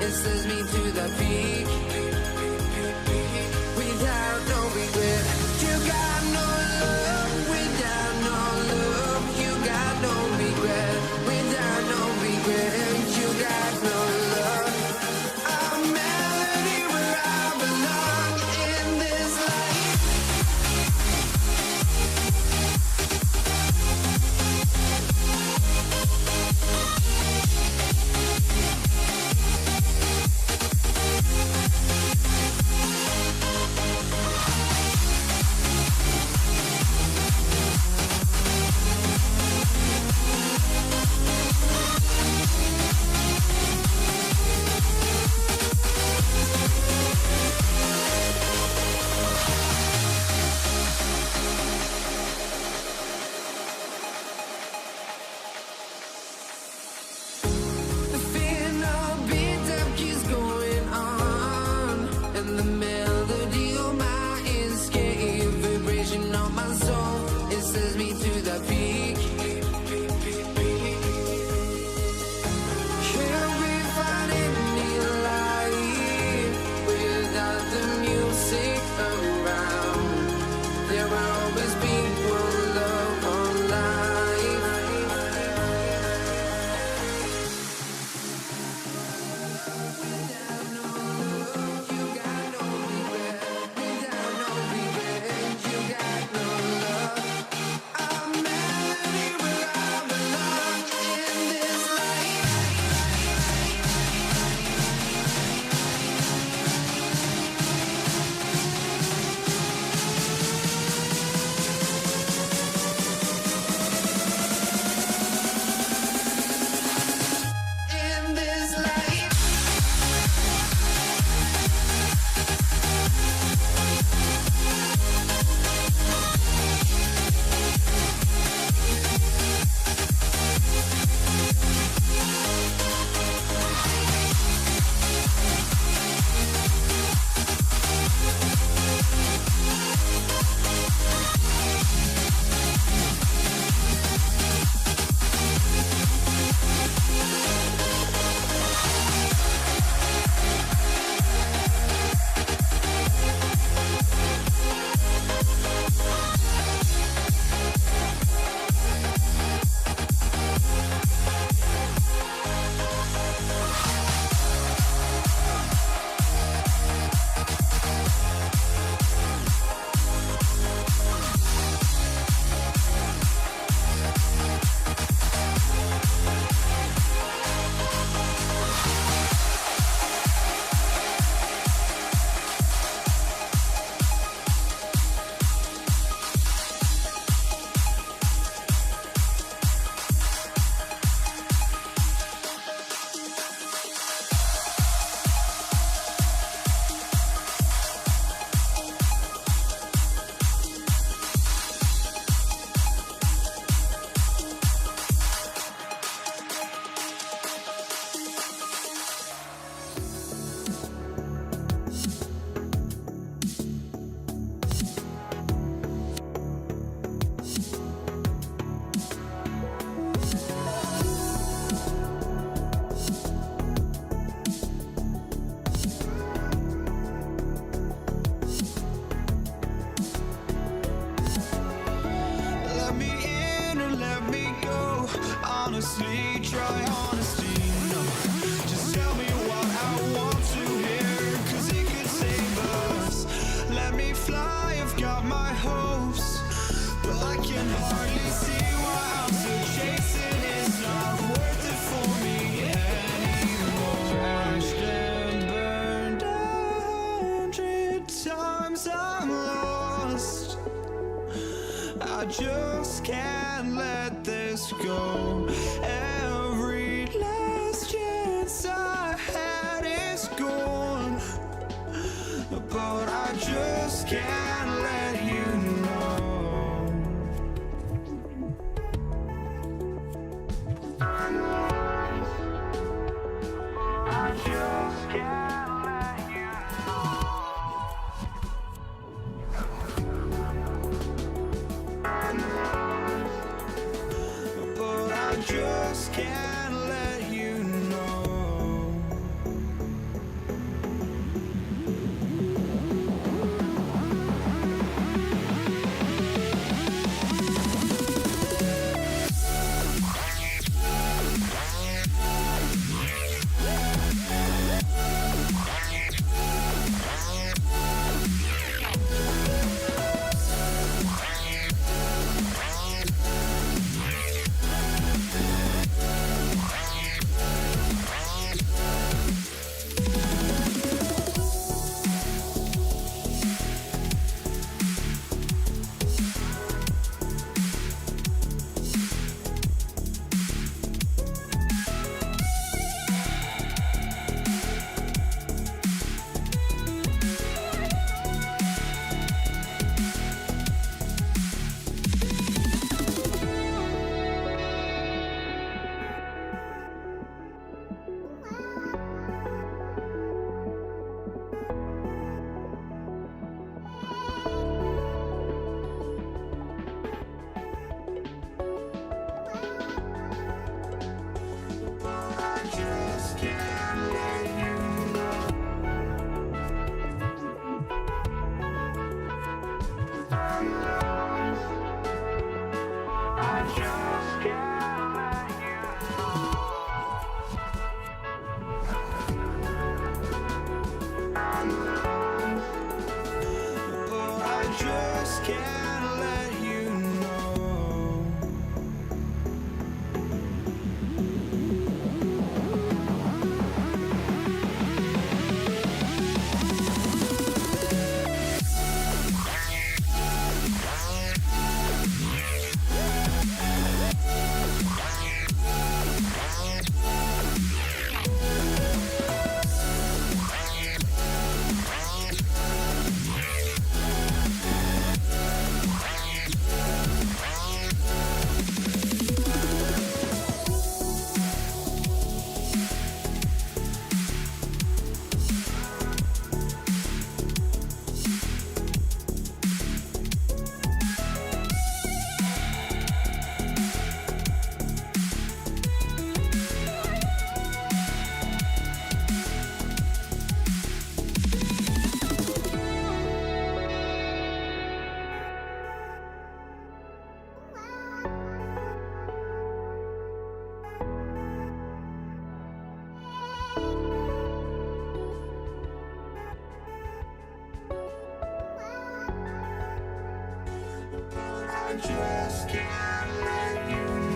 It sends me to the peak without no regret. You got no love without no love. You got no regret without no regret. You got no love. A melody where I belong in this life. The final beat up keeps going on, and the melody of my escape, vibration on my soul, it sends me to the peak. Can't we find any light without the music around? There will always be one love on life. Without no love, you got no regret. Without no regret, you got no love. A melody where I belong in this life. In this life. Let me in or let me go. Honestly, try honesty. No, just tell me what I want to hear, 'cause it could save us. Let me fly, I've got my hopes, but I can hardly see why I'm still chasing. It's not worth it for me anymore. Crashed and burned 100 times, I'm lost. I just can't let this go. Every last chance I had is gone, but I just can't let you know. I just can't let you know. But I just can't let you know. I just can't let you know. Oh, I just can't let you know. I just can't let you know.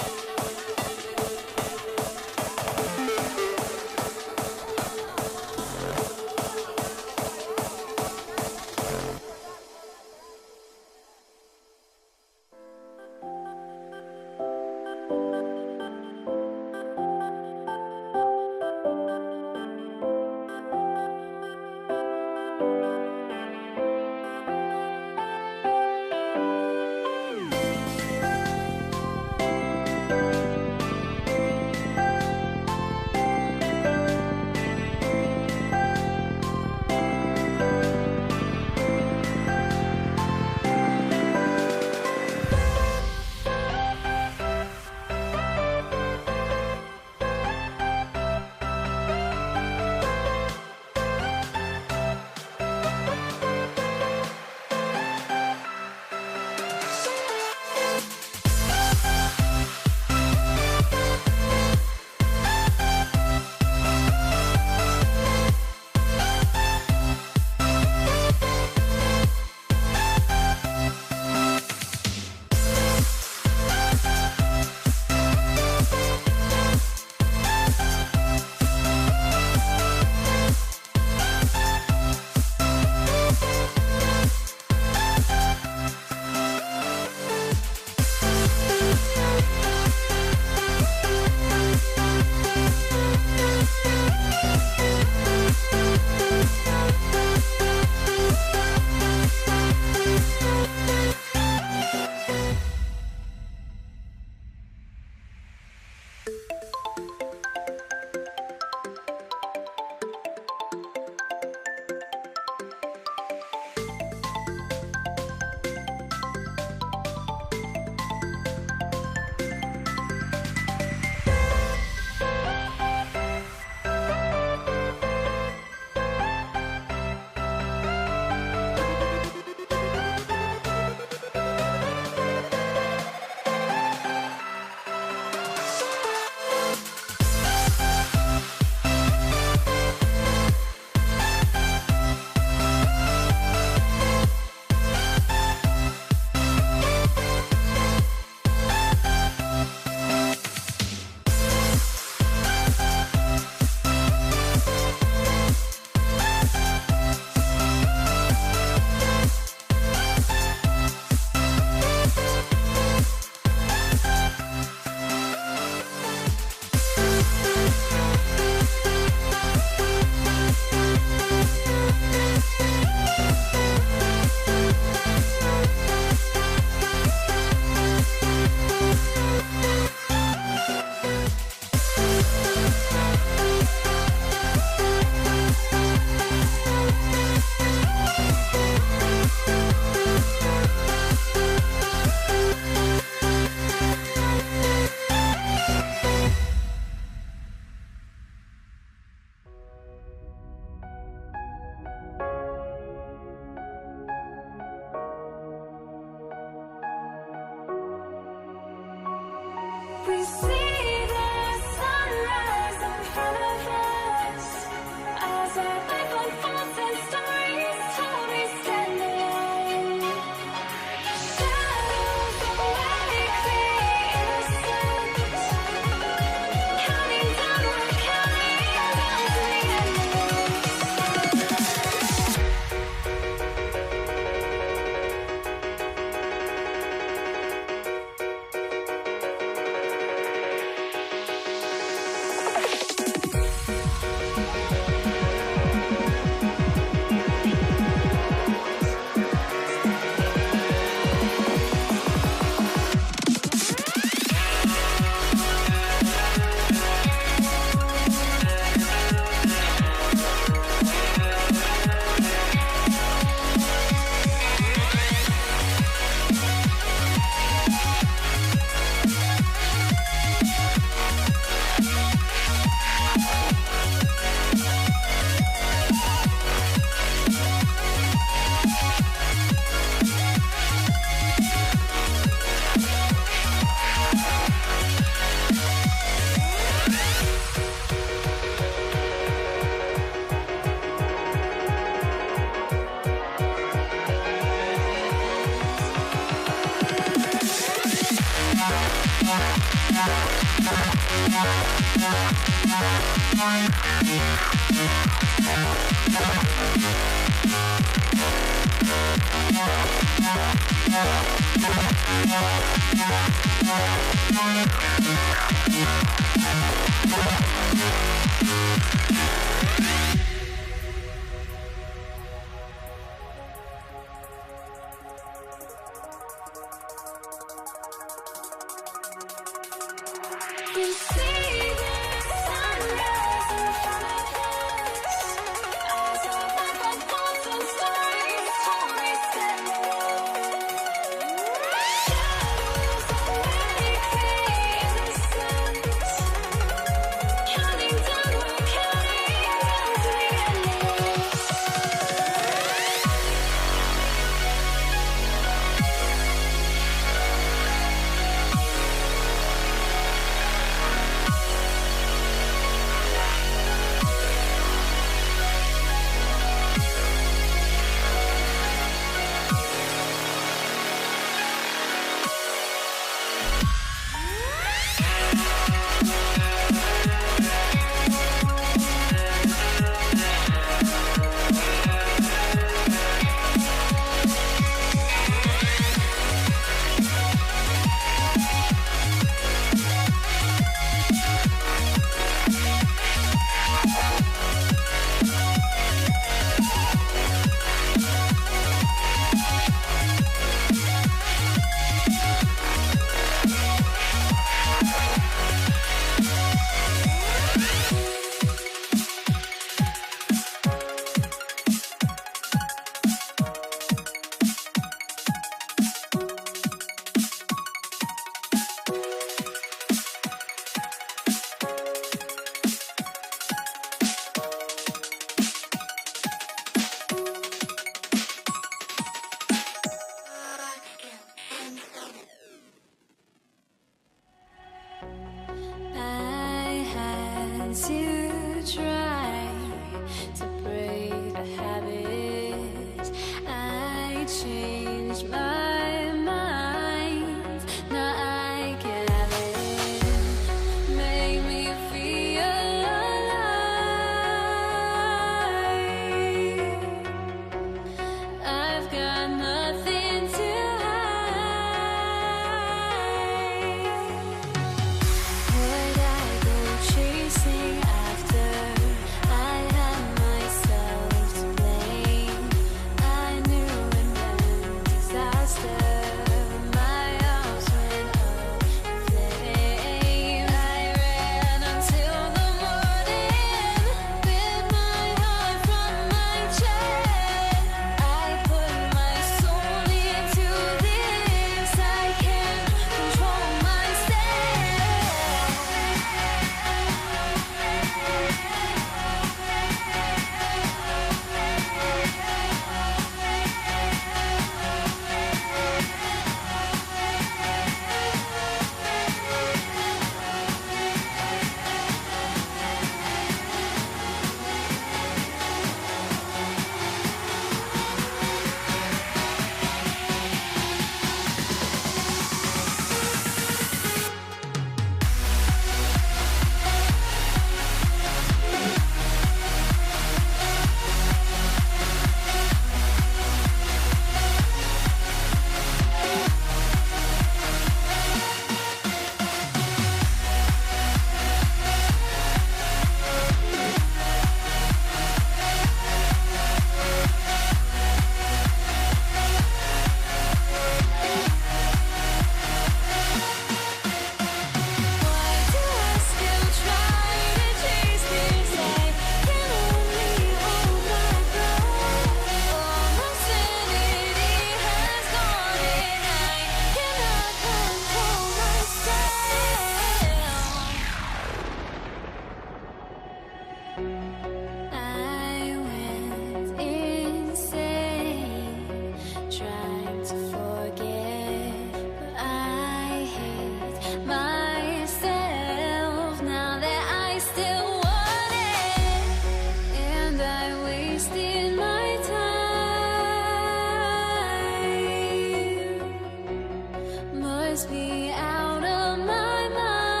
must be out of my mind.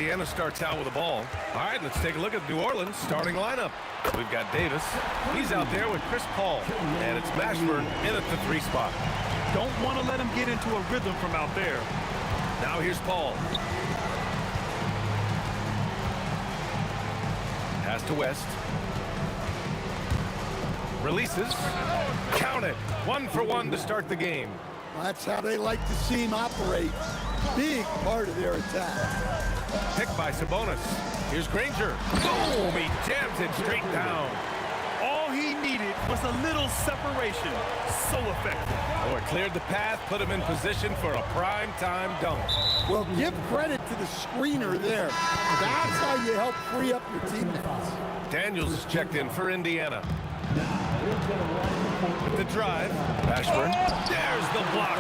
Indiana starts out with the ball. All right, let's take a look at New Orleans starting lineup. We've got Davis. He's out there with Chris Paul. And it's Mashburn in at the 3 spot. Don't want to let him get into a rhythm from out there. Now here's Paul. Pass to West. Releases. Count it. 1 for 1 to start the game. That's how they like to see him operate. Big part of their attack. Picked by Sabonis. Here's Granger. Boom! He jams it straight down. All he needed was a little separation. So effective. Oh, it cleared the path, put him in position for a prime-time dunk. Well, give credit to the screener there. That's how you help free up your teammates. Daniels is checked in for Indiana. With the drive, Mashburn. There's the block.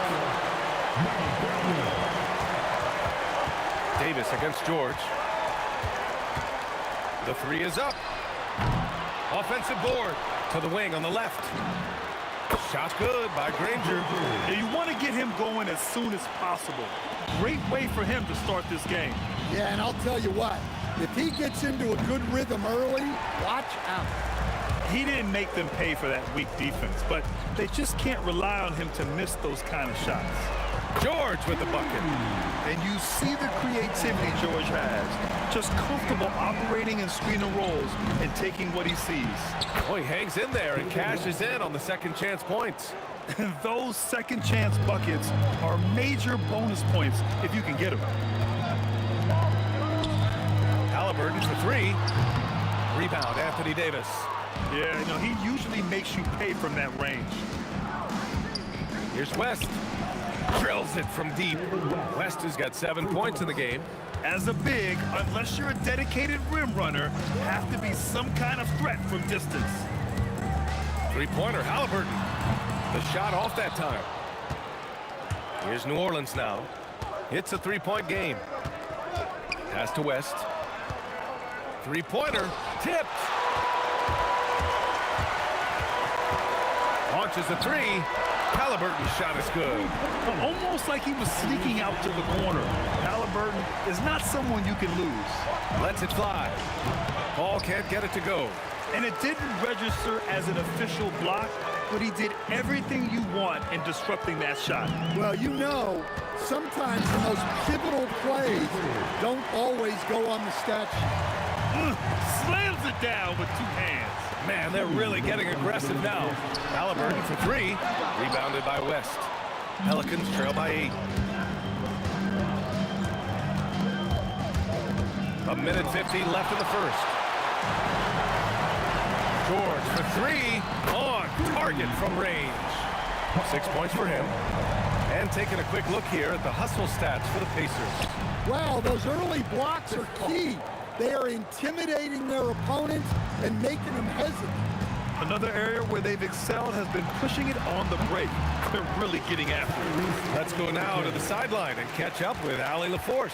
Davis against George. The 3 is up. Offensive board to the wing on the left. Shot good by Granger. Yeah, you want to get him going as soon as possible. Great way for him to start this game. Yeah, and I'll tell you what, if he gets into a good rhythm early, watch out. He didn't make them pay for that weak defense, but they just can't rely on him to miss those kind of shots. George with the bucket. And you see the creativity George has. Just comfortable operating in screen and rolls and taking what he sees. Oh, he hangs in there and cashes in on the second chance points. And those second chance buckets are major bonus points if you can get them. Halliburton for 3. Rebound, Anthony Davis. Yeah, you know, he usually makes you pay from that range. Here's West. Drills it from deep. West has got 7 points in the game. As a big, unless you're a dedicated rim runner, have to be some kind of threat from distance. 3-pointer, Halliburton. The shot off that time. Here's New Orleans now. It's a 3-point game. Pass to West. 3-pointer, tipped. Launches a 3. Halliburton's shot is good. Almost like he was sneaking out to the corner. Halliburton is not someone you can lose. Lets it fly. Paul can't get it to go. And it didn't register as an official block, but he did everything you want in disrupting that shot. Well, you know, sometimes the most pivotal plays don't always go on the stat sheet. Slams it down with 2 hands. Man, they're really getting aggressive now. Halliburton for 3. Rebounded by West. Pelicans trail by 8. 1:50 left in the first. George for 3. On target from range. 6 points for him. And taking a quick look here at the hustle stats for the Pacers. Wow, those early blocks are key. They are intimidating their opponents and making them hesitant. Another area where they've excelled has been pushing it on the break. They're really getting after it. Let's go now to the sideline and catch up with Allie LaForce.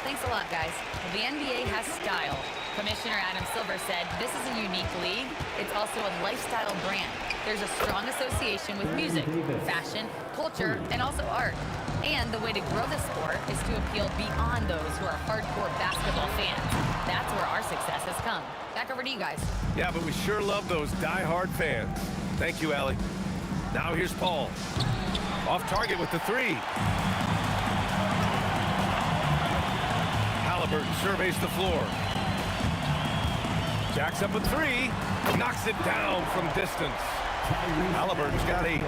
Thanks a lot, guys. The NBA has style. Commissioner Adam Silver said this is a unique league. It's also a lifestyle brand. There's a strong association with music, fashion, culture, and also art. And the way to grow the sport is to appeal beyond those who are hardcore basketball fans. That's where our success has come. Back over to you guys. Yeah, but we sure love those die-hard fans. Thank you, Allie. Now here's Paul. Off target with the 3. Halliburton surveys the floor. Jacks up a 3. Knocks it down from distance. Halliburton's got 8.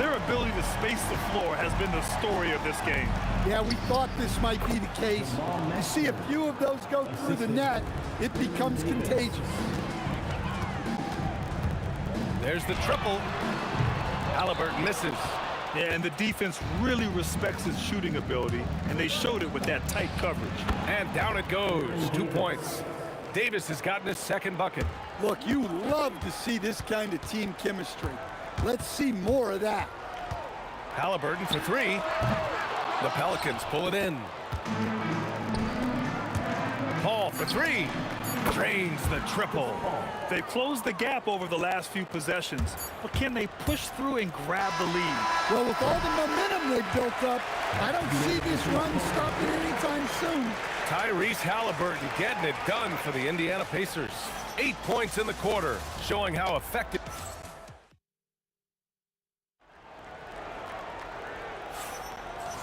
Their ability to space the floor has been the story of this game. Yeah, we thought this might be the case. You see a few of those go through the net, it becomes contagious. There's the triple. Halliburton misses. Yeah, and the defense really respects his shooting ability, and they showed it with that tight coverage. And down it goes. 2 points. Davis has gotten his second bucket. Look, you love to see this kind of team chemistry. Let's see more of that. Halliburton for 3. The Pelicans pull it in. Paul for 3. drains the triple. They've closed the gap over the last few possessions, but can they push through and grab the lead? Well, with all the momentum they've built up, I don't see this run stopping anytime soon. Tyrese Halliburton getting it done for the Indiana Pacers. 8 points in the quarter, showing how effective.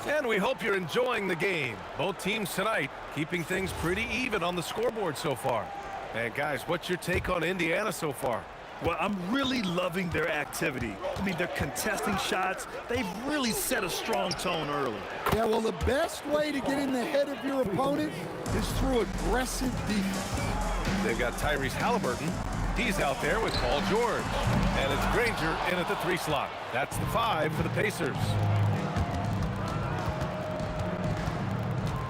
And we hope you're enjoying the game. Both teams tonight keeping things pretty even on the scoreboard so far. And guys, what's your take on Indiana so far? Well, I'm really loving their activity. I mean, they're contesting shots. They've really set a strong tone early. Yeah, well, the best way to get in the head of your opponent is through aggressive defense. They've got Tyrese Halliburton. He's out there with Paul George. And it's Granger in at the 3 slot. That's the 5 for the Pacers.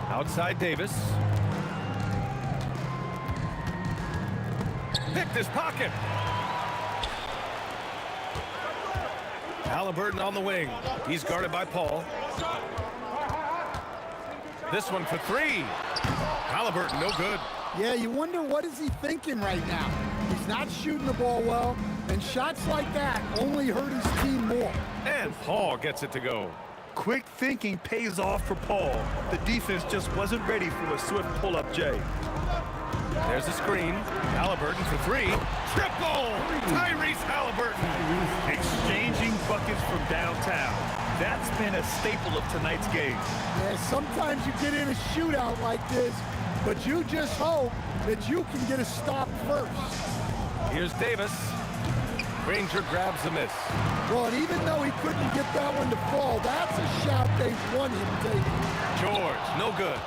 Outside Davis. Picked his pocket. Halliburton on the wing. He's guarded by Paul. This one for 3. Halliburton, no good. Yeah, you wonder what is he thinking right now. He's not shooting the ball well, and shots like that only hurt his team more. And Paul gets it to go. Quick thinking pays off for Paul. The defense just wasn't ready for a swift pull-up J. There's a screen. Halliburton for 3. Triple! Tyrese Halliburton. Exchanging buckets from downtown. That's been a staple of tonight's game. Yeah, sometimes you get in a shootout like this, but you just hope that you can get a stop first. Here's Davis. Granger grabs the miss. Well, and even though he couldn't get that one to fall, that's a shot they want him taking. George, no good.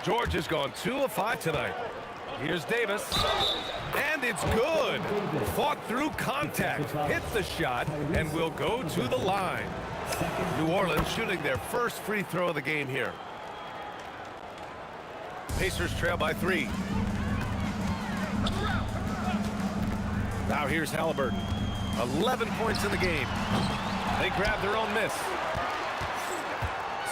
George has gone 2 of 5 tonight. Here's Davis. And it's good. Fought through contact. Hits the shot and will go to the line. New Orleans shooting their first free throw of the game here. Pacers trail by 3. Now here's Halliburton. 11 points in the game. They grab their own miss.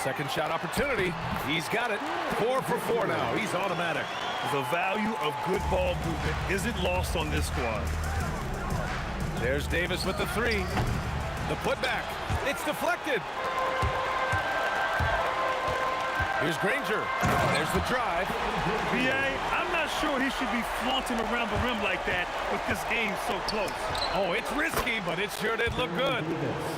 Second shot opportunity. He's got it. 4 for 4 now. He's automatic. The value of good ball movement isn't lost on this squad. There's Davis with the 3. The putback. It's deflected. Here's Granger. There's the drive. BA, I'm not sure he should be flaunting around the rim like that with this game so close. Oh, it's risky, but it sure did look good.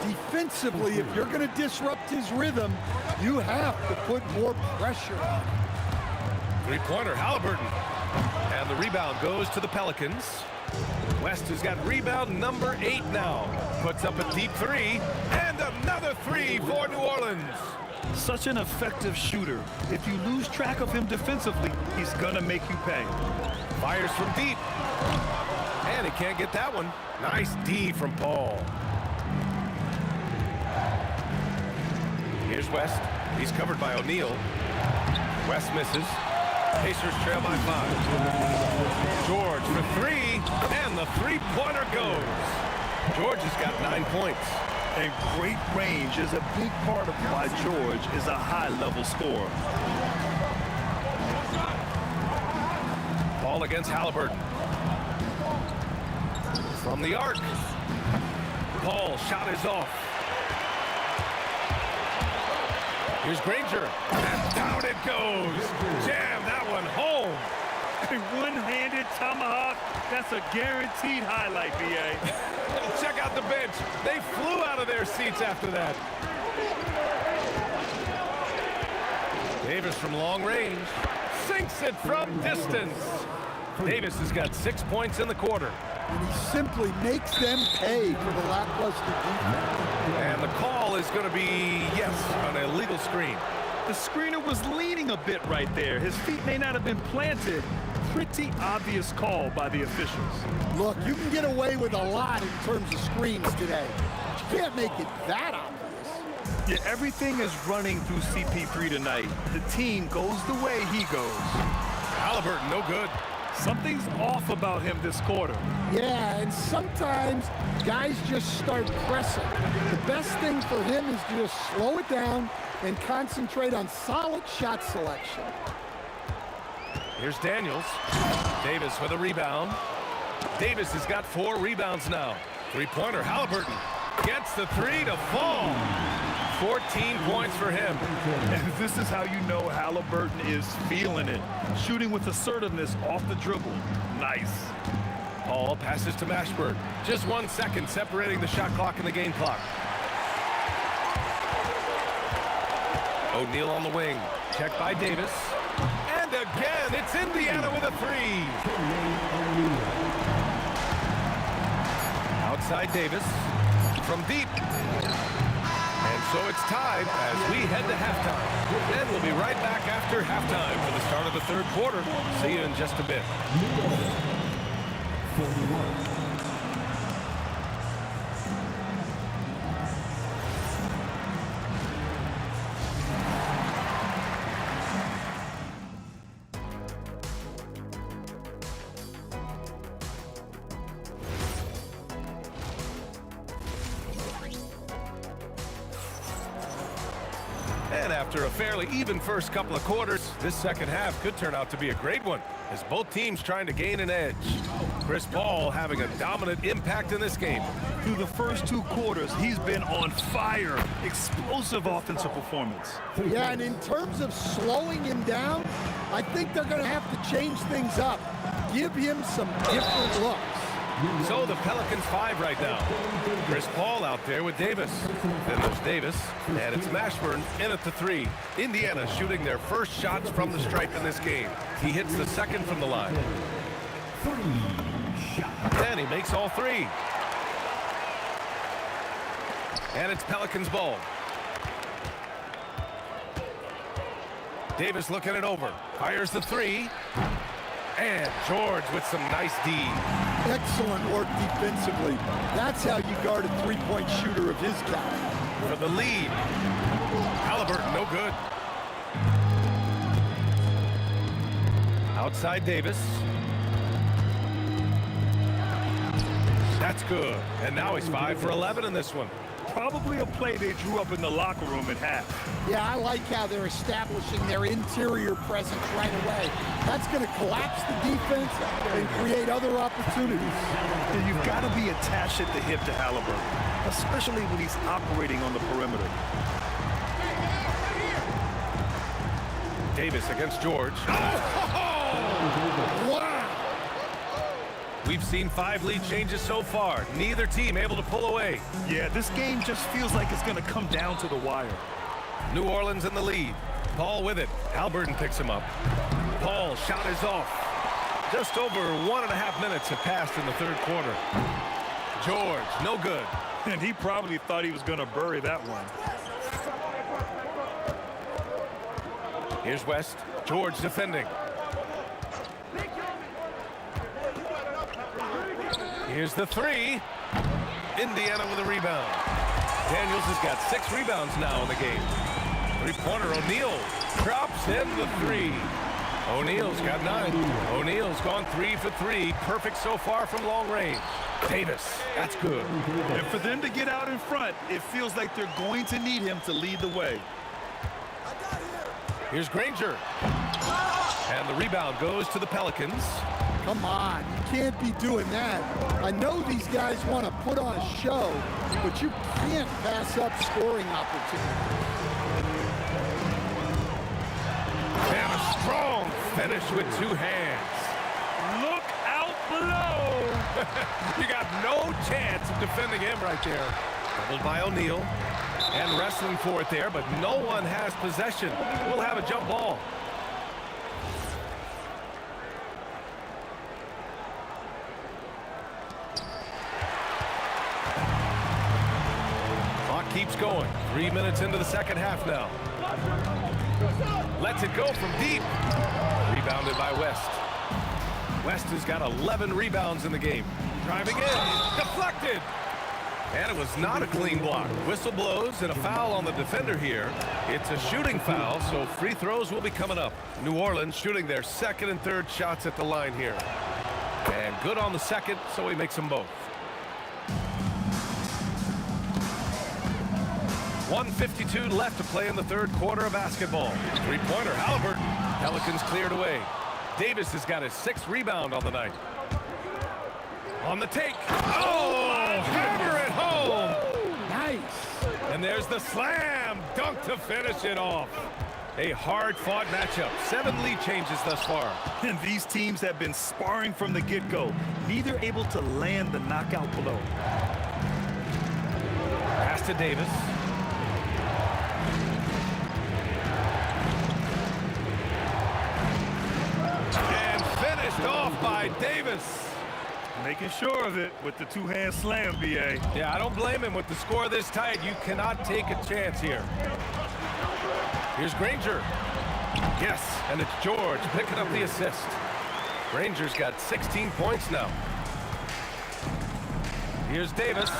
Defensively, if you're going to disrupt his rhythm, you have to put more pressure on him. 3-pointer, Halliburton. And the rebound goes to the Pelicans. West has got rebound number 8 now. Puts up a deep 3. And another 3 for New Orleans. Such an effective shooter. If you lose track of him defensively, he's gonna make you pay. Fires from deep. And he can't get that one. Nice D from Paul. Here's West. He's covered by O'Neal. West misses. Pacers trail by 5. George for 3. And the 3-pointer goes. George has got 9 points. And great range is a big part of why George is a high-level scorer. Ball against Halliburton. From the arc. Paul, shot is off. Here's Granger. And down it goes. Jam that one home. A one-handed tomahawk, that's a guaranteed highlight, BA. Check out the bench. They flew out of their seats after that. Davis from long range. Sinks it from distance. Davis has got 6 points in the quarter. And he simply makes them pay for the lackluster defense. And the call is going to be, yes, an illegal screen. The screener was leaning a bit right there. His feet may not have been planted. Pretty obvious call by the officials. Look, you can get away with a lot in terms of screens today. You can't make it that obvious. Yeah, everything is running through CP3 tonight. The team goes the way he goes. Halliburton, no good. Something's off about him this quarter. Yeah, and sometimes guys just start pressing. The best thing for him is to just slow it down and concentrate on solid shot selection. Here's Daniels. Davis with a rebound. Davis has got 4 rebounds now. Three-pointer, Halliburton gets the 3 to fall. 14 points for him. And this is how you know Halliburton is feeling it. Shooting with assertiveness off the dribble. Nice. Paul passes to Mashburn. Just 1 second separating the shot clock and the game clock. O'Neal on the wing. Checked by Davis. And again, it's Indiana with a 3. Outside Davis. From deep. And so it's tied as we head to halftime. And we'll be right back after halftime for the start of the third quarter. See you in just a bit. 41. And after a fairly even first couple of quarters, this second half could turn out to be a great one, as both teams trying to gain an edge. Chris Paul having a dominant impact in this game. Through the first 2 quarters, he's been on fire. Explosive offensive performance. Yeah, and in terms of slowing him down, I think they're going to have to change things up. Give him some different looks. So the Pelicans 5 right now. Chris Paul out there with Davis. Then there's Davis, and it's Mashburn in at the 3. Indiana shooting their first shots from the stripe in this game. He hits the second from the line. And he makes all 3. And it's Pelicans ball. Davis looking it over. Fires the 3. And George with some nice D. Excellent work defensively. That's how you guard a three-point shooter of his caliber. For the lead. Halliburton, no good. Outside Davis. That's good. And now he's 5 for 11 in this one. Probably a play they drew up in the locker room at half. Yeah, I like how they're establishing their interior presence right away. That's going to collapse the defense and create other opportunities. And you've got to be attached at the hip to Halliburton, especially when he's operating on the perimeter. Davis against George. Wow! We've seen 5 lead changes so far. Neither team able to pull away. Yeah, this game just feels like it's going to come down to the wire. New Orleans in the lead. Paul with it. Halliburton picks him up. Paul shot is off. Just over 1.5 minutes have passed in the third quarter. George, no good. And he probably thought he was going to bury that one. Here's West. George defending. Here's the 3. Indiana with a rebound. Daniels has got 6 rebounds now in the game. Three-pointer, O'Neal drops in the 3. O'Neal's got 9. O'Neal's gone 3 for 3. Perfect so far from long range. Davis, that's good. And for them to get out in front, it feels like they're going to need him to lead the way. Here's Granger. And the rebound goes to the Pelicans. Come on, you can't be doing that. I know these guys want to put on a show, but you can't pass up scoring opportunities. And a strong finish with 2 hands. Look out below! You got no chance of defending him right there. Doubled by O'Neal. And wrestling for it there, but no one has possession. We'll have a jump ball. Clock keeps going. 3 minutes into the second half now. Lets it go from deep. Rebounded by West. West has got 11 rebounds in the game. Driving in. Deflected. And it was not a clean block. Whistle blows and a foul on the defender here. It's a shooting foul, so free throws will be coming up. New Orleans shooting their second and third shots at the line here. And good on the second, so he makes them both. 1:52 left to play in the third quarter of basketball. Three-pointer, Halliburton. Pelicans cleared away. Davis has got his 6th rebound on the night. On the take. Oh, hammer it home. Nice. And there's the slam dunk to finish it off. A hard-fought matchup. 7 lead changes thus far. And these teams have been sparring from the get-go. Neither able to land the knockout blow. Pass to Davis. And finished off by Davis. Making sure of it with the two-hand slam, B.A. Yeah, I don't blame him. With the score this tight, you cannot take a chance here. Here's Granger. Yes, and it's George picking up the assist. Granger's got 16 points now. Here's Davis.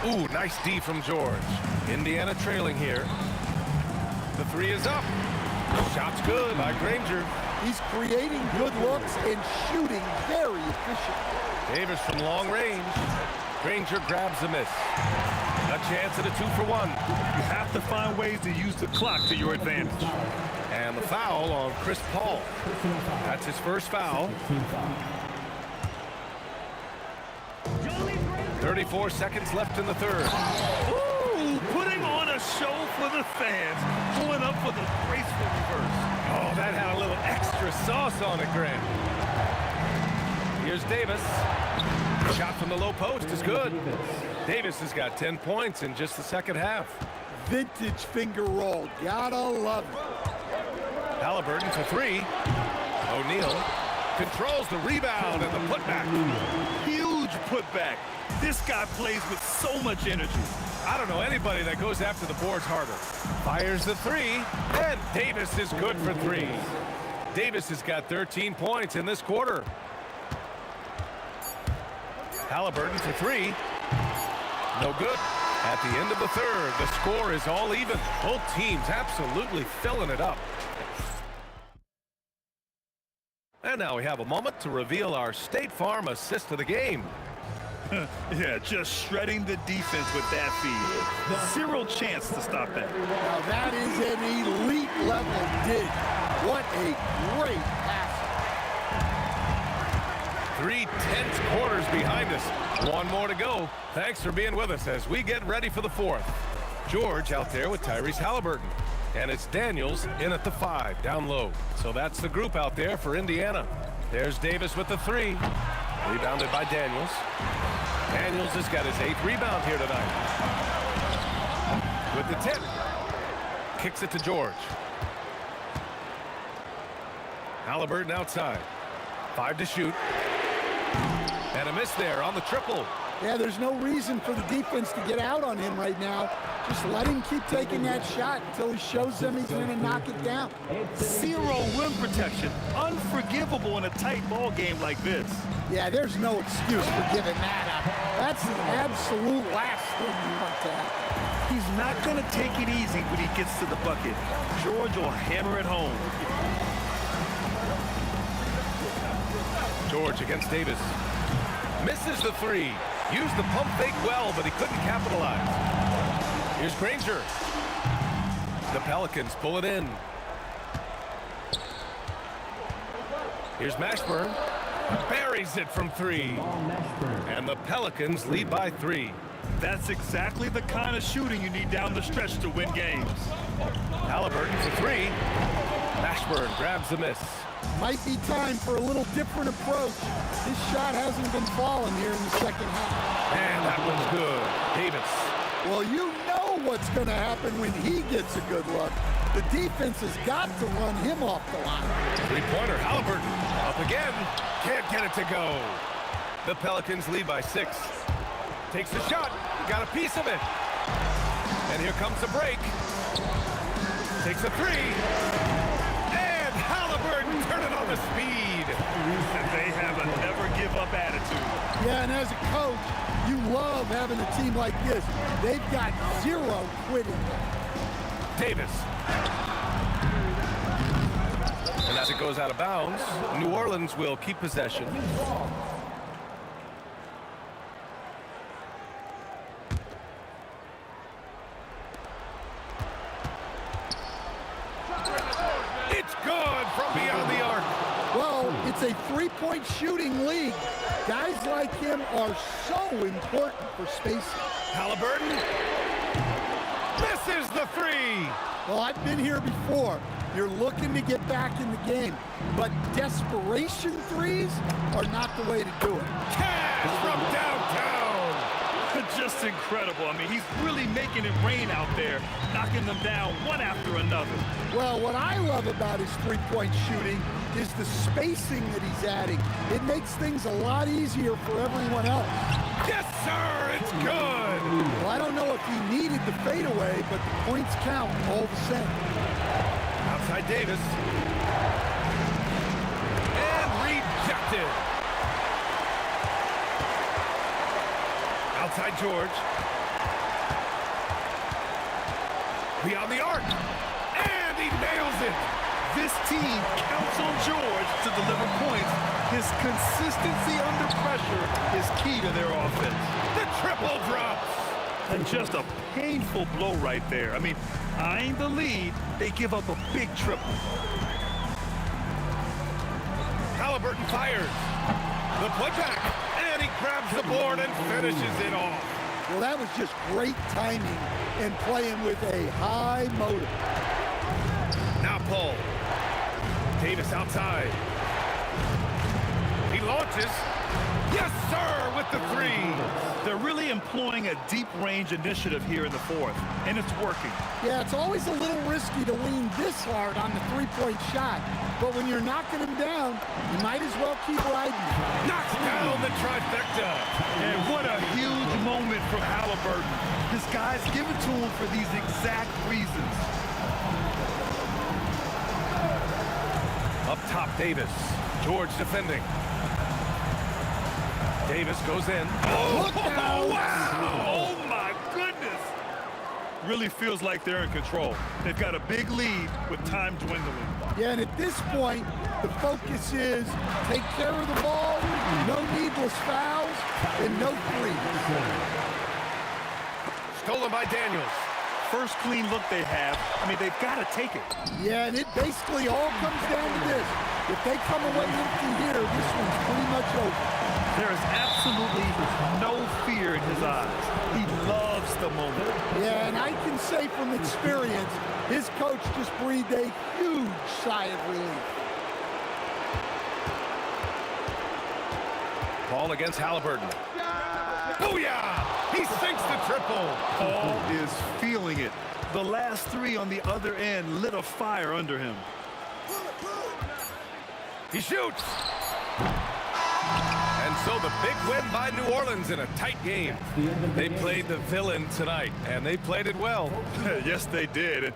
Ooh, nice D from George. Indiana trailing here. The 3 is up. Shot's good by Granger. He's creating good looks and shooting very efficient. Davis from long range. Granger grabs the miss. A chance at a 2-for-1. You have to find ways to use the clock to your advantage. And the foul on Chris Paul. That's his first foul. 34 seconds left in the third. Ooh, putting on a show for the fans. Pulling up for the graceful reverse. Oh, that had a little extra sauce on it, Grant. Here's Davis. Shot from the low post is good. Davis has got 10 points in just the second half. Vintage finger roll. Gotta love it. Halliburton for 3. O'Neal controls the rebound and the putback. Huge putback. This guy plays with so much energy. I don't know anybody that goes after the boards harder. Fires the 3, and Davis is good for 3. Davis has got 13 points in this quarter. Halliburton for 3. No good. At the end of the third, the score is all even. Both teams absolutely filling it up. And now we have a moment to reveal our State Farm assist of the game. Yeah, just shredding the defense with that feed. Zero chance to stop that. Now that is an elite level dig. What a great pass. 3 tense quarters behind us. 1 more to go. Thanks for being with us as we get ready for the 4th. George out there with Tyrese Halliburton. And it's Daniels in at the 5, down low. So that's the group out there for Indiana. There's Davis with the 3. Rebounded by Daniels. Daniels has got his 8th rebound here tonight. With the 10. Kicks it to George. Halliburton outside. 5 to shoot. And a miss there on the triple. Yeah, there's no reason for the defense to get out on him right now. Just let him keep taking that shot until he shows them he's going to knock it down. Zero rim protection. Unforgivable in a tight ball game like this. Yeah, there's no excuse for giving that up. That's the absolute last thing you want to happen. He's not going to take it easy when he gets to the bucket. George will hammer it home. George against Davis. Misses the 3. Used the pump fake well, but he couldn't capitalize. Here's Granger. The Pelicans pull it in. Here's Mashburn. Buries it from 3. And the Pelicans lead by 3. That's exactly the kind of shooting you need down the stretch to win games. Halliburton for 3. Mashburn grabs the miss. Might be time for a little different approach. His shot hasn't been falling here in the second half. And that one's good. Davis. Well, you know what's going to happen when he gets a good look. The defense has got to run him off the line. 3-pointer, Halliburton. Up again. Can't get it to go. The Pelicans lead by 6. Takes the shot. Got a piece of it. And here comes the break. Takes a 3. And Halliburton turning on the speed. And they have a never-give-up attitude. Yeah, and as a coach, you love having a team like this. They've got zero quitting. Davis. And as it goes out of bounds, New Orleans will keep possession. It's good from beyond the arc. three-point shooting league. Guys like him are so important for spacing. Halliburton misses the three. Well, I've been here before. You're looking to get back in the game, but desperation threes are not the way to do it. Cash from downtown. Just incredible. I mean, he's really making it rain out there, knocking them down one after another. Well, what I love about his three-point shooting is the spacing that he's adding. It makes things a lot easier for everyone else. Yes, sir, it's good. Well, I don't know if he needed the fadeaway, but the points count all the same. Outside Davis. And rejected. Outside George. Beyond the arc. And he nails it. This team counts on George to deliver points. His consistency under pressure is key to their offense. The triple drops. And just a painful blow right there. I mean, eyeing the lead, they give up a big triple. Halliburton fires. The putback. And he grabs the board and finishes it off. Well, that was just great timing and playing with a high motor. Now pull. Davis outside. He launches. Yes, sir, with the three. They're really employing a deep range initiative here in the fourth, and it's working. Yeah, it's always a little risky to lean this hard on the three-point shot, but when you're knocking him down, you might as well keep riding. Knocks down the trifecta. And what a huge moment from Halliburton. This guy's given to him for these exact reasons. Up top, Davis. George defending. Davis goes in. Oh, wow! Oh, my goodness! Really feels like they're in control. They've got a big lead with time dwindling. Yeah, and at this point, the focus is take care of the ball, no needless fouls, and no threes. Stolen by Daniels. First clean look they have. I mean, they've got to take it. Yeah, and it basically all comes down to this. If they come away empty here, this one's pretty much over. There is absolutely no fear in his eyes. He loves the moment. Yeah, and I can say from experience, his coach just breathed a huge sigh of relief. Ball against Halliburton. Booyah! He sinks the triple. Paul is feeling it. The last three on the other end lit a fire under him. He shoots. And so the big win by New Orleans in a tight game. They played the villain tonight, and they played it well. Yes, they did.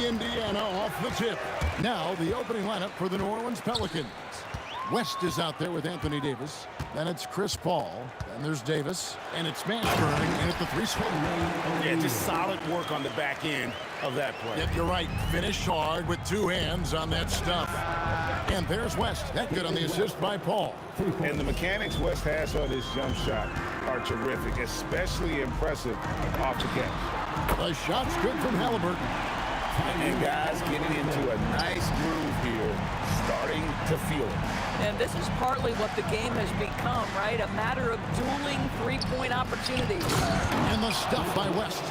the Indiana off the tip. Now the opening lineup for the New Orleans Pelicans. West is out there with Anthony Davis. Then it's Chris Paul. Then there's Davis. And it's Mashburn in at the 3 spot. Yeah, just solid work on the back end of that play. Yep, you're right. Finish hard with 2 hands on that stuff. And there's West. That good on the assist by Paul. And the mechanics West has on his jump shot are terrific, especially impressive off the catch. The shot's good from Halliburton. And guys getting into a nice groove here, starting to feel it. And this is partly what the game has become, right? A matter of dueling three-point opportunities. And the stuff by West.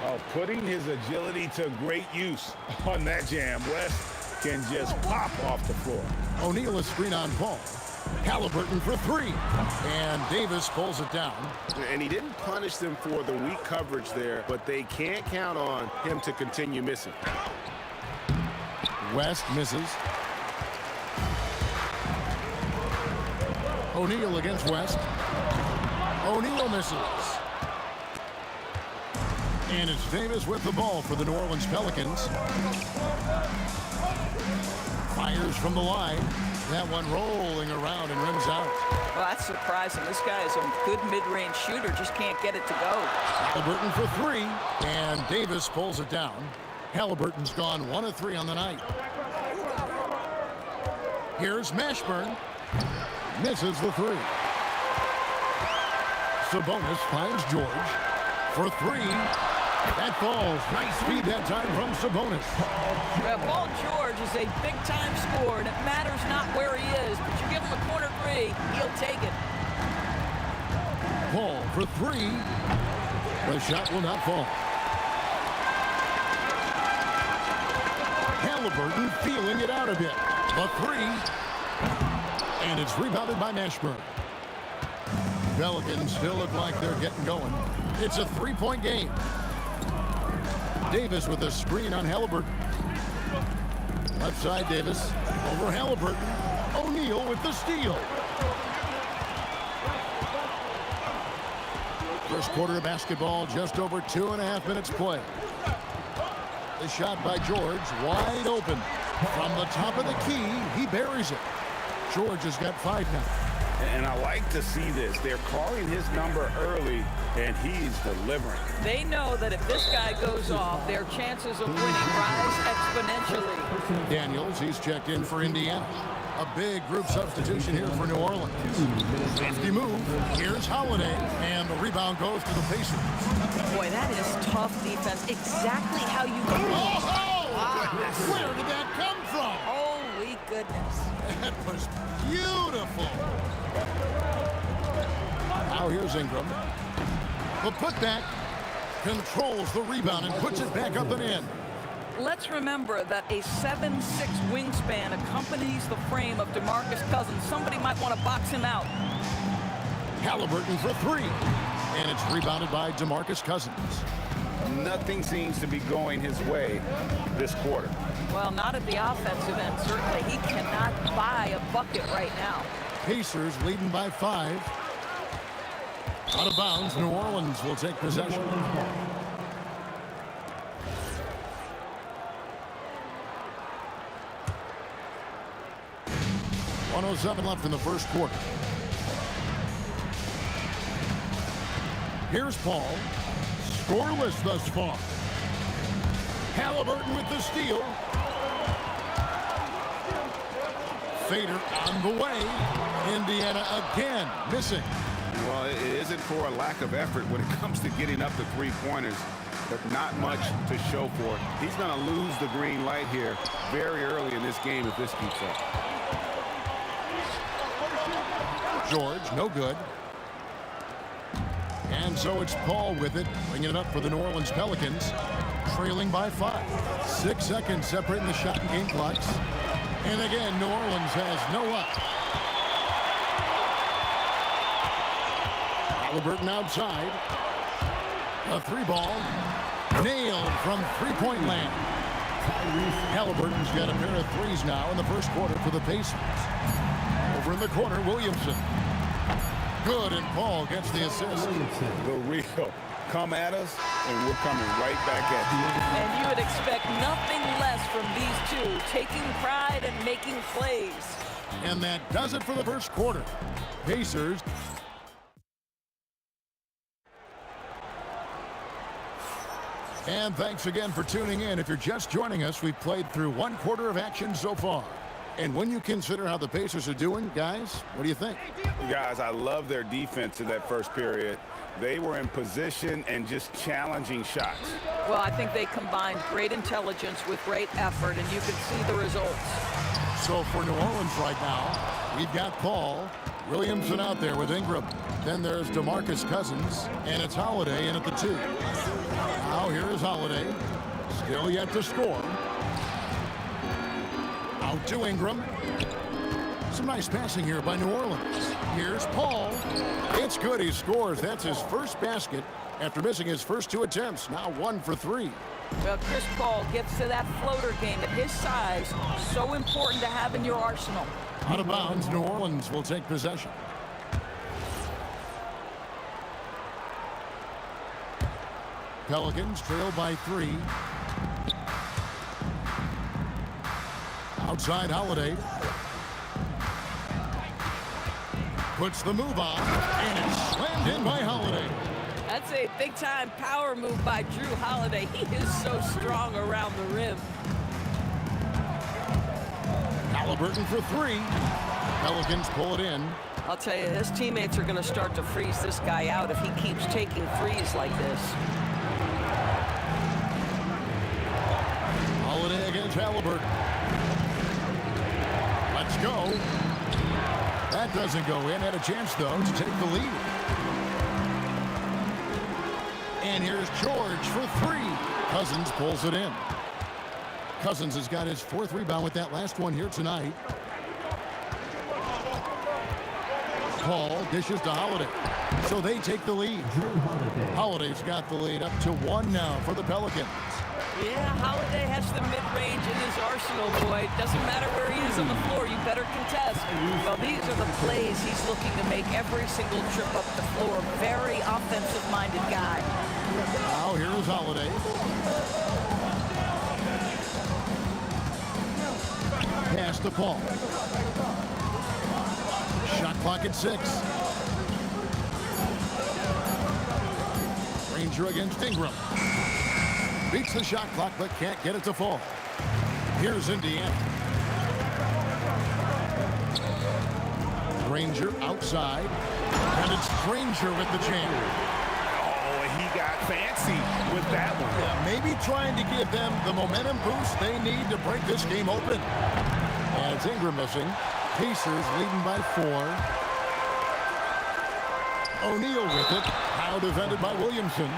Oh, putting his agility to great use on that jam. West can just pop off the floor. O'Neal is screen on Paul. Halliburton for 3. And Davis pulls it down. And he didn't punish them for the weak coverage there, but they can't count on him to continue missing. West misses. O'Neal against West. O'Neal misses. And it's Davis with the ball for the New Orleans Pelicans. Fires from the line. That one rolling around and rims out. Well, that's surprising. This guy is a good mid-range shooter, just can't get it to go. Halliburton for 3. And Davis pulls it down. Halliburton's gone 1 of 3 on the night. Here's Mashburn. Misses the 3. Sabonis finds George for 3. That falls. Nice speed that time from Sabonis. Well, Paul George is a big-time scorer, and it matters not where he is, but you give him a corner 3, he'll take it. Paul for 3. The shot will not fall. Halliburton feeling it out a bit. The 3. And it's rebounded by Mashburn. Pelicans still look like they're getting going. It's a 3-point game. Davis with a screen on Halliburton. Left side Davis over Halliburton. O'Neal with the steal. First quarter of basketball, just over 2.5 minutes play. The shot by George, wide open. From the top of the key, he buries it. George has got 5 now. And I like to see this. They're calling his number early, and he's delivering. They know that if this guy goes off, their chances of winning rise exponentially. Daniels, he's checked in for Indiana. A big group substitution here for New Orleans. 50 move. Here's Holiday, and the rebound goes to the Pacers. Boy, that is tough defense. Exactly how you do it. Oh! Where did that come from? Holy goodness. That was beautiful. Now here's Ingram. The putback controls the rebound and puts it back up and in. Let's remember that a 7'6" wingspan accompanies the frame of DeMarcus Cousins. Somebody might want to box him out. Halliburton for 3. And it's rebounded by DeMarcus Cousins. Nothing seems to be going his way this quarter. Well, not at the offensive end, certainly. He cannot buy a bucket right now. Pacers leading by 5. Out of bounds, New Orleans will take possession. 1:07 left in the first quarter. Here's Paul. Scoreless thus far. Halliburton with the steal. Fader on the way. Indiana again missing. Well, it isn't for a lack of effort when it comes to getting up to three-pointers, but not much to show for it. He's going to lose the green light here very early in this game if this keeps up. George, no good. And so it's Paul with it, bringing it up for the New Orleans Pelicans, trailing by 5. 6 seconds separating the shot and game clocks. And again, New Orleans has no up. Halliburton outside. A 3-ball. Nailed from three-point land. Halliburton's got a pair of threes now in the first quarter for the Pacers. Over in the corner, Williamson. Good, and Paul gets the assist. The real come at us, and we're coming right back at you. And you would expect nothing less from these two, taking pride and making plays. And that does it for the first quarter. Pacers. And thanks again for tuning in. If you're just joining us, we've played through one quarter of action so far. And when you consider how the Pacers are doing, guys, what do you think? Guys, I love their defense in that first period. They were in position and just challenging shots. Well, I think they combined great intelligence with great effort, and you can see the results. So for New Orleans right now, we've got Paul, Williamson out there with Ingram. Then there's DeMarcus Cousins, and it's Holiday in at the 2. Now here is Holiday, still yet to score. Out to Ingram. Some nice passing here by New Orleans. Here's Paul. It's good, he scores. That's his first basket after missing his first 2 attempts. Now 1 for 3. Well, Chris Paul gets to that floater game at his size. So important to have in your arsenal. Out of bounds, New Orleans will take possession. Pelicans trail by 3. Outside Holiday. Puts the move on, and it's slammed in by Holiday. That's a big-time power move by Drew Holiday. He is so strong around the rim. Halliburton for 3. Pelicans pull it in. I'll tell you, his teammates are going to start to freeze this guy out if he keeps taking threes like this. Holiday against Halliburton. Let's go. That doesn't go in. Had a chance, though, to take the lead. And here's George for 3. Cousins pulls it in. Cousins has got his 4th rebound with that last one here tonight. Paul dishes to Holiday. So they take the lead. Holiday's got the lead up to 1 now for the Pelicans. Yeah, Holiday has the mid-range in his arsenal, boy. Doesn't matter where he is on the floor, you better contest. Well, these are the plays he's looking to make every single trip up the floor. Very offensive-minded guy. Now here's Holiday. Pass to Paul. Shot clock at 6. Ranger against Ingram. Beats the shot clock, but can't get it to fall. Here's Indiana. Ranger outside. And it's Ranger with the jam. Oh, he got fancy with that one. Yeah, maybe trying to give them the momentum boost they need to break this game open. And it's Ingram missing. Pacers leading by 4. O'Neal with it. Now defended by Williamson.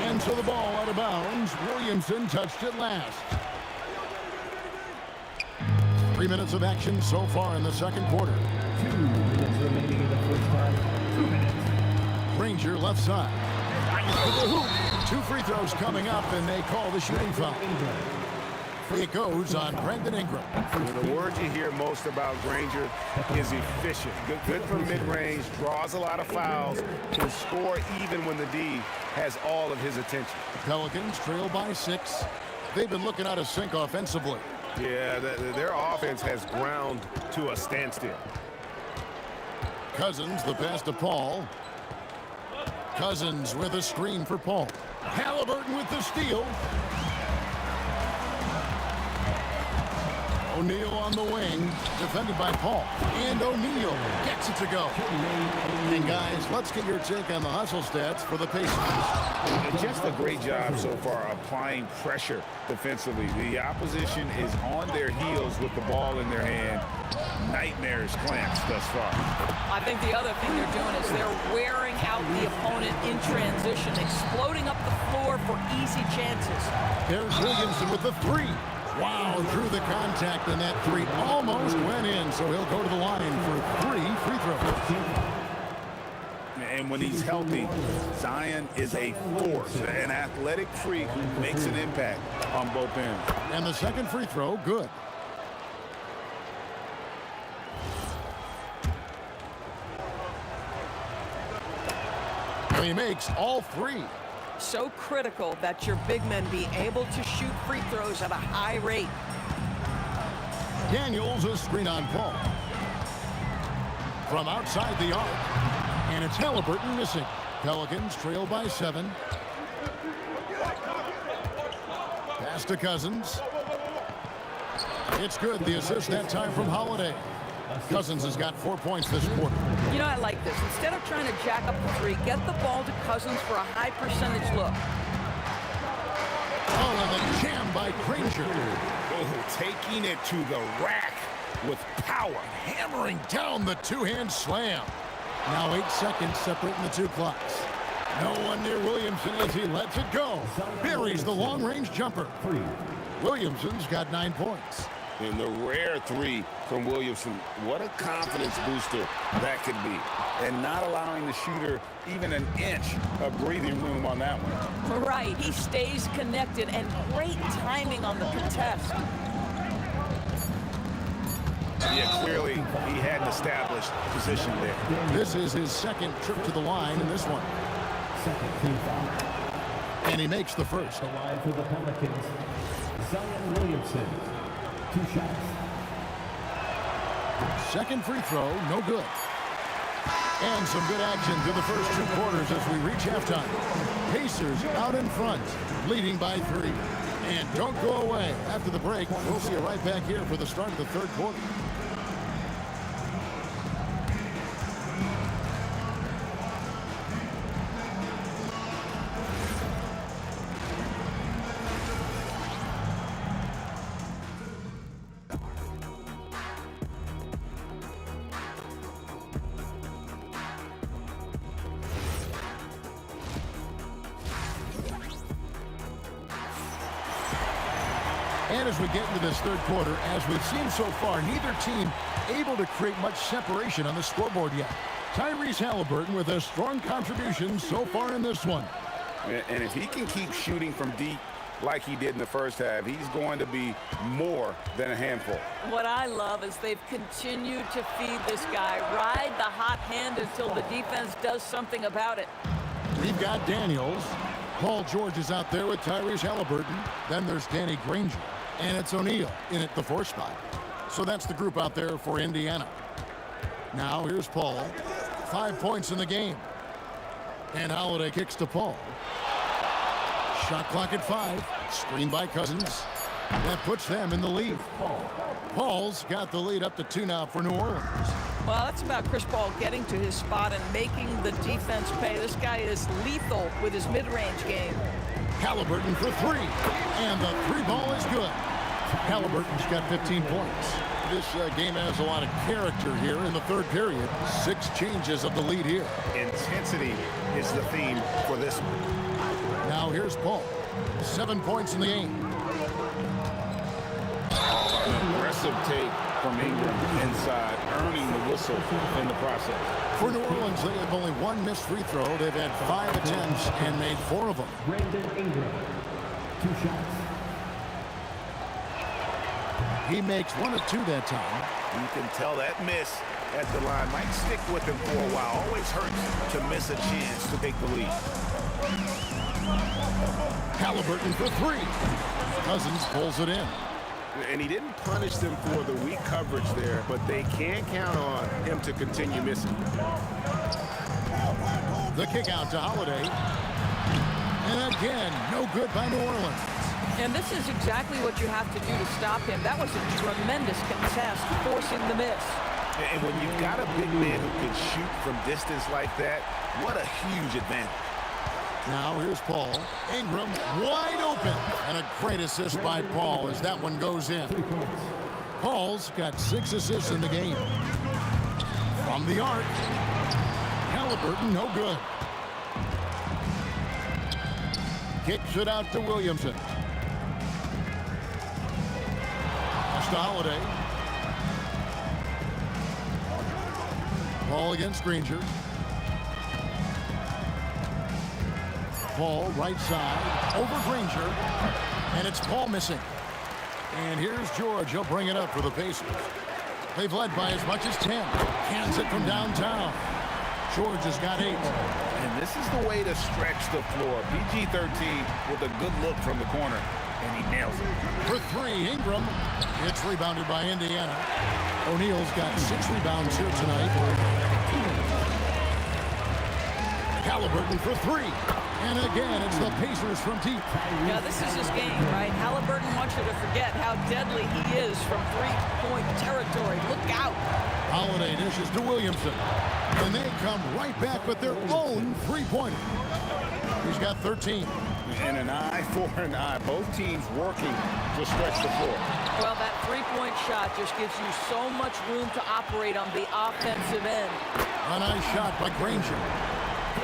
And so the ball out of bounds. Williamson touched it last. 3 minutes of action so far in the second quarter. 2 minutes remaining in the first half. 2 minutes. Ranger left side. To the hoop. 2 free throws coming up, and they call the shooting foul. It goes on Brandon Ingram. The word you hear most about Granger is efficient. Good from mid-range, draws a lot of fouls, can score even when the D has all of his attention. Pelicans trail by 6. They've been looking out of sync offensively. Yeah, their offense has ground to a standstill. Cousins, the pass to Paul. Cousins with a screen for Paul. Halliburton with the steal. O'Neal on the wing, defended by Paul. And O'Neal gets it to go. And guys, let's get your take on the hustle stats for the Pacers. Just a great job so far applying pressure defensively. The opposition is on their heels with the ball in their hand. Nightmarish clamps thus far. I think the other thing they're doing is they're wearing out the opponent in transition, exploding up the floor for easy chances. There's Williamson with the 3. Wow, drew the contact, and that 3 almost went in, so he'll go to the line for 3 free throws. And when he's healthy, Zion is a force, an athletic freak who makes an impact on both ends. And the second free throw, good. And he makes all 3. So critical that your big men be able to shoot free throws at a high rate. Daniels, a screen on Paul. From outside the arc. And it's Halliburton missing. Pelicans trail by 7. Pass to Cousins. It's good. The assist that time from Holiday. Cousins has got 4 points this quarter. You know, I like this. Instead of trying to jack up the three, get the ball to Cousins for a high percentage look. Oh, and the jam by Granger. Oh, taking it to the rack with power. Hammering down the two-hand slam. Now 8 seconds separating the two clocks. No one near Williamson as he lets it go. Buries the long-range jumper. Williamson's got 9 points. And the rare three from Williamson. What a confidence booster that could be. And not allowing the shooter even an inch of breathing room on that one. Right, he stays connected and great timing on the contest. Yeah, clearly he had an established position there. This is his second trip to the line in this one. Second team foul. And he makes the first. The line for the Pelicans, Zion Williamson. 2 shots. Second free throw, no good. And some good action through the first 2 quarters as we reach halftime. Pacers out in front, leading by 3. And don't go away. After the break, we'll see you right back here for the start of the third quarter. And as we get into this third quarter, as we've seen so far, neither team able to create much separation on the scoreboard yet. Tyrese Halliburton with a strong contribution so far in this one. And if he can keep shooting from deep like he did in the first half, he's going to be more than a handful. What I love is they've continued to feed this guy, ride the hot hand until the defense does something about it. We've got Daniels. Paul George is out there with Tyrese Halliburton. Then there's Danny Granger. And it's O'Neal in at the 4th spot. So that's the group out there for Indiana. Now here's Paul. 5 points in the game. And Holiday kicks to Paul. Shot clock at 5. Screen by Cousins. That puts them in the lead. Paul's got the lead up to 2 now for New Orleans. Well, that's about Chris Paul getting to his spot and making the defense pay. This guy is lethal with his mid-range game. Halliburton for 3. And the 3 ball is good. Halliburton's got 15 points. This game has a lot of character here in the third period. 6 changes of the lead here. Intensity is the theme for this one. Now here's Paul. 7 points in the game. An aggressive take from Ingram inside, earning the whistle in the process. For New Orleans, they have only 1 missed free throw. They've had 5 attempts and made 4 of them. Brandon Ingram. 2 shots. He makes 1 of 2 that time. You can tell that miss at the line might stick with him for a while. Always hurts to miss a chance to take the lead. Halliburton for 3. Cousins pulls it in. And he didn't punish them for the weak coverage there, but they can count on him to continue missing. The kick out to Holiday. And again, no good by New Orleans. And this is exactly what you have to do to stop him. That was a tremendous contest, forcing the miss. And when you've got a big man who can shoot from distance like that, what a huge advantage. Now here's Paul. Ingram wide open. And a great assist by Paul as that one goes in. Paul's got 6 assists in the game. From the arc. Halliburton, no good. Kicks it out to Williamson. Pass to Holiday. Paul against Granger. Paul, right side, over Granger, and it's Paul missing. And here's George. He'll bring it up for the Pacers. They've led by as much as 10. Cans it from downtown. George has got 8. And this is the way to stretch the floor. PG-13 with a good look from the corner, and he nails it. For 3, Ingram. It's rebounded by Indiana. O'Neal's got 6 rebounds here tonight. Halliburton for 3. And again, it's the Pacers from deep. Now, this is his game, right? Halliburton wants you to forget how deadly he is from three-point territory. Look out. Holiday dishes to Williamson. And they come right back with their own three-pointer. He's got 13. And an eye for an eye. Both teams working to stretch the floor. Well, that three-point shot just gives you so much room to operate on the offensive end. A nice shot by Granger.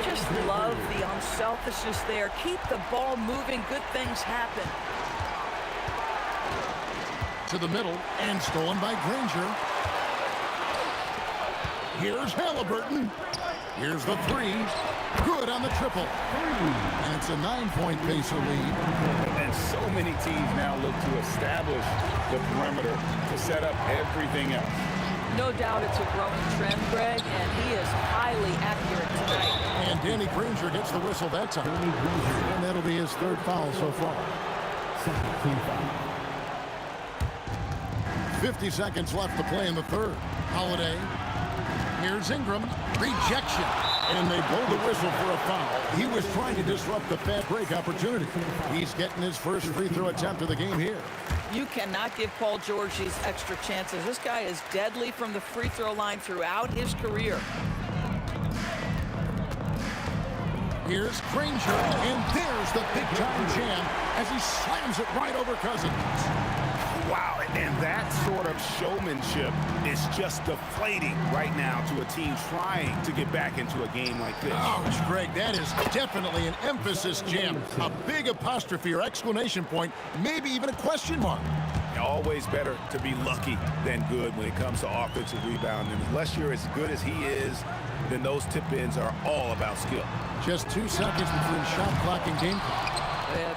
Just love the unselfishness there. Keep the ball moving. Good things happen. To the middle and stolen by Granger. Here's Halliburton. Here's the 3. Good on the triple. And it's a 9-point Pacer lead. And so many teams now look to establish the perimeter to set up everything else. No doubt it's a growing trend, Greg, and he is highly accurate tonight. And Danny Granger gets the whistle that time. And that'll be his 3rd foul so far. 50 seconds left to play in the 3rd. Holiday. Here's Ingram. Rejection. And they blow the whistle for a foul. He was trying to disrupt the fast break opportunity. He's getting his first free throw attempt of the game here. You cannot give Paul George these extra chances. This guy is deadly from the free throw line throughout his career. Here's Granger, and there's the big-time jam as he slams it right over Cousins. Wow, and that sort of showmanship is just deflating right now to a team trying to get back into a game like this. Ouch, Greg, that is definitely an emphasis jam. A big apostrophe or exclamation point, maybe even a question mark. Always better to be lucky than good when it comes to offensive rebounding. Unless you're as good as he is, then those tip-ins are all about skill. Just 2 seconds between shot clock and game clock.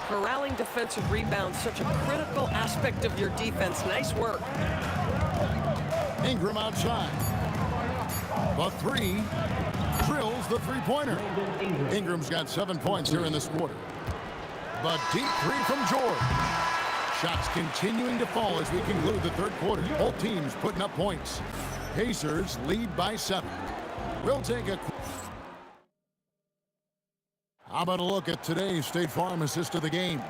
Corralling defensive rebounds, such a critical aspect of your defense. Nice work. Ingram outside. The 3 drills the three-pointer. Ingram's got 7 points here in this quarter. The deep 3 from George. Shots continuing to fall as we conclude the 3rd quarter. Both teams putting up points. Pacers lead by 7. We'll take a... How about a look at today's State Farm assist of the game?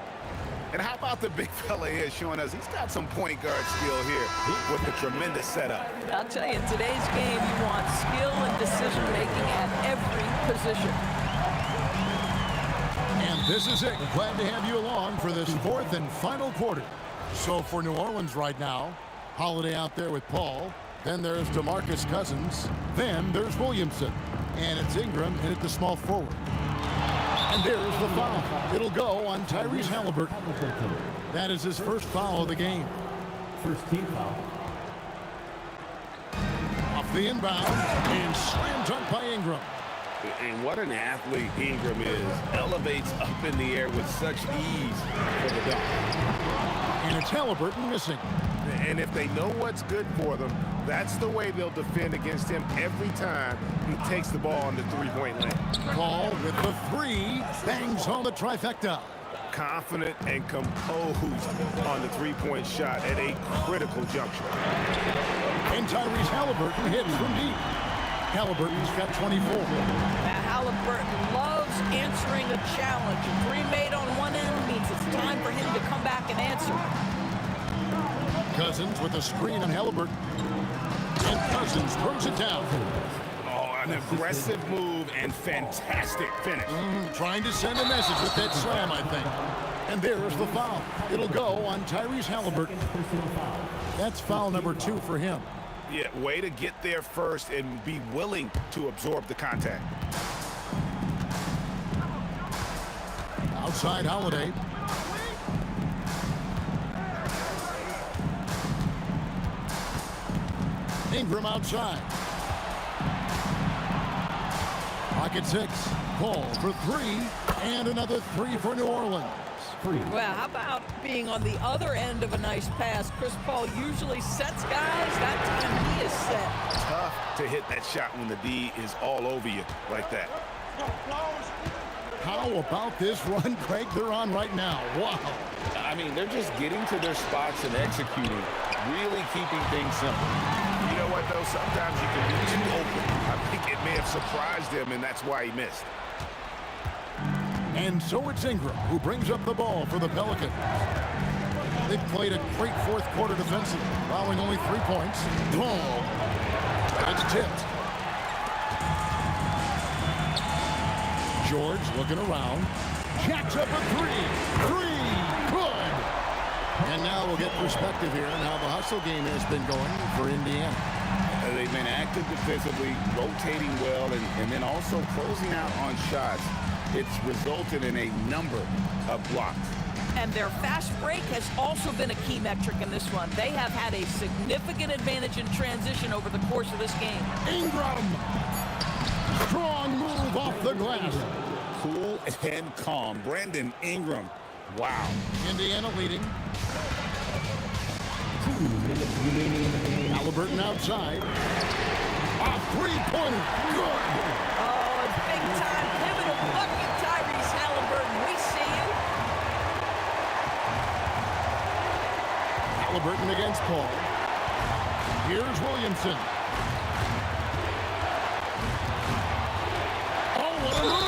And how about the big fella here showing us he's got some point guard skill here with the tremendous setup. I'll tell you, in today's game, you want skill and decision-making at every position. And this is it. Glad to have you along for this 4th and final quarter. So for New Orleans right now, Holiday out there with Paul. Then there's DeMarcus Cousins. Then there's Williamson. And it's Ingram in at the small forward. And there's the foul. It'll go on Tyrese Halliburton. That is his first foul of the game. First team foul. Off the inbound and slam dunk by Ingram. And what an athlete Ingram is. Elevates up in the air with such ease for the dunk. And it's Halliburton missing. And if they know what's good for them, that's the way they'll defend against him every time he takes the ball on the three-point line. Paul with the 3, bangs home the trifecta. Confident and composed on the three-point shot at a critical juncture. And Tyrese Halliburton hits from deep. Halliburton's got 24. Now, Halliburton loves answering a challenge. A 3 made on one end means it's time for him to come back and answer. Cousins with a screen on Halliburton. And Cousins throws it down. Oh, an aggressive move and fantastic finish. Trying to send a message with that slam, I think. And there's the foul. It'll go on Tyrese Halliburton. That's foul number 2 for him. Yeah, way to get there first and be willing to absorb the contact. Outside Holiday. Ingram outside. Pocket 6. Paul for 3. And another 3 for New Orleans. free. Well, how about being on the other end of a nice pass? Chris Paul usually sets guys. That time he is set. Tough to hit that shot when the D is all over you like that. How about this run, Craig, they're on right now? Wow. I mean, they're just getting to their spots and executing, really keeping things simple. You know what, though? Sometimes you can be too open. I think it may have surprised him, and that's why he missed. And so it's Ingram who brings up the ball for the Pelicans. They've played a great fourth quarter defensively, allowing only 3 points. Boom. It's tipped. George looking around. Jacks up a three. Good. And now we'll get perspective here on how the hustle game has been going for Indiana. They've been active defensively, rotating well, and then also closing out on shots. It's resulted in a number of blocks. And their fast break has also been a key metric in this one. They have had a significant advantage in transition over the course of this game. Ingram. Strong move off the glass. Cool and calm. Brandon Ingram. Wow. Indiana leading. 2 minutes remaining in the game. Halliburton outside. A three-pointer. Good. Oh, a big-time pivotal bucket, Tyrese Halliburton. We see you. Halliburton against Paul. Here's Williamson. Oh, what a move!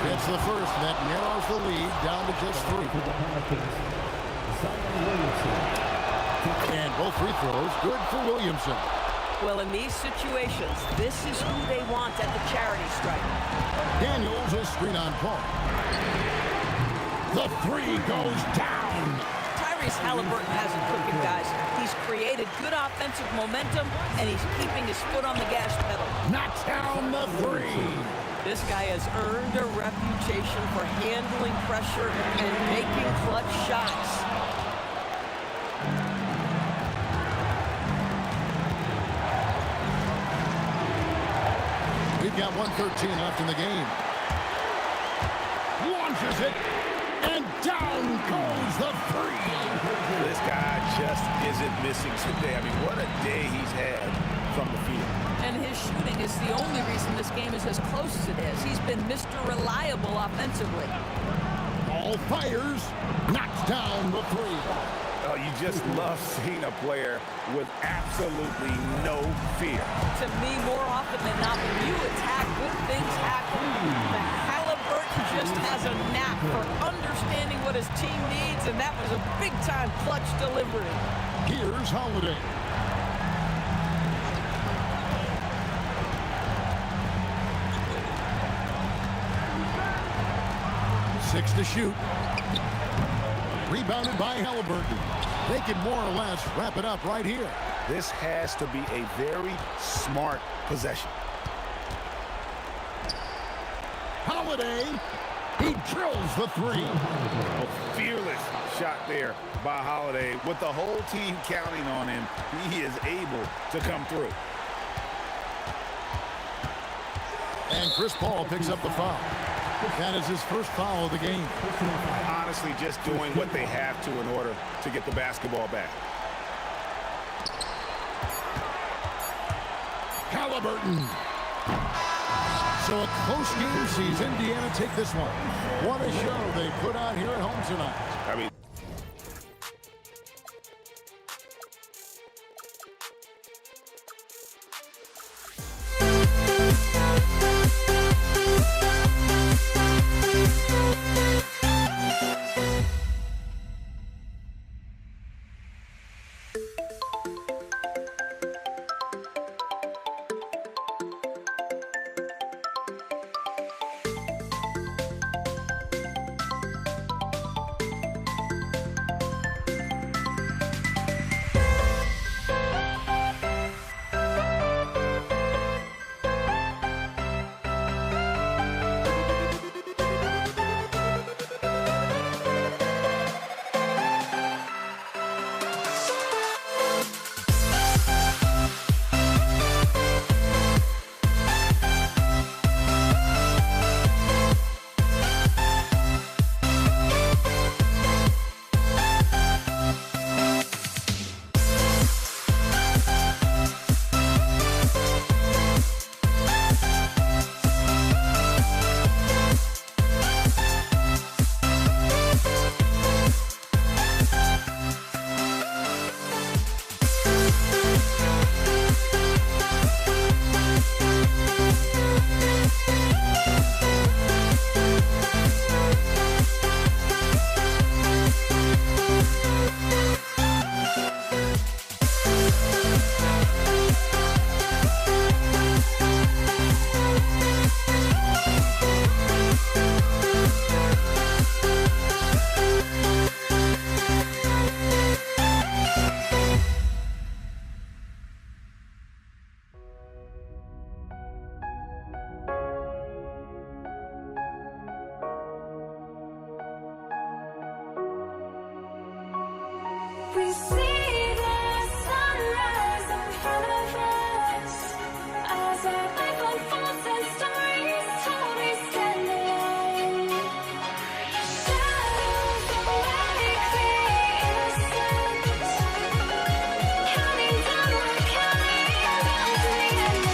It's the first that narrows the lead down to just 3. And both free throws good for Williamson. Well, in these situations, this is who they want at the charity stripe. Daniels a screen on Paul. The 3 goes down. Tyrese Halliburton has it cooking, guys. He's created good offensive momentum, and he's keeping his foot on the gas pedal. Knocks down the 3. This guy has earned a reputation for handling pressure and making clutch shots. We've got 1:13 left in the game. Launches it, and down goes the 3. This guy just isn't missing today. I mean, what a day he's had from the field. And his shooting is the only reason this game is as close as it is. He's been Mr. Reliable offensively. Ball fires, knocks down the 3. Oh, you just love seeing a player with absolutely no fear. To me, more often than not, when you attack, good things happen. The Halliburton just has a knack for understanding what his team needs, and that was a big-time clutch delivery. Here's Holiday. Six to shoot. Rebounded by Halliburton. They can more or less wrap it up right here. This has to be a very smart possession. Holiday, he drills the 3. A fearless shot there by Holiday. With the whole team counting on him, he is able to come through. And Chris Paul picks up the foul. That is his first foul of the game. Honestly, just doing what they have to in order to get the basketball back. Halliburton. So a close game sees Indiana take this one. What a show they put on here at home tonight. I mean, We see the sunrise in front of us as our life unfolds and stories told we stand alone. Shadows awake the innocence, counting down, we're counting down to the end.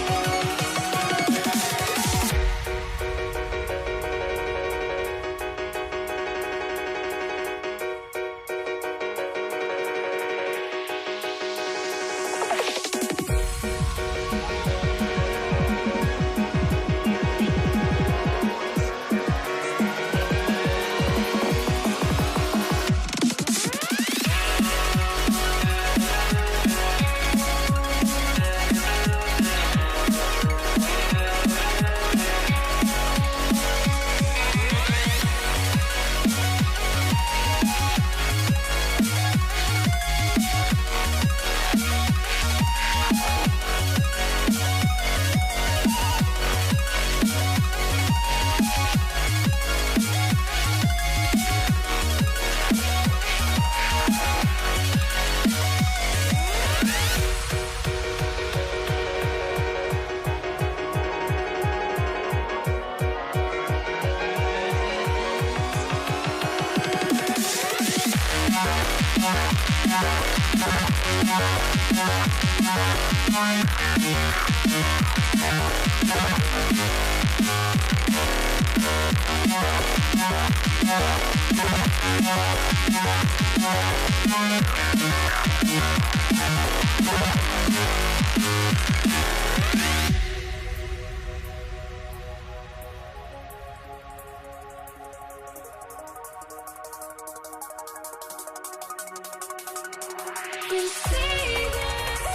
We see the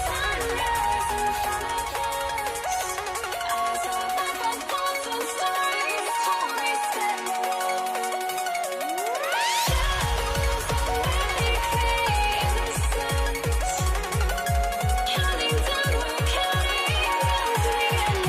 sunrise in front of us as our life unfolds and stories told we stand alone. Shadows awake the innocence, counting down, we're counting down to the end.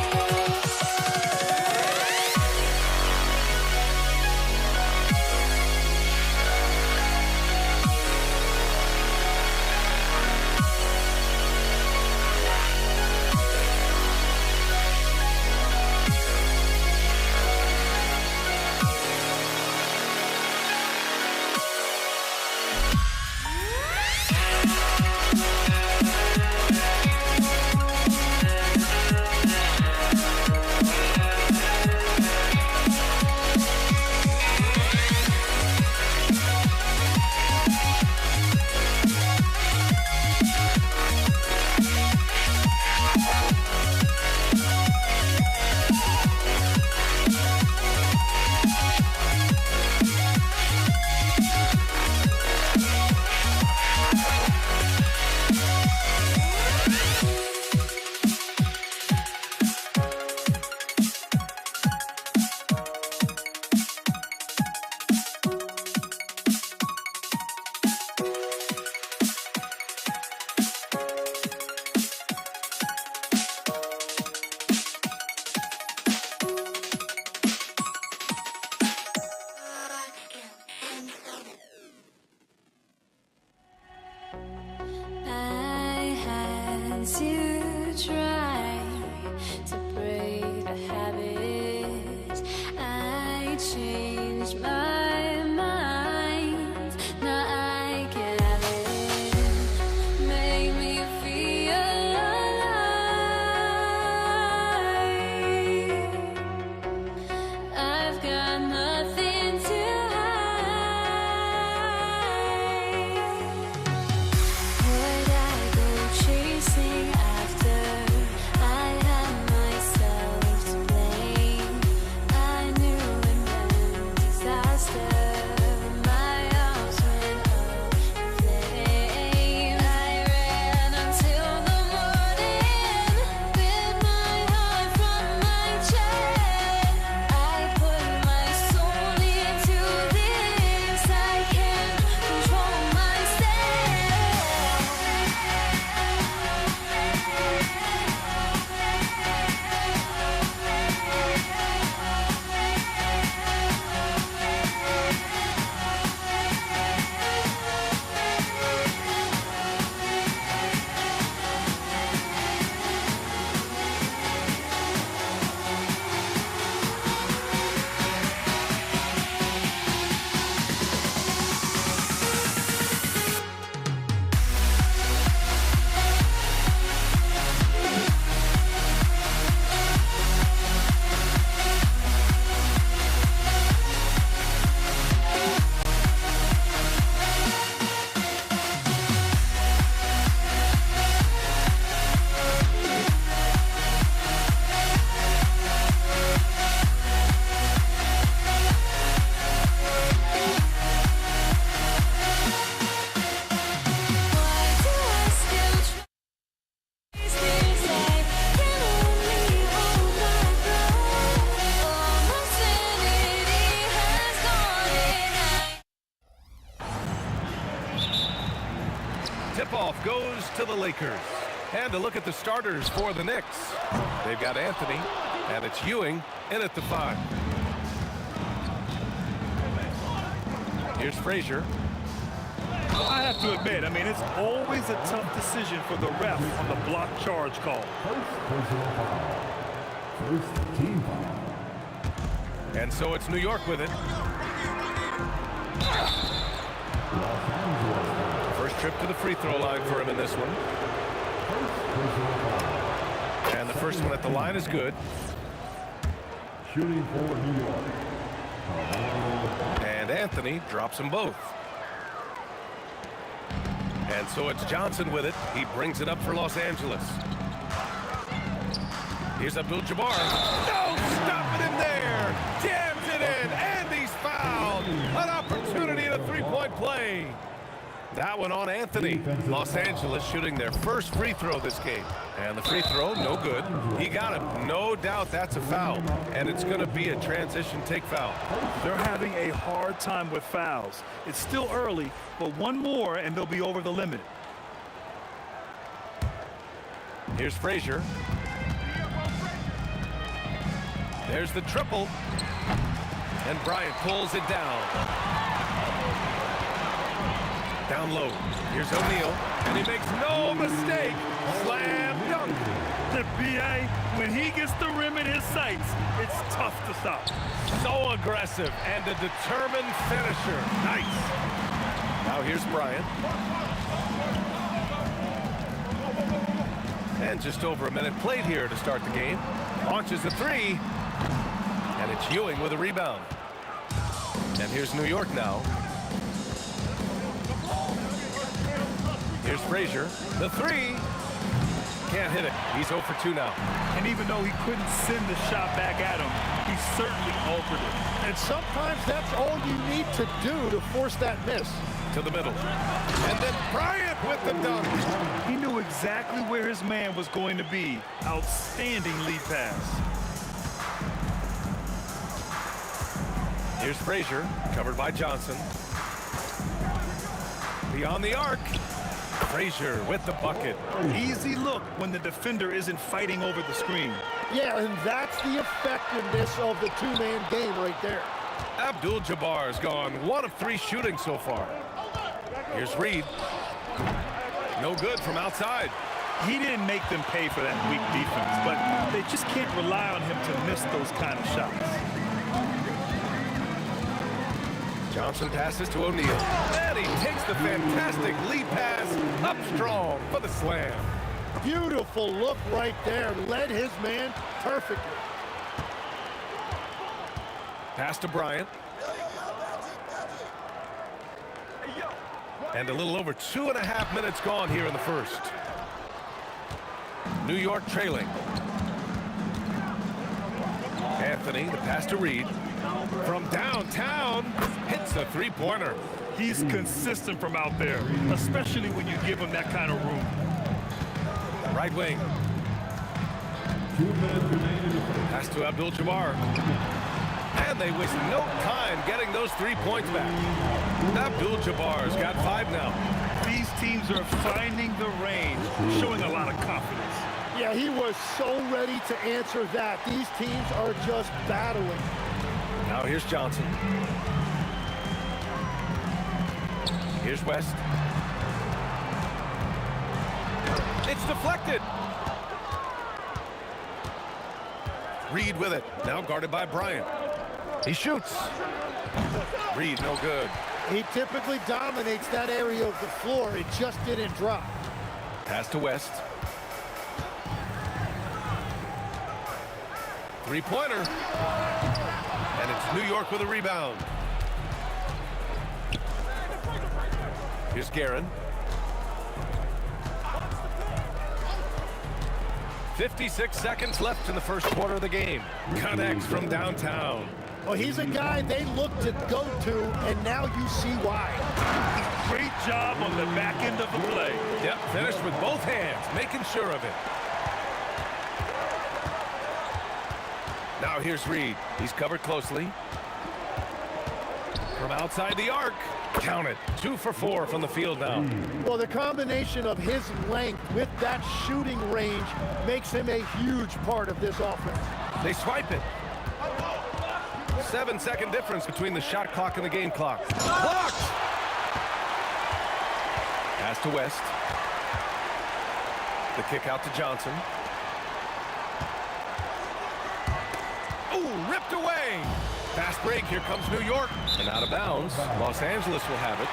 I had to try to break the habit. I changed my mind. Now I can have it. Make me feel alive. I've got nothing to hide. Would I go chasing after? I had myself to blame. I knew and then goes to the Lakers. And a look at the starters for the Knicks. They've got Anthony, and it's Ewing in at the 5. Here's Frazier. I have to admit, it's always a tough decision for the ref on the block charge call. First team foul. And so it's New York with it. First trip to the free throw line for him in this one. And the first one at the line is good. Shooting for New York. And Anthony drops them both. And so it's Johnson with it. He brings it up for Los Angeles. Here's Abdul-Jabbar. No, stop it in there. Jams it in, and he's fouled. An opportunity in a three-point play. That one on Anthony. Los Angeles shooting their first free throw this game. And the free throw, no good. He got it. No doubt that's a foul. And it's going to be a transition take foul. They're having a hard time with fouls. It's still early, but one more and they'll be over the limit. Here's Frazier. There's the triple. And Bryant pulls it down. Down low. Here's O'Neal. And he makes no mistake. Slam dunk. The BA, when he gets the rim in his sights, it's tough to stop. So aggressive and a determined finisher. Nice. Now here's Bryant. And just over a minute played here to start the game. Launches a three. And it's Ewing with a rebound. And here's New York now. Here's Frazier. The three. Can't hit it. He's 0 for 2 now. And even though he couldn't send the shot back at him, he certainly altered it. And sometimes that's all you need to do to force that miss. To the middle. And then Bryant with the dunk. He knew exactly where his man was going to be. Outstanding lead pass. Here's Frazier, covered by Johnson. Beyond the arc. Frazier with the bucket. Easy look when the defender isn't fighting over the screen. Yeah, and that's the effectiveness of the two-man game right there. Abdul-Jabbar's gone 1 of 3 shooting so far. Here's Reed. No good from outside. He didn't make them pay for that weak defense, but they just can't rely on him to miss those kind of shots. Johnson passes to O'Neal. And he takes the fantastic lead pass up strong for the slam. Beautiful look right there. Led his man perfectly. Pass to Bryant. And a little over 2.5 minutes gone here in the first. New York trailing. Anthony, the pass to Reed. From downtown, hits a three-pointer. He's consistent from out there, especially when you give him that kind of room. Right wing. 2 minutes remaining. Pass to Abdul-Jabbar. And they waste no time getting those 3 points back. Abdul-Jabbar's got 5 now. These teams are finding the range, showing a lot of confidence. Yeah, he was so ready to answer that. These teams are just battling. Now here's Johnson. Here's West. It's deflected. Reed with it. Now guarded by Bryant. He shoots. Reed, no good. He typically dominates that area of the floor. It just didn't drop. Pass to West. Three-pointer. And it's New York with a rebound. Here's Guerin. 56 seconds left in the first quarter of the game. Connects from downtown. Well, he's a guy they look to go to, and now you see why. Great job on the back end of the play. Yep, finished with both hands, making sure of it. Now here's Reed. He's covered closely. From outside the arc. Count it. 2 for 4 from the field now. Well, the combination of his length with that shooting range makes him a huge part of this offense. They swipe it. 7-second difference between the shot clock and the game clock. Blocked! Pass to West. The kick out to Johnson. Ooh, ripped away! Fast break, here comes New York. And out of bounds, Los Angeles will have it.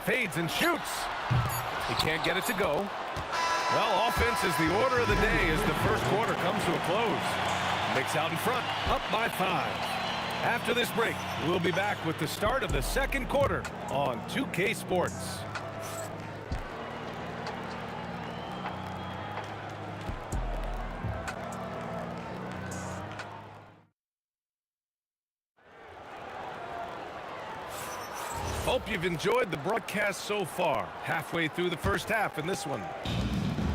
Fades and shoots. He can't get it to go. Well, offense is the order of the day as the first quarter comes to a close. Knicks out in front, up by 5. After this break, we'll be back with the start of the second quarter on 2K Sports. Hope you've enjoyed the broadcast so far. Halfway through the first half in this one.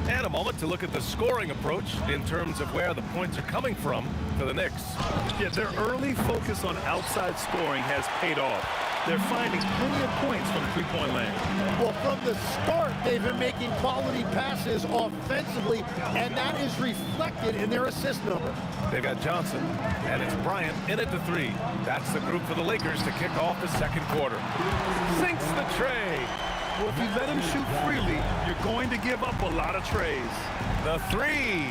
And a moment to look at the scoring approach in terms of where the points are coming from for the Knicks. Yeah, their early focus on outside scoring has paid off. They're finding plenty of points from three-point land. Well, from the start, they've been making quality passes offensively, and that is reflected in their assist number. They've got Johnson, and it's Bryant in at the 3. That's the group for the Lakers to kick off the second quarter. Sinks the tray. Well, if you let him shoot freely, you're going to give up a lot of trays. The 3.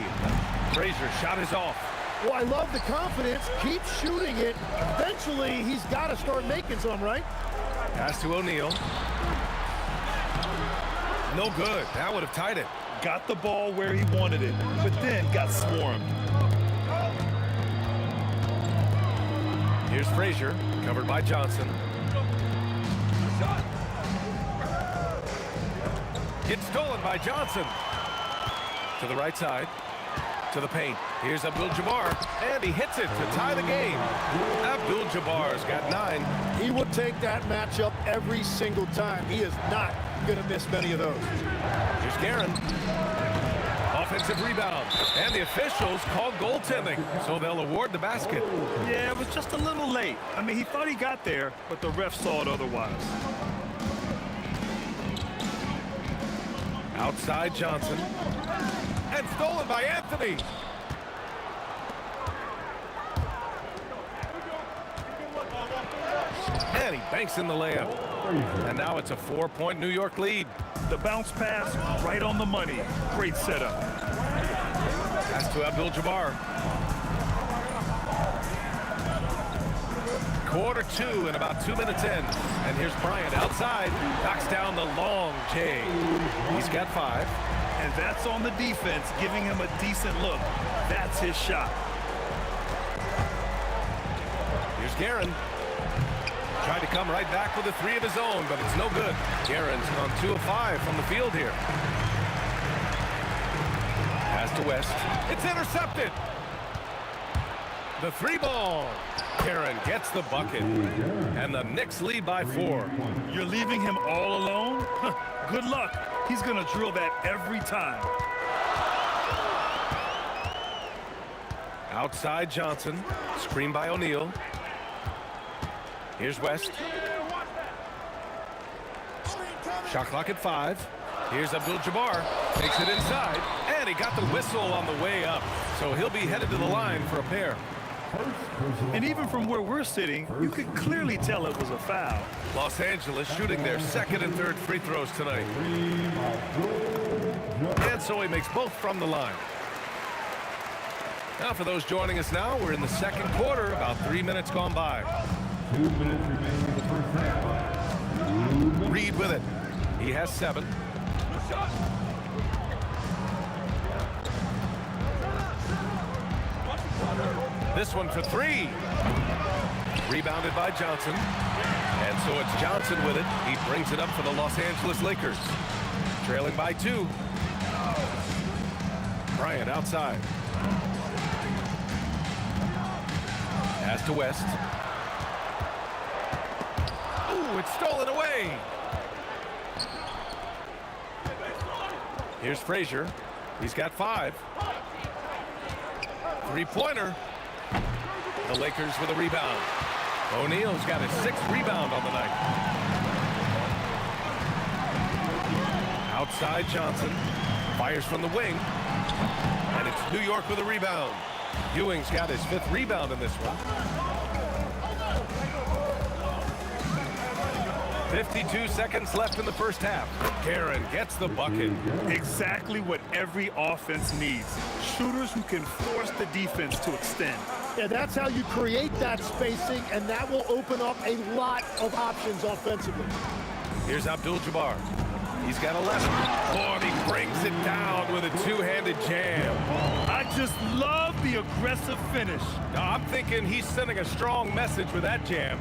Frazier's shot is off. Well, I love the confidence. Keep shooting it. Eventually, he's got to start making some, right? Pass to O'Neal. No good. That would have tied it. Got the ball where he wanted it, but then got swarmed. Here's Frazier, covered by Johnson. Gets stolen by Johnson. To the right side. To the paint. Here's Abdul-Jabbar, and he hits it to tie the game. Abdul-Jabbar's got 9. He will take that matchup every single time. He is not going to miss many of those. Here's Guerin. Offensive rebound. And the officials called goaltending, so they'll award the basket. Yeah, it was just a little late. I mean, he thought he got there, but the ref saw it otherwise. Outside Johnson. And stolen by Anthony. And he banks in the layup. And now it's a 4-point New York lead. The bounce pass right on the money. Great setup. Pass to Abdul-Jabbar. Quarter 2 and about 2 minutes in. And here's Bryant outside. Knocks down the long J. He's got 5. And that's on the defense, giving him a decent look. That's his shot. Here's Guerin. Tried to come right back with a 3 of his own, but it's no good. Guerin's gone 2 of 5 from the field here. Pass to West. It's intercepted. The 3 ball. Guerin gets the bucket. And the Knicks lead by 4. You're leaving him all alone? Good luck. He's going to drill that every time. Outside Johnson. Screen by O'Neal. Here's West. Shot clock at 5. Here's Abdul-Jabbar. Takes it inside. And he got the whistle on the way up. So he'll be headed to the line for a pair. And even from where we're sitting, you could clearly tell it was a foul. Los Angeles shooting their second and third free throws tonight. And so he makes both from the line. Now for those joining us now, we're in the second quarter, about 3 minutes gone by. 2 minutes remaining in the first half. Reed with it. He has 7. This one for 3. Rebounded by Johnson. And so it's Johnson with it. He brings it up for the Los Angeles Lakers. Trailing by 2. Bryant outside. Pass to West. Ooh, it's stolen away. Here's Frazier. He's got 5. Three-pointer. The Lakers with a rebound. O'Neal's got his 6th rebound on the night. Outside Johnson. Fires from the wing. And it's New York with a rebound. Ewing's got his 5th rebound in this one. 52 seconds left in the first half. Guerin gets the bucket. Exactly what every offense needs. Shooters who can force the defense to extend. Yeah, that's how you create that spacing, and that will open up a lot of options offensively. Here's Abdul-Jabbar. He's got 11. Oh, and he brings it down with a two-handed jam. I just love the aggressive finish. Now, I'm thinking he's sending a strong message with that jam.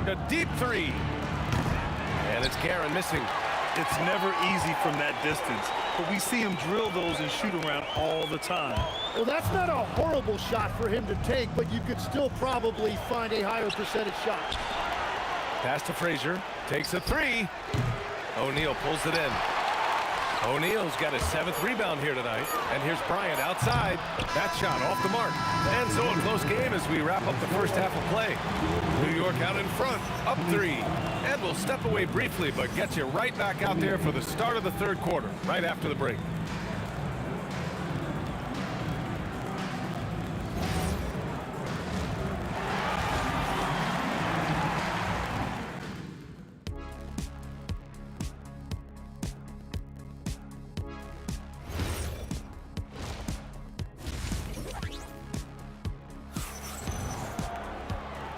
A deep 3. And it's Guerin missing. It's never easy from that distance, but we see him drill those and shoot around all the time. Well, that's not a horrible shot for him to take, but you could still probably find a higher percentage shot. Pass to Frazier. Takes a 3. O'Neal pulls it in. O'Neal's got his 7th rebound here tonight. And here's Bryant outside. That shot off the mark. And so a close game as we wrap up the first half of play. New York out in front, up 3. And we'll step away briefly, but get you right back out there for the start of the third quarter, right after the break.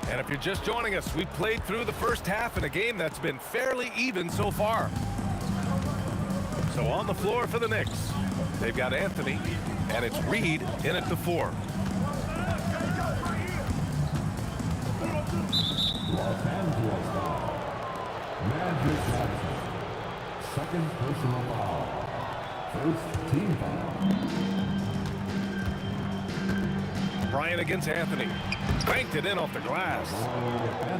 And if you're just joining us, we played through the first half in a game that's been fairly even so far. So on the floor for the Knicks, they've got Anthony, and it's Reed in at the 4. Los Angeles foul. Magic Johnson. Second personal foul. First team foul. Bryant against Anthony. Banked it in off the glass.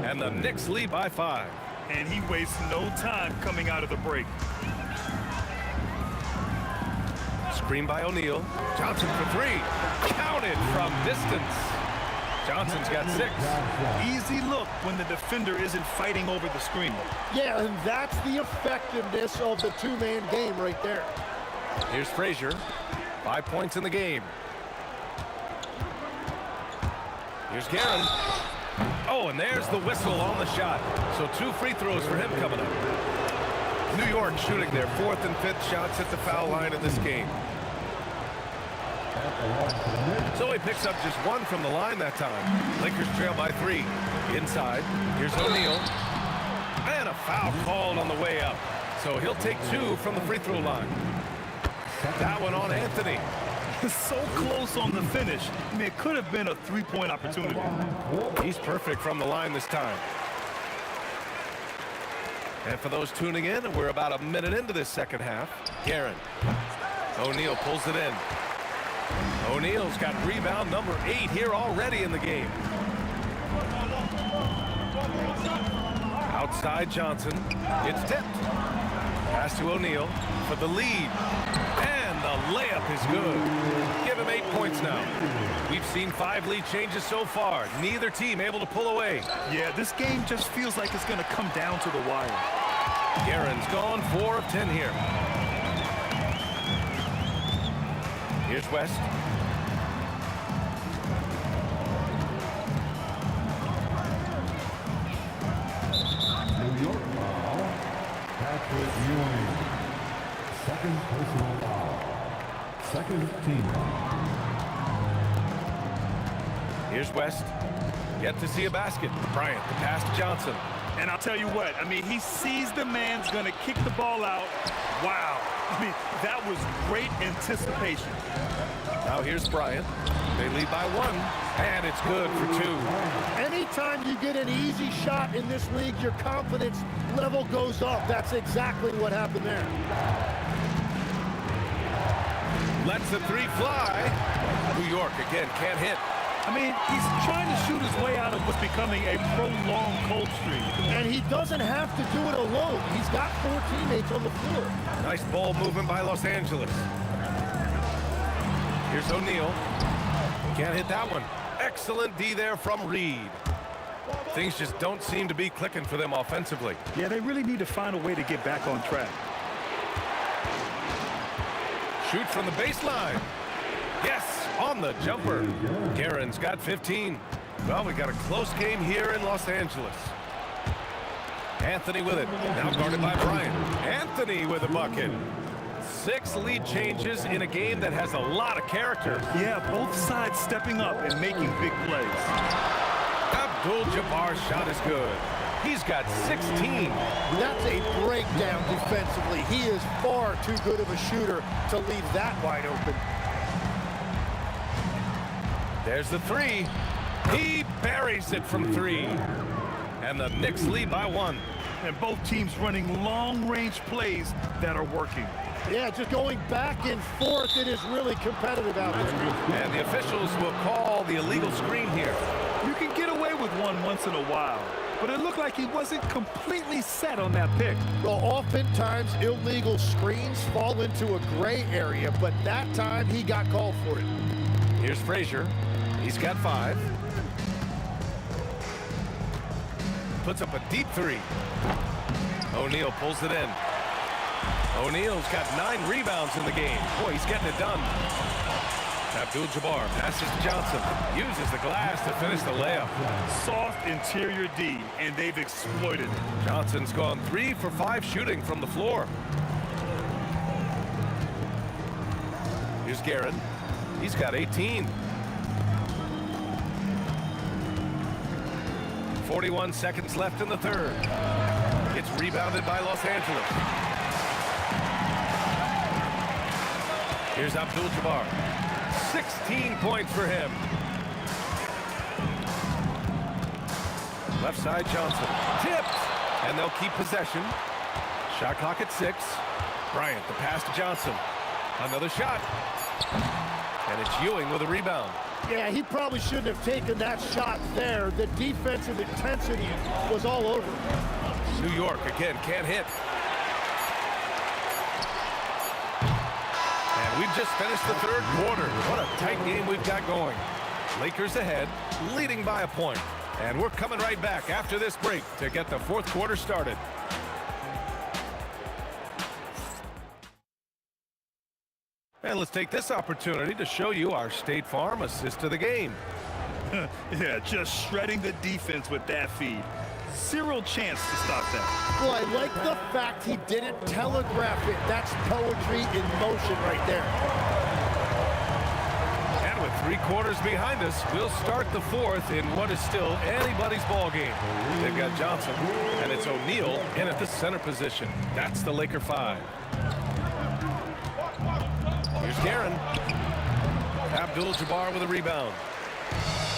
And the Knicks lead by 5. And he wastes no time coming out of the break. Screen by O'Neal. Johnson for 3. Counted from distance. Johnson's got 6. Easy look when the defender isn't fighting over the screen. Yeah, and that's the effectiveness of the two-man game right there. Here's Frazier. 5 points in the game. Here's Guerin. Oh, and there's the whistle on the shot. So 2 free throws for him coming up. New York shooting their 4th and 5th shots at the foul line in this game. So he picks up just 1 from the line that time. Lakers trail by 3. Inside, here's O'Neal. And a foul called on the way up. So he'll take 2 from the free throw line. That one on Anthony. So close on the finish. I mean, it could have been a 3-point opportunity. He's perfect from the line this time. And for those tuning in, we're about a minute into this second half. Guerin. O'Neal pulls it in. O'Neal's got rebound number 8 here already in the game. Outside Johnson. It's tipped. Pass to O'Neal for the lead. And the layup is good. Give him 8 points now. We've seen 5 lead changes so far. Neither team able to pull away. Yeah, this game just feels like it's going to come down to the wire. Guerin's gone 4 of 10 here. Here's West. New York foul. Patrick Ewing. Second personal foul. Second team foul. Here's West. Yet to see a basket. Bryant, the pass to Johnson. And I'll tell you what, I mean, he sees the man's going to kick the ball out. Wow. I mean, that was great anticipation. Now here's Bryant. They lead by 1, and it's good for 2. Anytime you get an easy shot in this league, your confidence level goes up. That's exactly what happened there. Lets the 3 fly. New York again can't hit. I mean, he's trying to shoot his way out of what's becoming a prolonged cold streak. And he doesn't have to do it alone. He's got 4 teammates on the floor. Nice ball movement by Los Angeles. Here's O'Neal. Can't hit that one. Excellent D there from Reed. Things just don't seem to be clicking for them offensively. Yeah, they really need to find a way to get back on track. Shoot from the baseline. Yes, on the jumper. Garen's got 15. Well, we got a close game here in Los Angeles. Anthony with it. Now guarded by Bryant. Anthony with a bucket. 6 lead changes in a game that has a lot of character. Yeah, both sides stepping up and making big plays. Abdul-Jabbar's shot is good. He's got 16. That's a breakdown defensively. He is far too good of a shooter to leave that wide open. There's the 3. He buries it from 3. And the Knicks lead by 1. And both teams running long-range plays that are working. Yeah, just going back and forth. It is really competitive out there. And the officials will call the illegal screen here. You can get away with one once in a while, but it looked like he wasn't completely set on that pick. Well, oftentimes illegal screens fall into a gray area, but that time he got called for it. Here's Frazier. He's got 5. Puts up a deep 3. O'Neal pulls it in. O'Neal's got 9 rebounds in the game. Boy, he's getting it done. Abdul-Jabbar passes to Johnson. Uses the glass to finish the layup. Soft interior D, and they've exploited it. Johnson's gone 3 for 5 shooting from the floor. Here's Guerin. He's got 18. 41 seconds left in the third. It's rebounded by Los Angeles. Here's Abdul-Jabbar. 16 points for him. Left side Johnson. Tipped. And they'll keep possession. Shot clock at 6. Bryant, the pass to Johnson. Another shot. And it's Ewing with a rebound. Yeah, he probably shouldn't have taken that shot there. The defensive intensity was all over. New York again can't hit. And we've just finished the third quarter. What a tight game we've got going. Lakers ahead, leading by a point. And we're coming right back after this break to get the fourth quarter started. And let's take this opportunity to show you our State Farm assist to the game. Yeah, just shredding the defense with that feed. Zero chance to stop that. Well, I like the fact he didn't telegraph it. That's poetry in motion right there. And with 3 quarters behind us, we'll start the fourth in what is still anybody's ball game. They've got Johnson, and it's O'Neal in at the center position. That's the Laker 5. Here's Guerin. Abdul-Jabbar with a rebound.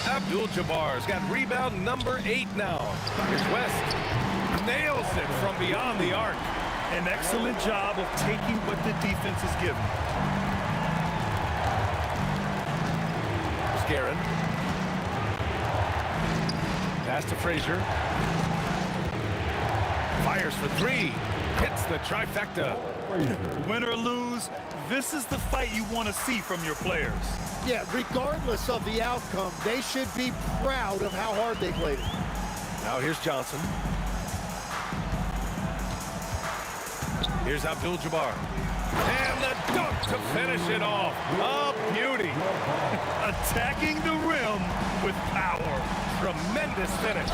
Abdul-Jabbar's got rebound number 8 now. Here's West. Nails it from beyond the arc. An excellent job of taking what the defense is given. Here's Guerin. Pass to Frazier. Fires for 3. Hits the trifecta. Win or lose, this is the fight you want to see from your players. Yeah, regardless of the outcome, they should be proud of how hard they played it. Now here's Johnson. Here's Abdul-Jabbar. And the dunk to finish it off. A beauty. Attacking the rim with power. Tremendous finish.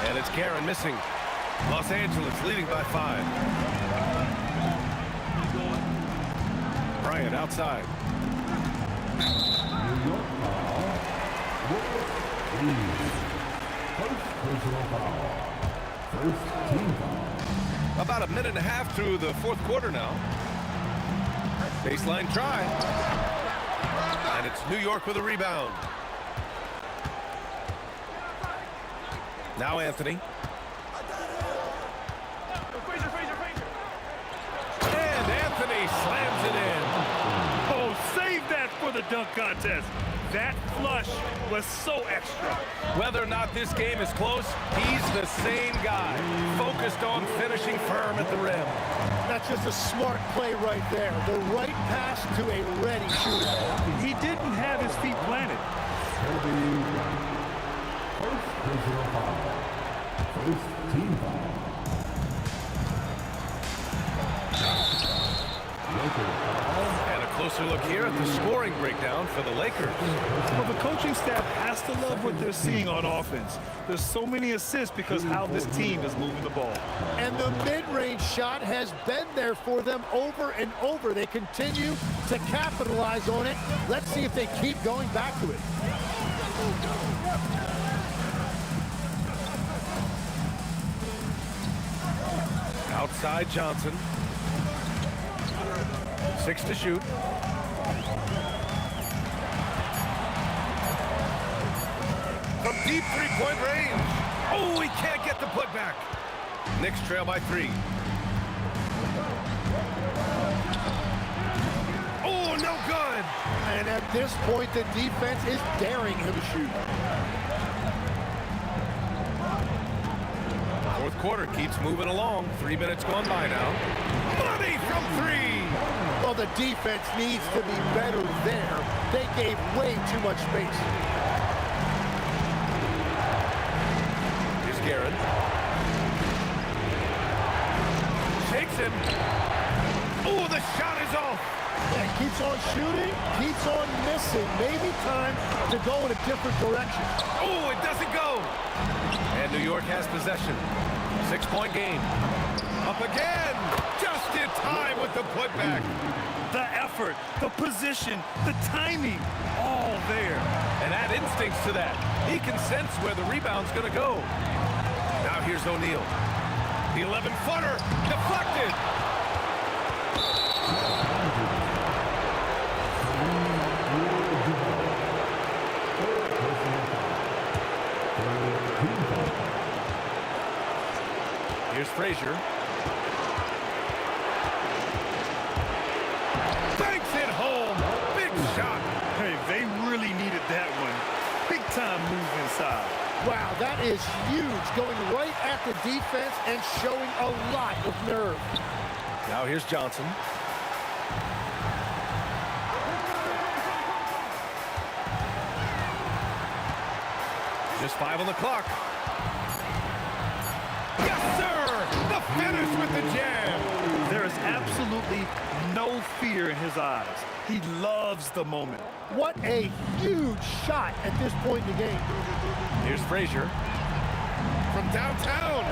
And it's Guerin missing. Los Angeles leading by 5. Bryant outside. New York foul. First personal foul. First team foul. About a minute and a half through the fourth quarter now. Baseline try. And it's New York with a rebound. Now Anthony. And Anthony slams it in. Oh, save that for the dunk contest. That flush was so extra. Whether or not this game is close, he's the same guy, focused on finishing firm at the rim. That's just a smart play right there. The right pass to a ready shooter. He didn't have his feet planted. First personal foul. First team foul. And a closer look here at the scoring breakdown for the Lakers. Well, the coaching staff has to love what they're seeing on offense. There's so many assists because how this team is moving the ball. And the mid-range shot has been there for them over and over. They continue to capitalize on it. Let's see if they keep going back to it. Outside Johnson. 6 to shoot. From deep three-point range. Oh, he can't get the putback. Knicks trail by 3. Oh, no good. And at this point, the defense is daring him to shoot. Fourth quarter keeps moving along. 3 minutes gone by now. Money from 3. Well, the defense needs to be better there. They gave way too much space. Here's Garrett. Shakes him. Oh, the shot is off. Yeah, keeps on shooting, keeps on missing. Maybe time to go in a different direction. Oh, it doesn't go. And New York has possession. 6-point game. Up again. Just in time with the putback. The effort, the position, the timing, all there. And add instincts to that. He can sense where the rebound's going to go. Now here's O'Neal. The 11-footer deflected. Here's Frazier. Banks it home. Big shot. Hey, they really needed that one. Big time move inside. Wow, that is huge. Going right at the defense and showing a lot of nerve. Now here's Johnson. Just 5 on the clock. Yes, sir! The finish with the jam. There is absolutely no fear in his eyes. He loves the moment. What a huge shot at this point in the game. Here's Frazier. From downtown.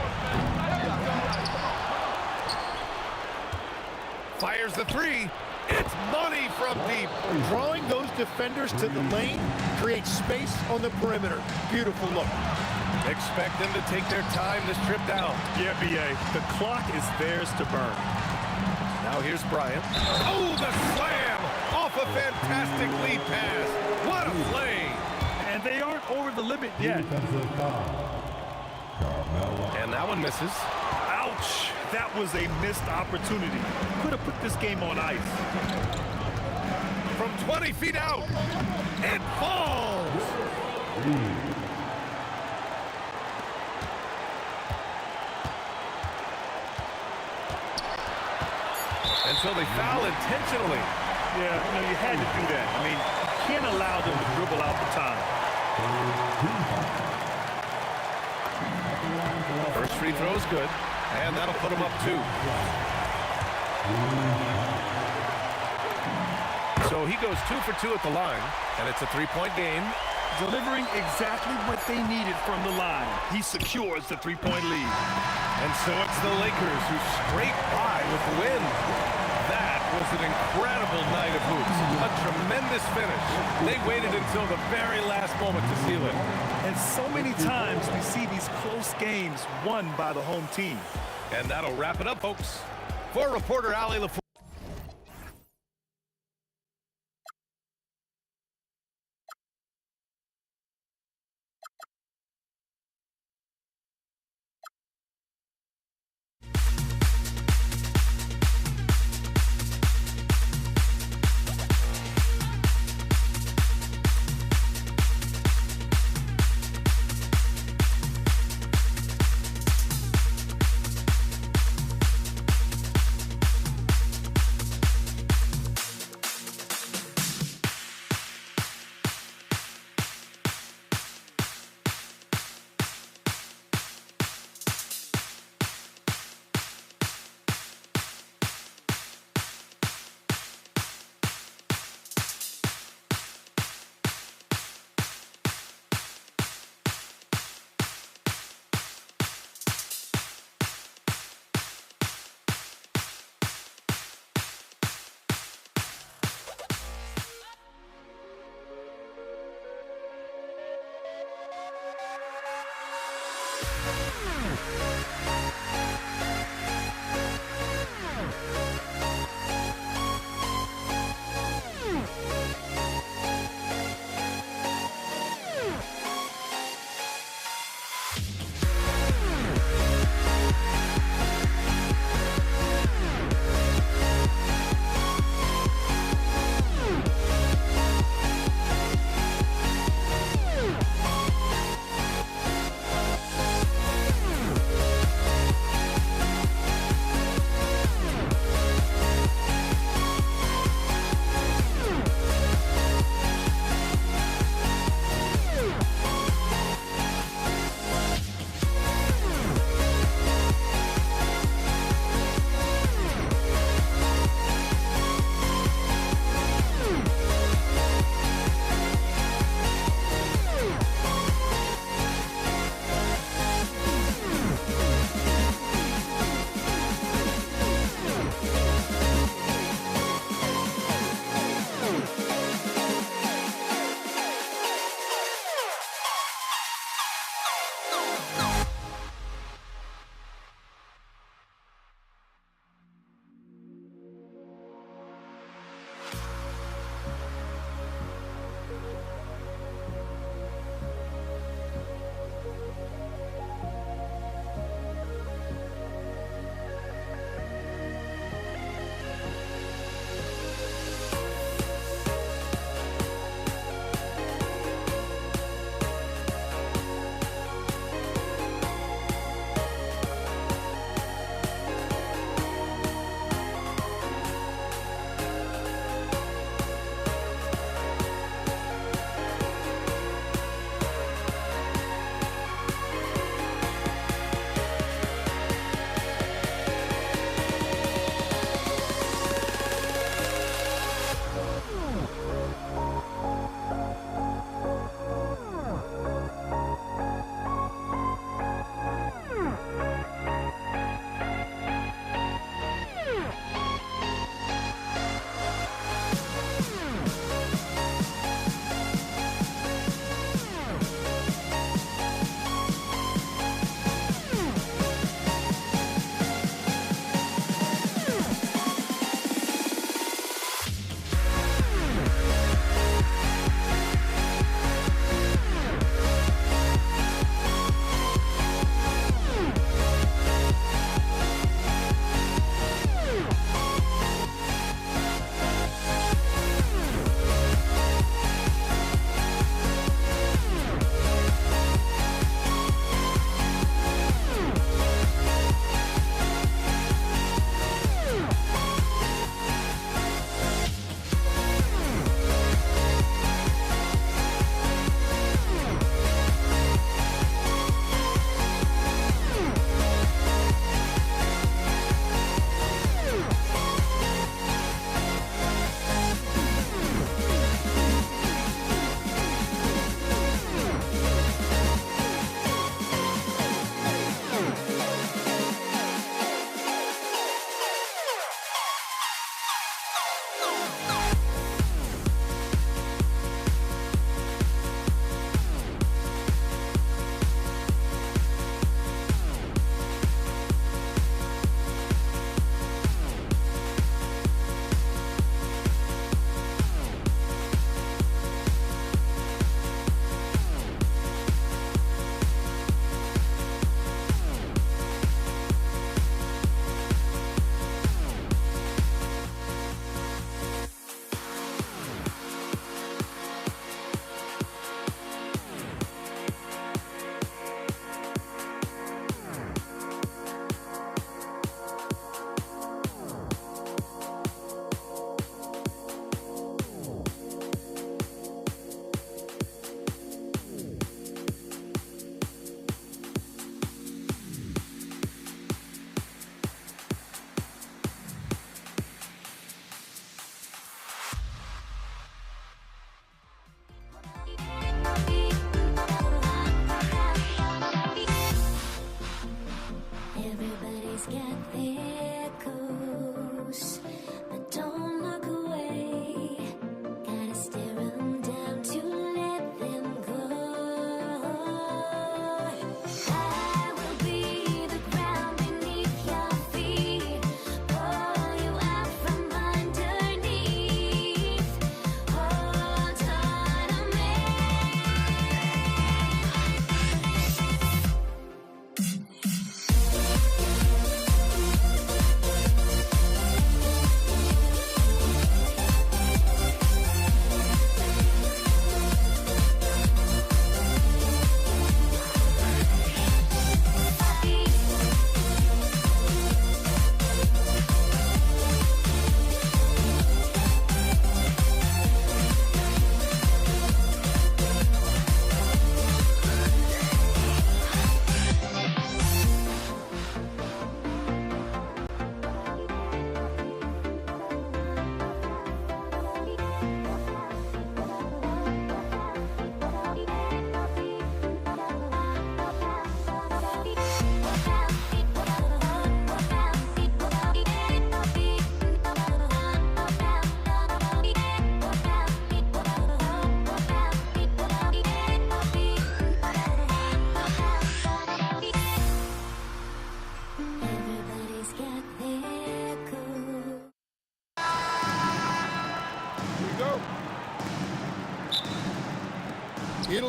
Fires the 3. It's money from deep. Drawing those defenders to the lane creates space on the perimeter. Beautiful look. Expect them to take their time this trip down. Yeah, B.A., the clock is theirs to burn. Now here's Bryant. Oh, the slam! Off a fantastic lead pass. What a play! And they aren't over the limit yet. Defensive foul. Carmelo. And that one misses. Ouch! That was a missed opportunity. Could have put this game on ice. From 20 feet out. It falls! And so they foul intentionally. Yeah, you had to do that. I mean, you can't allow them to dribble out the time. First free throw is good, and that'll put them up 2. So he goes 2 for 2 at the line, and it's a 3-point game. Delivering exactly what they needed from the line. He secures the 3-point lead. And so it's the Lakers who scrape by with the win. That was an incredible night of hoops. A tremendous finish. They waited until the very last moment to seal it. And so many times we see these close games won by the home team. And that'll wrap it up, folks. For reporter Ali LaFleur.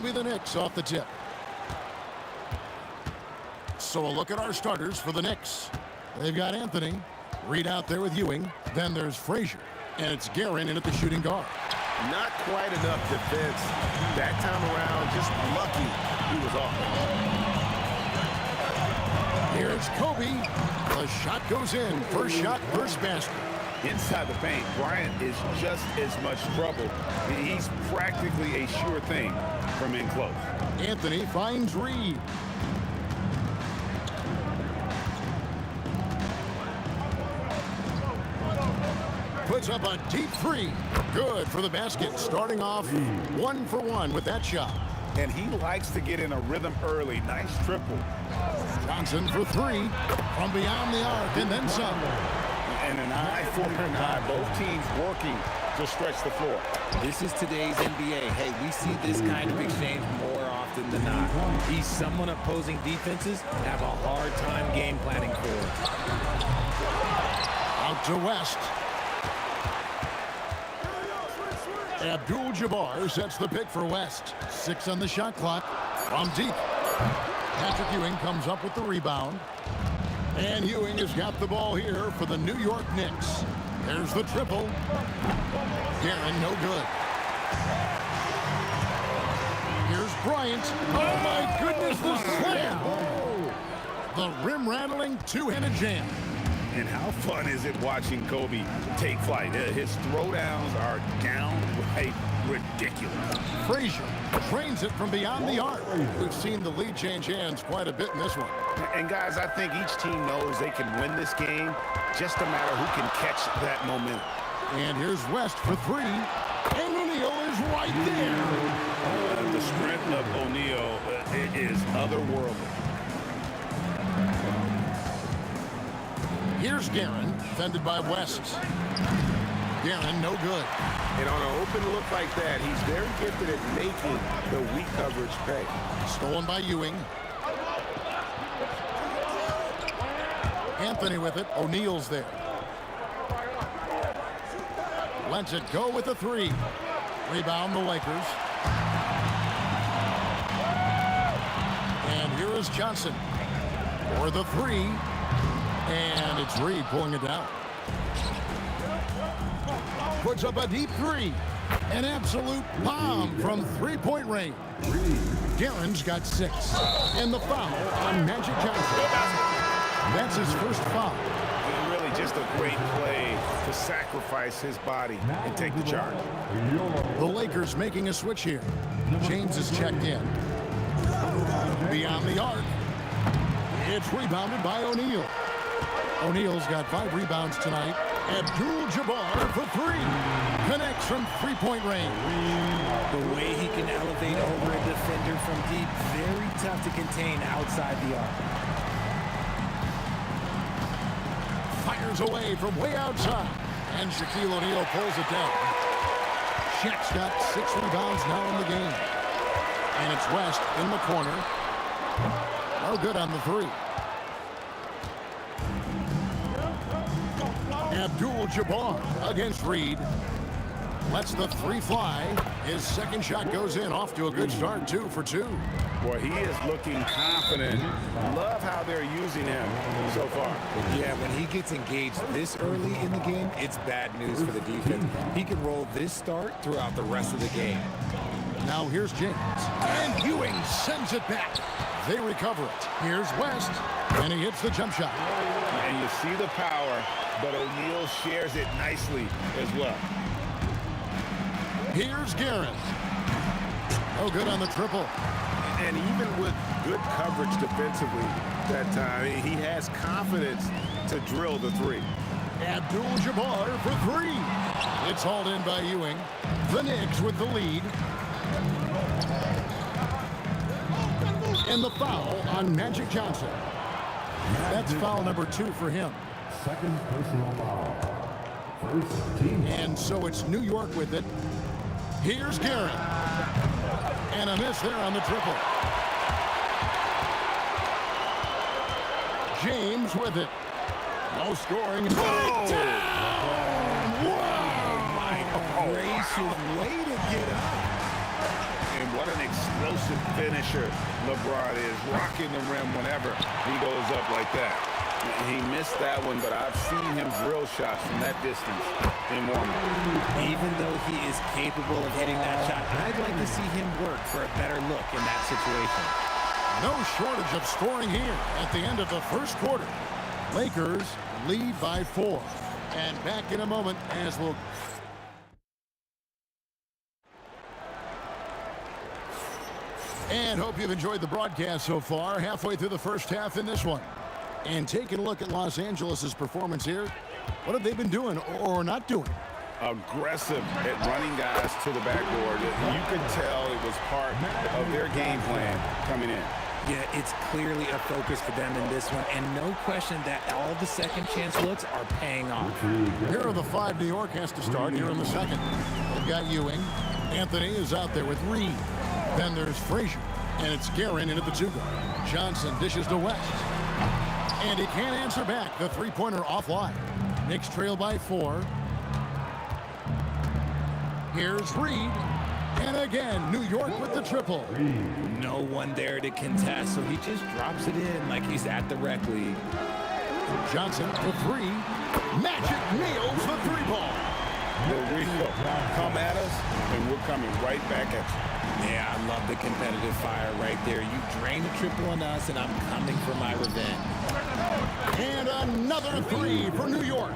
It'll be the Knicks off the tip. So a look at our starters for the Knicks. They've got Anthony, Reed out there with Ewing. Then there's Frazier, and it's Guerin in at the shooting guard. Not quite enough defense that time around. Just lucky he was off. Here's Kobe. The shot goes in. First shot, first basket. Inside the paint, Bryant is just as much trouble. He's practically a sure thing from in close. Anthony finds Reed. Puts up a deep three. Good for the basket. Starting off 1 for 1 with that shot. And he likes to get in a rhythm early. Nice triple. Johnson for 3 from beyond the arc and then some. And an eye for an eye. Both teams working to stretch the floor. This is today's NBA. Hey, we see this kind of exchange more often than not. He's someone opposing defenses have a hard time game planning for. Out to West. Abdul-Jabbar sets the pick for West. 6 on the shot clock. From deep. Patrick Ewing comes up with the rebound. And Ewing has got the ball here for the New York Knicks. There's the triple. Guerin, no good. Here's Bryant. Oh, my goodness, the slam. The rim-rattling two-handed jam. And how fun is it watching Kobe take flight? His throwdowns are downright ridiculous. Frazier trains it from beyond the arc. We've seen the lead change hands quite a bit in this one. And guys, I think each team knows they can win this game, just a matter who can catch that momentum. And here's West for 3. And O'Neal is right there. The strength of O'Neal is otherworldly. Here's Guerin, defended by West. Guerin, no good. And on an open look like that, he's very gifted at making the weak coverage pay. Stolen by Ewing. Anthony with it. O'Neal's there. Lets it go with the 3. Rebound the Lakers. And here is Johnson for the 3. And it's Reed pulling it down. Puts up a deep 3. An absolute bomb from three-point range. Guerin's got 6. And the foul on Magic Johnson. That's his first foul. And really just a great play to sacrifice his body and take the charge. The Lakers making a switch here. James is checked in. Beyond the arc. It's rebounded by O'Neal. O'Neal's got 5 rebounds tonight. Abdul-Jabbar for 3. Connects from three-point range. The way he can elevate over a defender from deep, very tough to contain outside the arc. Fires away from way outside. And Shaquille O'Neal pulls it down. Shaq's got 6 rebounds now in the game. And it's West in the corner. No good on the 3. Abdul-Jabbar against Reed. Lets the 3 fly. His second shot goes in. Off to a good start. 2 for 2. Boy, he is looking confident. Love how they're using him so far. Yeah, when he gets engaged this early in the game, it's bad news for the defense. He can roll this start throughout the rest of the game. Now here's James. And Ewing sends it back. They recover it. Here's West. And he hits the jump shot. And you see the power, but O'Neal shares it nicely as well. Here's Guerin. No good on the triple. And even with good coverage defensively that time, he has confidence to drill the 3. Abdul-Jabbar for 3. It's hauled in by Ewing. The Knicks with the lead. And the foul on Magic Johnson. That's foul number 2 for him. Second personal foul. First team. And so it's New York with it. Here's Guerin. And a miss there on the triple. James with it. No scoring. Oh, my gracious, way to get up. And what an explosive finisher LeBron is, rocking the rim whenever he goes up like that. He missed that one, but I've seen him drill shots from that distance in warm-up. Even though he is capable of hitting that shot, I'd like to see him work for a better look in that situation. No shortage of scoring here at the end of the first quarter. Lakers lead by 4. And back in a moment as we'll... And hope you've enjoyed the broadcast so far. Halfway through the first half in this one. And taking a look at Los Angeles' performance here, what have they been doing or not doing? Aggressive at running guys to the backboard. You could tell it was part of their game plan coming in. Yeah, it's clearly a focus for them in this one, and no question that all the second chance looks are paying off. Here are the 5 New York has to start here in the second. They've got Ewing. Anthony is out there with Reed. Then there's Frazier, and it's Guerin into the 2-guard. Johnson dishes to West. And he can't answer back. The three-pointer offline. Knicks trail by 4. Here's Reed. And again, New York with the triple. No one there to contest, so he just drops it in like he's at the rec league. Johnson for 3. Magic nails the 3-ball. We come at us, and we're coming right back at you. Yeah, I love the competitive fire right there. You drain the triple on us, and I'm coming for my revenge. And another 3 for New York.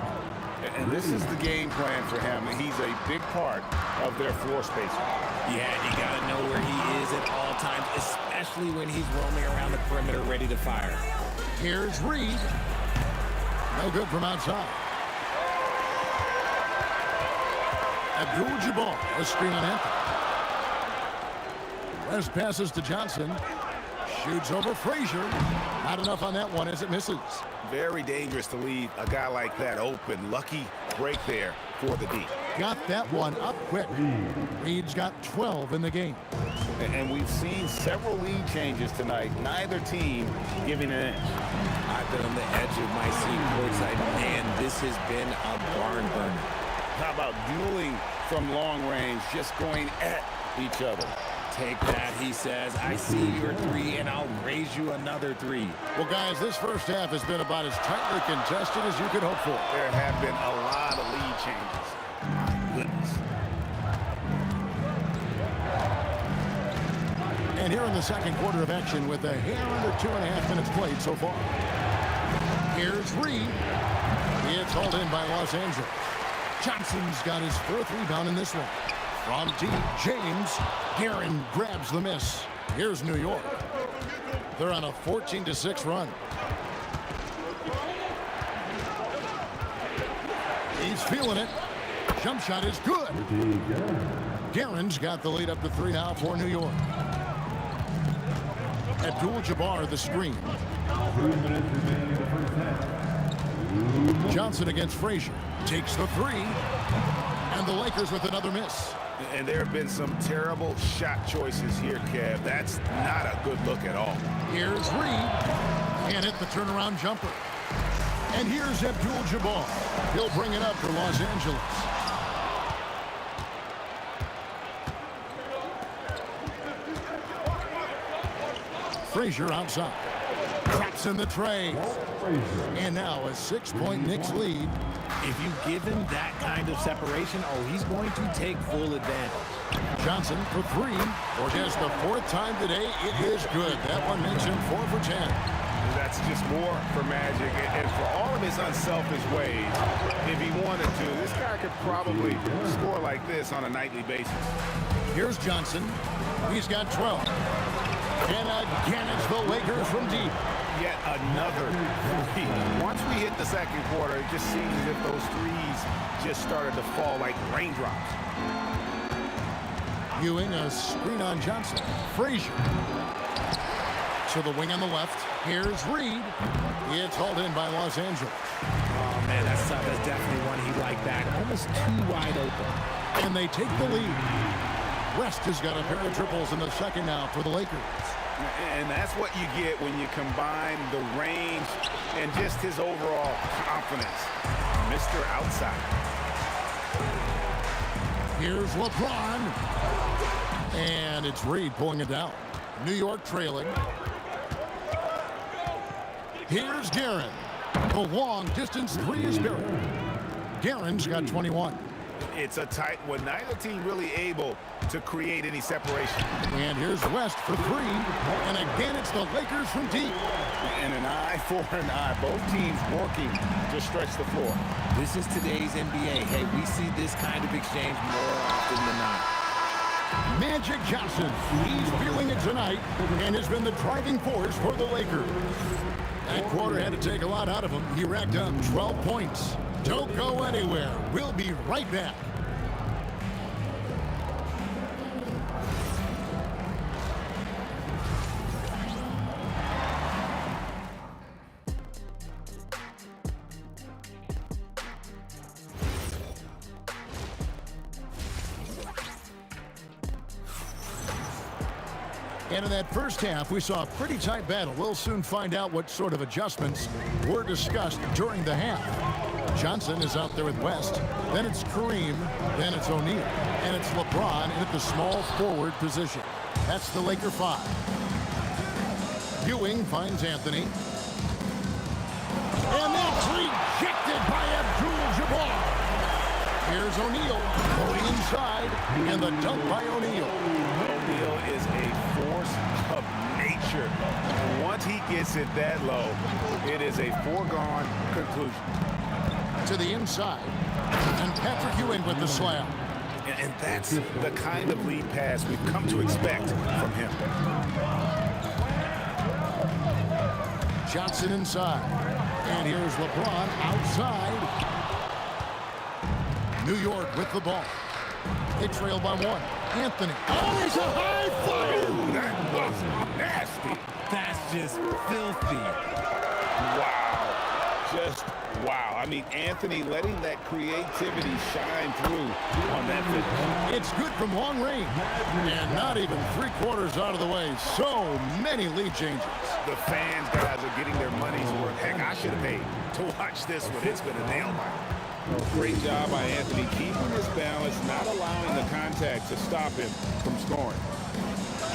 And this is the game plan for him. He's a big part of their floor spacer. Yeah, and you got to know where he is at all times, especially when he's roaming around the perimeter ready to fire. Here's Reed. No good from outside. Abdul-Jabbar, a screen on Anthony. West passes to Johnson. Shoots over Frazier. Not enough on that one as it misses. Very dangerous to leave a guy like that open. Lucky break there for the D. Got that one up quick. Reed's got 12 in the game. And we've seen several lead changes tonight. Neither team giving an inch. I've been on the edge of my seat courtside. Man, this has been a barn burner. How about dueling from long range, just going at each other? Take that, he says. I see your 3, and I'll raise you another 3. Well, guys, this first half has been about as tightly contested as you could hope for. There have been a lot of lead changes. My goodness. And here in the second quarter of action with a hair under 2.5 minutes played so far. Here's Reed. It's hauled in by Los Angeles. Johnson's got his 4th rebound in this one. From deep, James. Guerin grabs the miss. Here's New York. They're on a 14-6 run. He's feeling it. Jump shot is good. Guerin's got the lead up to 3 now for New York. Abdul-Jabbar the screen. 3 minutes remaining in the first half. Johnson against Frazier. Takes the 3. And the Lakers with another miss. And there have been some terrible shot choices here, Kev. That's not a good look at all. Here's Reed. Can't hit the turnaround jumper. And here's Abdul-Jabbar. He'll bring it up for Los Angeles. Frazier outside. Traps in the tray. And now a 6-point Knicks lead. If you give him that kind of separation, he's going to take full advantage. Johnson for 3. For just the 4th time today, it is good. That one makes him 4 for 10. That's just more for Magic. And for all of his unselfish ways, if he wanted to, this guy could probably score like this on a nightly basis. Here's Johnson. He's got 12. And again, it's the Lakers from deep. Yet another 3. Once we hit the second quarter, it just seems as if those 3s just started to fall like raindrops. Ewing, a screen on Johnson. Frazier. To the wing on the left. Here's Reed. It's hauled in by Los Angeles. Oh, man, that's definitely one he liked back. Almost too wide open. And they take the lead. West has got a pair of triples in the second now for the Lakers. And that's what you get when you combine the range and just his overall confidence. Mr. Outside. Here's LeBron. And it's Reed pulling it down. New York trailing. Here's Guerin. The long distance three is buried. Guerin's got 21. It's a tight one. Neither team really able to create any separation. And here's West for three. And again, it's the Lakers from deep. And an eye for an eye. Both teams working to stretch the floor. This is today's NBA. Hey, we see this kind of exchange more often than not. Magic Johnson, he's feeling it tonight and has been the driving force for the Lakers. That quarter had to take a lot out of him. He racked up 12 points. Don't go anywhere. We'll be right back. And in that first half, we saw a pretty tight battle. We'll soon find out what sort of adjustments were discussed during the half. Johnson is out there with West. Then it's Kareem. Then it's O'Neal. And it's LeBron at the small forward position. That's the Laker five. Ewing finds Anthony. And that's rejected by Abdul-Jabbar. Here's O'Neal going inside. And the dunk by O'Neal. O'Neal is a force of nature. Once he gets it that low, it is a foregone conclusion. To the inside. And Patrick Ewing with the slam. And that's the kind of lead pass we've come to expect from him. Johnson inside. And here's LeBron outside. New York with the ball. They trail by one. Anthony. Oh, it's a high five! Ooh, that was nasty. That's just filthy. Wow. Just wow. I mean, Anthony letting that creativity shine through on that finish. It's good from long range. And not even 3/4 out of the way. So many lead changes. The fans, guys, are getting their money's worth. Heck, I should have paid to watch this one. It's been a nail biter. Great job by Anthony, keeping his balance, not allowing the contact to stop him from scoring.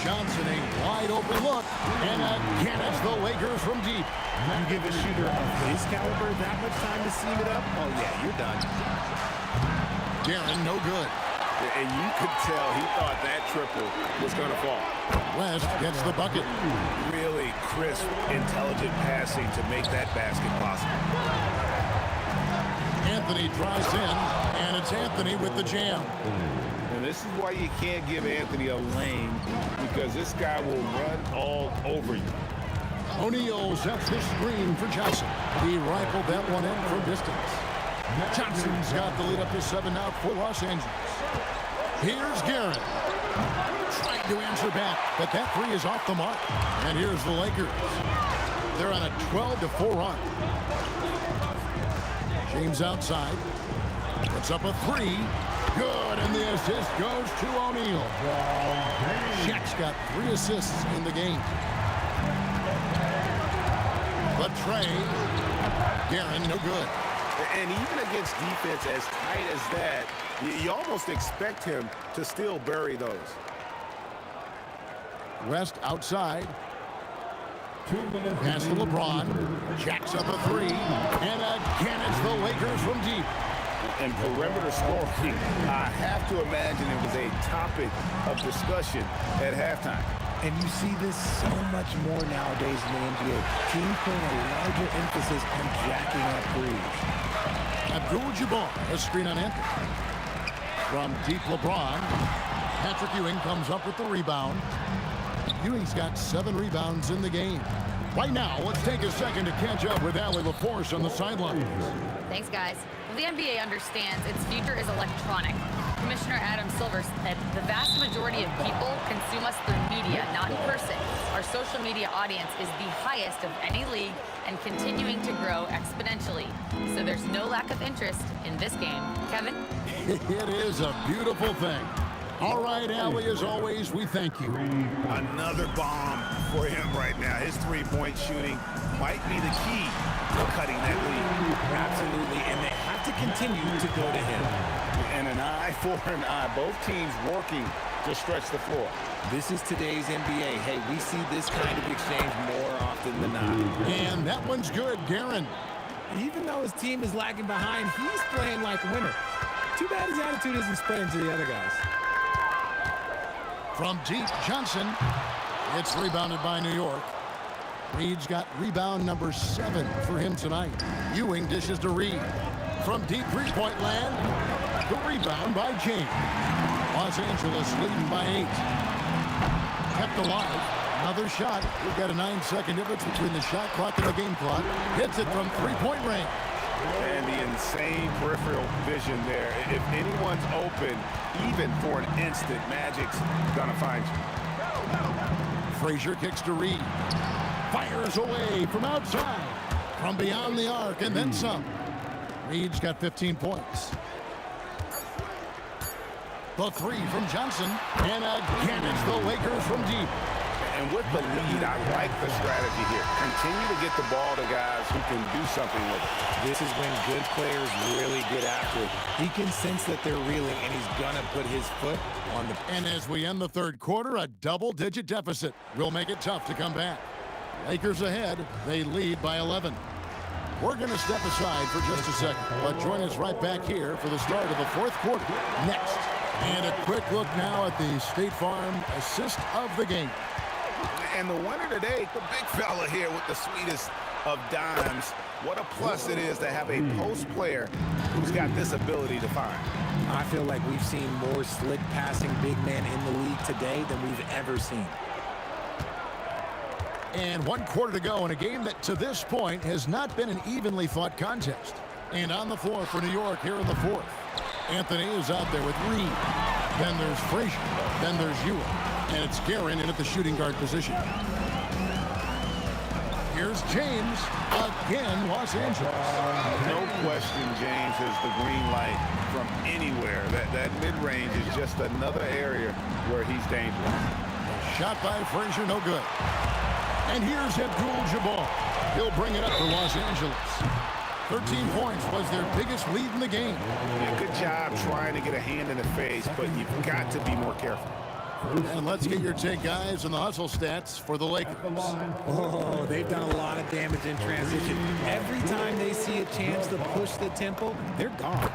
Johnson, a wide open look. And again, it's the Lakers from deep. You give a shooter of his caliber that much time to seam it up? Oh, yeah, you're done. Guerin, no good. And you could tell he thought that triple was going to fall. West gets the bucket. Really crisp, intelligent passing to make that basket possible. Anthony drives in, and it's Anthony with the jam. And this is why you can't give Anthony a lane, because this guy will run all over you. O'Neal sets the screen for Johnson. He rifled that one in from distance. Johnson's got the lead up to 7 now for Los Angeles. Here's Guerin. Trying to answer back, but that three is off the mark. And here's the Lakers. They're on a 12-4 run. James outside. Puts up a three. Good, and the assist goes to O'Neal. Shaq's got 3 assists in the game. But Trey, Guerin, no good. And even against defense as tight as that, you almost expect him to still bury those. West outside. Pass to LeBron. Jacks up a three. And again, it's the Lakers from deep. And perimeter scoring, I have to imagine it was a topic of discussion at halftime. And you see this so much more nowadays in the NBA. Teams putting a larger emphasis on jacking up threes. Abdul-Jabbar, a screen on Anthony. From deep, LeBron. Patrick Ewing comes up with the rebound. Ewing's got 7 rebounds in the game. Right now, let's take a second to catch up with Allie LaForce on the sidelines. Thanks, guys. Well, the NBA understands its future is electronic. Commissioner Adam Silver said the vast majority of people consume us through media, not in person. Our social media audience is the highest of any league and continuing to grow exponentially. So there's no lack of interest in this game. Kevin? It is a beautiful thing. All right, Allie, as always, we thank you. Another bomb for him right now. His three-point shooting might be the key to cutting that lead. Absolutely, and they have to continue to go to him. And an eye for an eye. Both teams working to stretch the floor. This is today's NBA. Hey, we see this kind of exchange more often than not. And that one's good, Guerin. Even though his team is lagging behind, he's playing like a winner. Too bad his attitude isn't spreading to the other guys. From deep, Johnson. It's rebounded by New York. Reed's got rebound number 7 for him tonight. Ewing dishes to Reed. From deep three-point land, the rebound by James. Los Angeles leading by 8. Kept alive. Another shot. We've got a 9-second difference between the shot clock and the game clock. Hits it from three-point range. And the insane peripheral vision there. If anyone's open, even for an instant, Magic's gonna find you. Frazier kicks to Reed. Fires away from outside. From beyond the arc and then some. Reed's got 15 points. The 3 from Johnson. And again, it's the Lakers from deep. And with the lead, I like the strategy here. Continue to get the ball to guys who can do something with it. This is when good players really get after it. He can sense that they're reeling, and he's gonna put his foot on the... And as we end the third quarter, a double-digit deficit will make it tough to come back. Lakers ahead. They lead by 11. We're going to step aside for just a second, but join us right back here for the start of the fourth quarter next. And a quick look now at the State Farm assist of the game. And the winner today, the big fella here with the sweetest of dimes. What a plus it is to have a post player who's got this ability to find. I feel like we've seen more slick passing big men in the league today than we've ever seen. And 1 quarter to go in a game that to this point has not been an evenly fought contest. And on the floor for New York here in the fourth. Anthony is out there with Reed. Then there's Frazier. Then there's Ewing. And it's Guerin in at the shooting guard position. Here's James. Again, Los Angeles. No question James has the green light from anywhere. That mid-range is just another area where he's dangerous. Shot by Frazier, no good. And here's Abdul-Jabbar. He'll bring it up for Los Angeles. 13 points was their biggest lead in the game. Yeah, good job trying to get a hand in the face, but you've got to be more careful. And let's get your take, guys, on the hustle stats for the Lakers. Oh, they've done a lot of damage in transition. Every time they see a chance to push the tempo, they're gone.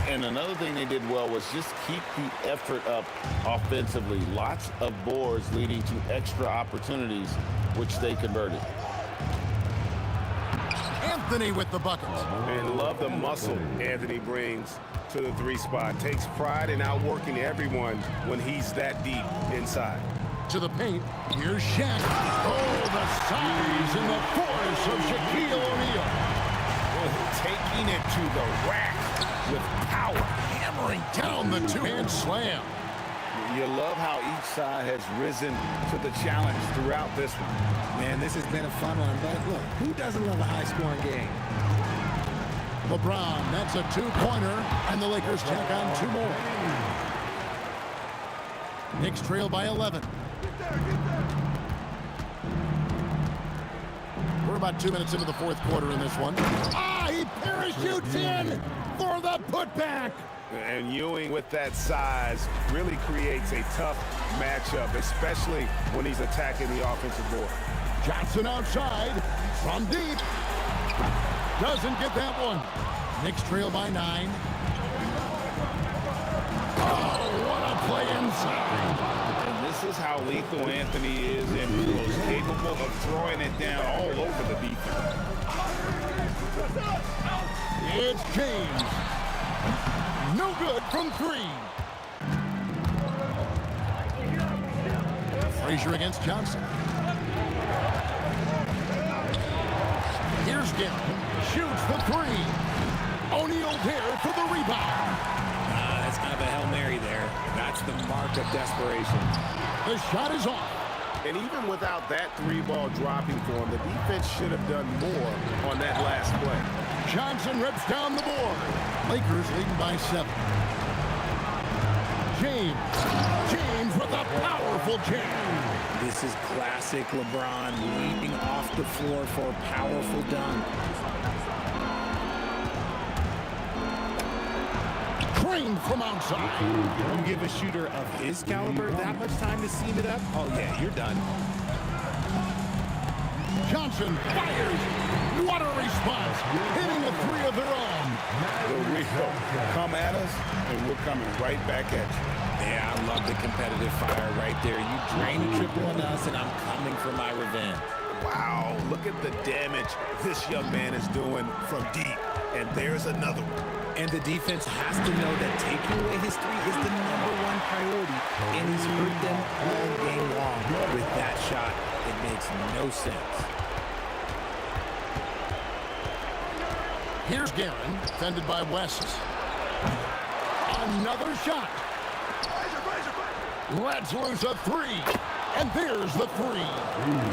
And another thing they did well was just keep the effort up offensively. Lots of boards leading to extra opportunities, which they converted. Anthony with the bucket. And love the muscle Anthony brings to the 3 spot. Takes pride in outworking everyone when he's that deep inside. To the paint, here's Shaq. Oh, the size and the force of Shaquille O'Neal. Taking it to the rack with power. Hammering down the two-hand slam. You love how each side has risen to the challenge throughout this one. Man, this has been a fun one, but look, who doesn't love a high-scoring game? LeBron, that's a 2-pointer, and the Lakers tack on 2 more. Knicks trail by 11. We're about 2 minutes into the fourth quarter in this one. Ah, he parachutes in for the putback. And Ewing with that size really creates a tough matchup, especially when he's attacking the offensive board. Johnson outside from deep. Doesn't get that one. Knicks trail by 9. Oh, what a play inside. And this is how lethal Anthony is in pros, capable of throwing it down all over the defense. It's James. No good from 3. Frazier against Johnson. Here's Gill. Shoots the 3. O'Neal there for the rebound. That's kind of a Hail Mary there. That's the mark of desperation. The shot is off. And even without that 3-ball dropping for him, the defense should have done more on that last play. Johnson rips down the board. Lakers leading by 7. James with a powerful jam. This is classic LeBron leaping off the floor for a powerful dunk. Screen from outside. You give a shooter of his caliber that much time to seam it up? Oh, yeah, you're done. Johnson fires. What a response. Hitting a three of their own. Here we go. Come at us, and we're coming right back at you. Yeah, I love the competitive fire right there. You drain a triple on us, and I'm coming for my revenge. Wow, look at the damage this young man is doing from deep. And there's another one. And the defense has to know that taking away his three is the #1 priority. And he's hurt them all game long. With that shot, it makes no sense. Here's Guerin, defended by West. Another shot. Let's lose a three. And there's the three.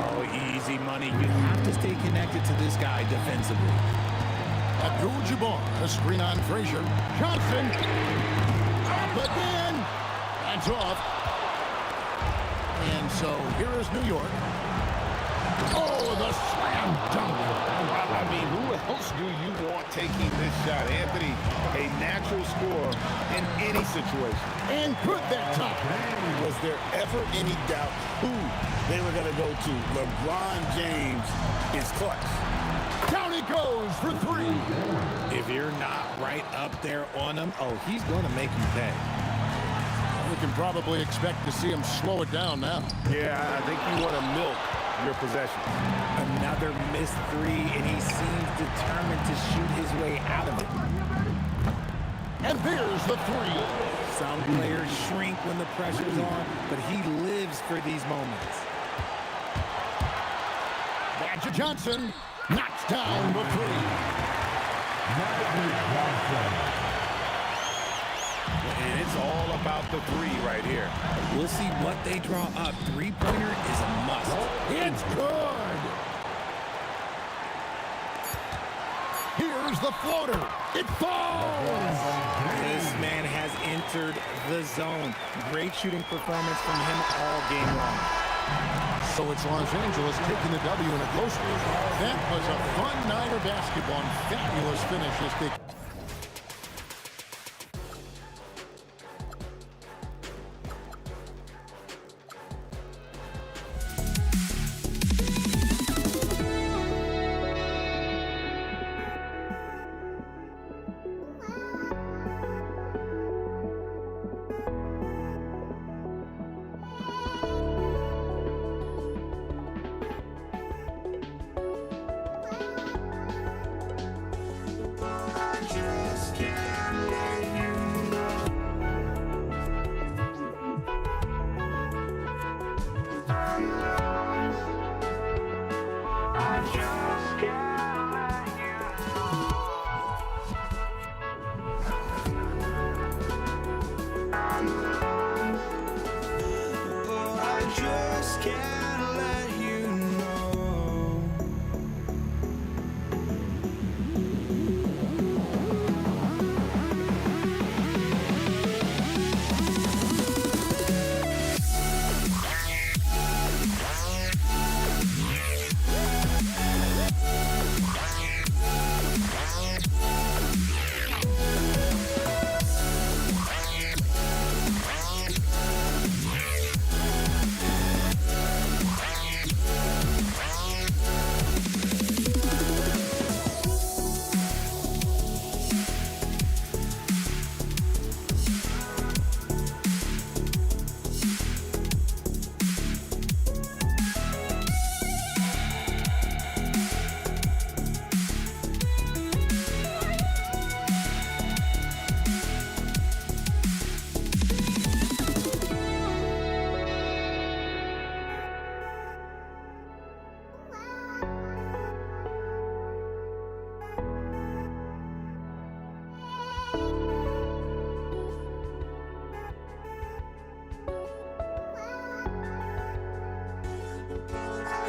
Oh, easy money. You have to stay connected to this guy defensively. Abdul-Jabbar, a screen on Frazier. Johnson. Up again. That's off. And so here is New York. Oh, the slam dunk. I mean, who else do you want taking this shot? Anthony, a natural scorer in any situation. And put that top. Was there ever any doubt who they were going to go to? LeBron James is clutch. Down he goes for three. If you're not right up there on him, oh, he's going to make you pay. We can probably expect to see him slow it down now. Yeah, I think you want to milk your possession. Another missed three, and he seems determined to shoot his way out of it. And there's the three. Some players shrink when the pressure's on, but he lives for these moments. Badger Johnson knocks down the three. And it's all about the three right here. We'll see what they draw up. Three-pointer is a must. It's good. Here's the floater. It falls. This man has entered the zone. Great shooting performance from him all game long. So it's Los Angeles taking the W in a close one. That was a fun night of basketball and fabulous finish as they...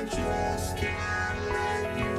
just can't let you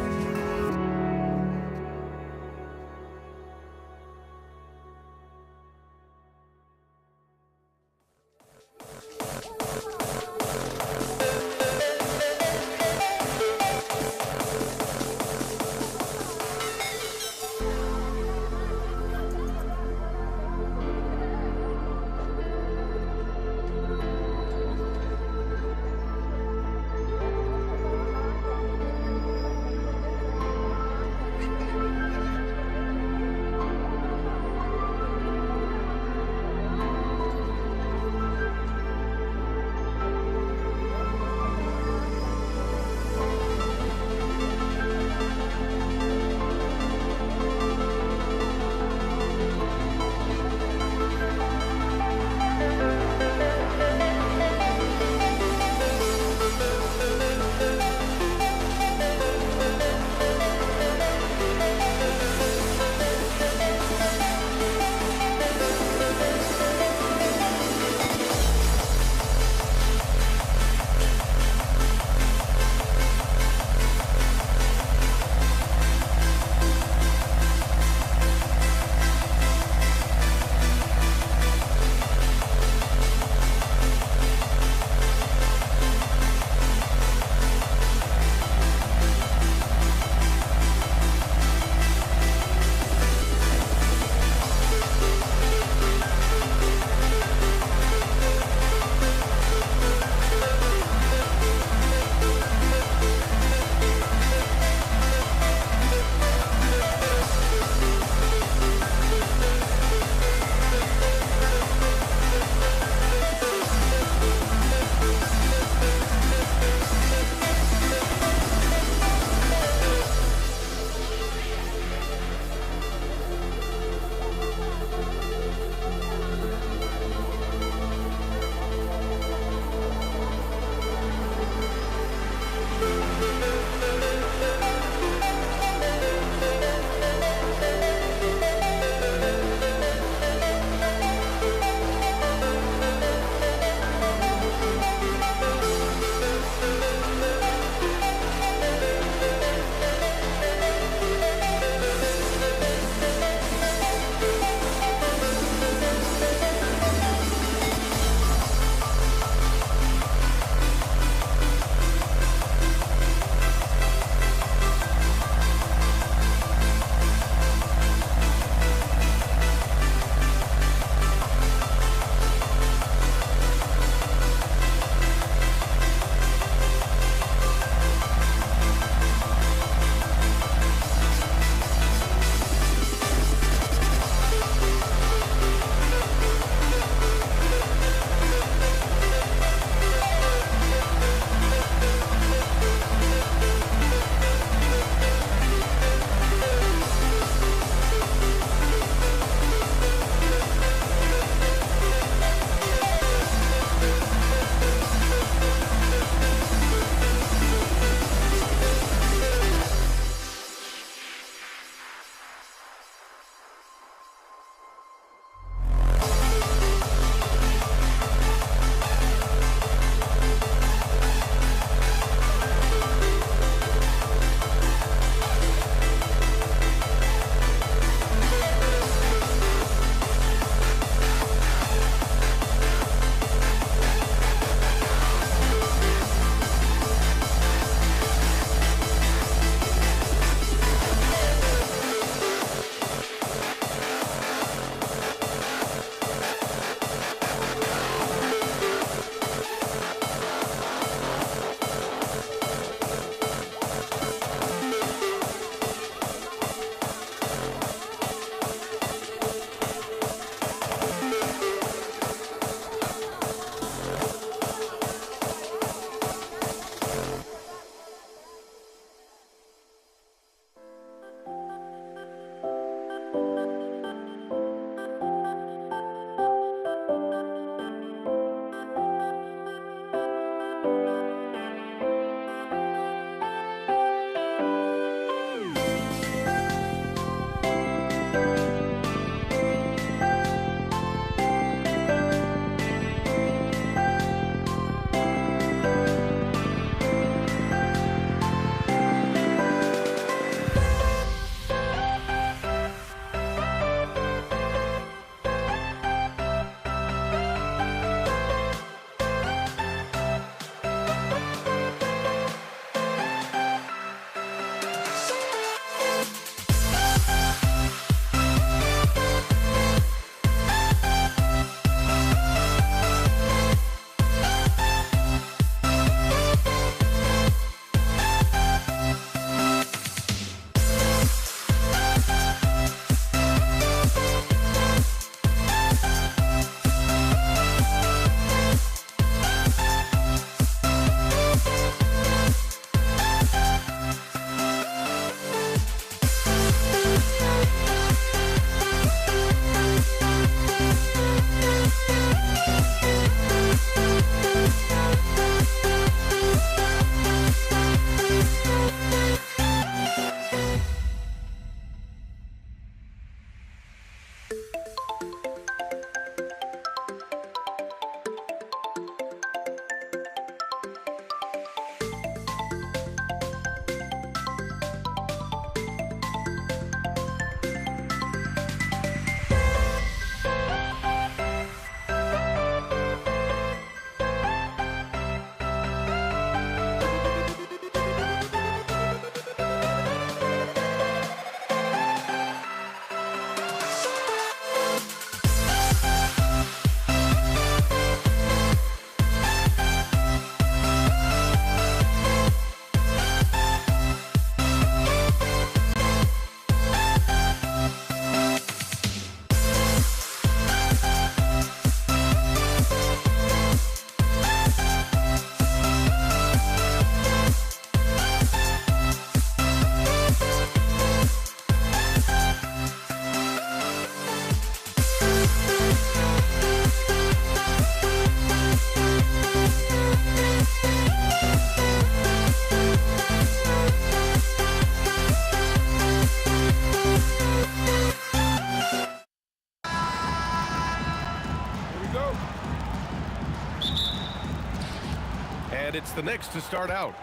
the Knicks to start out.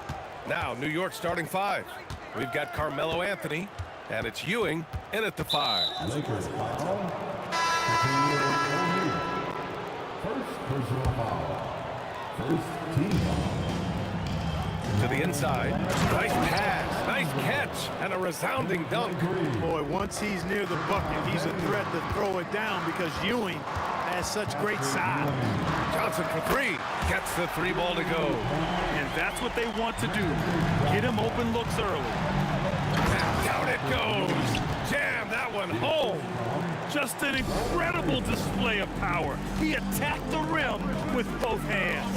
Now, New York starting 5. We've got Carmelo Anthony, and it's Ewing in at the 5. Lakers foul. First personal foul. First team foul. To the inside. Nice pass, nice catch, and a resounding dunk. Boy, once he's near the bucket, he's a threat to throw it down because Ewing has such great size. Johnson for 3. Gets the 3 ball to go. And that's what they want to do. Get him open looks early. And down it goes. Jam that one home. Just an incredible display of power. He attacked the rim with both hands.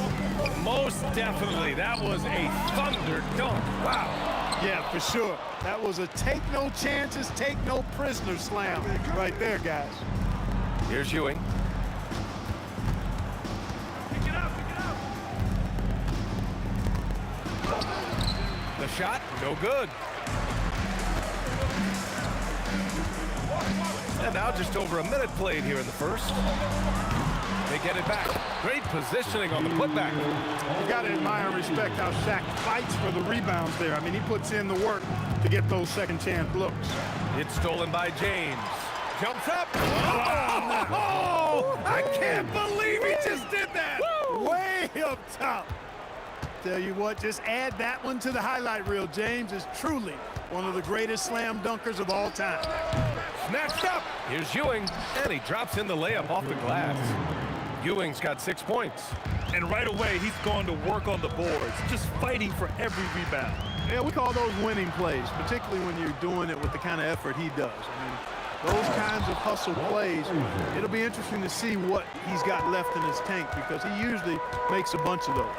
Most definitely. That was a thunder dunk. Wow. Yeah, for sure. That was a take no chances, take no prisoners slam right there, guys. Here's Ewing. Pick it up. The shot, no good. And now just over a minute played here in the first. They get it back. Great positioning on the putback. You got to admire and respect how Shaq fights for the rebounds there. I mean, he puts in the work to get those second chance looks. It's stolen by James. Jumps up. Oh, I can't believe he just did that. Way up top. Tell you what, just add that one to the highlight reel. James is truly one of the greatest slam dunkers of all time. Snatched up. Here's Ewing, and he drops in the layup off the glass. Ewing's got 6 points. And right away, he's going to work on the boards, just fighting for every rebound. Yeah, we call those winning plays, particularly when you're doing it with the kind of effort he does. I mean, those kinds of hustle plays, it'll be interesting to see what he's got left in his tank because he usually makes a bunch of those.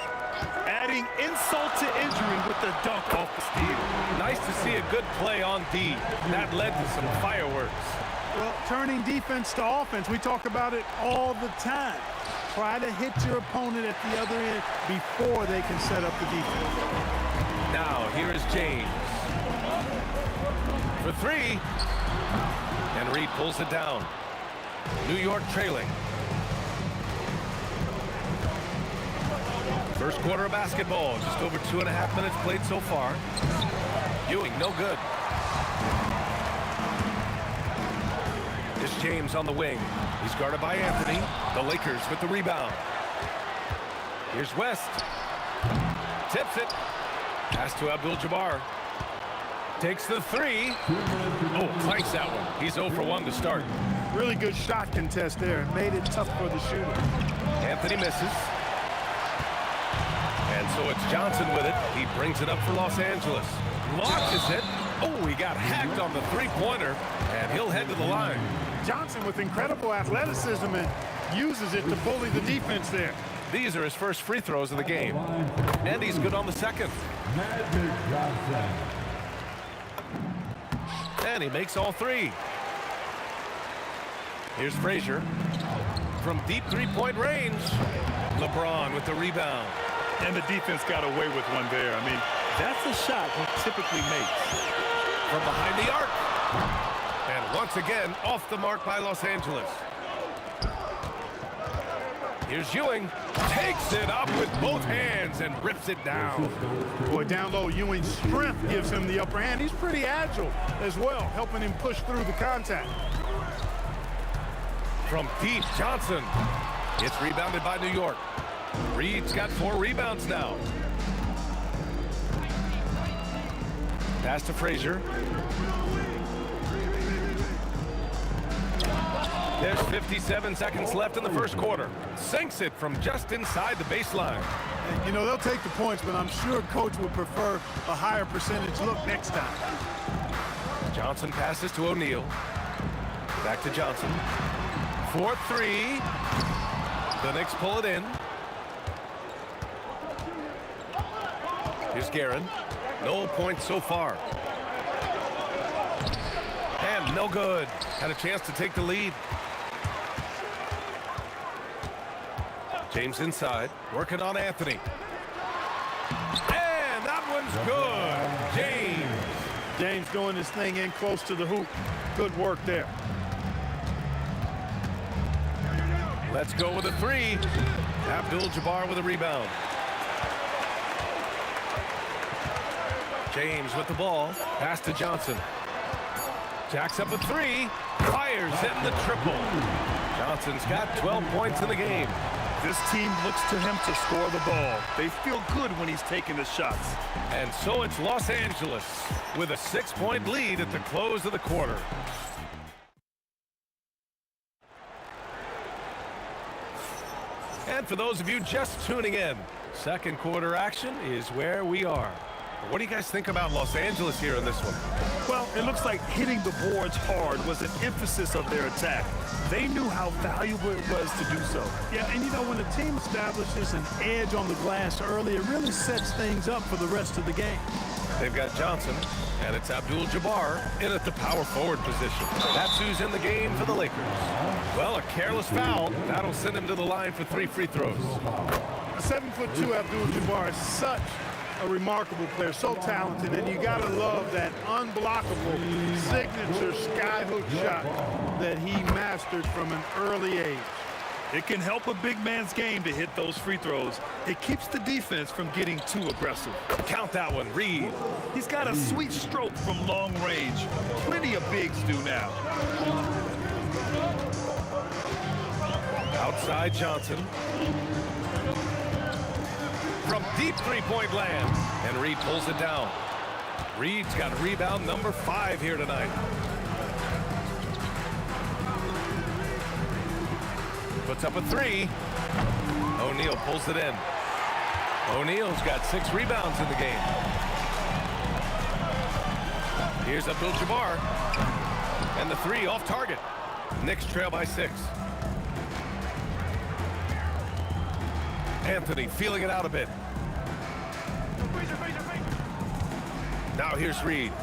Adding insult to injury with the dunk off the steal. Nice to see a good play on D. That led to some fireworks. Well, turning defense to offense, we talk about it all the time. Try to hit your opponent at the other end before they can set up the defense. Now, here is James. For 3. And Reed pulls it down. New York trailing. First quarter of basketball. Just over 2.5 minutes played so far. Ewing, no good. It's James on the wing. He's guarded by Anthony. The Lakers with the rebound. Here's West. Tips it. Pass to Abdul-Jabbar. Takes the 3. Oh, clanks that one. He's 0 for 1 to start. Really good shot contest there. Made it tough for the shooter. Anthony misses. And so it's Johnson with it. He brings it up for Los Angeles. Launches it. Oh, he got hacked on the 3-pointer, and he'll head to the line. Johnson with incredible athleticism and uses it to bully the defense there. These are his first free throws of the game. And he's good on the second. Magic Johnson. And he makes all 3. Here's Frazier. From deep 3-point range. LeBron with the rebound. And the defense got away with one there. I mean, that's a shot he typically makes. From behind the arc. And once again, off the mark by Los Angeles. Here's Ewing. Takes it up with both hands and rips it down. Boy, down low, Ewing's strength gives him the upper hand. He's pretty agile as well, helping him push through the contact. From deep, Johnson. It's rebounded by New York. Reed's got 4 rebounds now. Pass to Frazier. There's 57 seconds left in the first quarter. Sinks it from just inside the baseline. You know, they'll take the points, but I'm sure coach would prefer a higher percentage look next time. Johnson passes to O'Neal. Back to Johnson. 4-3. The Knicks pull it in. Here's Guerin. No points so far. And no good. Had a chance to take the lead. James inside, working on Anthony. And that one's good. James doing his thing in close to the hoop. Good work there. Let's go with a 3. Abdul-Jabbar with a rebound. James with the ball. Pass to Johnson. Jacks up a three. Fires in the triple. Johnson's got 12 points in the game. This team looks to him to score the ball. They feel good when he's taking the shots. And so it's Los Angeles with a 6-point lead at the close of the quarter. And for those of you just tuning in, second quarter action is where we are. What do you guys think about Los Angeles here in this one? Well, it looks like hitting the boards hard was an emphasis of their attack. They knew how valuable it was to do so. Yeah, and you know, when a team establishes an edge on the glass early, it really sets things up for the rest of the game. They've got Johnson, and it's Abdul-Jabbar in at the power forward position. That's who's in the game for the Lakers. Well, a careless foul. That'll send him to the line for 3 free throws. A 7'2" Abdul-Jabbar is such a remarkable player, so talented, and you gotta love that unblockable signature skyhook shot that he mastered from an early age. It can help a big man's game to hit those free throws. It keeps the defense from getting too aggressive. Count that one, Reed. He's got a sweet stroke from long range. Plenty of bigs do now. Outside Johnson. From deep three-point land. And Reed pulls it down. Reed's got rebound number 5 here tonight. Puts up a 3. O'Neal pulls it in. O'Neal's got 6 rebounds in the game. Here's Abdul-Jabbar. And the 3 off target. Knicks trail by 6. Anthony feeling it out a bit. Now here's Reed.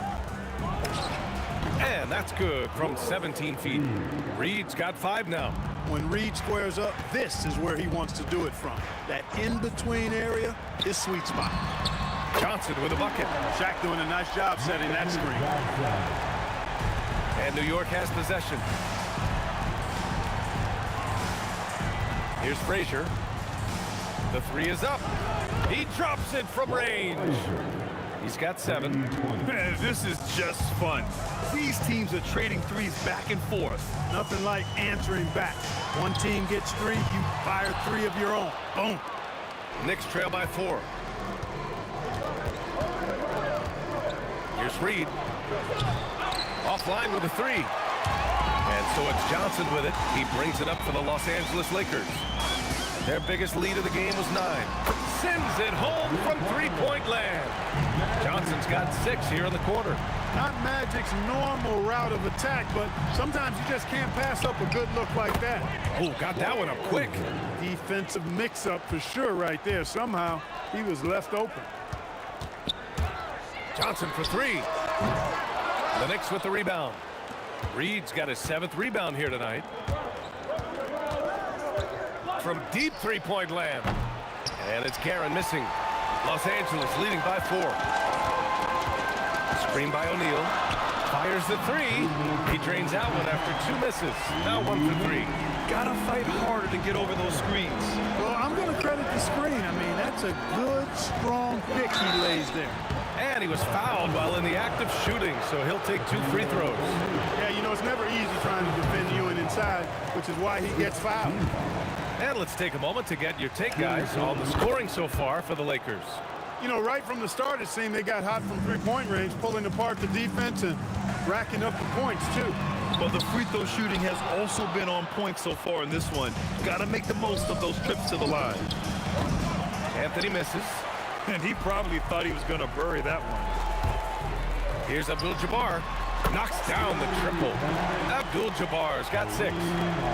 And that's good from 17 feet. Reed's got 5 now. When Reed squares up, this is where he wants to do it from. That in-between area is sweet spot. Johnson with a bucket. Shaq doing a nice job setting that screen. And New York has possession. Here's Frazier. The 3 is up. He drops it from range. He's got 7. Man, this is just fun. These teams are trading threes back and forth. Nothing like answering back. One team gets 3, you fire 3 of your own. Boom. Knicks trail by 4. Here's Reed. Offline with a 3. And so it's Johnson with it. He brings it up for the Los Angeles Lakers. Their biggest lead of the game was 9. Sends it home from three-point land. Johnson's got 6 here in the quarter. Not Magic's normal route of attack, but sometimes you just can't pass up a good look like that. Oh, got that one up quick. Defensive mix-up for sure right there. Somehow he was left open. Johnson for 3. The Knicks with the rebound. Reed's got his 7th rebound here tonight. From deep three-point land. And it's Karen missing. Los Angeles leading by 4. Screen by O'Neal. Fires the 3. He drains that one after 2 misses. Now 1 for 3. Gotta fight harder to get over those screens. Well, I'm going to credit the screen. I mean, that's a good, strong pick he lays there. And he was fouled while in the act of shooting, so he'll take 2 free throws. Yeah, you know, it's never easy trying to defend you and inside, which is why he gets fouled. And let's take a moment to get your take, guys, on the scoring so far for the Lakers. You know, right from the start, it seemed they got hot from three-point range, pulling apart the defense and racking up the points, too. But the free throw shooting has also been on point so far in this one. Got to make the most of those trips to the line. Anthony misses. And he probably thought he was going to bury that one. Here's Abdul-Jabbar. Knocks down the triple. Abdul-Jabbar's got 6.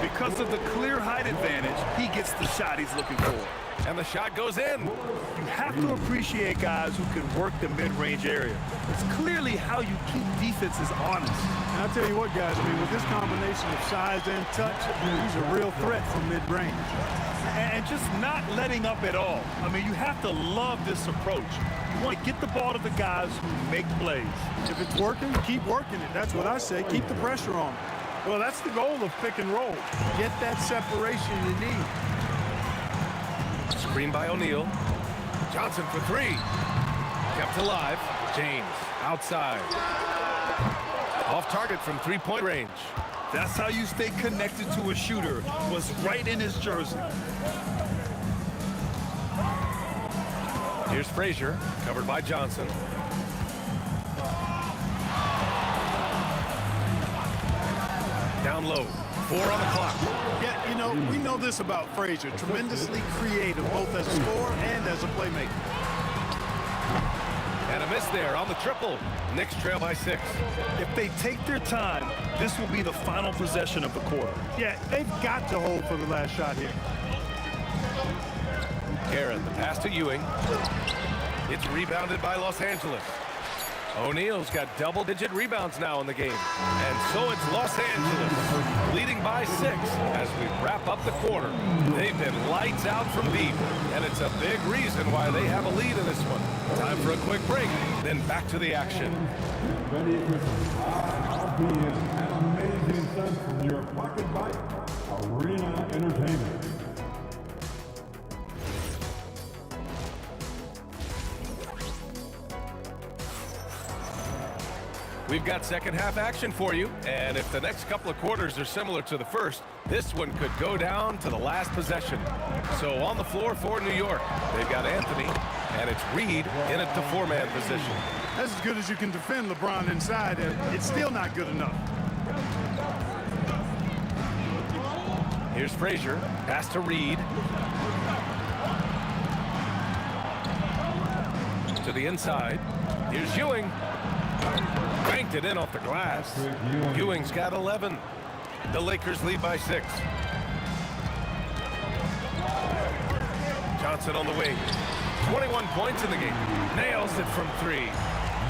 Because of the clear height advantage, he gets the shot he's looking for. And the shot goes in. You have to appreciate guys who can work the mid-range area. It's clearly how you keep defenses honest. And I'll tell you what, guys, I mean, with this combination of size and touch, he's a real threat from mid-range. And just not letting up at all. I mean, you have to love this approach. You want to get the ball to the guys who make plays. If it's working, keep working it. That's what I say. Keep the pressure on. Well, that's the goal of pick and roll. Get that separation you need. Screen by O'Neal. Johnson for 3. Kept alive. James, outside. Off target from three-point range. That's how you stay connected to a shooter. Was right in his jersey. Here's Frazier, covered by Johnson. Down low, 4 on the clock. Yeah, you know, we know this about Frazier. Tremendously creative, both as a scorer and as a playmaker. And a miss there on the triple. Knicks trail by 6. If they take their time, this will be the final possession of the quarter. Yeah, they've got to hold for the last shot here. Aaron, the pass to Ewing. It's rebounded by Los Angeles. O'Neal's got double-digit rebounds now in the game. And so it's Los Angeles leading by 6 as we wrap up the quarter. They've been lights out from deep, and it's a big reason why they have a lead in this one. Time for a quick break, then back to the action. Ready for some an amazing sense from your Pocket Bike Arena Entertainment. We've got second half action for you, and if the next couple of quarters are similar to the first, this one could go down to the last possession. So on the floor for New York, they've got Anthony, and it's Reed in at the 4-man position. That's as good as you can defend LeBron inside. It's still not good enough. Here's Frazier, pass to Reed. To the inside, here's Ewing. Banked it in off the glass. Ewing's got 11. The Lakers lead by 6. Johnson on the wing. 21 points in the game. Nails it from 3.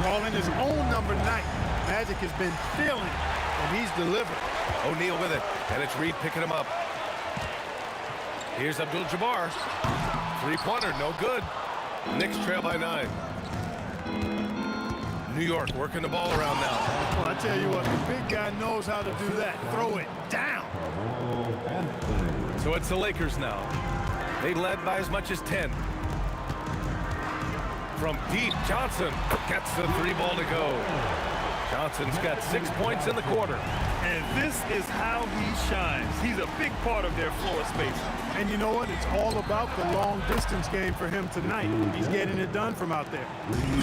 Brawling his own number 9. Magic has been feeling it, and he's delivered. O'Neal with it, and it's Reed picking him up. Here's Abdul-Jabbar. 3-pointer, no good. Knicks trail by 9. New York working the ball around now. Well, I tell you what, the big guy knows how to do that. Throw it down. So it's the Lakers now. They led by as much as 10. From deep, Johnson gets the 3-ball to go. Johnson's got 6 points in the quarter. And this is how he shines. He's a big part of their floor space. And you know what? It's all about the long distance game for him tonight. He's getting it done from out there.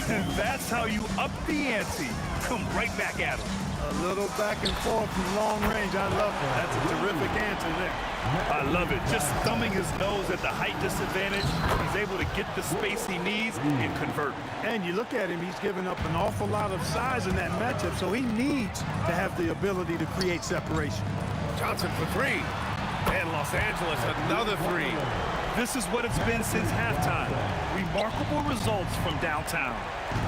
And that's how you up the ante. Come right back at him. A little back and forth from long range. I love it. That's a terrific answer there. I love it. Just thumbing his nose at the height disadvantage. He's able to get the space he needs and convert. And you look at him, he's given up an awful lot of size in that matchup, so he needs to have the ability to create separation. Johnson for 3. And Los Angeles, another 3. This is what it's been since halftime. Remarkable results from downtown.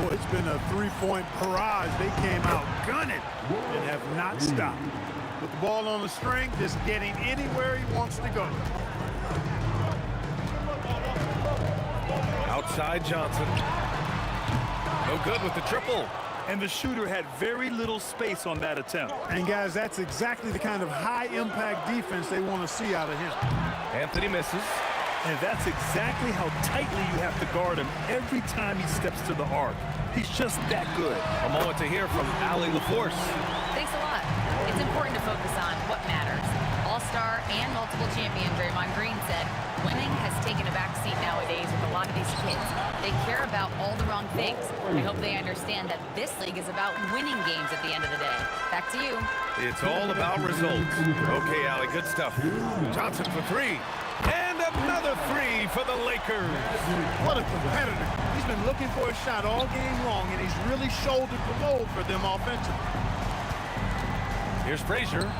Boy, it's been a 3-point barrage. They came out gunning and have not stopped. With the ball on the string, just getting anywhere he wants to go. Outside Johnson. No good with the triple. And the shooter had very little space on that attempt. And guys, that's exactly the kind of high-impact defense they want to see out of him. Anthony misses. And that's exactly how tightly you have to guard him every time he steps to the arc. He's just that good. A moment to hear from Allie LaForce. Thanks a lot. It's important to focus on what matters. All-star and multiple champion Draymond Green said, winning has taken a backseat nowadays with a lot of these kids. They care about all the wrong things. I hope they understand that this league is about winning games at the end of the day. Back to you. It's all about results. Okay, Allie, good stuff. Johnson for 3. And another 3 for the Lakers. What a competitor. He's been looking for a shot all game long, and he's really shouldered the load for them offensively. Here's Frazier.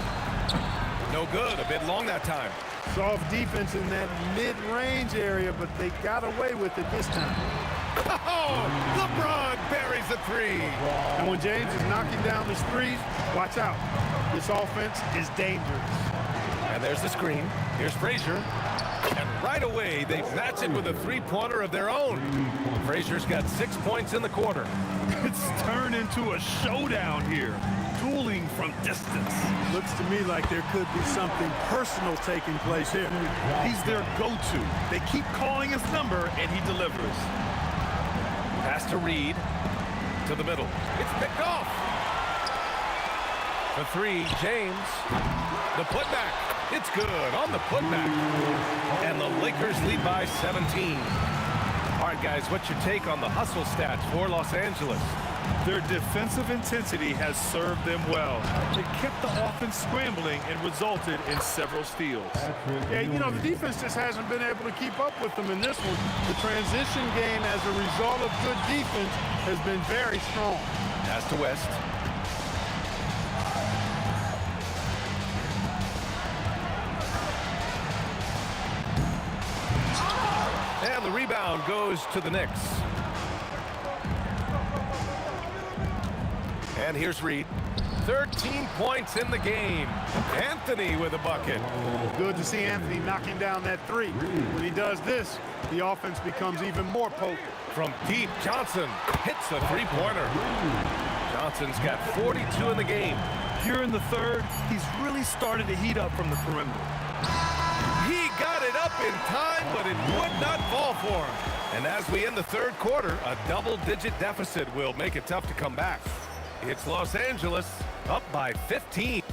No good, a bit long that time. Soft defense in that mid-range area, but they got away with it this time. Oh, LeBron buries the 3. And when James is knocking down his threes, watch out. This offense is dangerous. And there's the screen. Here's Frazier. And right away, they match it with a 3-pointer of their own. Frazier's got 6 points in the quarter. It's turned into a showdown here. Dueling from distance. Looks to me like there could be something personal taking place here. He's their go-to. They keep calling his number, and he delivers. Pass to Reed. to the middle. It's picked off. For three, James. The putback. It's good on the putback. And the Lakers lead by 17. All right, guys, what's your take on the hustle stats for Los Angeles? Their defensive intensity has served them well. It kept the offense scrambling and resulted in several steals. Yeah, you know, the defense just hasn't been able to keep up with them in this one. The transition game as a result of good defense has been very strong. Pass to West. And the rebound goes to the Knicks. And here's Reed. 13 points in the game. Anthony with a bucket. Good to see Anthony knocking down that three. When he does this, the offense becomes even more potent. From deep, Johnson hits a three-pointer. Johnson's got 42 in the game. Here in the third, he's really started to heat up from the perimeter. He got it up in time, but it would not fall for him. And as we end the third quarter, a double-digit deficit will make it tough to come back. It's Los Angeles up by 15.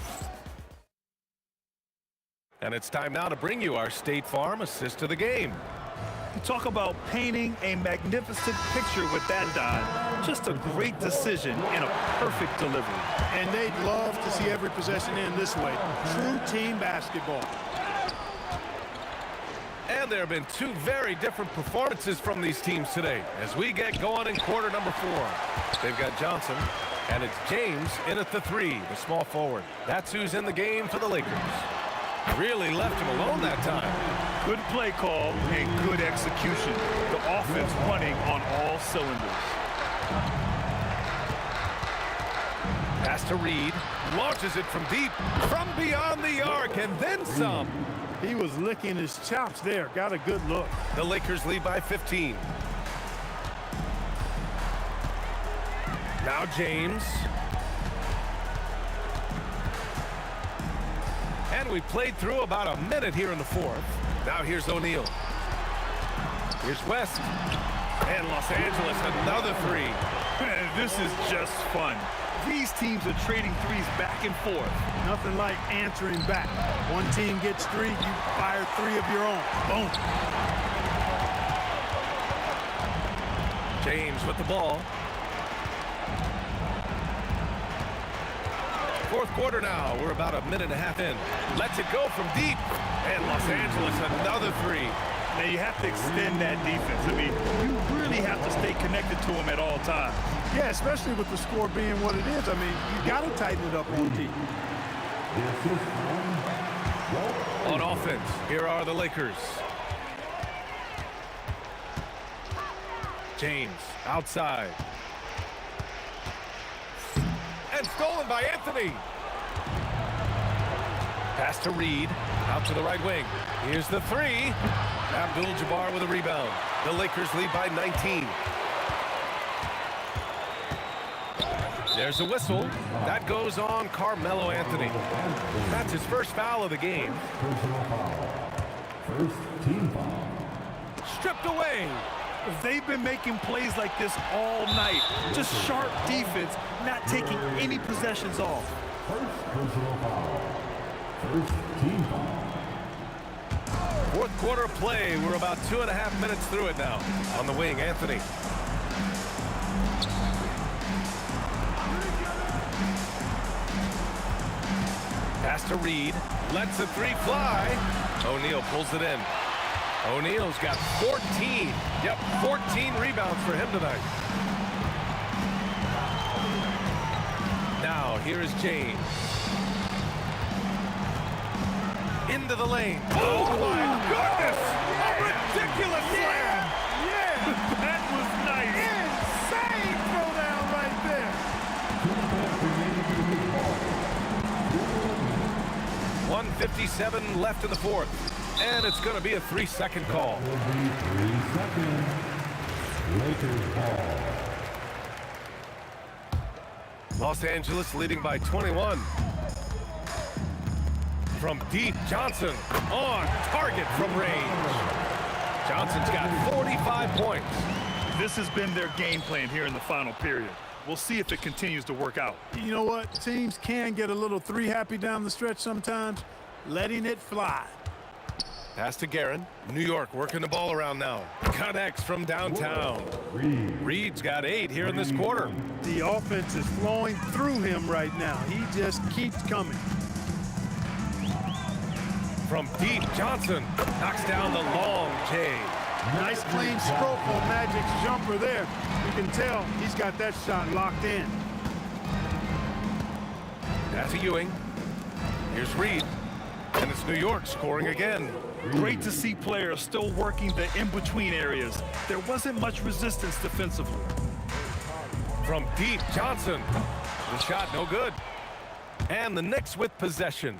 And it's time now to bring you our State Farm assist of the game. You talk about painting a magnificent picture with that dive. Just a great decision and a perfect delivery. And they'd love to see every possession end this way. True team basketball. And there have been two very different performances from these teams today as we get going in quarter number 4. They've got Johnson, and it's James in at the 3, the small forward. That's who's in the game for the Lakers. Really left him alone that time. Good play call and good execution. The offense running on all cylinders. Pass to Reed, launches it from deep, from beyond the arc, and then some. He was licking his chops there. Got a good look. The Lakers lead by 15. Now James. And we played through about a minute here in the fourth. Now here's O'Neal. Here's West. And Los Angeles, another three. This is just fun. These teams are trading threes back and forth. Nothing like answering back. One team gets 3, you fire 3 of your own. Boom. James with the ball. Fourth quarter now. We're about a minute and a half in. Lets it go from deep. And Los Angeles, another 3. Now you have to extend that defense. I mean, you really have to stay connected to them at all times. Yeah, especially with the score being what it is. I mean, you got to tighten it up on D. On offense, here are the Lakers. James outside. And stolen by Anthony. Pass to Reed, out to the right wing. Here's the 3. Abdul-Jabbar with a rebound. The Lakers lead by 19. There's a whistle. That goes on Carmelo Anthony. That's his first foul of the game. First team foul. Stripped away. They've been making plays like this all night. Just sharp defense, not taking any possessions off. First personal foul. First team foul. Fourth quarter play. We're about 2.5 minutes through it now. On the wing, Anthony. Pass to Reed. Lets the 3 fly. O'Neal pulls it in. O'Neal's got 14. Yep, 14 rebounds for him tonight. Now, here is James. Into the lane. Oh, my goodness! A ridiculous slam! Yeah, that was nice. Insane throwdown right there. 1:57 left in the fourth. And it's going to be a 3-second call. Will be 3 seconds. Lakers ball. Los Angeles leading by 21. From deep, Johnson on target from range. Johnson's got 45 points. This has been their game plan here in the final period. We'll see if it continues to work out. You know what? Teams can get a little three happy down the stretch sometimes, letting it fly. Pass to Guerin. New York working the ball around now. Connects from downtown. Reed's got 8 here in this quarter. The offense is flowing through him right now. He just keeps coming. From deep, Johnson knocks down the long J. Nice clean stroke on Magic's jumper there. You can tell he's got that shot locked in. That's a Ewing. Here's Reed. And it's New York scoring again. Great to see players still working the in-between areas. There wasn't much resistance defensively. From deep, Johnson. The shot no good. And the Knicks with possession.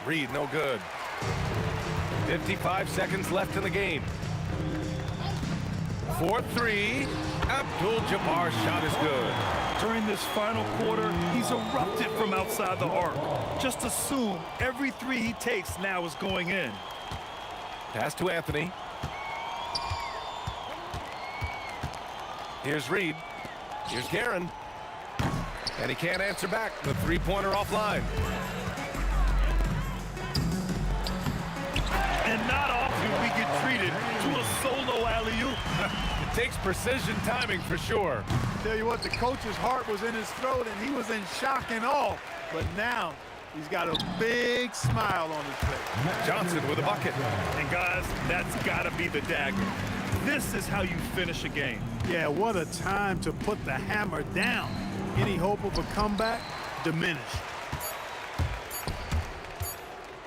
Reed no good. 55 seconds left in the game. 4-3. Abdul-Jabbar's shot is good. During this final quarter, he's erupted from outside the arc. Just assume every three he takes now is going in. Pass to Anthony. Here's Reed. Here's Guerin. And he can't answer back. The three-pointer offline. And not often we get treated to a solo alley-oop. It takes precision timing for sure. Tell you what, the coach's heart was in his throat and he was in shock and awe. But now he's got a big smile on his face. Johnson with a bucket. And guys, that's got to be the dagger. This is how you finish a game. Yeah, what a time to put the hammer down. Any hope of a comeback diminished.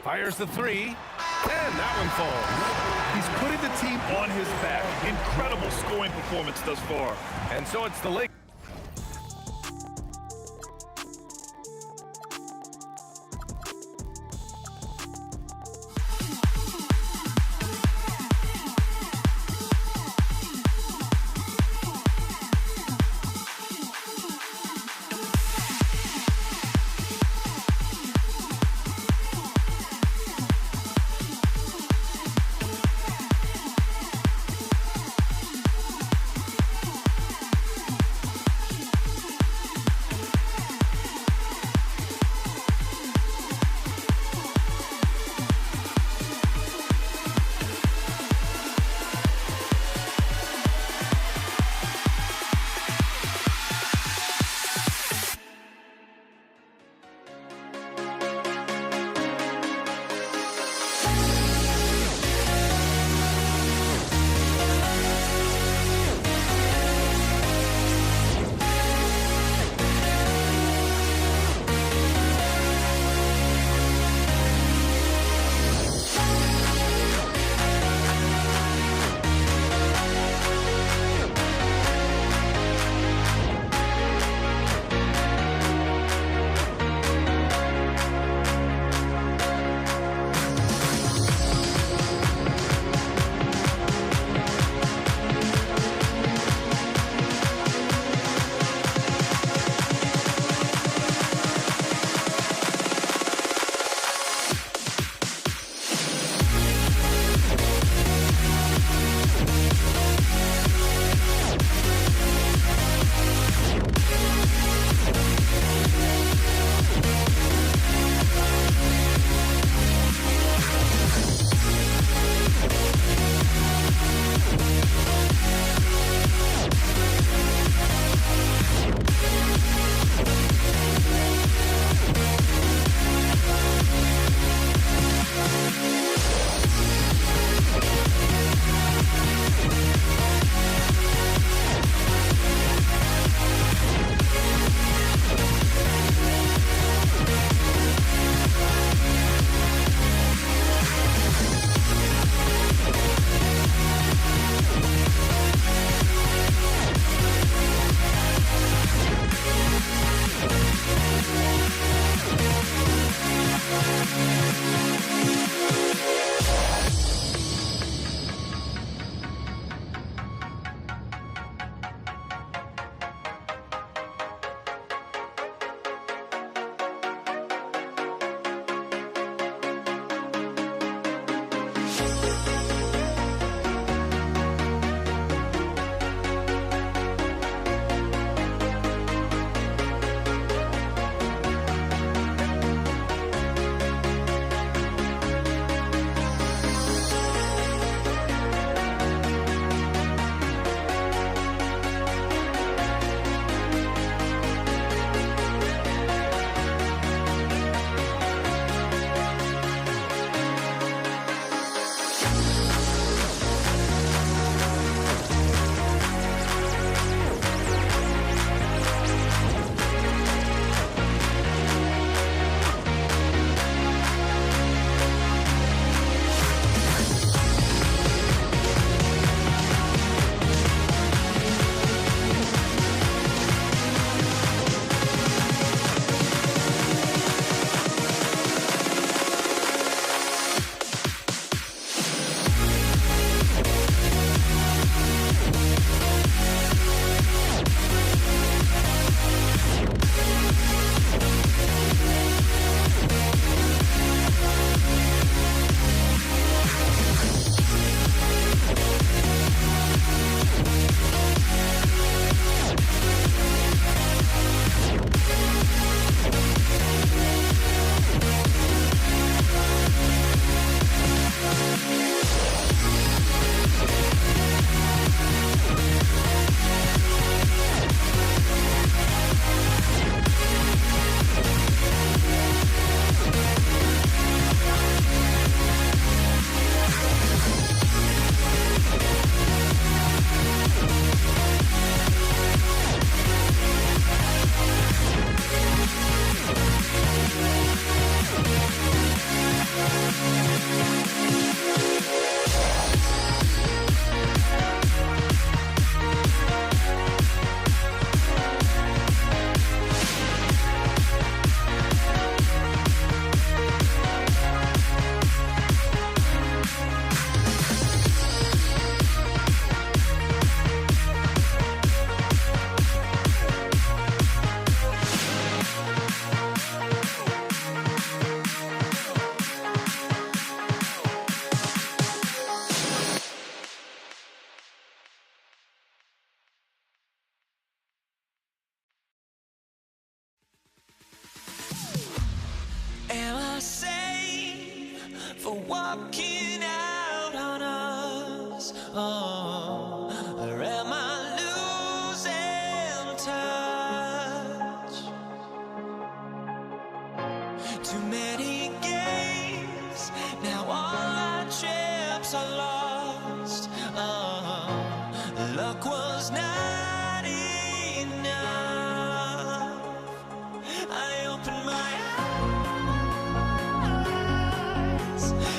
Fires the three. And that one falls. He's putting the team on his back. Incredible scoring performance thus far. And so it's the Lakers. for walking out on us. Oh, or am I losing touch? Too many games, now all our chips are lost. Oh, luck was not enough. I opened my eyes.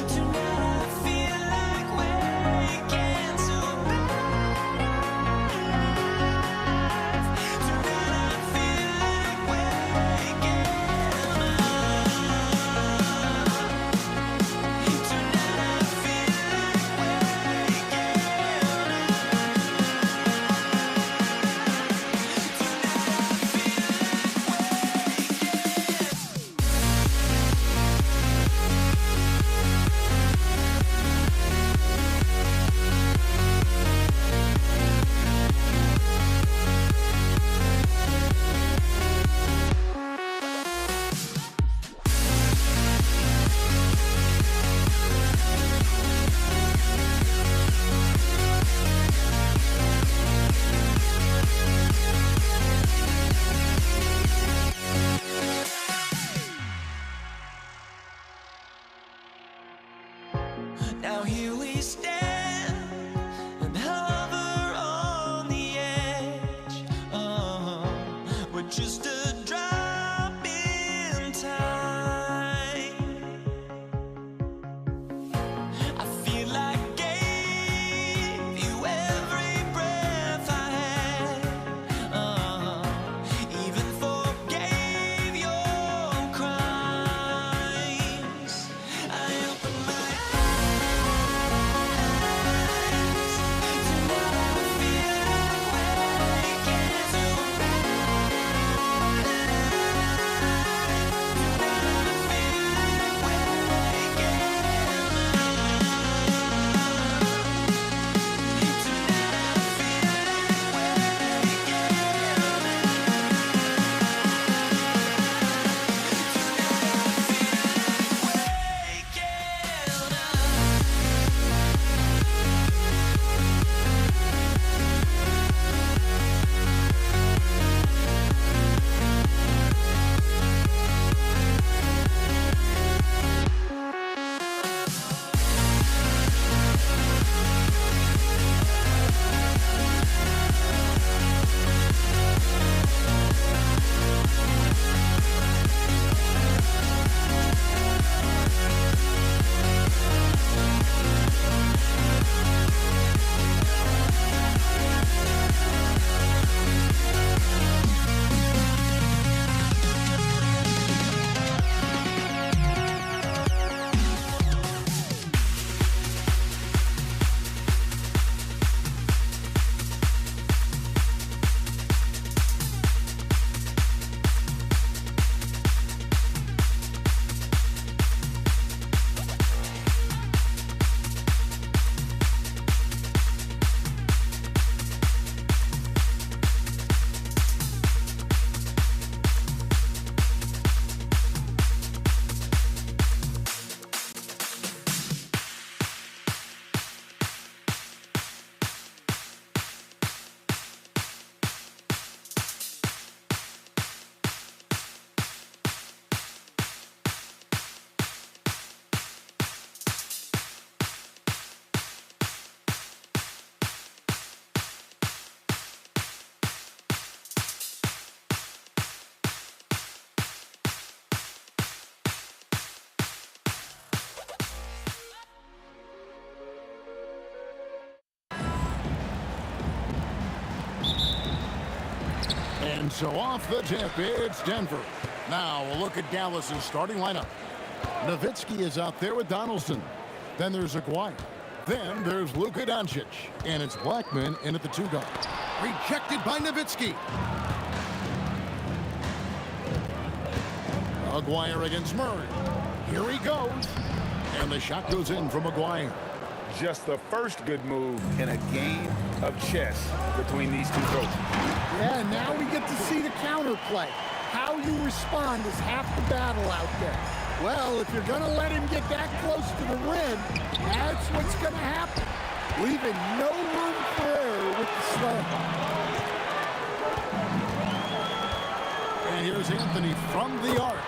Tonight I feel like waking to life. Tonight I feel like waking up. Tonight I feel like waking Now here we stand and hover on the edge. We're just a drop in time. I feel like gave you every breath I had. Even forgave your crimes. I opened my And so off the tip, it's Denver. Now we'll look at Dallas's starting lineup. Nowitzki is out there with Donaldson. Then there's Aguirre. Then there's Luka Doncic. And it's Blackman in at the 2 guard. Rejected by Nowitzki. Aguirre against Murray. Here he goes. And the shot goes in from Aguirre. Just the first good move in a game of chess between these two coaches. Yeah, now we get to see the counterplay. How you respond is half the battle out there. Well, if you're going to let him get that close to the rim, that's what's going to happen. Leaving no room for error with the slam. And here's Anthony from the arc.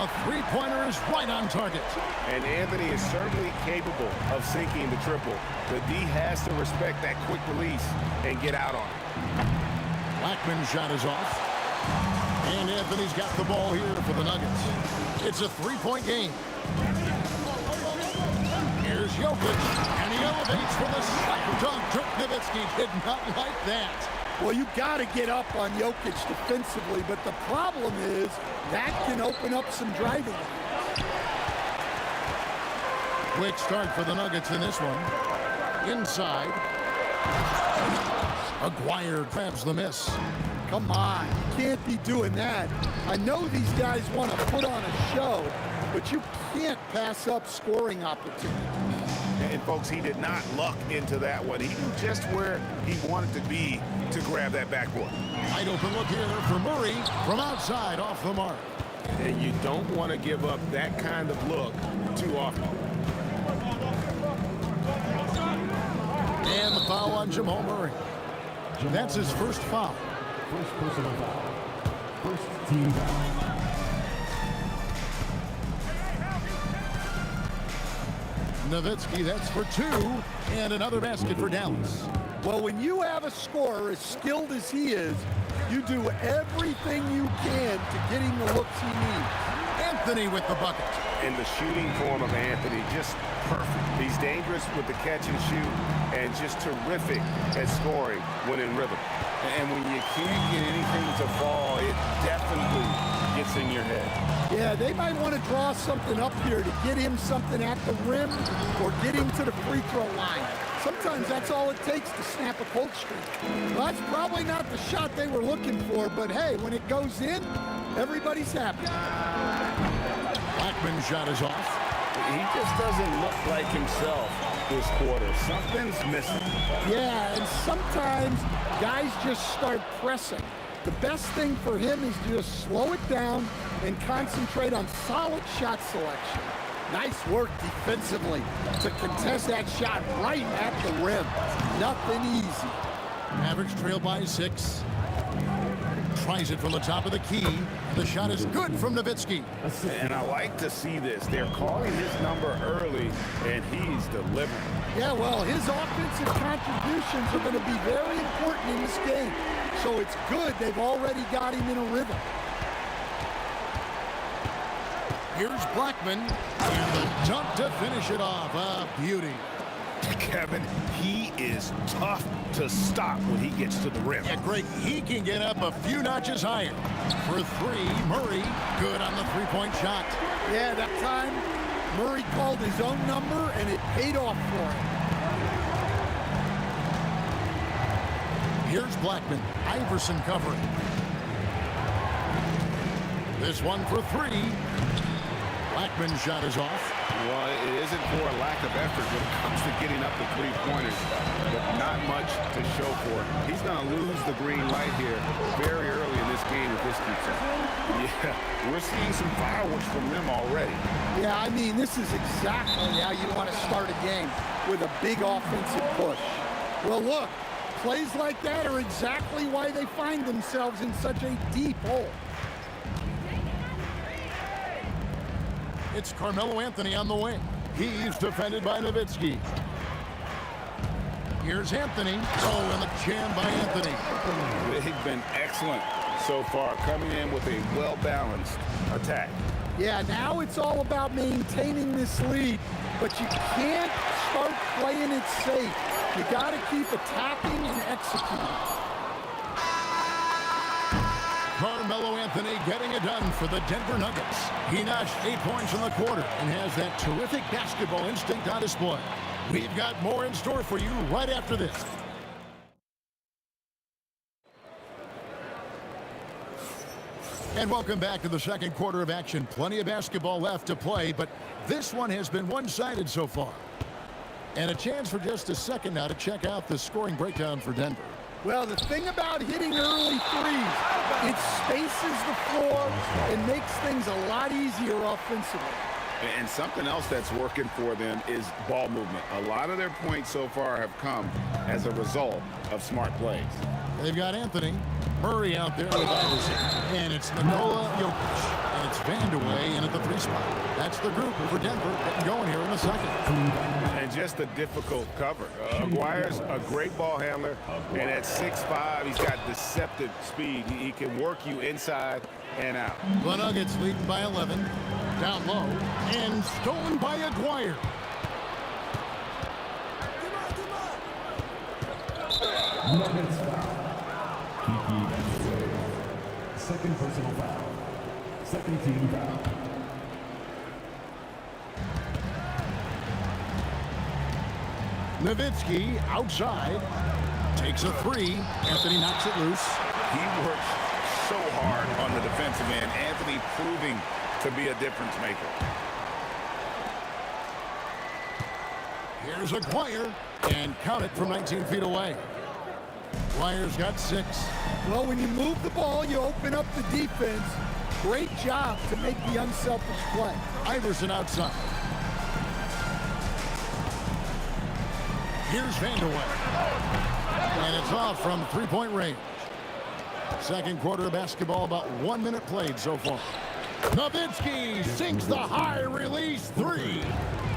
A three-pointer is right on target. And Anthony is certainly capable of sinking the triple. The D has to respect that quick release and get out on it. Blackman's shot is off. And Anthony's got the ball here for the Nuggets. It's a three-point game. Here's Jokic, and he elevates for the slam dunk. Dirk Nowitzki did not like that. Well, you got to get up on Jokic defensively, but the problem is that can open up some driving lanes. Quick start for the Nuggets in this one. Inside. Aguirre grabs the miss. Come on, you can't be doing that. I know these guys want to put on a show, but you can't pass up scoring opportunities. And folks, he did not luck into that one. He knew just where he wanted to be to grab that backboard. Wide open look here for Murray from outside off the mark. And you don't want to give up that kind of look too often. And the foul on Jamal Murray. That's his first foul. First personal foul. First team foul. Nowitzki, that's for two. And another basket for Dallas. Well, when you have a scorer as skilled as he is, you do everything you can to get him the looks he needs. Anthony with the bucket. And the shooting form of Anthony, just perfect. He's dangerous with the catch and shoot and just terrific at scoring when in rhythm. And when you can't get anything to fall, it definitely gets in your head. Yeah, they might want to draw something up here to get him something at the rim or get him to the free throw line. Sometimes that's all it takes to snap a cold streak. Well, that's probably not the shot they were looking for, but hey, when it goes in, everybody's happy. Blackman's shot is off. He just doesn't look like himself this quarter. Something's missing. Yeah, and sometimes guys just start pressing. The best thing for him is to just slow it down and concentrate on solid shot selection. Nice work defensively to contest that shot right at the rim. Nothing easy. Mavericks trail by 6. Tries it from the top of the key. The shot is good from Nowitzki. And I like to see this. They're calling his number early, and he's delivering. Yeah, well, his offensive contributions are going to be very important in this game. So it's good they've already got him in a rhythm. Here's Blackman. And the dunk to finish it off. A beauty. Kevin, he is tough to stop when he gets to the rim. Yeah, Greg, he can get up a few notches higher. For three, Murray, good on the three-point shot. Yeah, that time, Murray called his own number, and it paid off for him. Here's Blackman. Iverson covering. This one for three. Blackman's shot is off. Well, it isn't for a lack of effort when it comes to getting up the three-pointers, but not much to show for it. He's going to lose the green light here very early in this game if this keeps up. Yeah, we're seeing some fireworks from them already. Yeah, I mean, this is exactly how you want to start a game, with a big offensive push. Well, look, plays like that are exactly why they find themselves in such a deep hole. It's Carmelo Anthony on the wing. He's defended by Nowitzki. Here's Anthony. Oh, and the jam by Anthony. They've been excellent so far, coming in with a well-balanced attack. Yeah, now it's all about maintaining this lead, but you can't start playing it safe. You got to keep attacking and executing. Carmelo Anthony getting it done for the Denver Nuggets. He notched 8 points in the quarter and has that terrific basketball instinct on display. We've got more in store for you right after this. And welcome back to the second quarter of action. Plenty of basketball left to play, but this one has been one-sided so far. And a chance for just a second now to check out the scoring breakdown for Denver. Well, the thing about hitting early threes, it spaces the floor and makes things a lot easier offensively. And something else that's working for them is ball movement. A lot of their points so far have come as a result of smart plays. They've got Anthony Murray out there with Iverson. And it's Nikola Jokic. And it's Vandeweghe in at the 3 spot. That's the group for Denver getting going here in the second. And just a difficult cover. Aguirre's a great ball handler. And at 6'5", he's got deceptive speed. He can work you inside and out. The Nuggets leading by 11. Down low. And stolen by Aguirre. Nuggets foul. Second personal foul. Second team foul. Nowitzki outside. Takes a 3. Anthony knocks it loose. He works so hard on the defensive end. Anthony proving to be a difference maker. Here's Aguirre. And count it from 19 feet away. Aguirre's got 6. Well, when you move the ball, you open up the defense. Great job to make the unselfish play. Iverson outside. Here's Vandeweghe. And it's off from 3-point range. Second quarter of basketball, about 1 minute played so far. Nowitzki sinks the high release 3.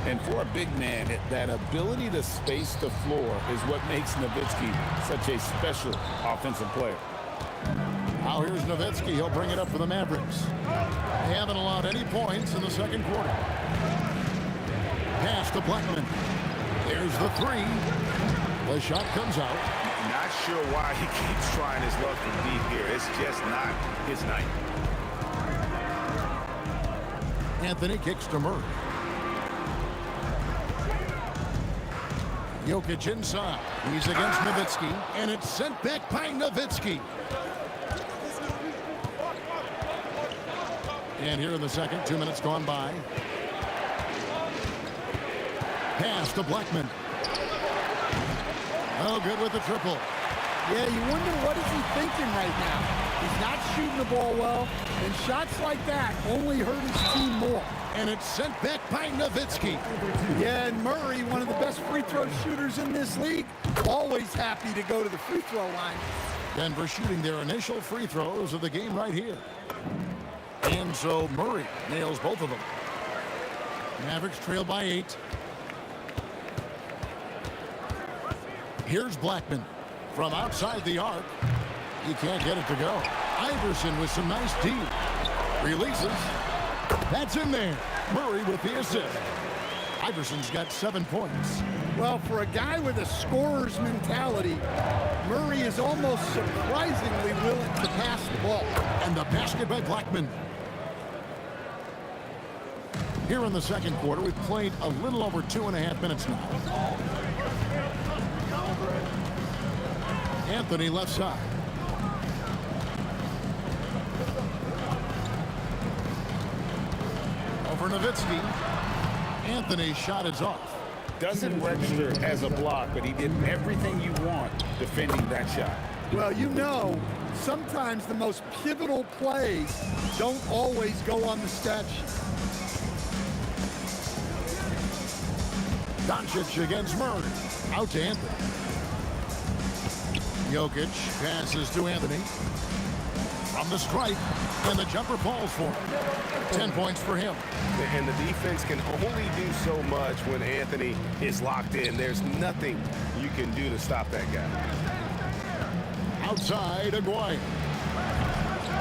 And for a big man, that ability to space the floor is what makes Nowitzki such a special offensive player. Now here's Nowitzki. He'll bring it up for the Mavericks. They haven't allowed any points in the second quarter. Pass to Blackman. There's the 3. The shot comes out. Not sure why he keeps trying his luck from deep here. It's just not his night. Anthony kicks to Murray. Jokic inside. He's against Nowitzki, and it's sent back by Nowitzki. And here in the second, 2 minutes gone by. Pass to Blackman. Oh, good with the triple. Yeah, you wonder what is he thinking right now. He's not shooting the ball well, and shots like that only hurt his team more. And it's sent back by Nowitzki. Yeah, and Murray, one of the best free throw shooters in this league, always happy to go to the free throw line. Denver shooting their initial free throws of the game right here. And so Murray nails both of them. Mavericks trail by 8. Here's Blackman from outside the arc. He can't get it to go. Iverson with some nice D. Releases. That's in there. Murray with the assist. Iverson's got 7 points. Well, for a guy with a scorer's mentality, Murray is almost surprisingly willing to pass the ball. And the basket by Blackman. Here in the second quarter, we've played a little over 2.5 minutes now. Anthony left side. Over Nowitzki. Anthony's shot is off. Doesn't register as a block, but he did everything you want defending that shot. Well, you know, sometimes the most pivotal plays don't always go on the stat sheet. Doncic against Murray. Out to Anthony. Jokic passes to Anthony. From the stripe, and the jumper falls for him. 10 points for him. And the defense can only do so much when Anthony is locked in. There's nothing you can do to stop that guy. Outside, Aguirre.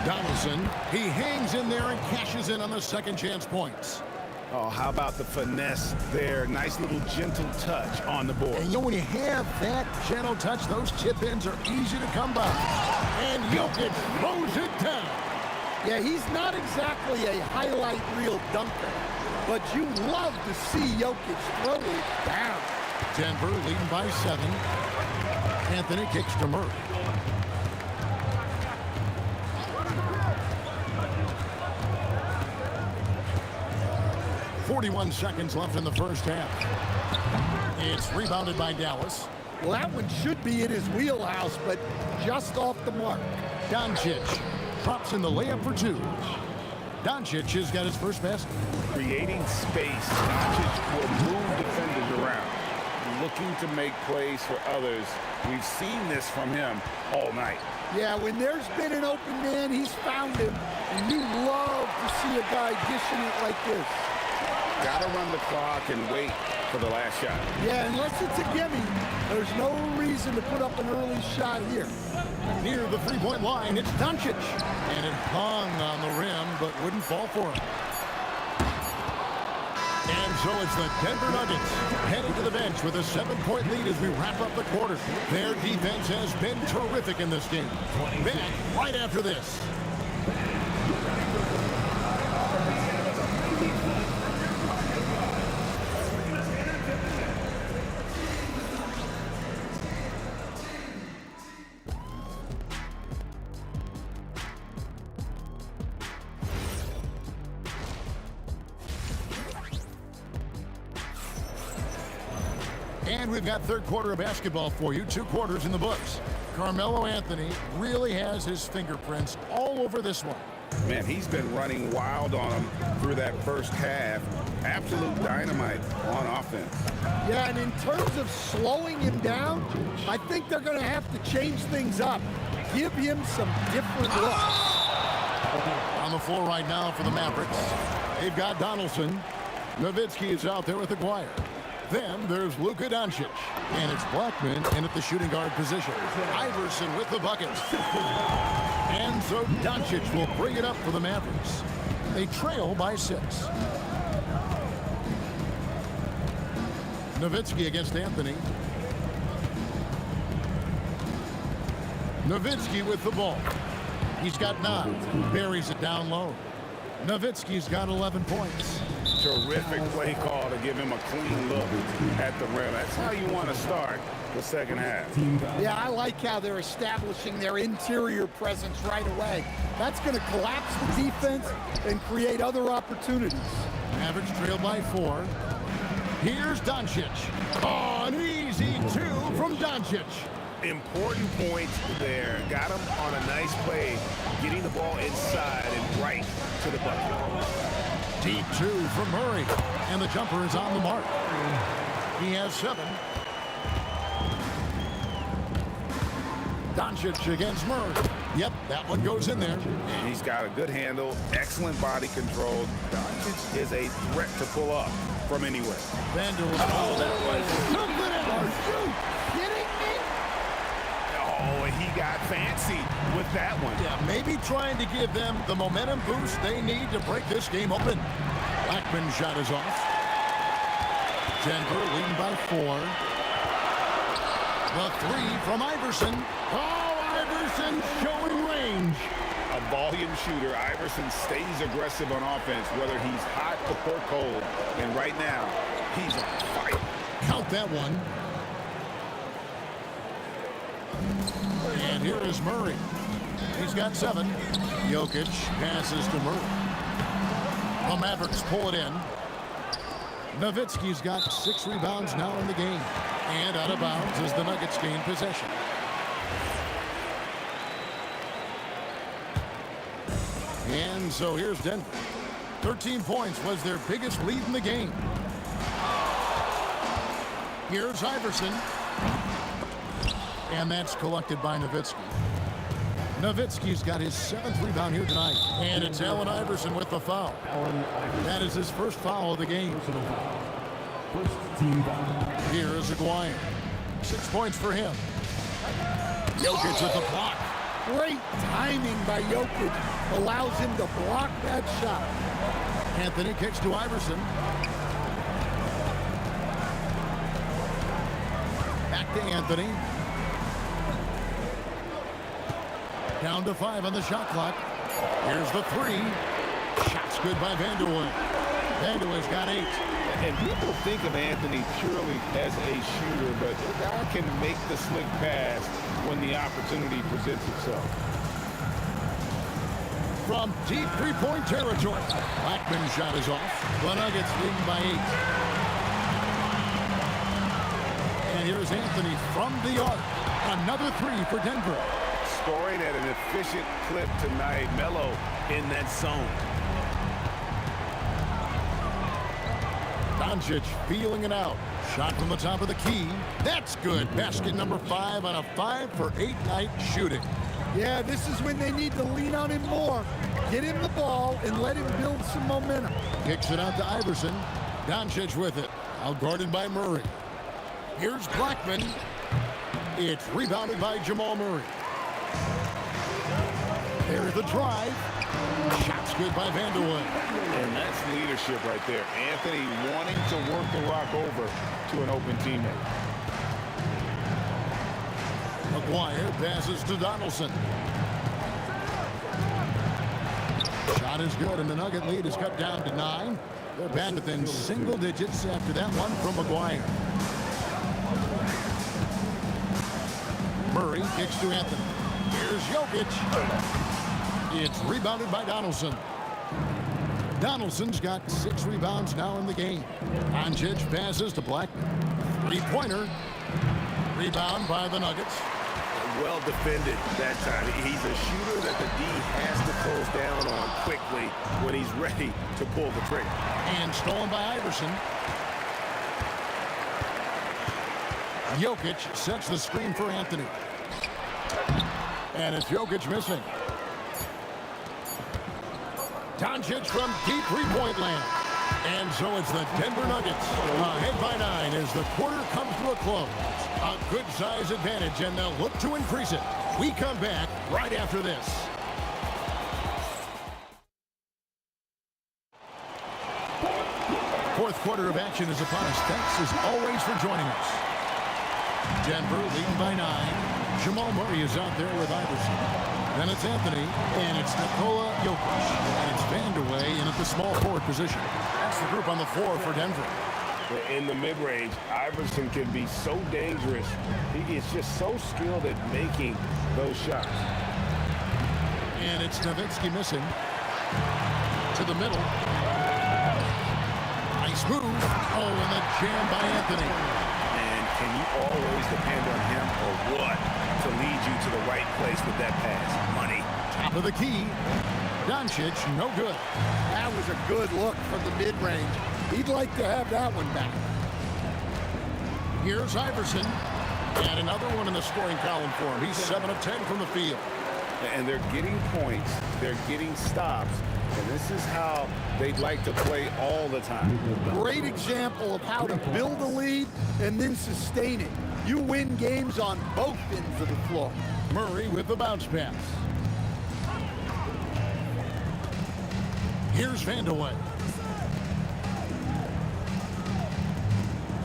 Donaldson, he hangs in there and cashes in on the second chance points. Oh, how about the finesse there? Nice little gentle touch on the board. And you know, when you have that gentle touch, those chip-ins are easy to come by. And Jokic throws it down. Yeah, he's not exactly a highlight reel dunker, but you love to see Jokic throw it down. Denver leading by 7. Anthony kicks to Murray. .41 seconds left in the first half. It's rebounded by Dallas. Well, that one should be in his wheelhouse, but just off the mark. Doncic drops in the layup for 2. Doncic has got his first basket. Creating space, Doncic will move defenders around, looking to make plays for others. We've seen this from him all night. Yeah, when there's been an open man, he's found him, and you love to see a guy dishing it like this. Gotta run the clock and wait for the last shot. Yeah, unless it's a gimme, there's no reason to put up an early shot here. Near the three-point line, it's Doncic. And it hung on the rim, but wouldn't fall for him. And so it's the Denver Nuggets heading to the bench with a 7-point lead as we wrap up the quarter. Their defense has been terrific in this game. Back right after this. And we've got third quarter of basketball for you. 2 quarters in the books. Carmelo Anthony really has his fingerprints all over this one. Man, he's been running wild on him through that first half. Absolute dynamite on offense. Yeah, and in terms of slowing him down, I think they're going to have to change things up. Give him some different looks. On the floor right now for the Mavericks, they've got Donaldson. Nowitzki is out there with Aguirre. Then there's Luka Doncic, and it's Blackman in at the shooting guard position. Iverson with the buckets. And so Doncic will bring it up for the Mavericks. They trail by 6. Nowitzki against Anthony. Nowitzki with the ball. He's got 9. Buries it down low. Nowitzki's got 11 points. Terrific play call to give him a clean look at the rim. That's how you want to start the second half. Yeah, I like how they're establishing their interior presence right away. That's going to collapse the defense and create other opportunities. Mavericks trail by 4. Here's Doncic. Oh, an easy 2 from Doncic. Important points there. Got him on a nice play, getting the ball inside and right to the bucket. Deep 2 from Murray, and the jumper is on the mark. He has 7. Doncic against Murray. Yep, that one goes in there. And he's got a good handle, excellent body control. Doncic is a threat to pull up from anywhere. Vandal. Oh, that was something else. Are you kidding me? Oh, and he got fancy with that one. Yeah, maybe trying to give them the momentum boost they need to break this game open. Blackman's shot is off. Denver leading by 4. The 3 from Iverson. Oh, Iverson showing range. A volume shooter. Iverson stays aggressive on offense, whether he's hot or cold. And right now, he's on fire. Count that one. And here is Murray. He's got 7. Jokic passes to Murray. The Mavericks pull it in. Nowitzki's got 6 rebounds now in the game. And out of bounds as the Nuggets gain possession. And so here's Denver. 13 points was their biggest lead in the game. Here's Iverson. And that's collected by Nowitzki. Nowitzki's got his 7th rebound here tonight. And it's Allen Iverson with the foul. That is his first foul of the game. Here is Aguirre. 6 points for him. Jokic with the block. Great timing by Jokic. Allows him to block that shot. Anthony kicks to Iverson. Back to Anthony. Down to 5 on the shot clock. Here's the 3. Shot's good by Vanderwood. Vanderwood's got 8. And people think of Anthony purely as a shooter, but the guy can make the slick pass when the opportunity presents itself. From deep 3-point territory. Blackman's shot is off. The Nuggets leading by 8. And here's Anthony from the arc. Another 3 for Denver. Scoring at an efficient clip tonight. Melo in that zone. Doncic feeling it out. Shot from the top of the key. That's good. Basket number 5 on a 5-for-8 night shooting. Yeah, this is when they need to lean on him more. Get him the ball and let him build some momentum. Kicks it out to Iverson. Doncic with it. Outguarded by Murray. Here's Blackman. It's rebounded by Jamal Murray. There's the drive. Shot's good by Vanderwood. And that's leadership right there. Anthony wanting to work the rock over to an open teammate. McGuire passes to Donaldson. Shot is good, and the Nugget lead is cut down to 9. They're back within single digits after that one from McGuire. Murray kicks to Anthony. Here's Jokic. It's rebounded by Donaldson. Donaldson's got 6 rebounds now in the game. Doncic passes to Blackman. Three-pointer. Rebound by the Nuggets. Well defended that time. He's a shooter that the D has to close down on quickly when he's ready to pull the trigger. And stolen by Iverson. Jokic sets the screen for Anthony. And it's Jokic missing. Doncic from deep three-point land. And so it's the Denver Nuggets ahead by 9 as the quarter comes to a close. A good size advantage, and they'll look to increase it. We come back right after this. Fourth quarter of action is upon us. Thanks as always for joining us. Denver leading by 9. Jamal Murray is out there with Iverson. Then it's Anthony, and it's Nikola Jokic. And it's Vanderway in at the small forward position. That's the group on the floor for Denver. In the mid-range, Iverson can be so dangerous. He is just so skilled at making those shots. And it's Nowitzki missing. To the middle. Nice move. Oh, and the jam by Anthony. And can you always depend on him or what to lead you to the right place with that pass? Money. Top of the key. Doncic, no good. That was a good look from the mid-range. He'd like to have that one back. Here's Iverson. And another one in the scoring column for him. He's 7 of 10 from the field. And they're getting points. They're getting stops. And this is how they'd like to play all the time. Great example of how to build a lead and then sustain it. You win games on both ends of the floor. Murray with the bounce pass. Here's Vanderway.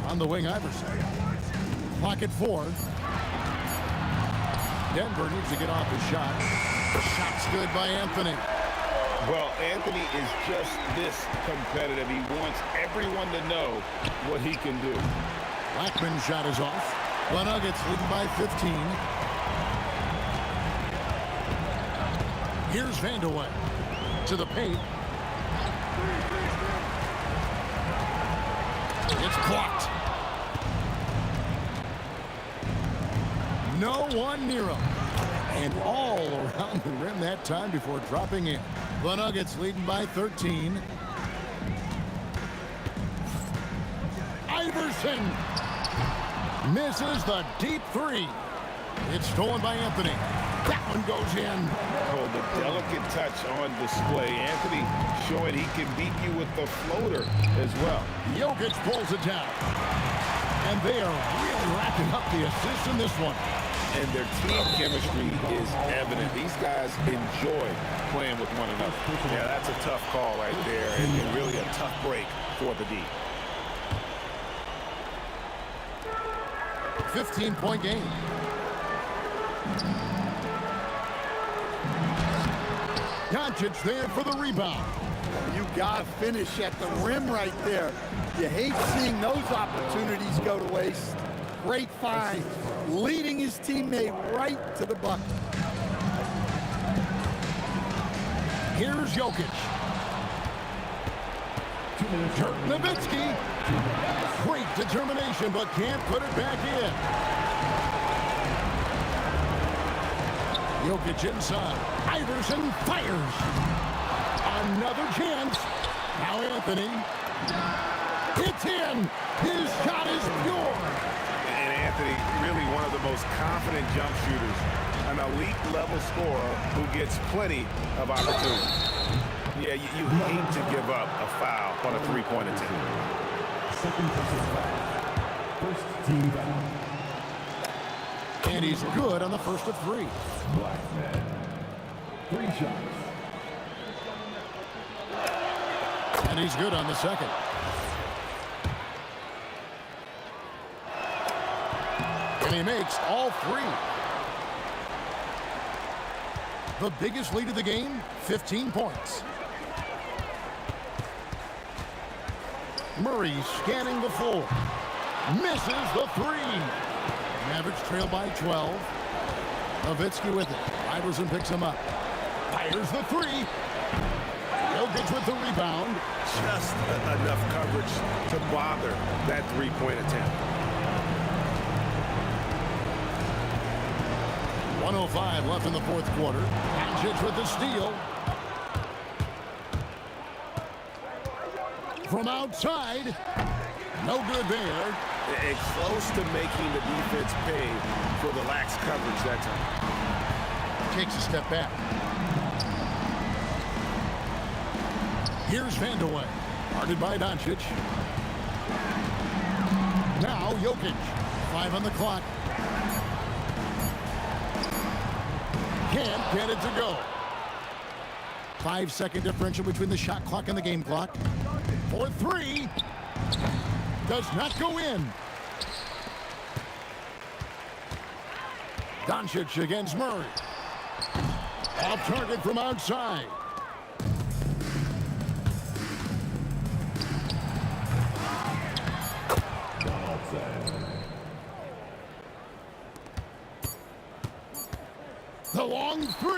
On the wing, Iverson. Clock at 4. Denver needs to get off his shot. Shot's good by Anthony. Well, Anthony is just this competitive. He wants everyone to know what he can do. Blackman's shot is off. The Nuggets leading by 15. Here's Vanderway to the paint. It's blocked. No one near him. And all around the rim that time before dropping in. The Nuggets leading by 13. Iverson misses the deep 3. It's stolen by Anthony. That one goes in. Oh, the delicate touch on display. Anthony showing he can beat you with the floater as well. Jokic pulls it down. And they are really racking up the assists in this one. And their team chemistry is evident. These guys enjoy playing with one another. Yeah, that's a tough call right there, and really a tough break for the D. 15-point game. Doncic there for the rebound. You got to finish at the rim right there. You hate seeing those opportunities go to waste. Great find, leading his teammate right to the bucket. Here's Jokic. Dirk Nowitzki. Great determination, but can't put it back in. Jokic inside. Iverson fires. Another chance. Now Anthony. It's in. His shot is pure. And Anthony, really one of the most confident jump shooters. An elite level scorer who gets plenty of opportunities. Yeah, you hate to give up a foul on a three-point attempt. Second personal foul. First team foul. And he's good on the first of three. Black man. 3 shots. And he's good on the second. And he makes all 3. The biggest lead of the game, 15 points. Murray scanning the floor. Misses the 3. Mavericks trail by 12. Nowitzki with it. Iverson picks him up. Fires the 3. Jokic with the rebound. Just enough coverage to bother that three-point attempt. 1:05 left in the fourth quarter. Doncic with the steal. From outside. No good there. It's close to making the defense pay for the lax coverage that time. Takes a step back. Here's Vandeweghe. Guarded by Doncic. Now Jokic. 5 on the clock. Can't get it to go. 5-second differential between the shot clock and the game clock. For 3. Does not go in. Doncic against Murray. Off target from outside. The long 3.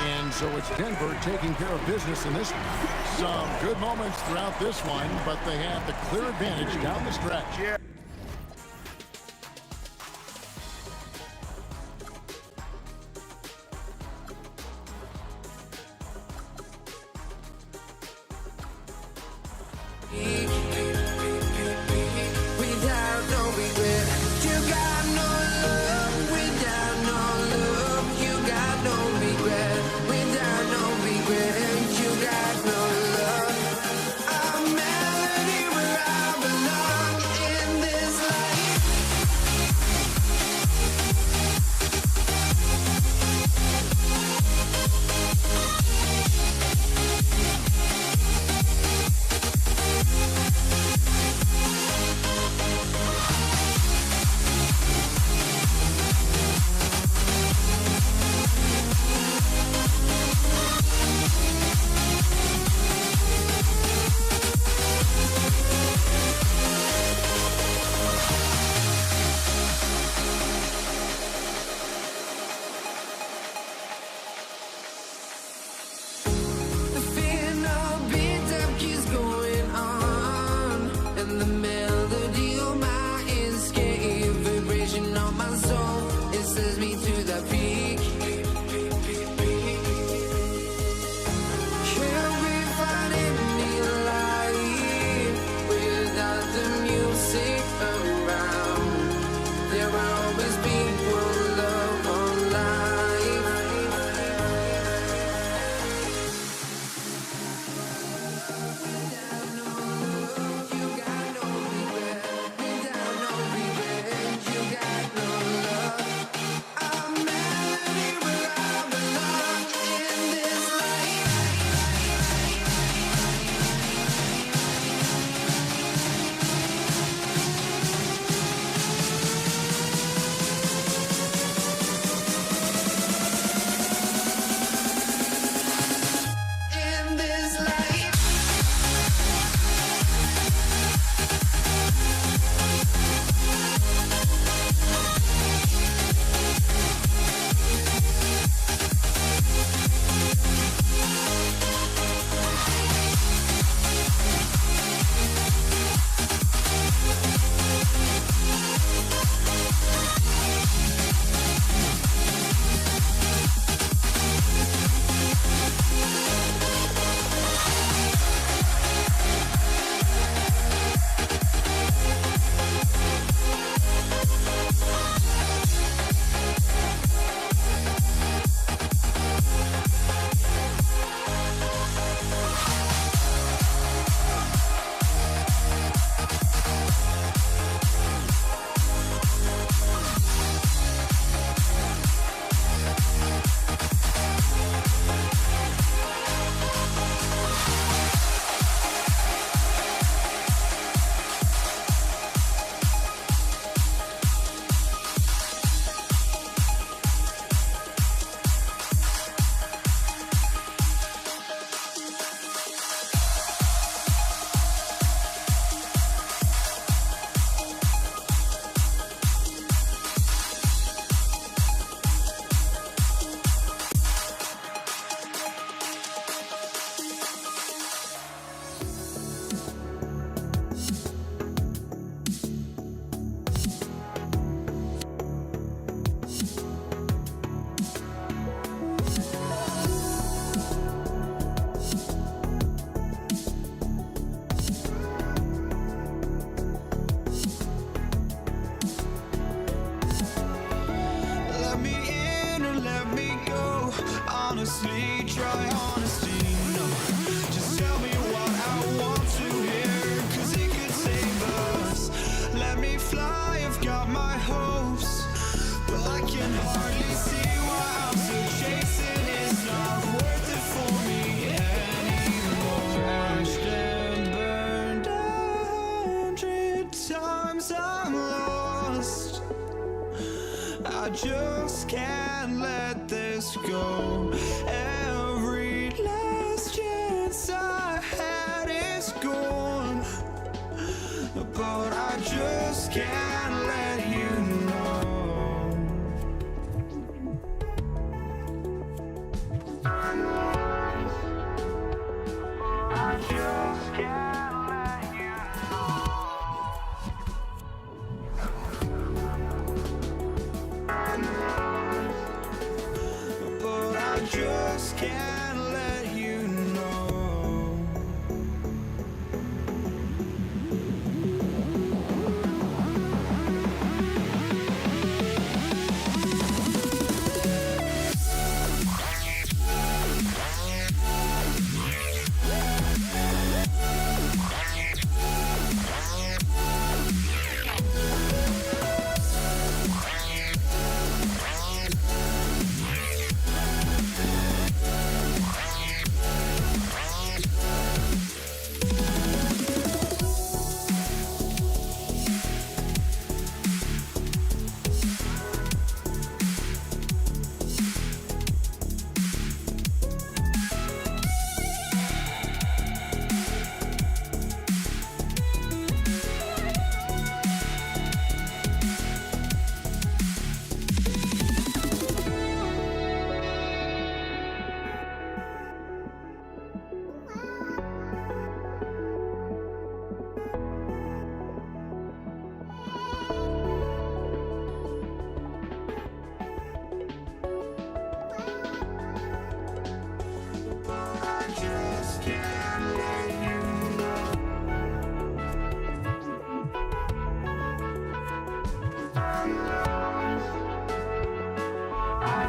And so it's Denver taking care of business in this one. Some good moments throughout this one, but they have the clear advantage down the stretch. Yeah. A melody where I belong in this just can't let this go. Every last chance I had is gone, but I just can't let you know. I just can't let you know. But I just can't let you know. Can't let you know. I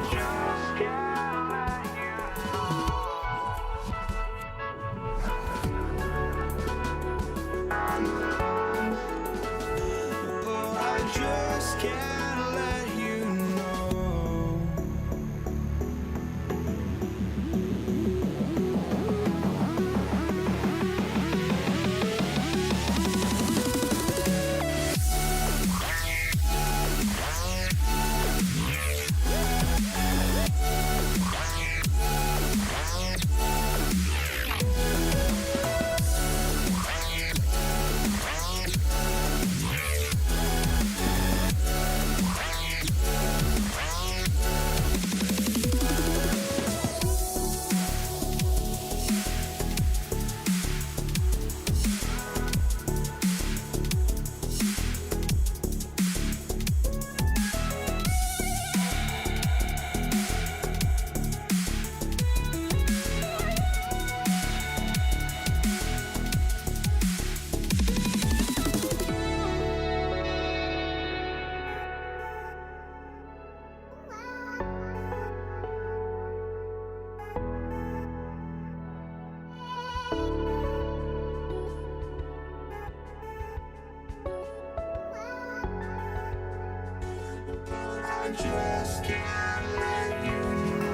just can't let you know.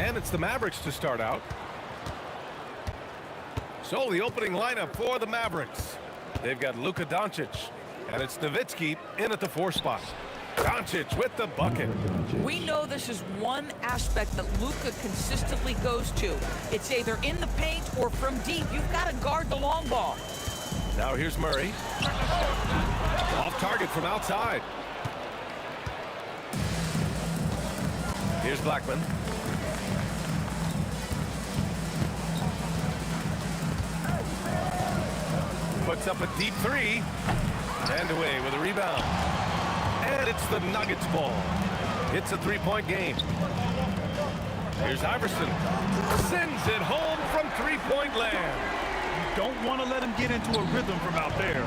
And it's the Mavericks to start out. So the opening lineup for the Mavericks. They've got Luka Doncic, and it's Nowitzki in at the 4 spot. Doncic with the bucket. We know this is one aspect that Luka consistently goes to. It's either in the paint or from deep. You've got to guard the long ball. Now here's Murray. Off target from outside. Here's Blackman. Puts up a deep three. And away with a rebound. And it's the Nuggets ball. It's a three-point game. Here's Iverson. Sends it home from three-point land. You don't want to let him get into a rhythm from out there.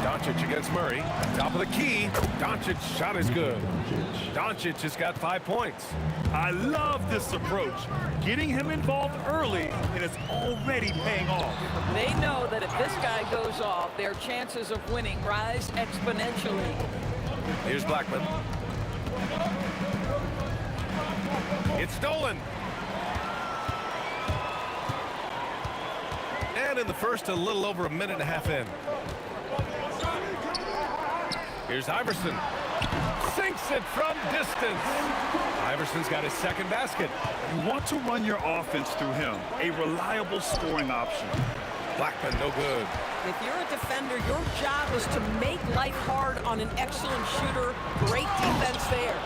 Doncic against Murray. Top of the key. Doncic's shot is good. Doncic has got 5 points. I love this approach. Getting him involved early, and it's already paying off. They know that if this guy goes off, their chances of winning rise exponentially. Here's Blackman. It's stolen. And in the first, a little over a minute and a half in. Here's Iverson. Sinks it from distance. Iverson's got his second basket. You want to run your offense through him, a reliable scoring option. Blackman, no good. If you're a defender, your job is to make life hard on an excellent shooter. Great defense there.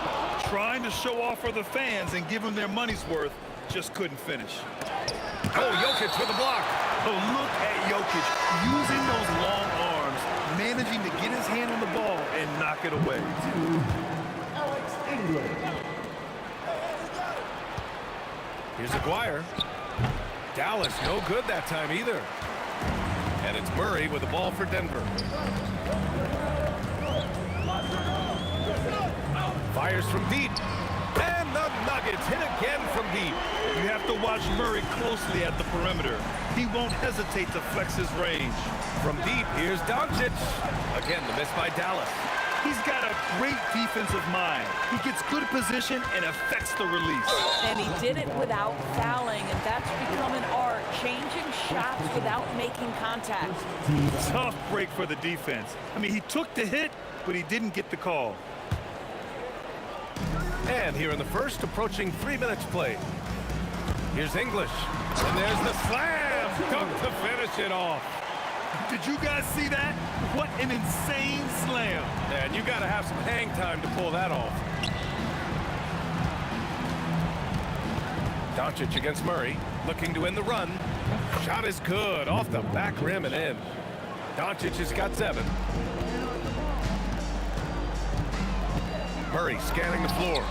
Trying to show off for the fans and give them their money's worth, just couldn't finish. Oh, Jokic with a block. Oh, look at Jokic using those long arms, managing to get his hand on the ball and knock it away. Here's Aguirre. Dallas, no good that time either. And it's Murray with the ball for Denver. Fires from deep. And the Nuggets hit again from deep. You have to watch Murray closely at the perimeter. He won't hesitate to flex his range. From deep, here's Doncic. Again, the miss by Dallas. He's got a great defensive mind. He gets good position and affects the release. And he did it without fouling, and that's become an art, changing shots without making contact. Tough break for the defense. I mean, he took the hit, but he didn't get the call. And here in the first, approaching 3 minutes played. Here's English. And there's the slam. Dunk to finish it off. Did you guys see that? What an insane slam. And you got to have some hang time to pull that off. Doncic against Murray, looking to end the run. Shot is good, off the back rim and in. Doncic has got 7. Murray scanning the floor.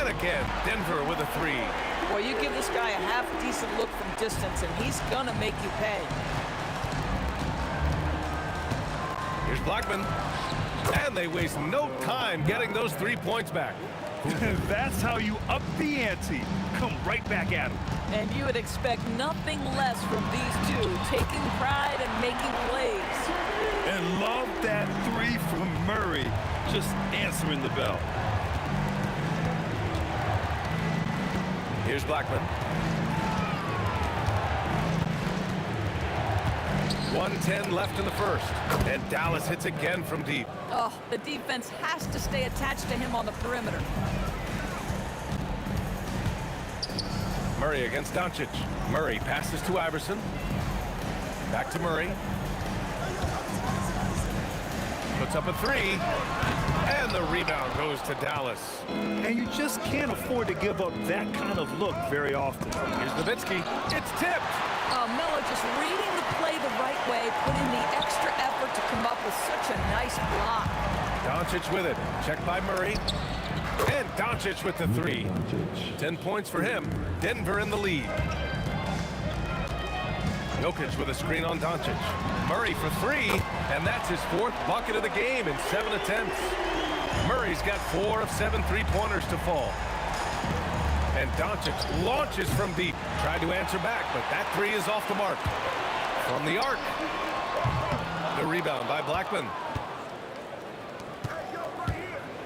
And again, Denver with a 3. Well, you give this guy a half-decent look from distance, and he's gonna make you pay. Here's Blackman. And they waste no time getting those 3 points back. That's how you up the ante. Come right back at him. And you would expect nothing less from these two, taking pride and making plays. And love that 3 from Murray, just answering the bell. Here's Blackman. 1:10 left in the first. And Dallas hits again from deep. Oh, the defense has to stay attached to him on the perimeter. Murray against Doncic. Murray passes to Iverson. Back to Murray. Puts up a 3. And the rebound goes to Dallas. And you just can't afford to give up that kind of look very often. Here's Nowitzki. It's tipped. Miller just reading the play the right way, putting the extra effort to come up with such a nice block. Doncic with it. Checked by Murray. And Doncic with the 3. 10 points for him. Denver in the lead. Jokic with a screen on Doncic. Murray for 3, and that's his 4th bucket of the game in 7 attempts. Murray's got 4 of 7 3-pointers to fall. And Doncic launches from deep. Tried to answer back, but that 3 is off the mark. From the arc. The rebound by Blackman.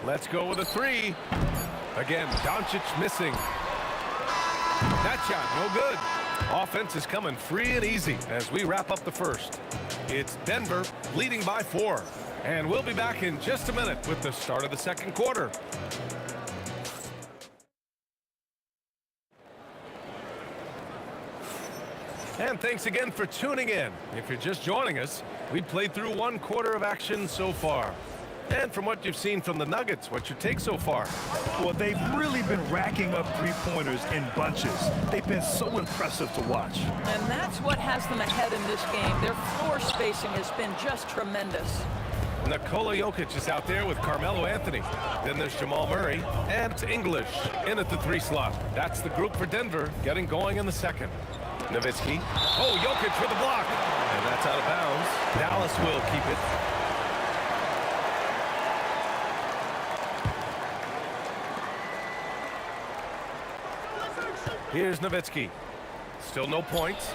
Let's go with a 3. Again, Doncic missing. That shot, no good. Offense is coming free and easy as we wrap up the first. It's Denver leading by 4. And we'll be back in just a minute with the start of the second quarter. And thanks again for tuning in. If you're just joining us, we played through 1 quarter of action so far. And from what you've seen from the Nuggets, what's your take so far? Well, they've really been racking up three-pointers in bunches. They've been so impressive to watch. And that's what has them ahead in this game. Their floor spacing has been just tremendous. Nikola Jokic is out there with Carmelo Anthony. Then there's Jamal Murray and English in at the 3 slot. That's the group for Denver getting going in the second. Nowitzki. Oh, Jokic for the block. And that's out of bounds. Dallas will keep it. Here's Nowitzki. Still no points.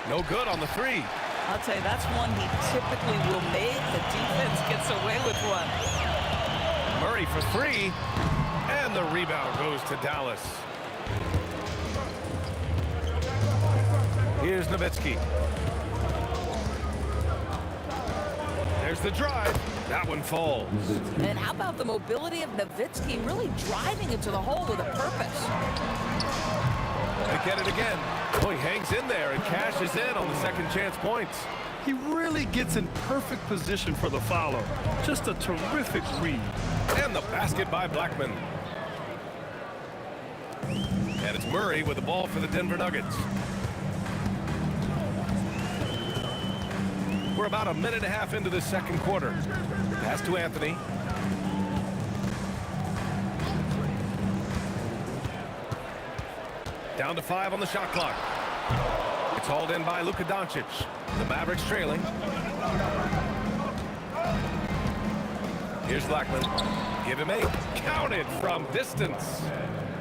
No good on the 3. I'll tell you, that's one he typically will make. The defense gets away with one. Murray for 3. And the rebound goes to Dallas. Here's Nowitzki. There's the drive. That one falls. And how about the mobility of Nowitzki really driving it to the hole with a purpose? They get it again. Oh, he hangs in there and cashes in on the second chance points. He really gets in perfect position for the follow. Just a terrific read. And the basket by Blackman. And it's Murray with the ball for the Denver Nuggets. We're about a minute and a half into the second quarter. Pass to Anthony. Down to 5 on the shot clock. It's hauled in by Luka Doncic. The Mavericks trailing. Here's Blackman. Give him 8. Counted from distance.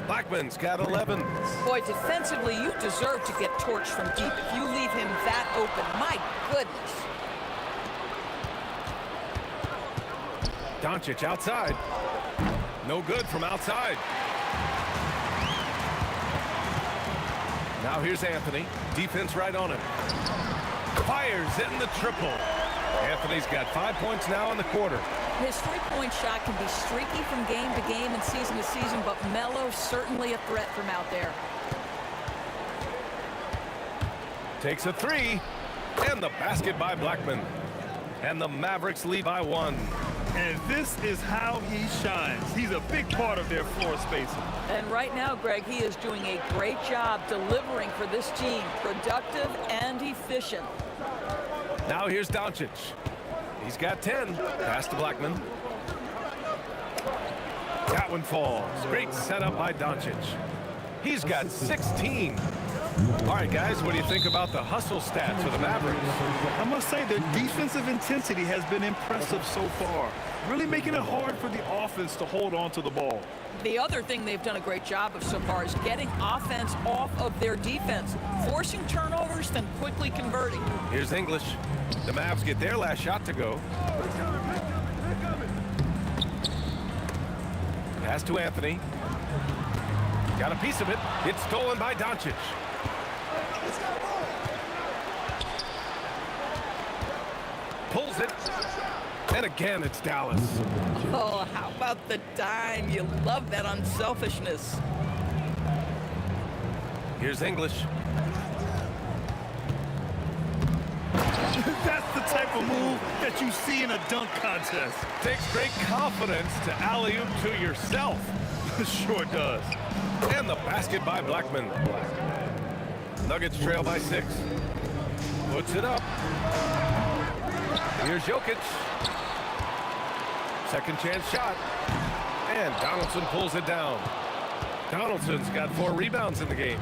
Blackman's got 11. Boy, defensively, you deserve to get torched from deep if you leave him that open. My goodness. Doncic outside. No good from outside. Now here's Anthony. Defense right on him. Fires in the triple. Anthony's got 5 points now in the quarter. His three-point shot can be streaky from game to game and season to season, but Melo's certainly a threat from out there. Takes a 3. And the basket by Blackman. And the Mavericks lead by 1. And this is how he shines. He's a big part of their floor spacing. And right now, Greg, he is doing a great job delivering for this team. Productive and efficient. Now here's Doncic. He's got 10. Pass to Blackman. That one falls. Great setup by Doncic. He's got 16. All right, guys, what do you think about the hustle stats for the Mavericks? I must say their defensive intensity has been impressive so far, really making it hard for the offense to hold on to the ball. The other thing they've done a great job of so far is getting offense off of their defense, forcing turnovers, then quickly converting. Here's English. The Mavs get their last shot to go. Pass to Anthony. Got a piece of it. It's stolen by Doncic. Pulls it. And again, it's Dallas. Oh, how about the dime? You love that unselfishness. Here's English. That's the type of move that you see in a dunk contest. Takes great confidence to alley-oop to yourself. Sure does. And the basket by Blackman. Nuggets trail by 6. Puts it up. Here's Jokic. Second chance shot. And Donaldson pulls it down. Donaldson's got 4 rebounds in the game.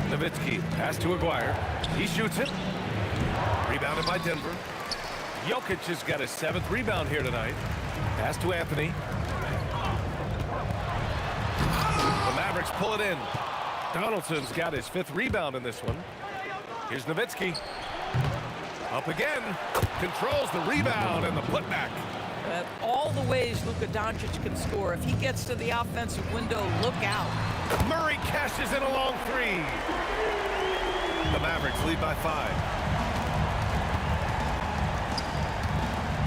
Nowitzki, pass to Aguirre. He shoots it. Rebounded by Denver. Jokic has got his 7th rebound here tonight. Pass to Anthony. The Mavericks pull it in. Donaldson's got his 5th rebound in this one. Here's Nowitzki. Up again. Controls the rebound and the putback. All the ways Luka Doncic can score. If he gets to the offensive window, look out. Murray cashes in a long 3. The Mavericks lead by 5.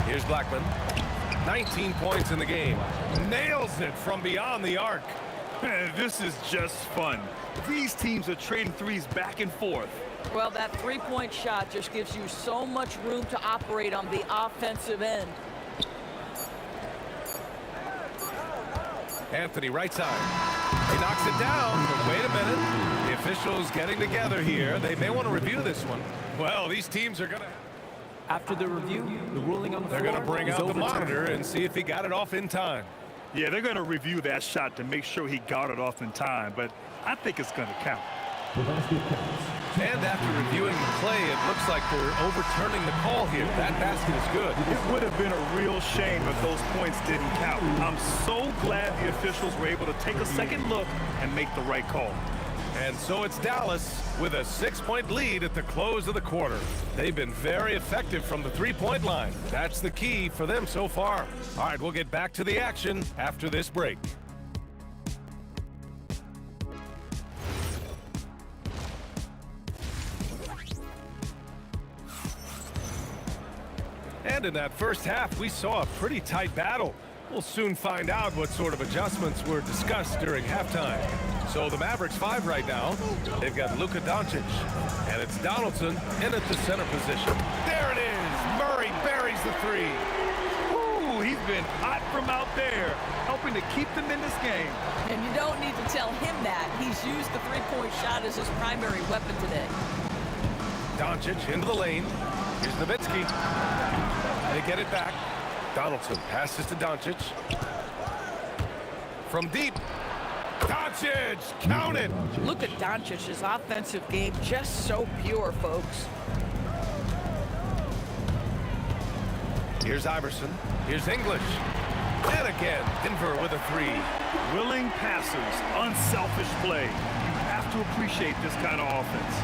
Here's Blackman. 19 points in the game. Nails it from beyond the arc. This is just fun. These teams are trading threes back and forth. Well, that three-point shot just gives you so much room to operate on the offensive end. Anthony, right side. He knocks it down. But wait a minute. The officials getting together here. They may want to review this one. Well, these teams are going to... After the review, the ruling on the They're floor going to bring is out the overturned. monitor and see if he got it off in time. Yeah, they're going to review that shot to make sure he got it off in time, but I think it's going to count. And after reviewing the play, it looks like they're overturning the call here. That basket is good. It would have been a real shame if those points didn't count. I'm so glad the officials were able to take a second look and make the right call. And so it's Dallas with a 6-point lead at the close of the quarter. They've been very effective from the three-point line. That's the key for them so far. All right, we'll get back to the action after this break. And in that first half, we saw a pretty tight battle. We'll soon find out what sort of adjustments were discussed during halftime. So the Mavericks 5 right now. They've got Luka Doncic, and it's Donaldson in at the center position. There it is. Murray buries the three. Ooh, he's been hot from out there, helping to keep them in this game. And you don't need to tell him that. He's used the three-point shot as his primary weapon today. Doncic into the lane. Here's Nowitzki. They get it back. Donaldson passes to Doncic. From deep. Doncic, count it. Luka Doncic's offensive game just so pure, folks. Here's Iverson. Here's English. And again, Denver with a three. Willing passers, unselfish play. You have to appreciate this kind of offense.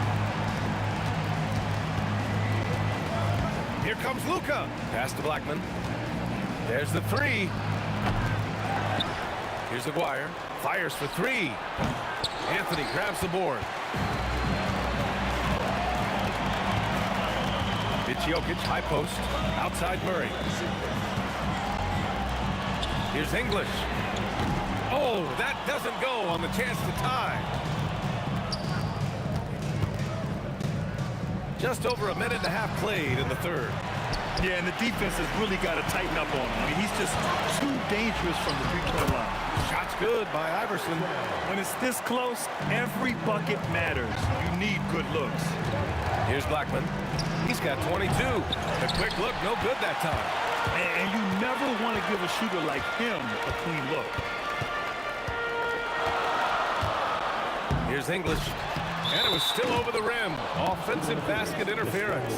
Here comes Luka. Pass to Blackman. There's the three. Here's Aguirre. Fires for three. Anthony grabs the board. It's Jokic, high post. Outside Murray. Here's English. Oh, that doesn't go on the chance to tie. Just over a minute and a half played in the third. Yeah, and the defense has really got to tighten up on him. I mean, he's just too dangerous from the three-point line. Shot's good by Iverson. When it's this close, every bucket matters. You need good looks. Here's Blackman. He's got 22. The quick look, no good that time. And you never want to give a shooter like him a clean look. Here's English. And it was still over the rim. Offensive basket interference.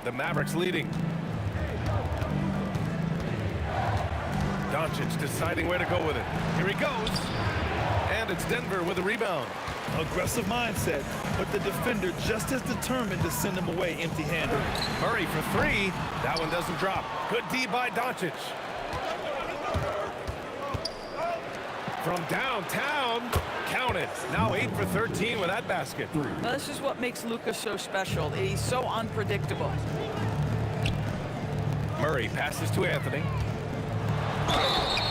The Mavericks leading. Doncic deciding where to go with it. Here he goes. And it's Denver with a rebound. Aggressive mindset, but the defender just as determined to send him away empty-handed. Murray for three. That one doesn't drop. Good D by Doncic. From downtown. Count it. Now 8 for 13 with that basket. Now, this is what makes Luka so special. He's so unpredictable. Murray passes to Anthony.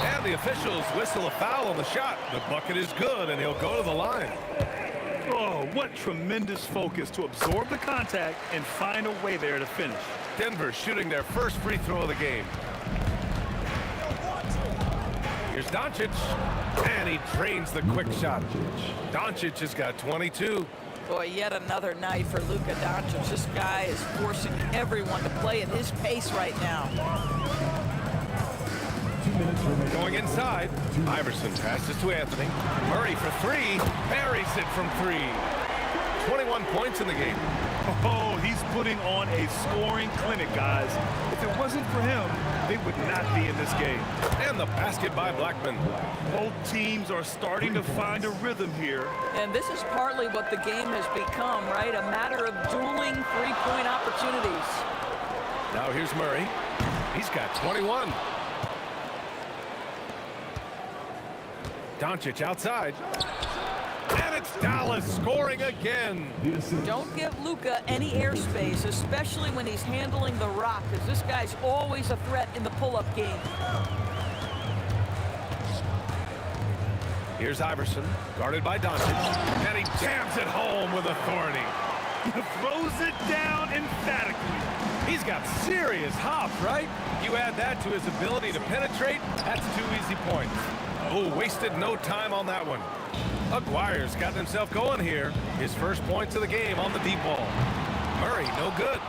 And the officials whistle a foul on the shot. The bucket is good, and he'll go to the line. Oh, what tremendous focus to absorb the contact and find a way there to finish. Denver shooting their first free throw of the game. Here's Doncic, and he drains the quick shot. Doncic has got 22. Boy, yet another night for Luka Doncic. This guy is forcing everyone to play at his pace right now. Going inside, Iverson passes to Anthony. Murray for three, buries it from three. 21 points in the game. Oh, he's putting on a scoring clinic, guys. If it wasn't for him, they would not be in this game. And the basket by Blackman. Both teams are starting to find a rhythm here. And this is partly what the game has become, right? A matter of dueling three-point opportunities. Now here's Murray. He's got 21. Doncic outside. And it's Dallas scoring again. Don't give Luka any airspace, especially when he's handling the rock, because this guy's always a threat in the pull-up game. Here's Iverson, guarded by Doncic, and he jams it home with authority. Throws it down emphatically. He's got serious hop, right? You add that to his ability to penetrate, that's 2 easy points. Oh, wasted no time on that one. Aguirre's got himself going here. His first points of the game on the deep ball. Murray, no good.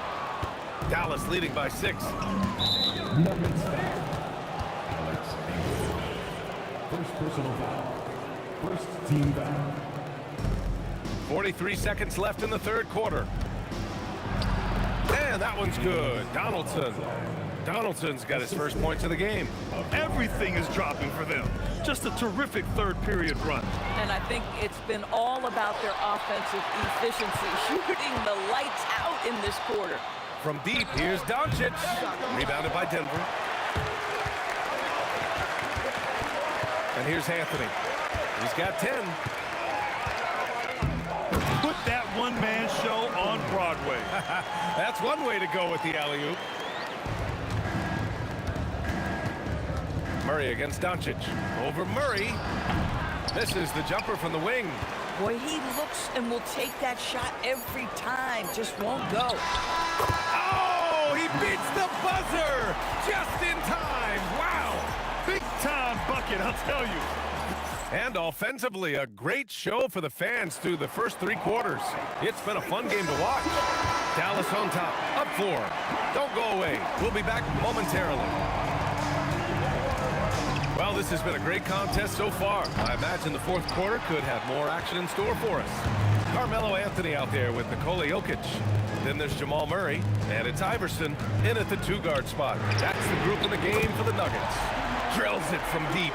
Dallas leading by 6. Nuggets foul. Alex English. First personal foul. First team foul. 43 seconds left in the third quarter. And that one's good. Donaldson's got his first points of the game. Everything is dropping for them. Just a terrific third period run. And I think it's been all about their offensive efficiency, shooting the lights out in this quarter. From deep, here's Doncic. Rebounded by Denver. And here's Anthony. He's got 10. Put that one-man show on Broadway. That's one way to go with the alley-oop. Murray against Doncic. Over Murray. Misses the jumper from the wing. Boy, he looks and will take that shot every time. Just won't go. Oh, he beats the buzzer just in time. Wow. Big-time bucket, I'll tell you. And offensively, a great show for the fans through the first 3 quarters. It's been a fun game to watch. Dallas on top, up 4. Don't go away. We'll be back momentarily. Well, this has been a great contest so far. I imagine the fourth quarter could have more action in store for us. Carmelo Anthony out there with Nikola Jokic. Then there's Jamal Murray, and it's Iverson in at the 2-guard spot. That's the group in the game for the Nuggets. Drills it from deep.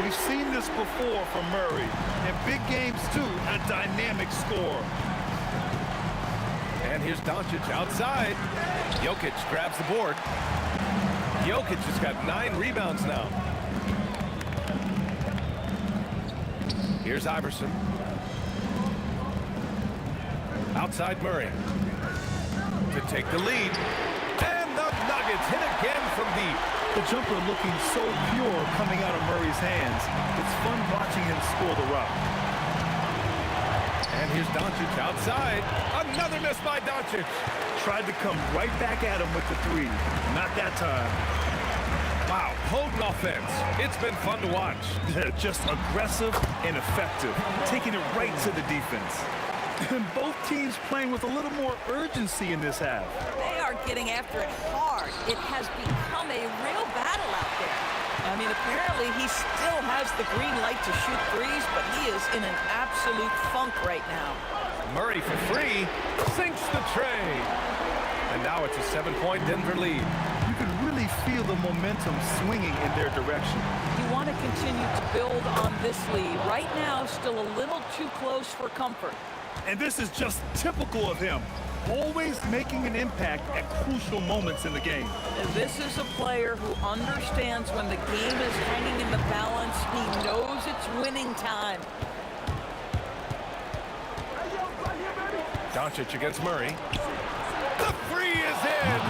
We've seen this before from Murray. In big games, too, a dynamic score. And here's Doncic outside. Jokic grabs the board. Jokic has got 9 rebounds now. Here's Iverson. Outside Murray. To take the lead. And the Nuggets hit again from deep. The jumper looking so pure coming out of Murray's hands. It's fun watching him score the rock. And here's Doncic outside. Another miss by Doncic. Tried to come right back at him with the 3. Not that time. Wow, potent offense. It's been fun to watch. Just aggressive and effective. Taking it right to the defense. And both teams playing with a little more urgency in this half. They are getting after it hard. It has become a real battle out there. I mean, apparently he still has the green light to shoot threes, but he is in an absolute funk right now. Murray for 3, sinks the tray. And now it's a 7-point Denver lead. You can really feel the momentum swinging in their direction. You want to continue to build on this lead. Right now, still a little too close for comfort. And this is just typical of him. Always making an impact at crucial moments in the game. And this is a player who understands when the game is hanging in the balance. He knows it's winning time. Doncic against Murray. The 3 is in!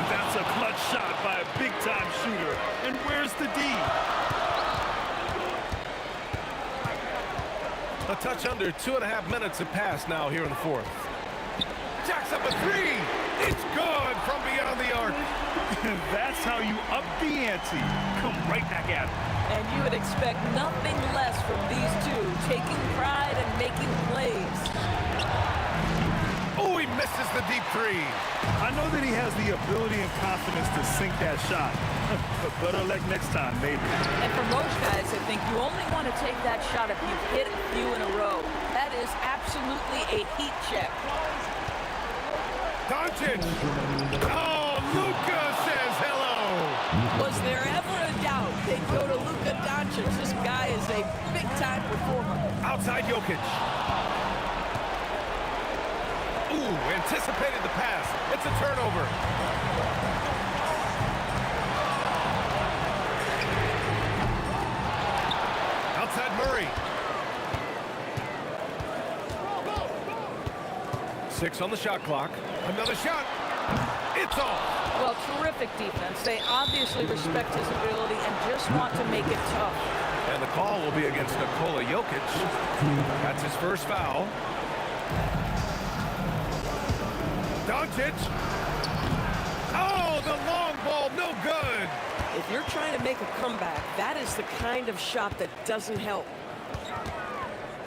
That's a clutch shot by a big-time shooter. And where's the D? A touch under 2.5 minutes have passed now here in the fourth. Jacks up a 3! It's good from beyond the arc. That's how you up the ante. Come right back at it. And you would expect nothing less from these two, taking pride and making plays. Oh, he misses the deep 3. I know that he has the ability and confidence to sink that shot. But better luck next time, maybe. And for most guys, I think you only want to take that shot if you've hit a few in a row. That is absolutely a heat check. Doncic! Oh, Luka says hello! Was there ever a doubt they'd go to Luka Doncic? This guy is a big-time performer. Outside Jokic. Ooh, anticipated the pass. It's a turnover. Outside Murray. 6 on the shot clock. Another shot. It's off. Well, terrific defense. They obviously respect his ability and just want to make it tough. And the call will be against Nikola Jokic. That's his first foul. Doncic. Oh, the long ball, no good. If you're trying to make a comeback, that is the kind of shot that doesn't help.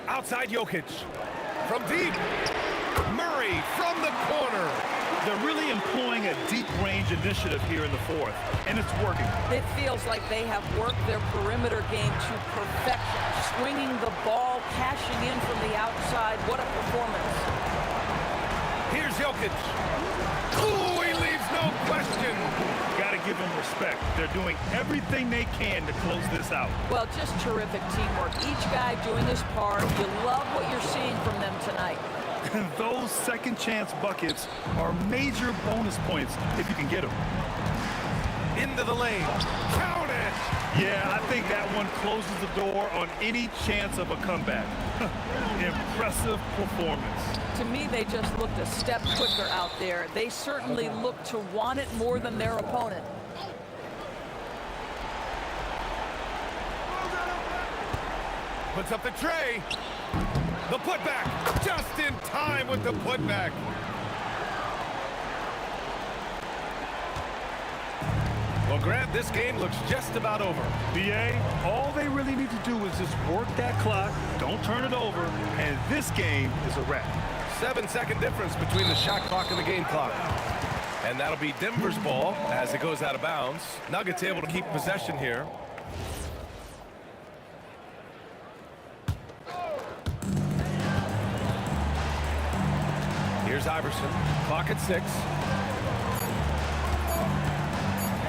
Outside Jokic. From deep. Murray from the corner. They're really employing a deep range initiative here in the fourth, and it's working. It feels like they have worked their perimeter game to perfection. Swinging the ball, cashing in from the outside. What a performance. Here's Jokic. Ooh, he leaves no question. Got to give them respect. They're doing everything they can to close this out. Well, just terrific teamwork. Each guy doing his part. You love what you're seeing from them tonight. Those second chance buckets are major bonus points if you can get them. Into the lane. Count it. Yeah, I think that one closes the door on any chance of a comeback. Impressive performance. To me, they just looked a step quicker out there. They certainly look to want it more than their opponent. Puts up the tray. The putback, just in time with the putback. Well, Grant, this game looks just about over. BA, all they really need to do is just work that clock, don't turn it over, and this game is a wrap. 7-second difference between the shot clock and the game clock. And that'll be Denver's ball as it goes out of bounds. Nuggets able to keep possession here. Here's Iverson, clock at 6.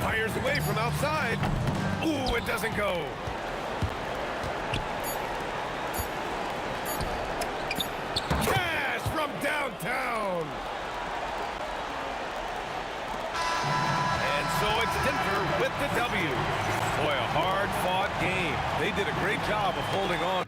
Fires away from outside. Ooh, it doesn't go. Cash from downtown. And so it's Denver with the W. Boy, a hard-fought game. They did a great job of holding on.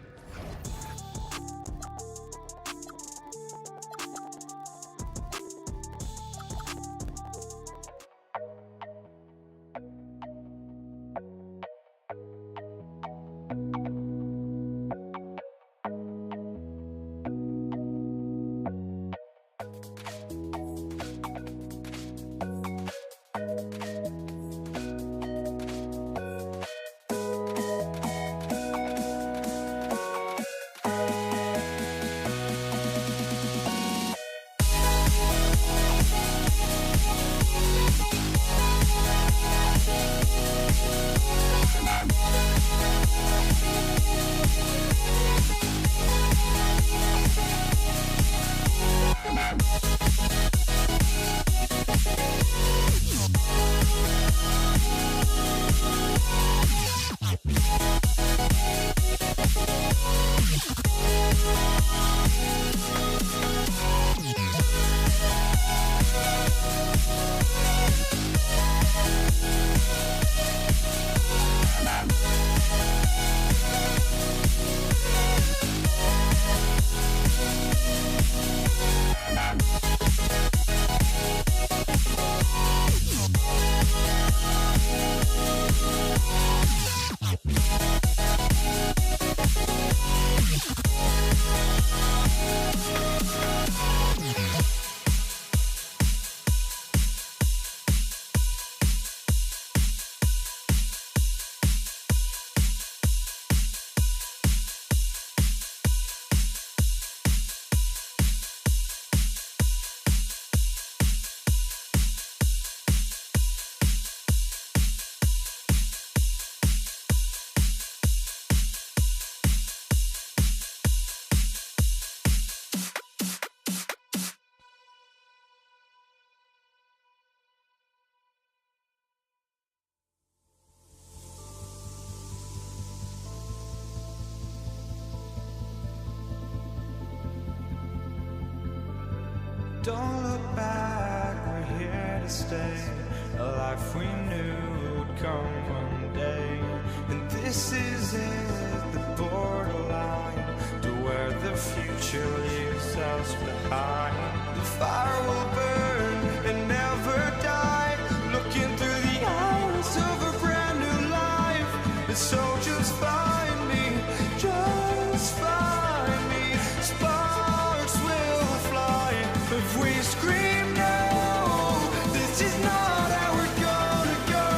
Don't look back, we're here to stay. A life we knew would come one day. And this is it, the borderline to where the future leaves us behind. The fire will burn and never die. Looking through the eyes of a brand new life. So just find me, just find me. Sparks will fly if we scream no. This is not how we're gonna go.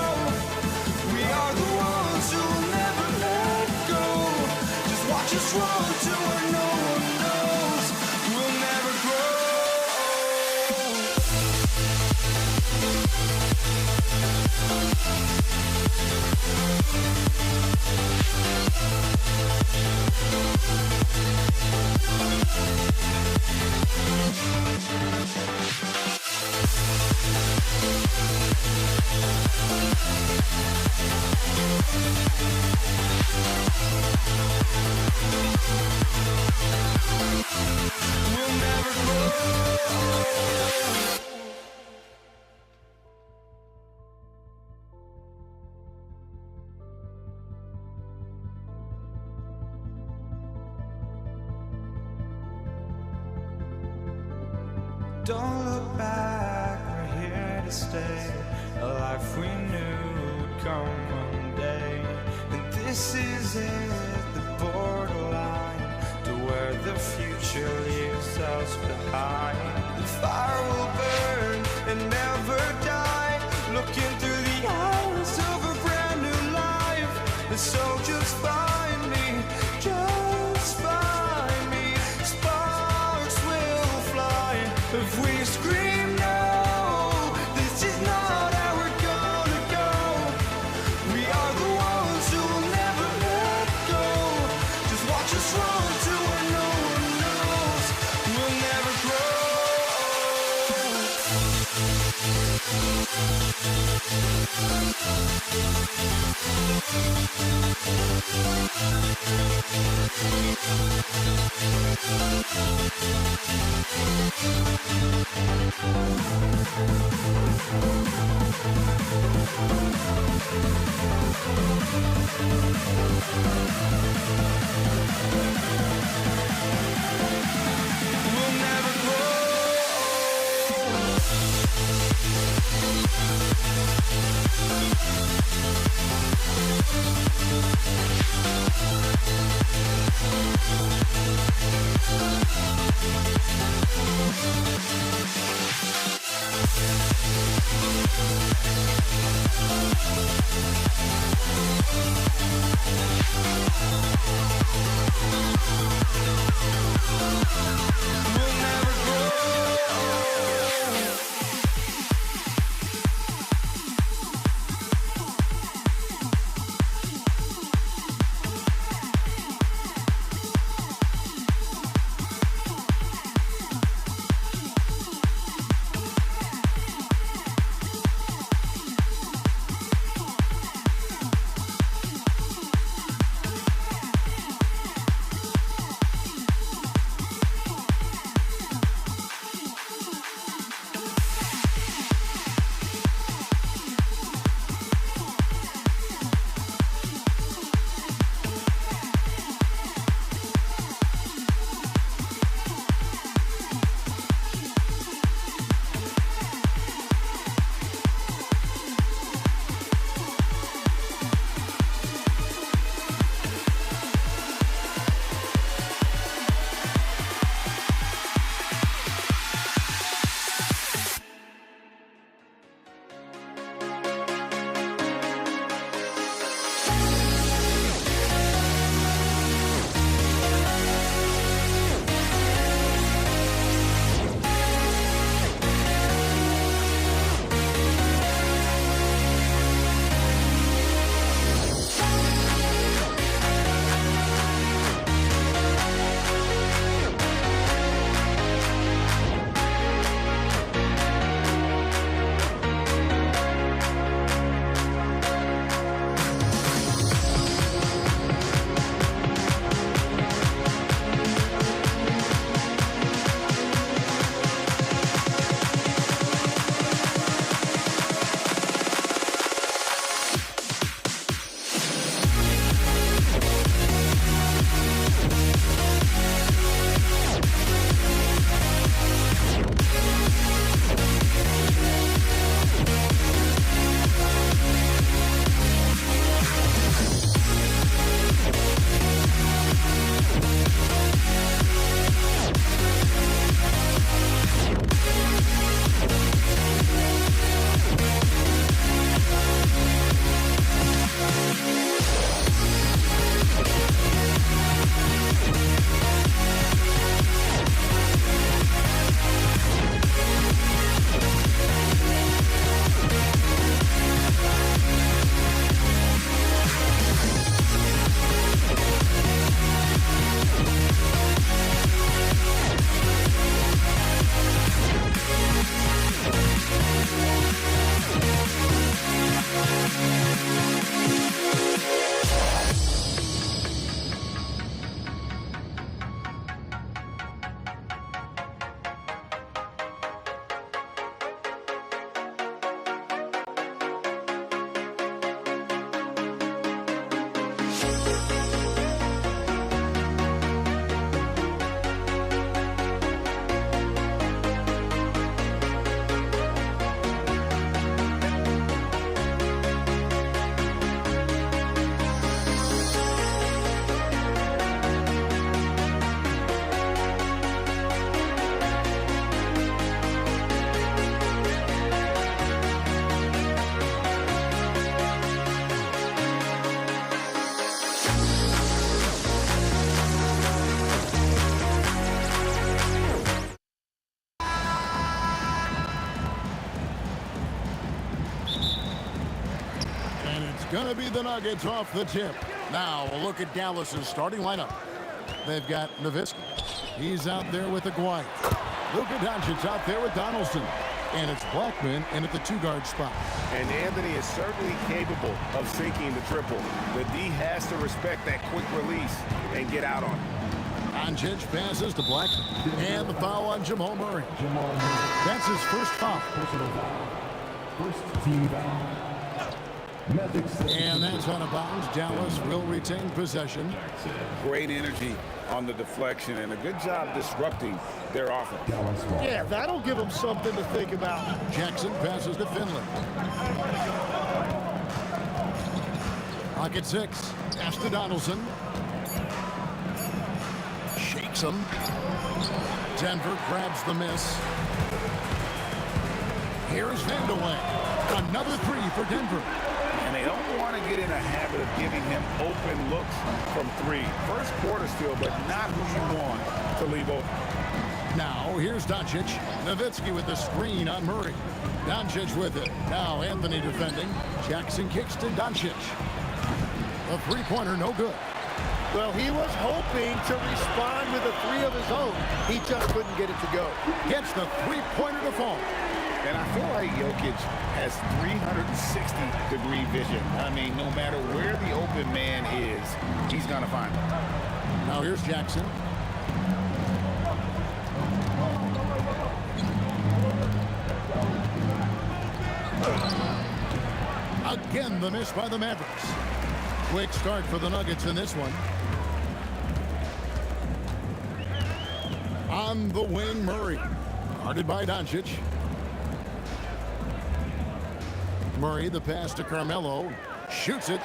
We are the ones who will never let go. Just watch us run to where no one knows. We'll never grow. We'll never grow. Don't look back, we're here to stay. A life we knew would come one day. And this is it, the borderline to where the future leaves us behind. The fire will burn and never die. Looking through the eyes of a brand new life. And so just find me, just find me. Sparks will fly if we scream no. This is not how we're gonna go. We are the ones who will never let go. Just watch us run to where no one knows. We'll never grow. We'll never grow. We'll never grow. It's going to be the Nuggets off the tip. Now, a look at Dallas's starting lineup. They've got Nowitzki. He's out there with Aguirre. Luka Doncic out there with Donaldson. And it's Blackman in at the two-guard spot. And Anthony is certainly capable of sinking the triple. The D has to respect that quick release and get out on it. Doncic passes to Blackman. And the foul on Jamal Murray. That's his first foul. First team foul. And that's out of bounds. Dallas will retain possession. Great energy on the deflection and a good job disrupting their offense. Yeah, that'll give them something to think about. Jackson passes to Finley. Clock at 6. Pass to Donaldson. Shakes him. Denver grabs the miss. Here's Vandeweghe. Another three for Denver. And they don't want to get in a habit of giving him open looks from three. First quarter still, but not who you want to leave open. Now, here's Doncic. Nowitzki with the screen on Murray. Doncic with it. Now, Anthony defending. Jackson kicks to Doncic. A three-pointer, no good. Well, he was hoping to respond with a three of his own. He just couldn't get it to go. Gets the three-pointer to fall. And I feel like Jokic has 360-degree vision. I mean, no matter where the open man is, he's going to find him. Now here's Jackson. Again, the miss by the Mavericks. Quick start for the Nuggets in this one. On the wing, Murray. Guarded by Doncic. Murray, the pass to Carmelo. Shoots it.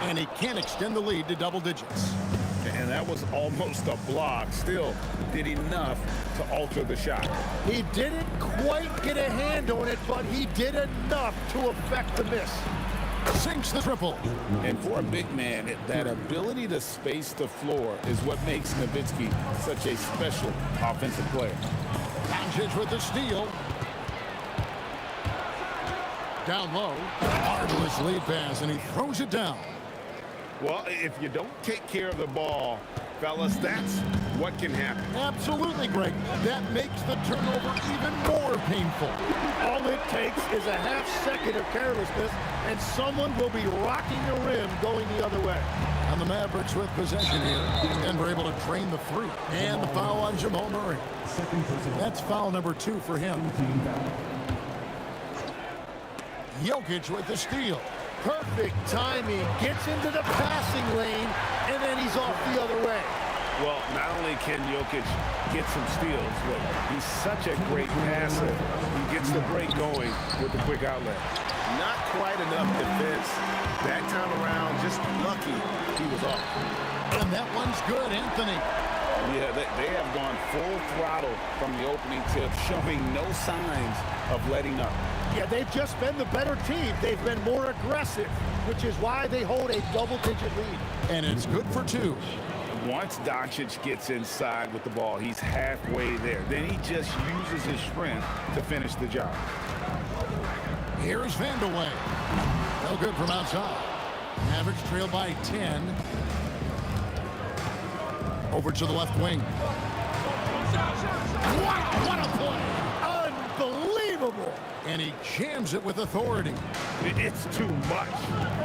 And he can't extend the lead to double digits. And that was almost a block. Still did enough to alter the shot. He didn't quite get a hand on it, but he did enough to affect the miss. Sinks the triple. And for a big man, that ability to space the floor is what makes Nowitzki such a special offensive player. Doncic with the steal. Down low. Marvelous lead pass, and he throws it down. Well, if you don't take care of the ball, fellas, that's what can happen. Absolutely, Greg. That makes the turnover even more painful. All it takes is a half second of carelessness, and someone will be rocking the rim going the other way. And the Mavericks with possession here. Denver able to drain the three. And the foul on Jamal Murray. That's foul number 2 for him. Jokic with the steal. Perfect timing. Gets into the passing lane, and then he's off the other way. Well, not only can Jokic get some steals, but he's such a great passer. He gets the break going with the quick outlet. Not quite enough defense. That time around, just lucky he was off. And that one's good, Anthony. Yeah, they have gone full throttle from the opening tip, showing no signs of letting up. Yeah, they've just been the better team. They've been more aggressive, which is why they hold a double-digit lead. And it's good for 2. Once Doncic gets inside with the ball, he's halfway there. Then he just uses his strength to finish the job. Here's Vandeweghe. No good from outside. Mavericks trail by 10. Over to the left wing. Wow, what a play! Unbelievable! And he jams it with authority. It's too much.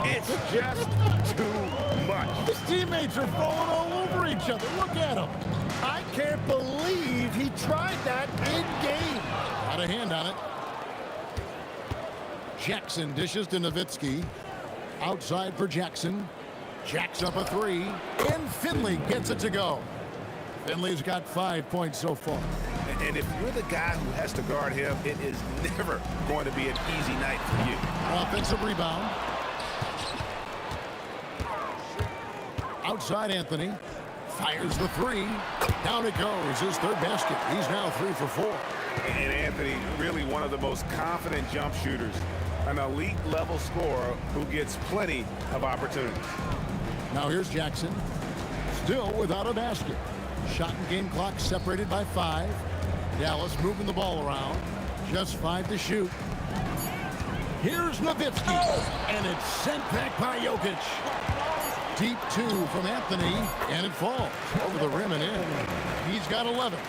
It's just too much. His teammates are falling all over each other. Look at him. I can't believe he tried that in game. Got a hand on it. Jackson dishes to Nowitzki. Outside for Jackson. Jacks up a 3. And Finley gets it to go. Finley's got 5 points so far. And if you're the guy who has to guard him, it is never going to be an easy night for you. Offensive rebound. Outside Anthony. Fires the 3. Down it goes. His third basket. He's now 3 for 4. And Anthony, really one of the most confident jump shooters. An elite level scorer who gets plenty of opportunities. Now here's Jackson. Still without a basket. Shot and game clock separated by 5. Dallas moving the ball around. Just 5 to shoot. Here's Nowitzki. And it's Sent back by Jokic. Deep two from Anthony, and it falls over the rim and in. He's got 11.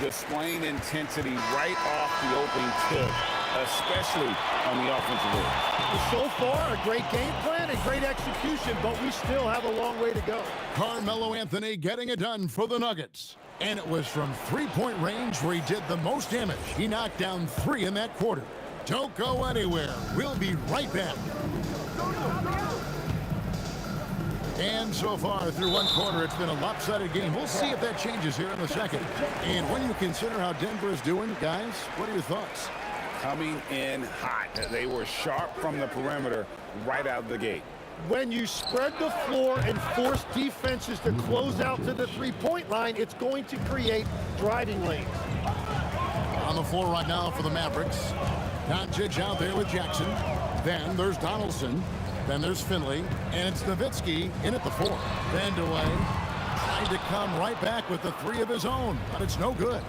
Displaying intensity right off the opening tip, especially on the offensive end. So far, a great game plan and great execution, but we still have a long way to go. Carmelo Anthony getting it done for the Nuggets. And it was from three-point range where he did the most damage. He knocked down 3 in that quarter. Don't go anywhere. We'll be right back. And so far, through one quarter, it's been a lopsided game. We'll see if that changes here in the second. And when you consider how Denver is doing, guys, what are your thoughts? Coming in hot. They were sharp from the perimeter right out the gate. When you spread the floor and force defenses to close out to the three-point line, it's going to create driving lanes. On the floor right now for the Mavericks. Doncic out there with Jackson. Then there's Donaldson. Then there's Finley. And it's Nowitzki in at the 4. Vandeweghe tried to come right back with the 3 of his own, but it's no good.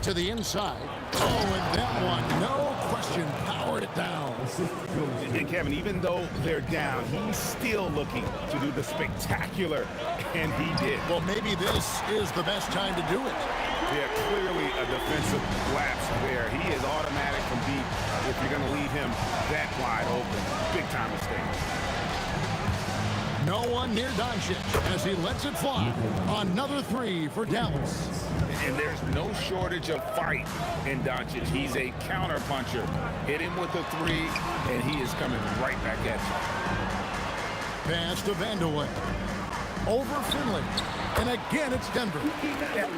To the inside. Oh, and that one, no question, powered it down. And Kevin, even though they're down, he's still looking to do the spectacular, and he did. Well, maybe this is the best time to do it. Yeah, clearly a defensive lapse there. He is automatic from deep if you're going to leave him that wide open. Big time mistake. No one near Doncic as he lets it fly. Another 3 for Dallas. And there's no shortage of fight in Doncic. He's a counter puncher. Hit him with a 3, and he is coming right back at you. Pass to Vandeweghe. Over Finley. And again, it's Denver.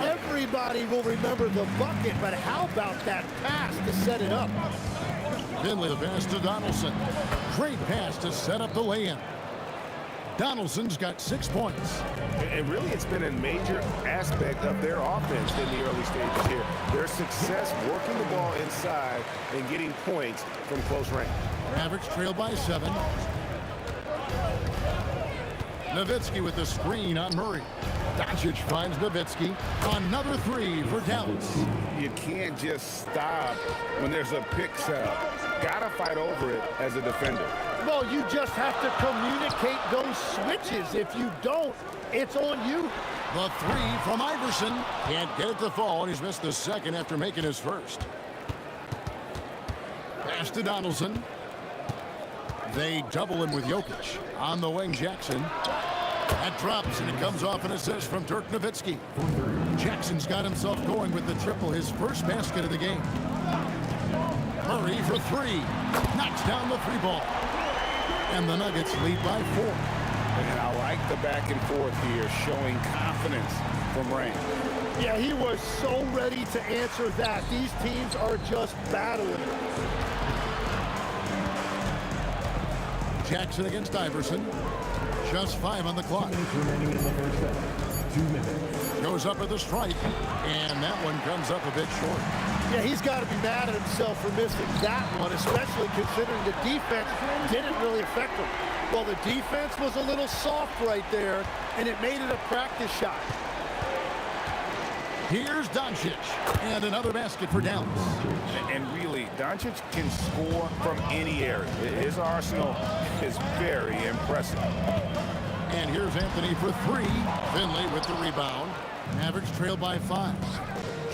Everybody will remember the bucket, but how about that pass to set it up? Finley, the pass to Donaldson. Great pass to set up the lay-in. Donaldson's got 6 points. And really, it's been a major aspect of their offense in the early stages here. Their success working the ball inside and getting points from close range. Mavericks trail by 7. Nowitzki with the screen on Murray. Doncic finds Nowitzki. Another 3 for Dallas. You can't just stop when there's a pick setup. Gotta fight over it as a defender. Well, you just have to communicate those switches. If you don't, it's on you. The 3 from Iverson. Can't get it to fall, and he's missed the second after making his first. Pass to Donaldson. They double him with Jokic. On the wing, Jackson. That drops, and it comes off an assist from Dirk Nowitzki. Jackson's got himself going with the triple, his first basket of the game. Murray for 3. Knocks down the 3 ball. And the Nuggets lead by 4. And I like the back and forth here, showing confidence from Rain. Yeah, he was so ready to answer that. These teams are just battling. Jackson against Iverson. Just 5 on the clock. 2 minutes remaining in the first set. 2 minutes. Goes up with a strike, and that one comes up a bit short. Yeah, he's got to be mad at himself for missing that one, especially considering the defense didn't really affect him. Well, the defense was a little soft right there, and it made it a practice shot. Here's Doncic, and another basket for Dallas. And really, Doncic can score from any area. His arsenal is very impressive. And here's Anthony for 3. Finley with the rebound. Mavericks trail by 5.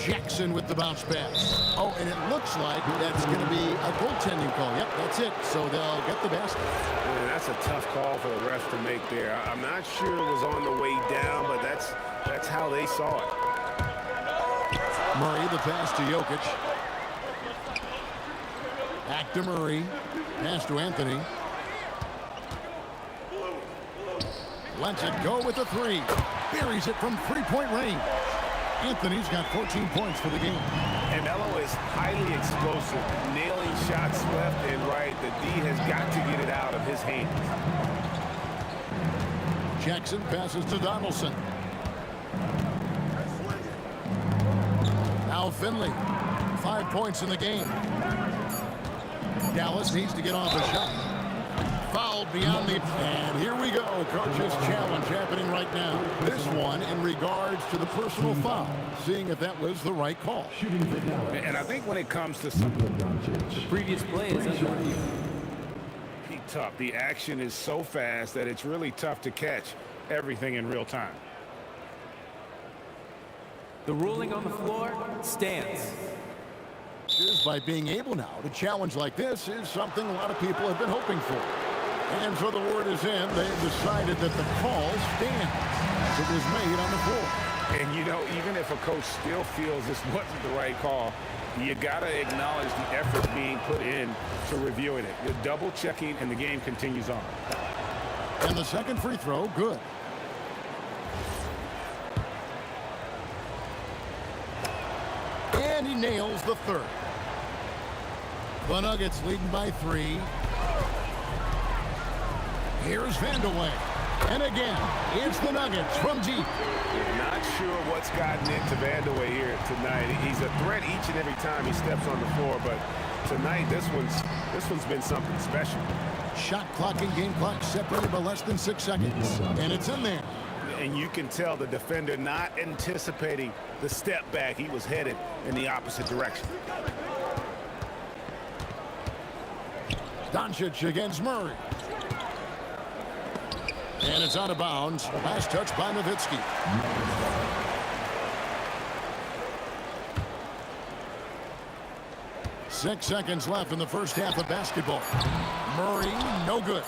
Jackson with the bounce pass. Oh, and it looks like that's going to be a goaltending call. Yep, that's it. So they'll get the basket. Man, that's a tough call for the ref to make there. I'm not sure it was on the way down, but that's how they saw it. Murray, the pass to Jokic. Back to Murray. Pass to Anthony. Lets it go with the 3. Buries it from 3-point range. Anthony's got 14 points for the game. And Melo is highly explosive, nailing shots left and right. The D has got to get it out of his hands. Jackson passes to Donaldson. Now Finley. 5 points in the game. Dallas needs to get off a shot. Fouled beyond the... And here we go. Coach's challenge happening right now. This one in regards to the personal foul. Seeing if that was the right call. And I think when it comes to... The previous play is under review. He tough. The action is so fast that it's really tough to catch everything in real time. The ruling on the floor stands. Just by being able now to challenge like this is something a lot of people have been hoping for. And so the word is in, they've decided that the call stands as it was made on the floor. And, you know, even if a coach still feels this wasn't the right call, you got to acknowledge the effort being put in to reviewing it. You're double-checking, and the game continues on. And the second free throw, good. And he nails the third. The Nuggets leading by 3. Here's Vandeweghe. And again, it's the Nuggets from deep. Not sure what's gotten into Vandeweghe here tonight. He's a threat each and every time he steps on the floor, but tonight this one's been something special. Shot clock and game clock separated by less than 6 seconds. And it's in there. And you can tell the defender not anticipating the step back. He was headed in the opposite direction. Doncic against Murray. And it's out of bounds. Last touch by Nowitzki. Six seconds left in the first half of basketball. Murray, no good.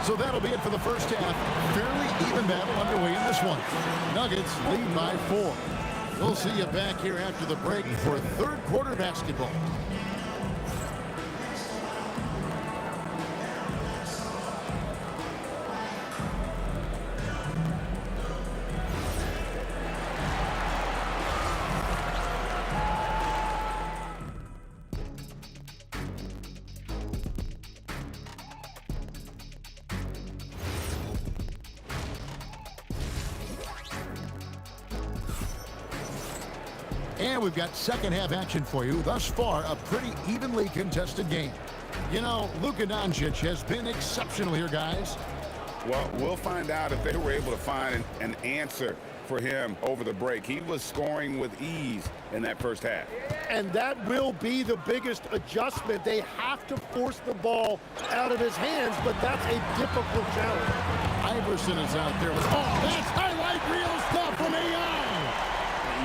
So that'll be it for the first half. Fairly even battle underway in this one. Nuggets lead by 4. We'll see you back here after the break for third quarter basketball. And we've got second half action for you. Thus far, a pretty evenly contested game. You know, Luka Doncic has been exceptional here, guys. Well, we'll find out if they were able to find an answer for him over the break. He was scoring with ease in that first half. And that will be the biggest adjustment. They have to force the ball out of his hands, but that's a difficult challenge. Iverson is out there with, oh, that's highlight reel stuff from AI.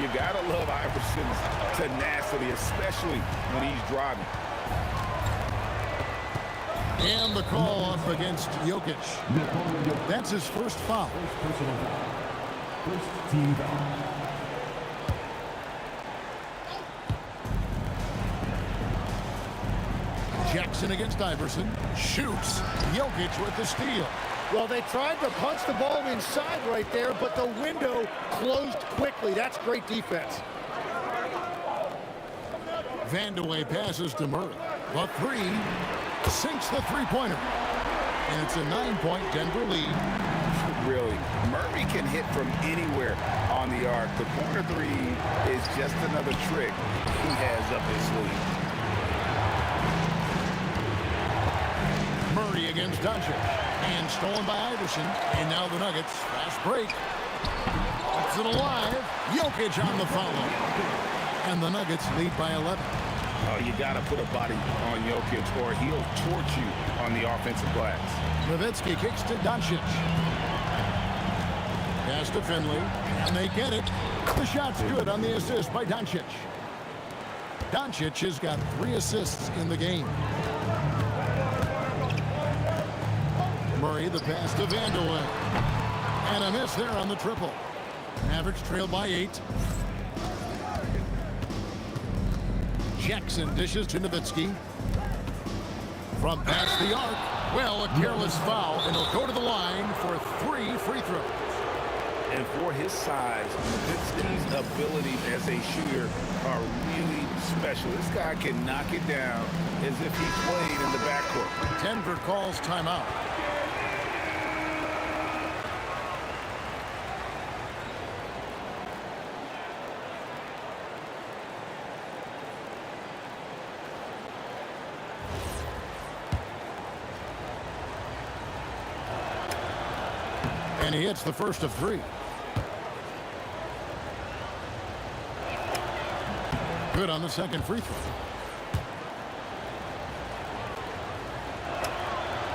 You gotta love Iverson's tenacity, especially when he's driving. And the call up against Jokic. That's his first foul. First team foul. Jackson against Iverson. Shoots. Jokic with the steal. Well, they tried to punch the ball inside right there, but the window closed quickly. That's great defense. Vandeweghe passes to Murray. The 3 sinks the three-pointer. And it's a 9-point Denver lead. Really, Murray can hit from anywhere on the arc. The corner 3 is just another trick he has up his sleeve. Murray against Doncic. And stolen by Iverson. And now the Nuggets. Fast break. Keeps it alive. Jokic on the follow. And the Nuggets lead by 11. Oh, you got to put a body on Jokic or he'll torch you on the offensive glass. Nowitzki kicks to Doncic. Pass to Finley. And they get it. The shot's good on the assist by Doncic. Doncic has got 3 assists in the game. Murray, the pass to Vandeweghe. And a miss there on the triple. Mavericks trail by 8. Jackson dishes to Nowitzki. From past the arc. Well, a careless foul, and he'll go to the line for 3 free throws. And for his size, Nowitzki's abilities as a shooter are really special. This guy can knock it down as if he played in the backcourt. Denver calls timeout. And he hits the first of 3. Good on the second free throw.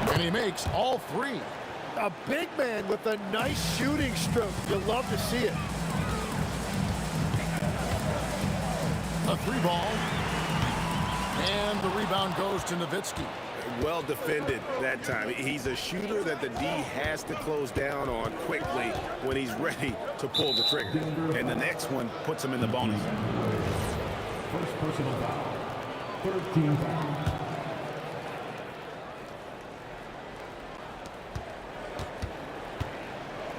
And he makes all three. A big man with a nice shooting stroke. You'll love to see it. A three ball. And the rebound goes to Nowitzki. Well defended that time. He's a shooter that the D has to close down on quickly when he's ready to pull the trigger. And the next one puts him in the bonus. First personal foul. 13 foul.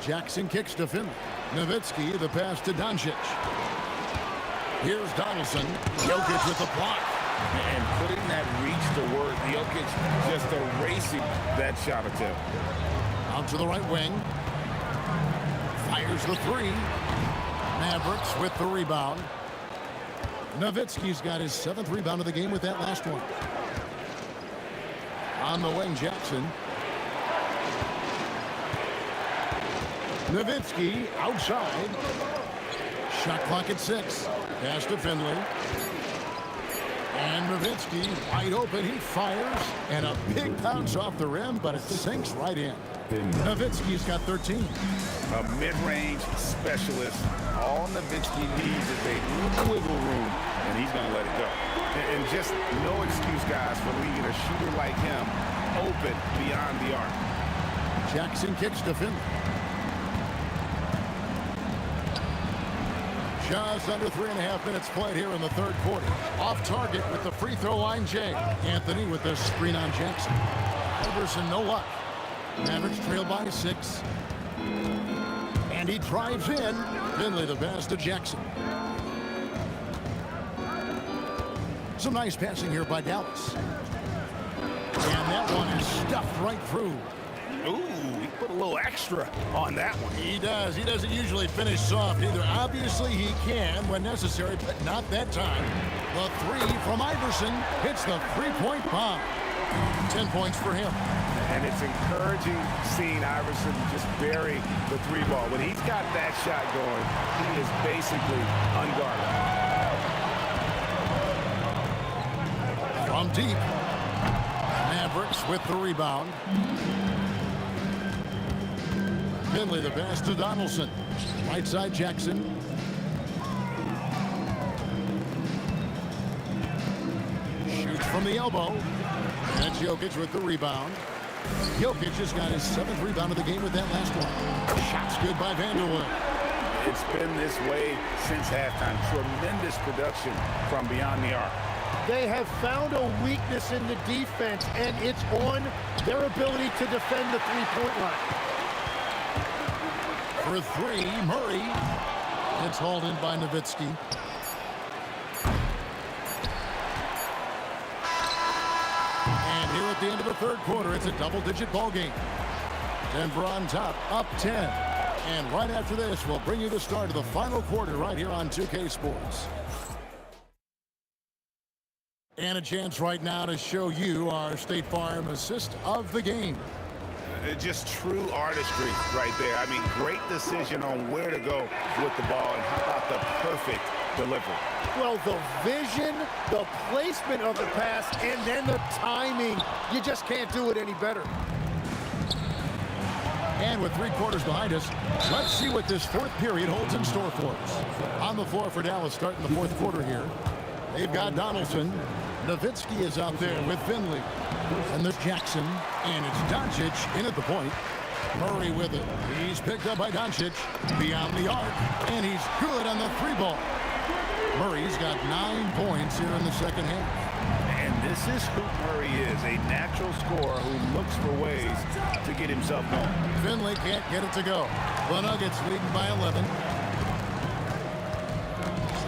Jackson kicks to Finley. Nowitzki, the pass to Doncic. Here's Donaldson. Jokic with the block. And putting that reach to work, Jokic just erasing that shot attempt. Out to the right wing. Fires the three. Mavericks with the rebound. Nowitzki's got his 7th rebound of the game with that last one. On the wing, Jackson. Nowitzki outside. Shot clock at 6. Pass to Finley. And Nowitzki wide open. He fires. And a big bounce off the rim, but it sinks right in. Nowitzki's got 13. A mid-range specialist. All Nowitzki needs is a little wiggle room, and he's going to let it go. And just no excuse, guys, for leaving a shooter like him open beyond the arc. Jackson kicks to Finley. Just under 3.5 minutes played here in the third quarter. Off target with the free throw line, Jay. Anthony with the screen on Jackson. Iverson, no luck. Mavericks trail by 6. And he drives in. Finley the pass to Jackson. Some nice passing here by Dallas. And that one is stuffed right through. Ooh, he put a little extra on that one. He does. He doesn't usually finish soft either. Obviously, he can when necessary, but not that time. The three from Iverson hits the three-point bomb. 10 points for him. And it's encouraging seeing Iverson just bury the three ball. When he's got that shot going, he is basically unguarded. From deep. Mavericks with the rebound. Finley the pass to Donaldson. Right side Jackson. Shoots from the elbow. That's Jokic with the rebound. Jokic has got his 7th rebound of the game with that last one. Shots good by Vanderwood. It's been this way since halftime. Tremendous production from beyond the arc. They have found a weakness in the defense, and it's on their ability to defend the three-point line. For three, Murray. It's hauled in by Nowitzki. And here at the end of the third quarter, it's a double-digit ball game. Denver on top, up 10. And right after this, we'll bring you the start of the final quarter right here on 2K Sports. And a chance right now to show you our State Farm assist of the game. Just true artistry right there. I mean, great decision on where to go with the ball, and how about the perfect delivery? Well, the vision, the placement of the pass, and then the timing. You just can't do it any better. And with 3 quarters behind us, let's see what this fourth period holds in store for us. On the floor for Dallas starting the fourth quarter here. They've got Donaldson. Nowitzki is out there with Finley. And there's Jackson. And it's Doncic in at the point. Murray with it. He's picked up by Doncic beyond the arc. And he's good on the 3 ball. Murray's got 9 points here in the second half. And this is who Murray is, a natural scorer who looks for ways to get himself going. Finley can't get it to go. The Nuggets leading by 11.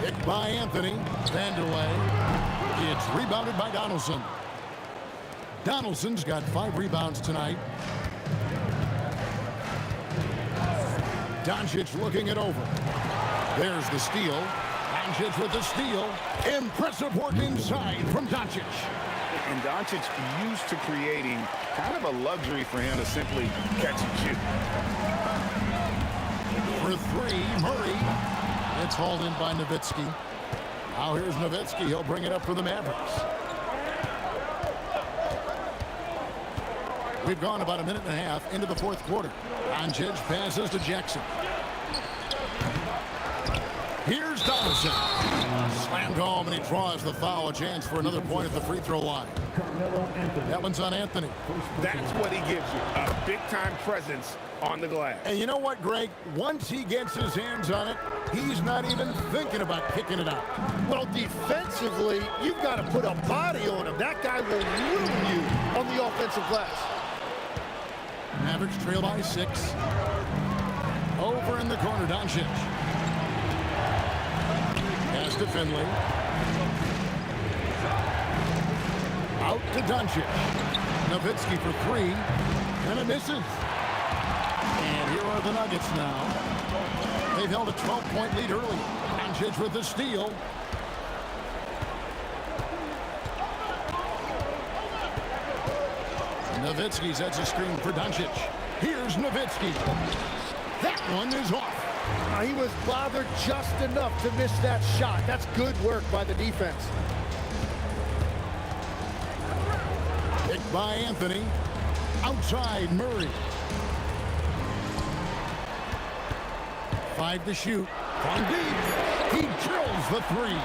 Hit by Anthony. Vanderway. It's rebounded by Donaldson. Donaldson's got 5 rebounds tonight. Doncic looking it over. There's the steal. Doncic with the steal. Impressive work inside from Doncic. And Doncic used to creating kind of a luxury for him to simply catch and shoot. For 3, Murray. It's hauled in by Nowitzki. Now here's Nowitzki. He'll bring it up for the Mavericks. We've gone about a minute and a half into the fourth quarter. Doncic passes to Jackson. Here's Donaldson. Slammed home, and he draws the foul. A chance for another point at the free throw line. That one's on Anthony. That's what he gives you, a big-time presence on the glass. And you know what, Greg? Once he gets his hands on it, he's not even thinking about kicking it out. Well, defensively, you've got to put a body on him. That guy will ruin you on the offensive glass. Mavericks trail by 6. Over in the corner, Doncic. Pass to Finley. Out to Doncic. Nowitzki for 3. And it misses. And here are the Nuggets now. They've held a 12-point lead early. Doncic with the steal. Nowitzki sets a screen for Doncic. Here's Nowitzki. That one is off. He was bothered just enough to miss that shot. That's good work by the defense. Picked by Anthony. Outside Murray. 5 to shoot. From deep. He drills the 3.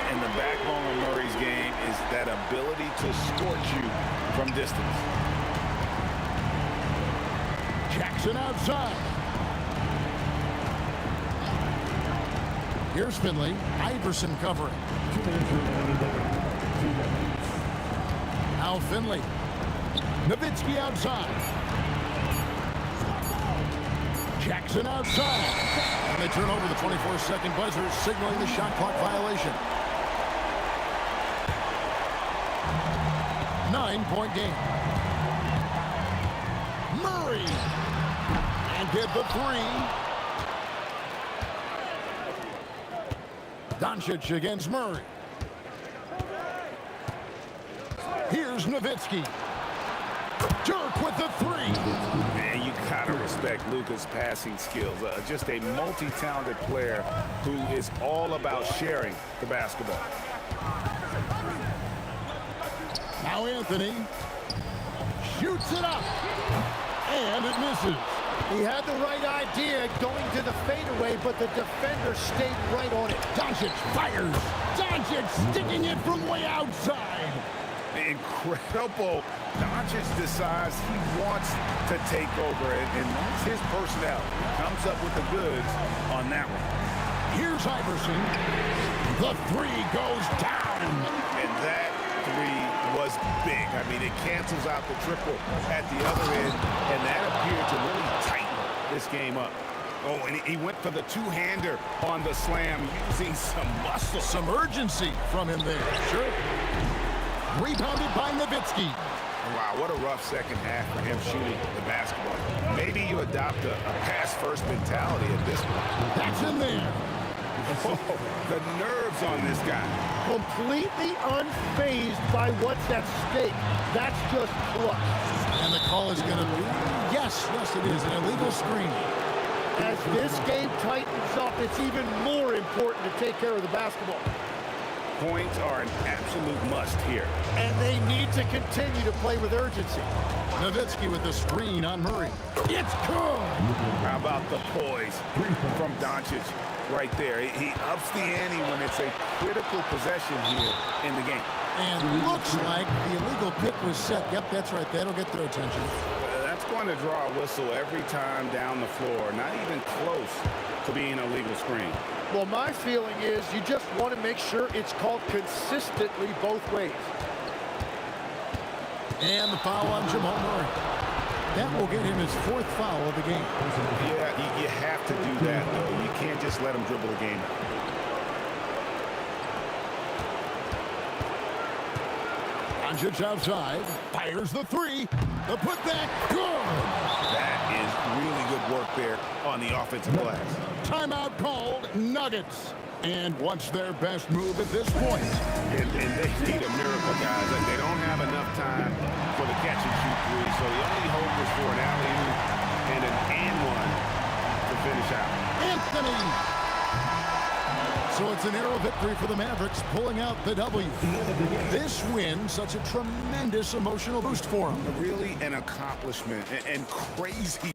And the backbone of Murray's game is that ability to scorch you from distance. Jackson outside. Here's Finley. Iverson covering. Now Finley. Nowitzki outside. Jackson outside. And they turn over the 24-second buzzer, signaling the shot clock violation. 9-point game. Murray. And get the 3. Doncic against Murray. Here's Nowitzki. Dirk with the 3. Man, you gotta respect Luka's passing skills. Just a multi-talented player who is all about sharing the basketball. Now Anthony shoots it up. And it misses. He had the right idea going to the fadeaway, but the defender stayed right on it. Doncic fires. Doncic sticking it from way outside. Incredible. Doncic decides he wants to take over, and that's his personnel. Comes up with the goods on that one. Here's Iverson. The 3 goes down. And that 3 was big. I mean, it cancels out the triple at the other end, and that appeared to really tighten this game up. Oh, and he went for the two-hander on the slam, using some muscle. Some urgency from him there. Sure. Rebounded by Nowitzki. Wow, what a rough second half for him shooting the basketball. Maybe you adopt a pass-first mentality at this point. That's in there. Oh, the nerves on this guy. Completely unfazed by what's at stake. That's just clutch. And the call is going to be, yes, it is, an illegal screen. As this game tightens up, it's even more important to take care of the basketball. Points are an absolute must here. And they need to continue to play with urgency. Nowitzki with the screen on Murray. It's good. How about the poise from Doncic right there? He ups the ante when it's a critical possession here in the game. And looks like the illegal pick was set. Yep, that's right. That'll get their attention. That's going to draw a whistle every time down the floor. Not even close to being a legal screen. Well, my feeling is you just want to make sure it's called consistently both ways. And the foul on Jamal Murray. That will get him his 4th foul of the game. Yeah, you have to do that, though. You can't just let him dribble the game. Doncic outside. Fires the 3. The putback. Good. That is really good work there on the offensive glass. Timeout called. Nuggets. And what's their best move at this point? And they need a miracle, guys. They don't have enough time for the catch-and-shoot 3, so the only hope is for an alley-oop and an and one to finish out. Anthony So it's an arrow victory for the Mavericks, pulling out the W. This win, such a tremendous emotional boost for them. Really an accomplishment and crazy.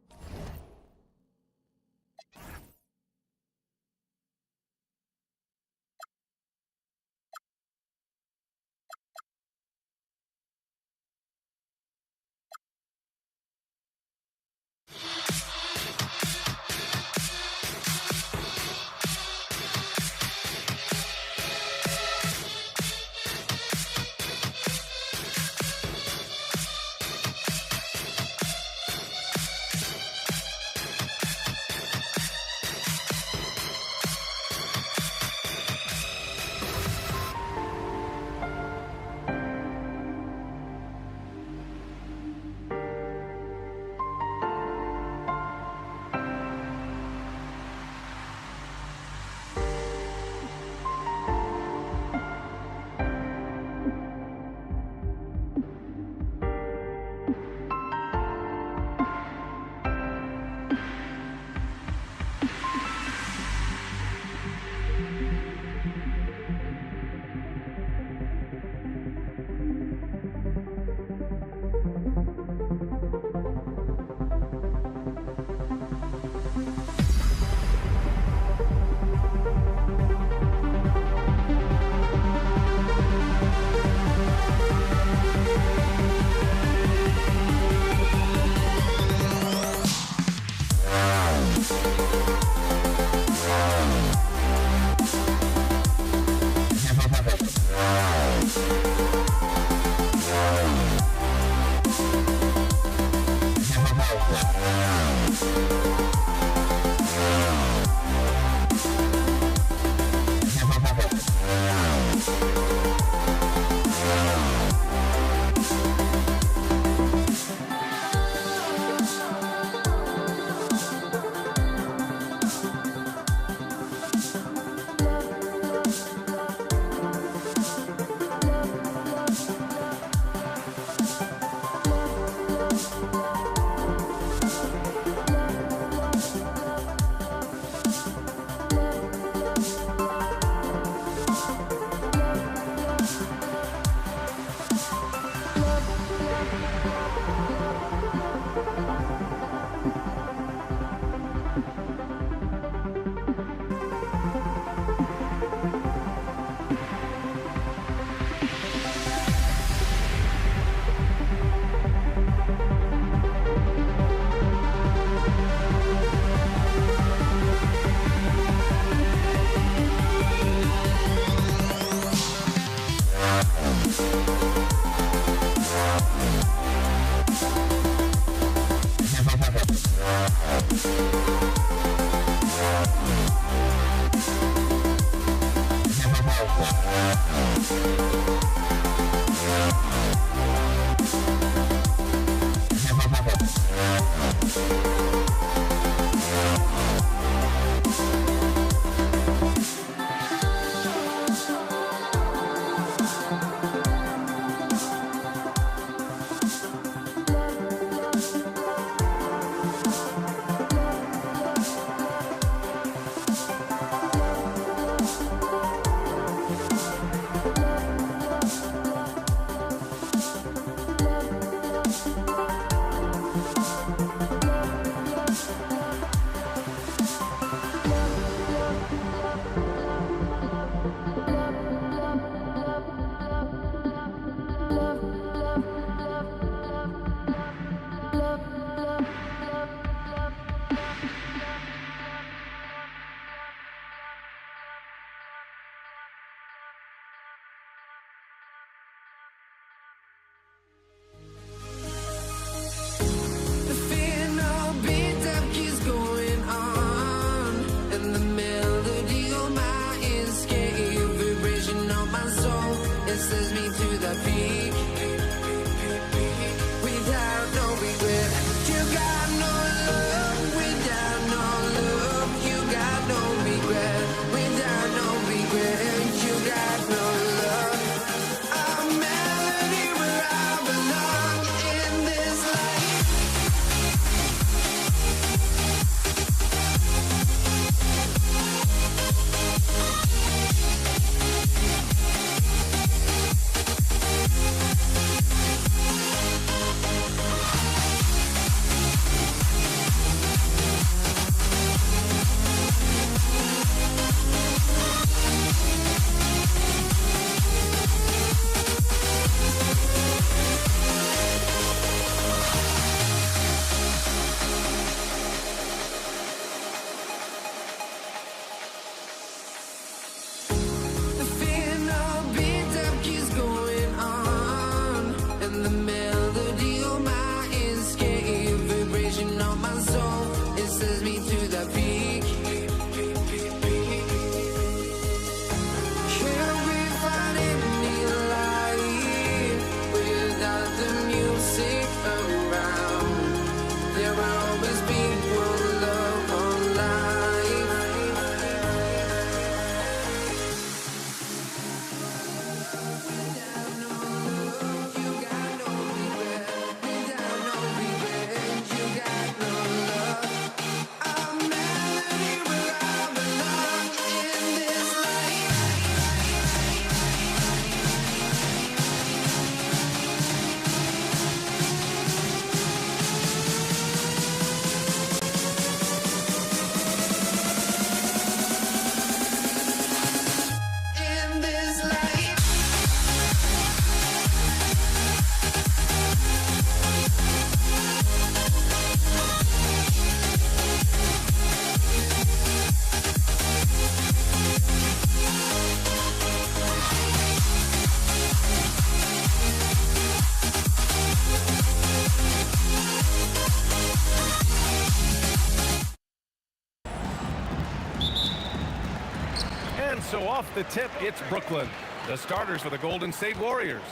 Off the tip, it's Brooklyn. The starters for the Golden State Warriors.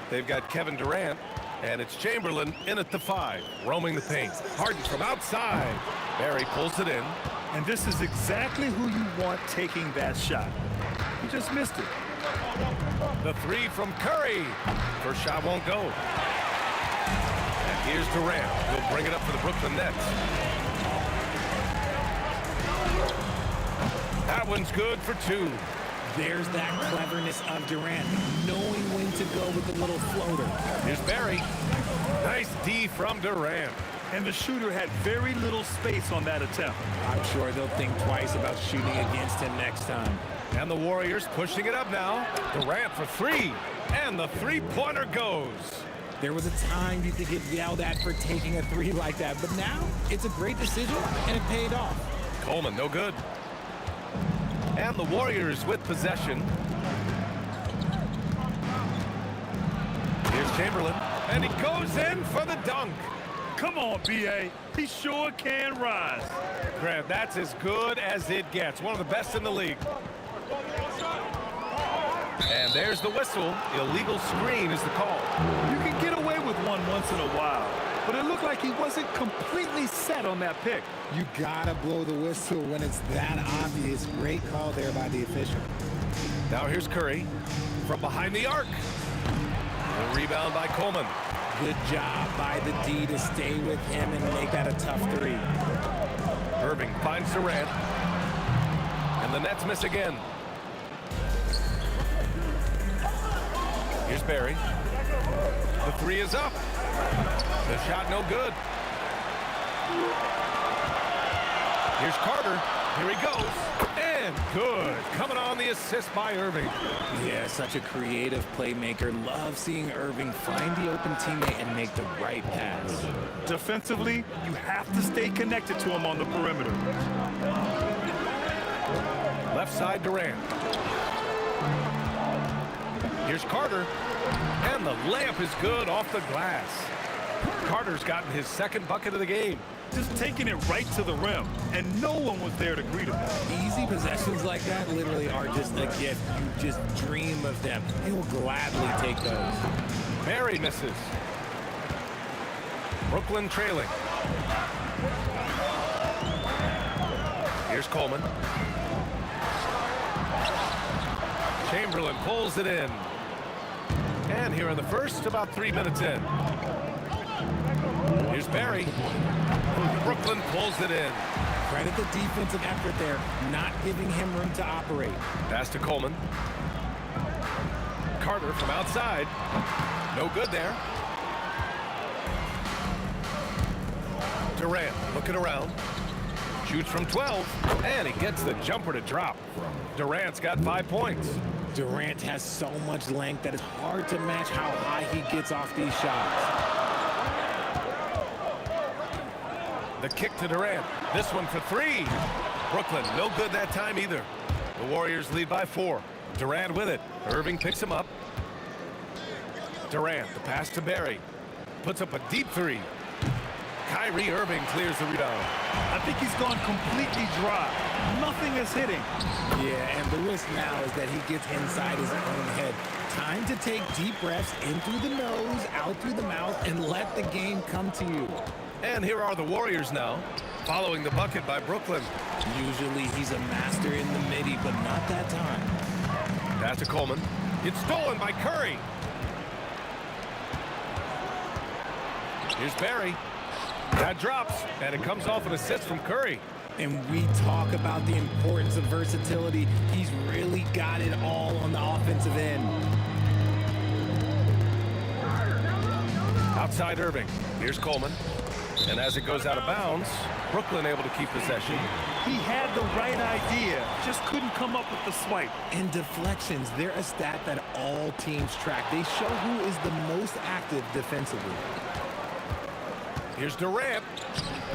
They've got Kevin Durant, and it's Chamberlain in at the 5, roaming the paint. Harden from outside. Barry pulls it in. And this is exactly who you want taking that shot. He just missed it. The 3 from Curry. First shot won't go. And here's Durant. He'll bring it up for the Brooklyn Nets. That one's good for 2. There's that cleverness of Durant, knowing when to go with the little floater. Here's Barry. Nice D from Durant. And the shooter had very little space on that attempt. I'm sure they'll think twice about shooting against him next time. And the Warriors pushing it up now. Durant for 3. And the three-pointer goes. There was a time you could get yelled at for taking a 3 like that, but now it's a great decision, and it paid off. Coleman, no good. And the Warriors with possession. Here's Chamberlain. And he goes in for the dunk. Come on, B.A. He sure can rise. Grant, that's as good as it gets. One of the best in the league. And there's the whistle. Illegal screen is the call. You can get away with one once in a while, but it looked like he wasn't completely set on that pick. You gotta blow the whistle when it's that obvious. Great call there by the official. Now here's Curry from behind the arc. The rebound by Coleman. Good job by the D to stay with him and make that a tough 3. Irving finds Durant. And the Nets miss again. Here's Barry. The 3 is up. The shot no good. Here's Carter. Here he goes. And good. Coming on the assist by Irving. Yeah, such a creative playmaker. Love seeing Irving find the open teammate and make the right pass. Defensively, you have to stay connected to him on the perimeter. Left side Durant. Here's Carter. And the layup is good off the glass. Carter's gotten his second bucket of the game. Just taking it right to the rim, and no one was there to greet him. Easy possessions like that literally are just a gift. You just dream of them. He will gladly take those. Barry misses. Brooklyn trailing. Here's Coleman. Chamberlain pulls it in. And here in the first, about 3 minutes in. Here's Barry. Brooklyn pulls it in. Credit the defensive effort there, not giving him room to operate. Pass to Coleman. Carter from outside. No good there. Durant looking around. Shoots from 12. And he gets the jumper to drop. Durant's got 5 points. Durant has so much length that it's hard to match how high he gets off these shots. The kick to Durant. This one for 3. Brooklyn, no good that time either. The Warriors lead by 4. Durant with it. Irving picks him up. Durant, the pass to Barry. Puts up a deep 3. Kyrie Irving clears the rebound. I think he's gone completely dry. Nothing is hitting. Yeah, and the risk now is that he gets inside his own head. Time to take deep breaths in through the nose, out through the mouth, and let the game come to you. And here are the Warriors now, following the bucket by Brooklyn. Usually he's a master in the midi, but not that time. Pass to Coleman. It's stolen by Curry. Here's Barry. That drops, and it comes off an assist from Curry. And we talk about the importance of versatility. He's really got it all on the offensive end. Outside Irving. Here's Coleman. And as it goes out of bounds, Brooklyn able to keep possession. He had the right idea, just couldn't come up with the swipe. And deflections, they're a stat that all teams track. They show who is the most active defensively. Here's Durant.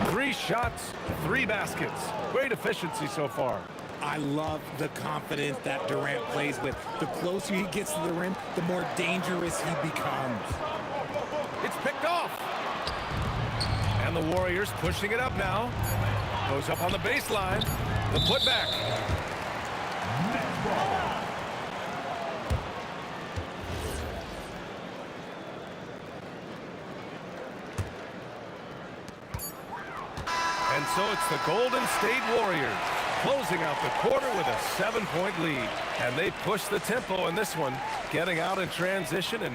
3 shots, 3 baskets. Great efficiency so far. I love the confidence that Durant plays with. The closer he gets to the rim, the more dangerous he becomes. It's picked off. And the Warriors pushing it up now. Goes up on the baseline. The putback. And so it's the Golden State Warriors closing out the quarter with a 7-point lead. And they push the tempo in this one, getting out in transition and...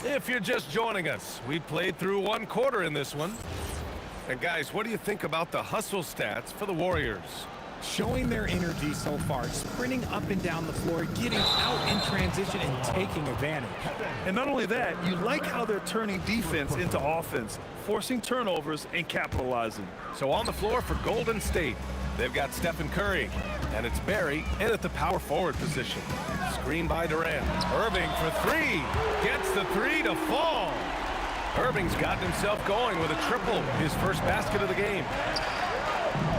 If you're just joining us, we played through one quarter in this one. And guys, what do you think about the hustle stats for the Warriors? Showing their energy so far, sprinting up and down the floor, getting out in transition and taking advantage. And not only that, you like how they're turning defense into offense, forcing turnovers and capitalizing. So on the floor for Golden State, they've got Stephen Curry, and it's Barry in at the power forward position. Screen by Durant. Irving for three. Gets the three to fall. Irving's gotten himself going with a triple, his first basket of the game.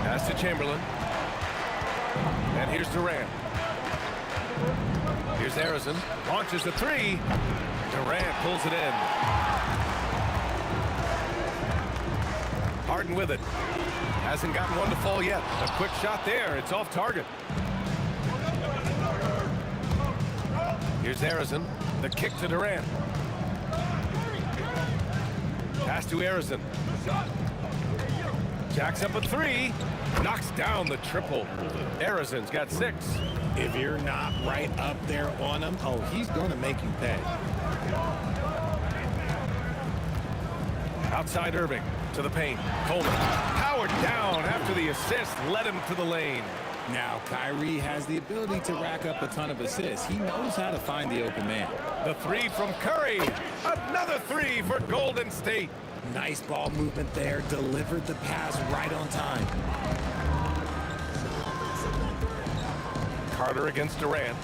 Pass to Chamberlain. And here's Durant. Here's Arizon. Launches the three. Durant pulls it in. Harden with it. Hasn't gotten one to fall yet. A quick shot there. It's off target. Here's Arizon. The kick to Durant. Pass to Arizon. Jacks up a three. Knocks down the triple. Arizon's got 6. If you're not right up there on him, oh, he's going to make you pay. Outside Irving to the paint. Coleman powered down after the assist led him to the lane. Now, Kyrie has the ability to rack up a ton of assists. He knows how to find the open man. The three from Curry. Another three for Golden State. Nice ball movement there. Delivered the pass right on time. Carter against Durant.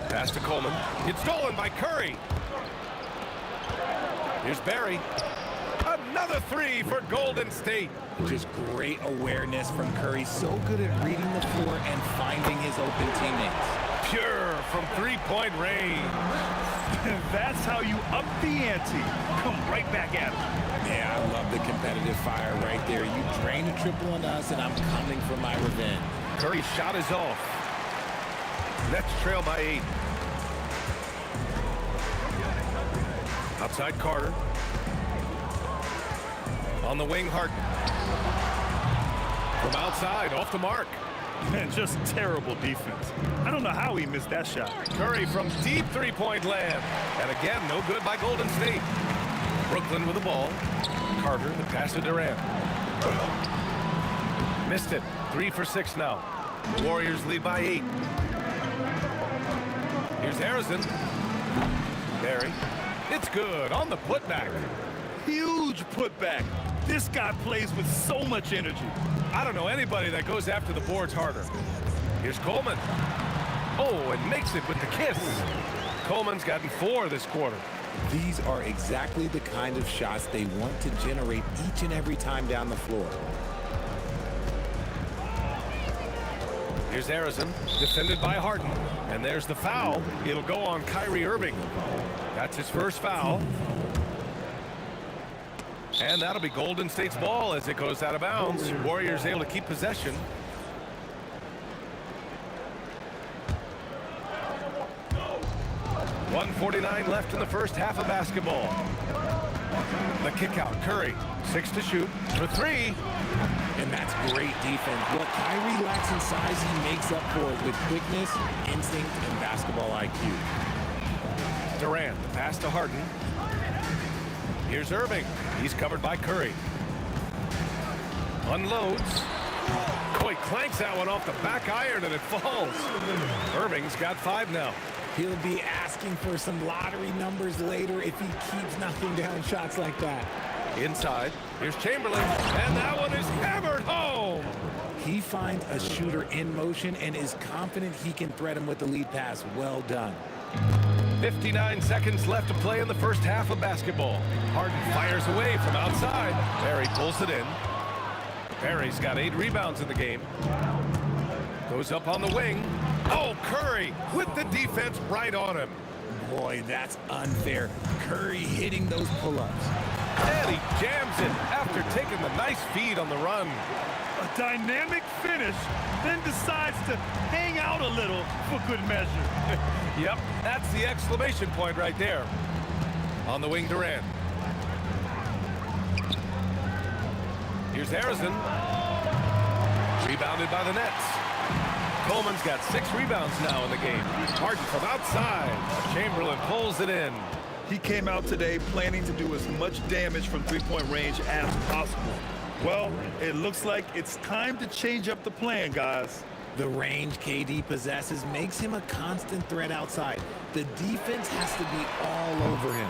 Pass to Coleman. It's stolen by Curry. Here's Barry. Another three for Golden State. Just great awareness from Curry. So good at reading the floor and finding his open teammates. Pure from three-point range. That's how you up the ante. Come right back at him. Yeah, I love the competitive fire right there. You drain a triple on us, and I'm coming for my revenge. Curry's shot is off. Nets trail by 8. Outside Carter. On the wing, Harden. From outside, off the mark. Man, just terrible defense. I don't know how he missed that shot. Curry from deep three-point land. And again, no good by Golden State. Brooklyn with the ball. Carter, the pass to Durant. Missed it. 3 for 6 now. The Warriors lead by 8. Here's Arizon. Barry. It's good on the putback. Huge putback. This guy plays with so much energy. I don't know anybody that goes after the boards harder. Here's Coleman. Oh, and makes it with the kiss. Coleman's gotten 4 this quarter. These are exactly the kind of shots they want to generate each and every time down the floor. Here's Arizon, defended by Harden. And there's the foul. It'll go on Kyrie Irving. That's his first foul. And that'll be Golden State's ball as it goes out of bounds. Warriors able to keep possession. .149 left in the first half of basketball. The kick out, Curry, 6 to shoot for 3. And that's great defense. What Kyrie lacks in size, he makes up for it with quickness, instinct, and basketball IQ. Durant, the pass to Harden. Here's Irving. He's covered by Curry. Unloads. Oh, he clanks that one off the back iron and it falls. Irving's got 5 now. He'll be asking for some lottery numbers later if he keeps knocking down shots like that. Inside, here's Chamberlain, and that one is hammered home. He finds a shooter in motion and is confident he can thread him with the lead pass. Well done. 59 seconds left to play in the first half of basketball. Harden fires away from outside. Barry pulls it in. Barry's got 8 rebounds in the game. Goes up on the wing. Oh, Curry with the defense right on him. Boy, that's unfair. Curry hitting those pull-ups. And he jams it after taking the nice feed on the run. A dynamic finish, then decides to hang out a little for good measure. Yep, that's the exclamation point right there. On the wing, Durant. Here's Harrison. Rebounded by the Nets. Coleman's got 6 rebounds now in the game. Harden from outside. Chamberlain pulls it in. He came out today planning to do as much damage from three-point range as possible. Well, it looks like it's time to change up the plan, guys. The range KD possesses makes him a constant threat outside. The defense has to be all over him.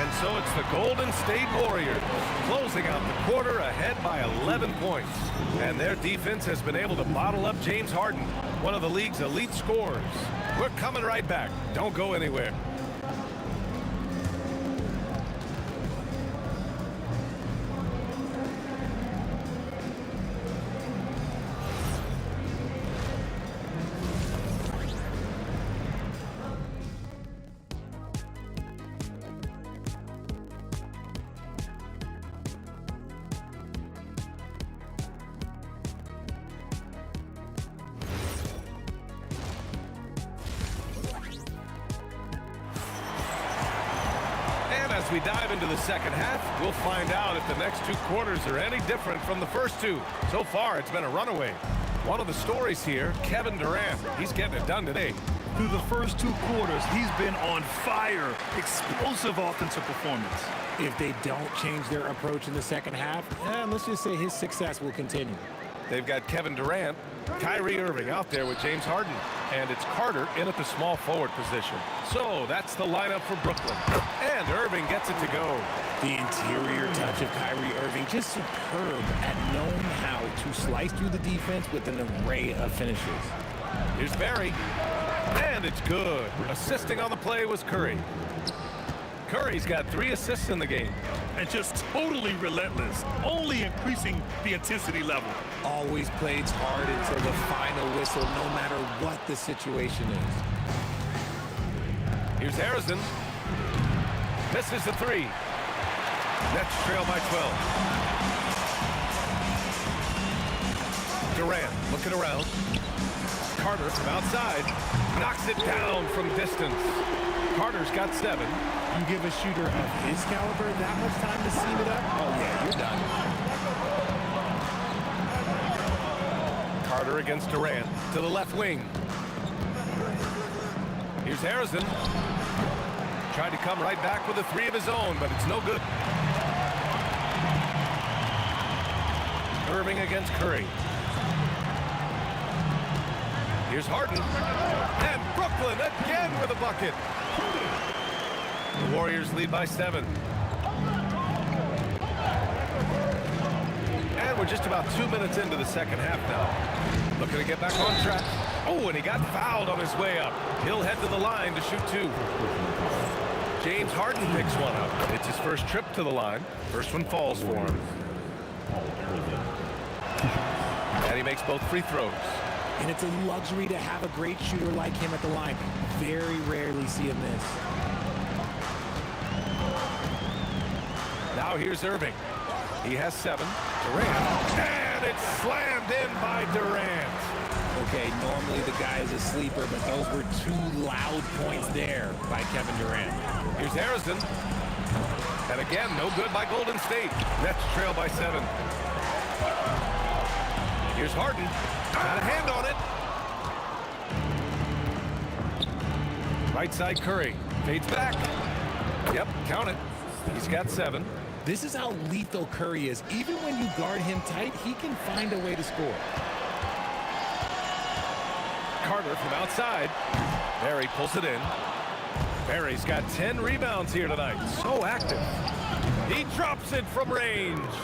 And so it's the Golden State Warriors closing out the quarter ahead by 11 points. And their defense has been able to bottle up James Harden, one of the league's elite scorers. We're coming right back. Don't go anywhere. As we dive into the second half, we'll find out if the next 2 quarters are any different from the first 2. So far, it's been a runaway. One of the stories here, Kevin Durant. He's getting it done today. Through the first 2 quarters, he's been on fire. Explosive offensive performance. If they don't change their approach in the second half, let's just say his success will continue. They've got Kevin Durant, Kyrie Irving out there with James Harden, and it's Carter in at the small forward position. So that's the lineup for Brooklyn. And Irving gets it to go. The interior touch of Kyrie Irving just superb at knowing how to slice through the defense with an array of finishes. Here's Barry, and it's good. Assisting on the play was Curry. Curry's got 3 assists in the game. And just totally relentless, only increasing the intensity level. Always plays hard until the final whistle, no matter what the situation is. Here's Harrison. Misses the 3. Nets trail by 12. Durant looking around. Carter from outside. Knocks it down from distance. Carter's got 7. You give a shooter of his caliber that much time to seam it up? Oh, yeah, you're done. Carter against Durant to the left wing. Here's Harrison. Tried to come right back with a 3 of his own, but it's no good. Irving against Curry. Here's Harden. And Brooklyn again with a bucket. The Warriors lead by 7. And we're just about 2 minutes into the second half now. Looking to get back on track. Oh, and he got fouled on his way up. He'll head to the line to shoot 2. James Harden picks one up. It's his first trip to the line. First one falls for him. And he makes both free throws. And it's a luxury to have a great shooter like him at the line. Very rarely see him miss. Now here's Irving. He has 7. Durant. And it's slammed in by Durant. Okay, normally the guy is a sleeper, but those were 2 loud points there by Kevin Durant. Here's Harrison. And again, no good by Golden State. Nets trail by 7. Here's Harden. Got a hand on it. Right side Curry. Fades back. Yep, count it. He's got 7. This is how lethal Curry is. Even when you guard him tight, he can find a way to score. Carter from outside. Barry pulls it in. Barry's got 10 rebounds here tonight. So active. He drops it from range.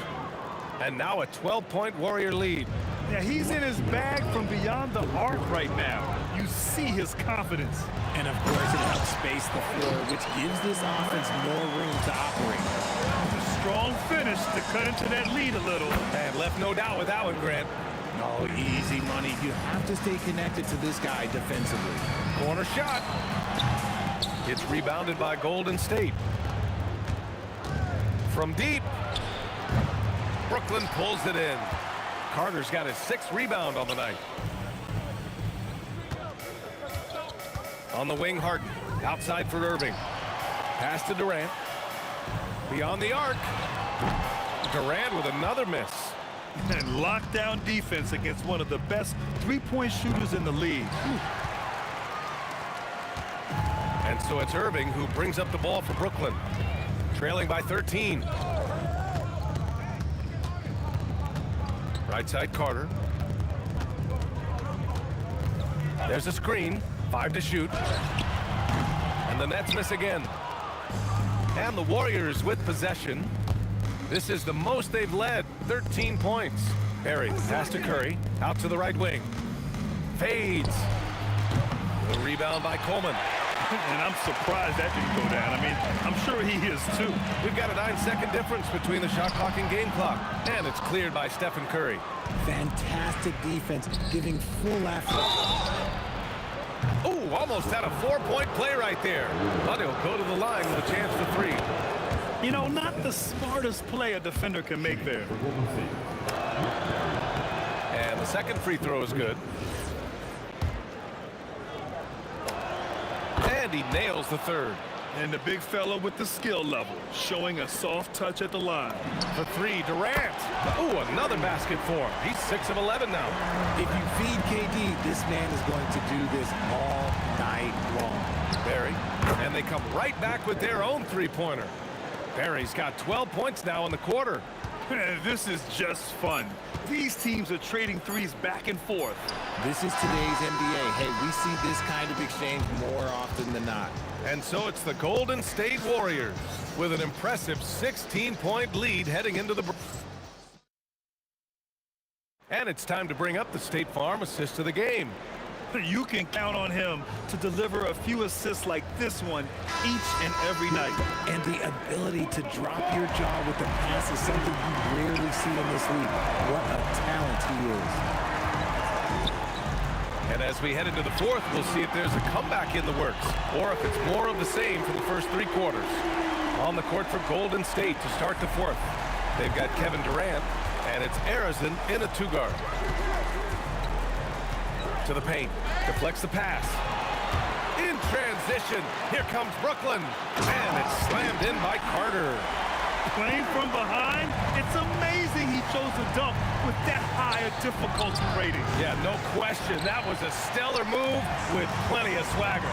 And now a 12-point Warrior lead. Yeah, he's in his bag from beyond the arc right now. You see his confidence. And of course, it helps space the floor, which gives this offense more room to operate. A strong finish to cut into that lead a little. And left no doubt with that one, Grant. No, easy money. You have to stay connected to this guy defensively. Corner shot. It's rebounded by Golden State. From deep. Brooklyn pulls it in. Carter's got his 6th rebound on the night. On the wing, Harden. Outside for Irving. Pass to Durant. Beyond the arc. Durant with another miss. And lockdown defense against one of the best three-point shooters in the league. And so it's Irving who brings up the ball for Brooklyn. Trailing by 13. Right side, Carter. There's a screen. 5 to shoot. And the Nets miss again. And the Warriors with possession. This is the most they've led. 13 points. Barry, pass to Curry. Out to the right wing. Fades. The rebound by Coleman. And I'm surprised that didn't go down. I mean, I'm sure he is too. We've got a 9-second difference between the shot clock and game clock. And it's cleared by Stephen Curry. Fantastic defense, giving full effort. Oh, almost had a 4-point play right there. But he'll go to the line with a chance for 3. You know, not the smartest play a defender can make there. And the second free throw is good. And he nails the third. And the big fella with the skill level, showing a soft touch at the line. For 3, Durant. Oh, another basket for him. He's 6 of 11 now. If you feed KD, this man is going to do this all night long. Barry. And they come right back with their own three-pointer. Barry's got 12 points now in the quarter. This is just fun. These teams are trading threes back and forth. This is today's NBA. Hey, we see this kind of exchange more often than not. And so it's the Golden State Warriors with an impressive 16-point lead heading into the... And it's time to bring up the State Farm assist of the game. You can count on him to deliver a few assists like this one each and every night. And the ability to drop your jaw with the pass is something you rarely see in this league. What a talent he is. And as we head into the fourth, we'll see if there's a comeback in the works or if it's more of the same for the first 3 quarters. On the court for Golden State to start the fourth. They've got Kevin Durant, and it's Arizin in a 2-guard. To the paint, deflects the pass. In transition, here comes Brooklyn. And it's slammed in by Carter. Playing from behind, it's amazing he chose to dunk with that high a difficulty rating. Yeah, no question. That was a stellar move with plenty of swagger.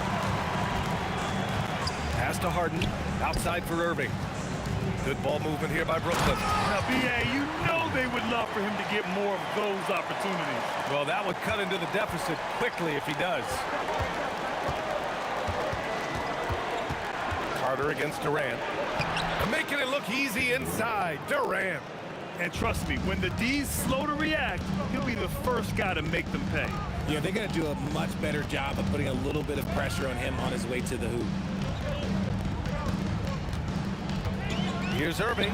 Pass to Harden, outside for Irving. Good ball movement here by Brooklyn. Now, B.A., you know they would love for him to get more of those opportunities. Well, that would cut into the deficit quickly if he does. Carter against Durant. Making it look easy inside. Durant. And trust me, when the D's slow to react, he'll be the first guy to make them pay. Yeah, they're going to do a much better job of putting a little bit of pressure on him on his way to the hoop. Here's Irving.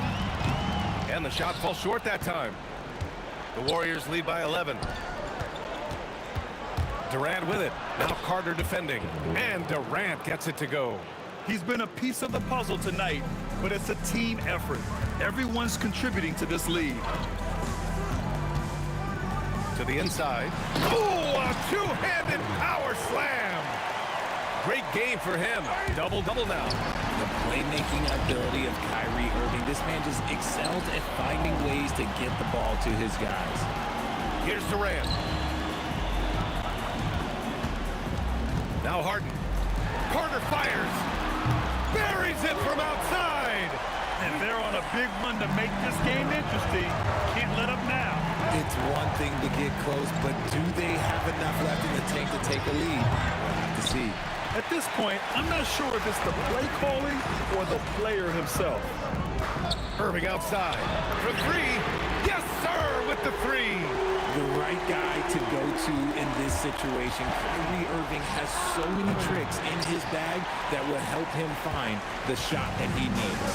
And the shot falls short that time. The Warriors lead by 11. Durant with it. Now Carter defending. And Durant gets it to go. He's been a piece of the puzzle tonight, but it's a team effort. Everyone's contributing to this lead. To the inside. Oh, a two-handed power slam. Great game for him. Double-double now. The playmaking ability of Kyrie Irving. This man just excels at finding ways to get the ball to his guys. Here's Durant. Now Harden. Carter fires. Buries it from outside. And they're on a big run to make this game interesting. Can't let up now. It's one thing to get close, but do they have enough left in the tank to take a lead? We'll have to see. At this point, I'm not sure if it's the play calling or the player himself. Irving outside for 3. Yes, sir, with the 3. The right guy to go to in this situation. Kyrie Irving has so many tricks in his bag that will help him find the shot that he needs.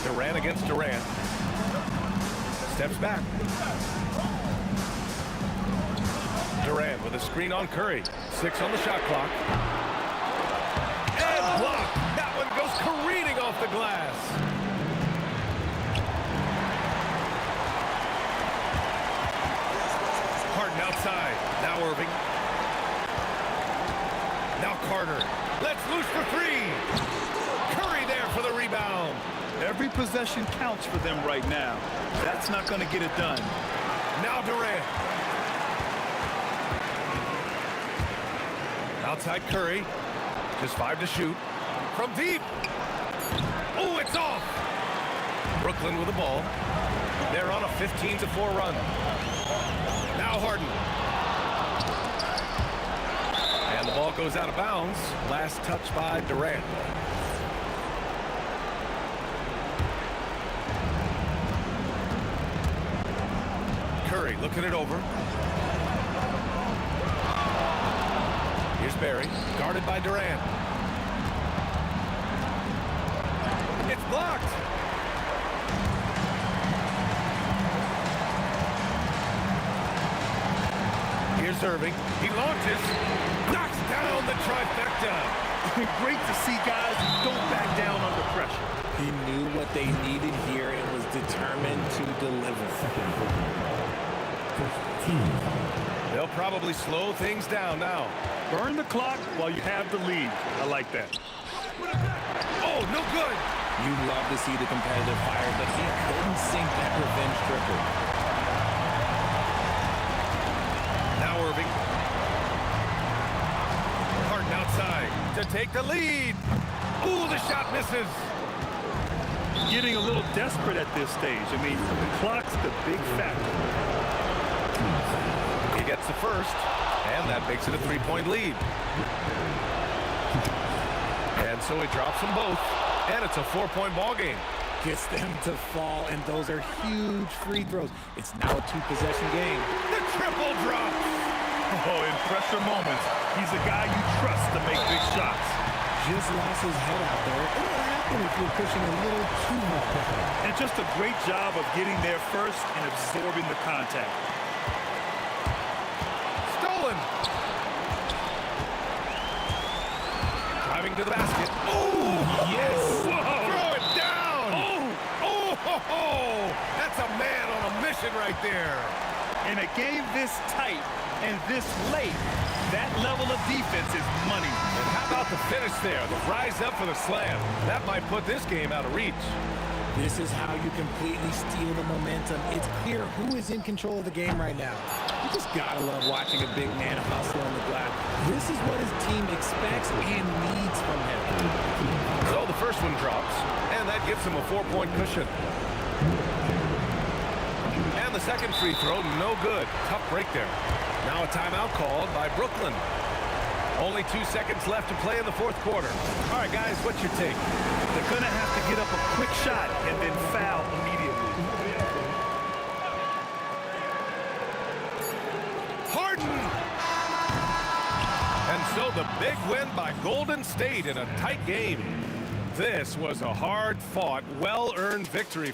Durant against Durant. Steps back. Durant with a screen on Curry. 6 on the shot clock. And blocked. That one goes careening off the glass. Harden outside. Now Irving. Now Carter. Let's loose for three. Curry there for the rebound. Every possession counts for them right now. That's not going to get it done. Now Durant. Outside Curry. Just 5 to shoot. From deep. Oh, it's off. Brooklyn with the ball. They're on a 15-4 run. Now Harden. And the ball goes out of bounds. Last touch by Durant. Curry looking it over. Here's Barry, guarded by Durant. It's blocked. Here's Irving. He launches. Knocks down the trifecta. Great to see guys who don't back down under pressure. He knew what they needed here and was determined to deliver. They'll probably slow things down now. Burn the clock while you have the lead. I like that. Oh, no good. You love to see the competitive fire, but he couldn't sink that revenge triple. Now Irving. Harden outside to take the lead. Ooh, the shot misses. Getting a little desperate at this stage. I mean, the clock's the big factor. He gets the first, and that makes it a 3-point lead. And so he drops them both, and it's a 4-point ball game. Gets them to fall, and those are huge free throws. It's now a 2-possession game. The triple drop. Oh, in pressure moments, he's a guy you trust to make big shots. Just lost his head out there. What will happen if you're pushing a little too hard? And just a great job of getting there first and absorbing the contact. Stolen. Driving to the basket. Oh, yes. Whoa. Throw it down. Oh, that's a man on a mission right there. In a game this tight and this late, that level of defense is money. And how about the finish there? The rise up for the slam. That might put this game out of reach. This is how you completely steal the momentum. It's clear who is in control of the game right now. You just gotta love watching a big man hustle on the glass. This is what his team expects and needs from him. So the first one drops, and that gives him a 4-point cushion. And the second free throw, no good. Tough break there. Now a timeout called by Brooklyn. Only 2 seconds left to play in the fourth quarter. All right, guys, what's your take? They're going to have to get up a quick shot and then foul immediately. Harden! And so the big win by Golden State in a tight game. This was a hard-fought, well-earned victory.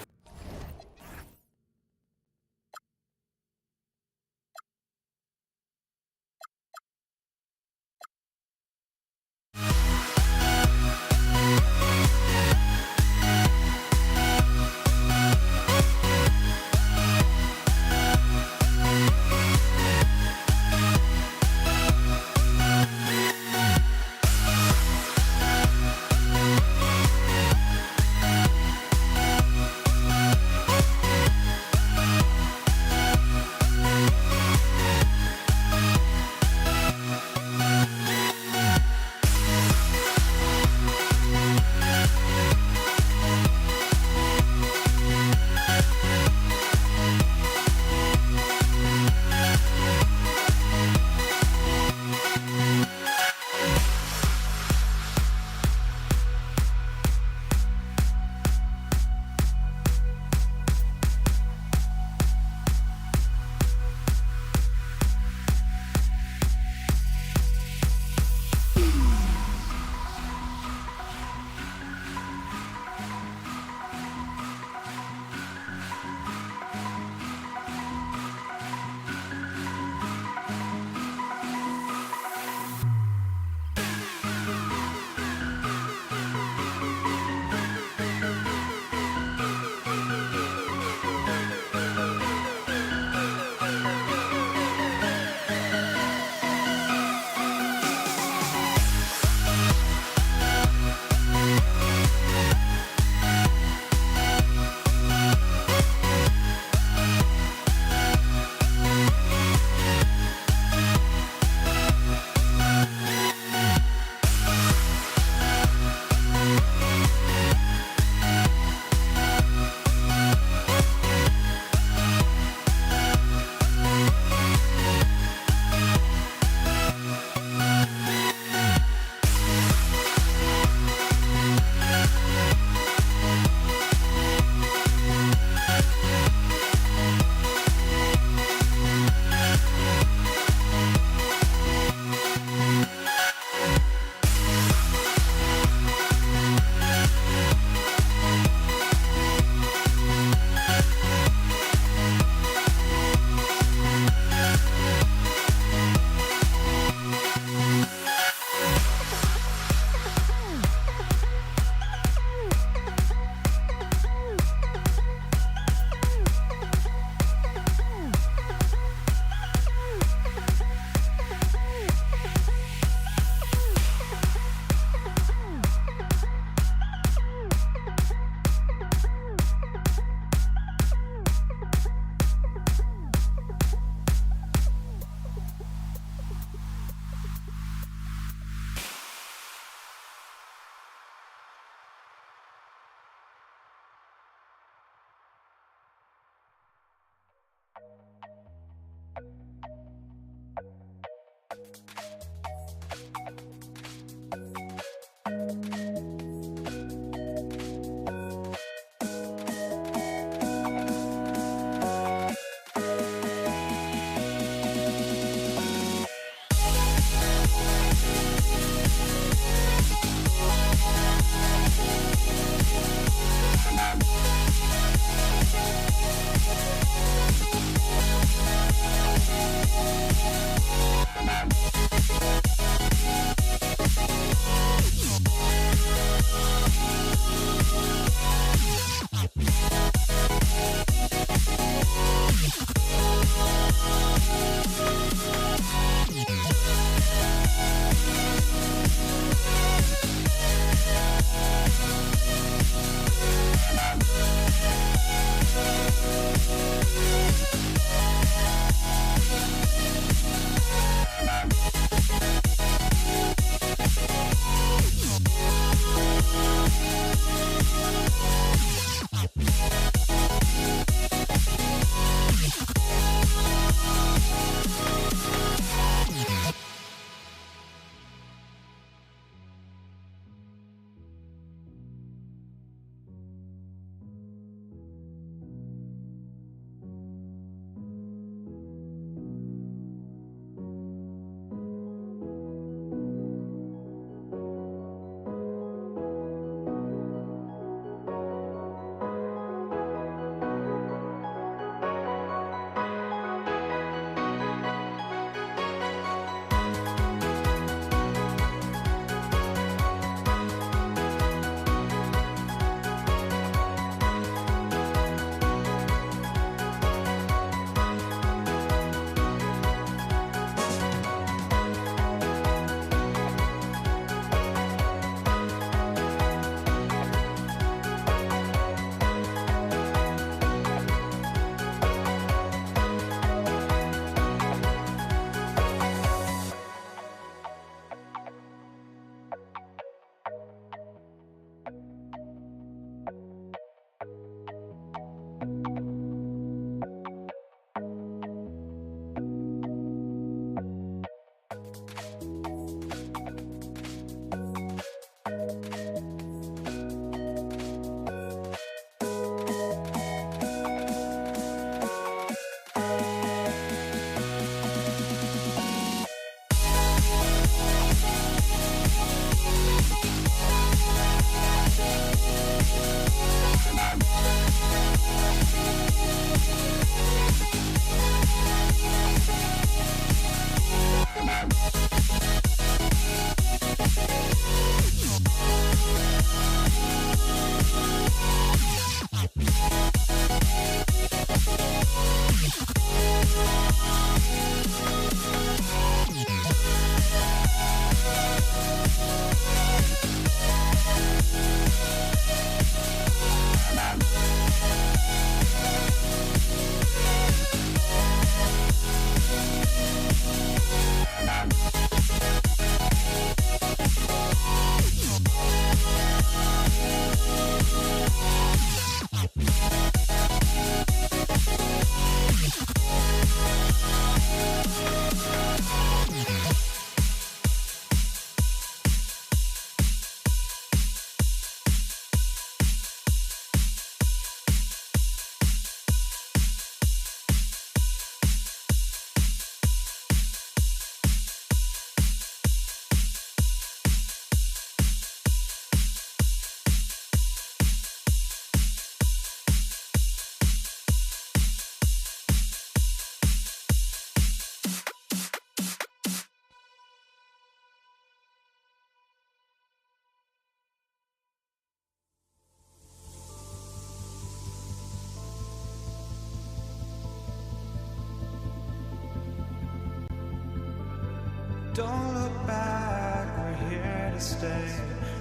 Don't look back, we're here to stay.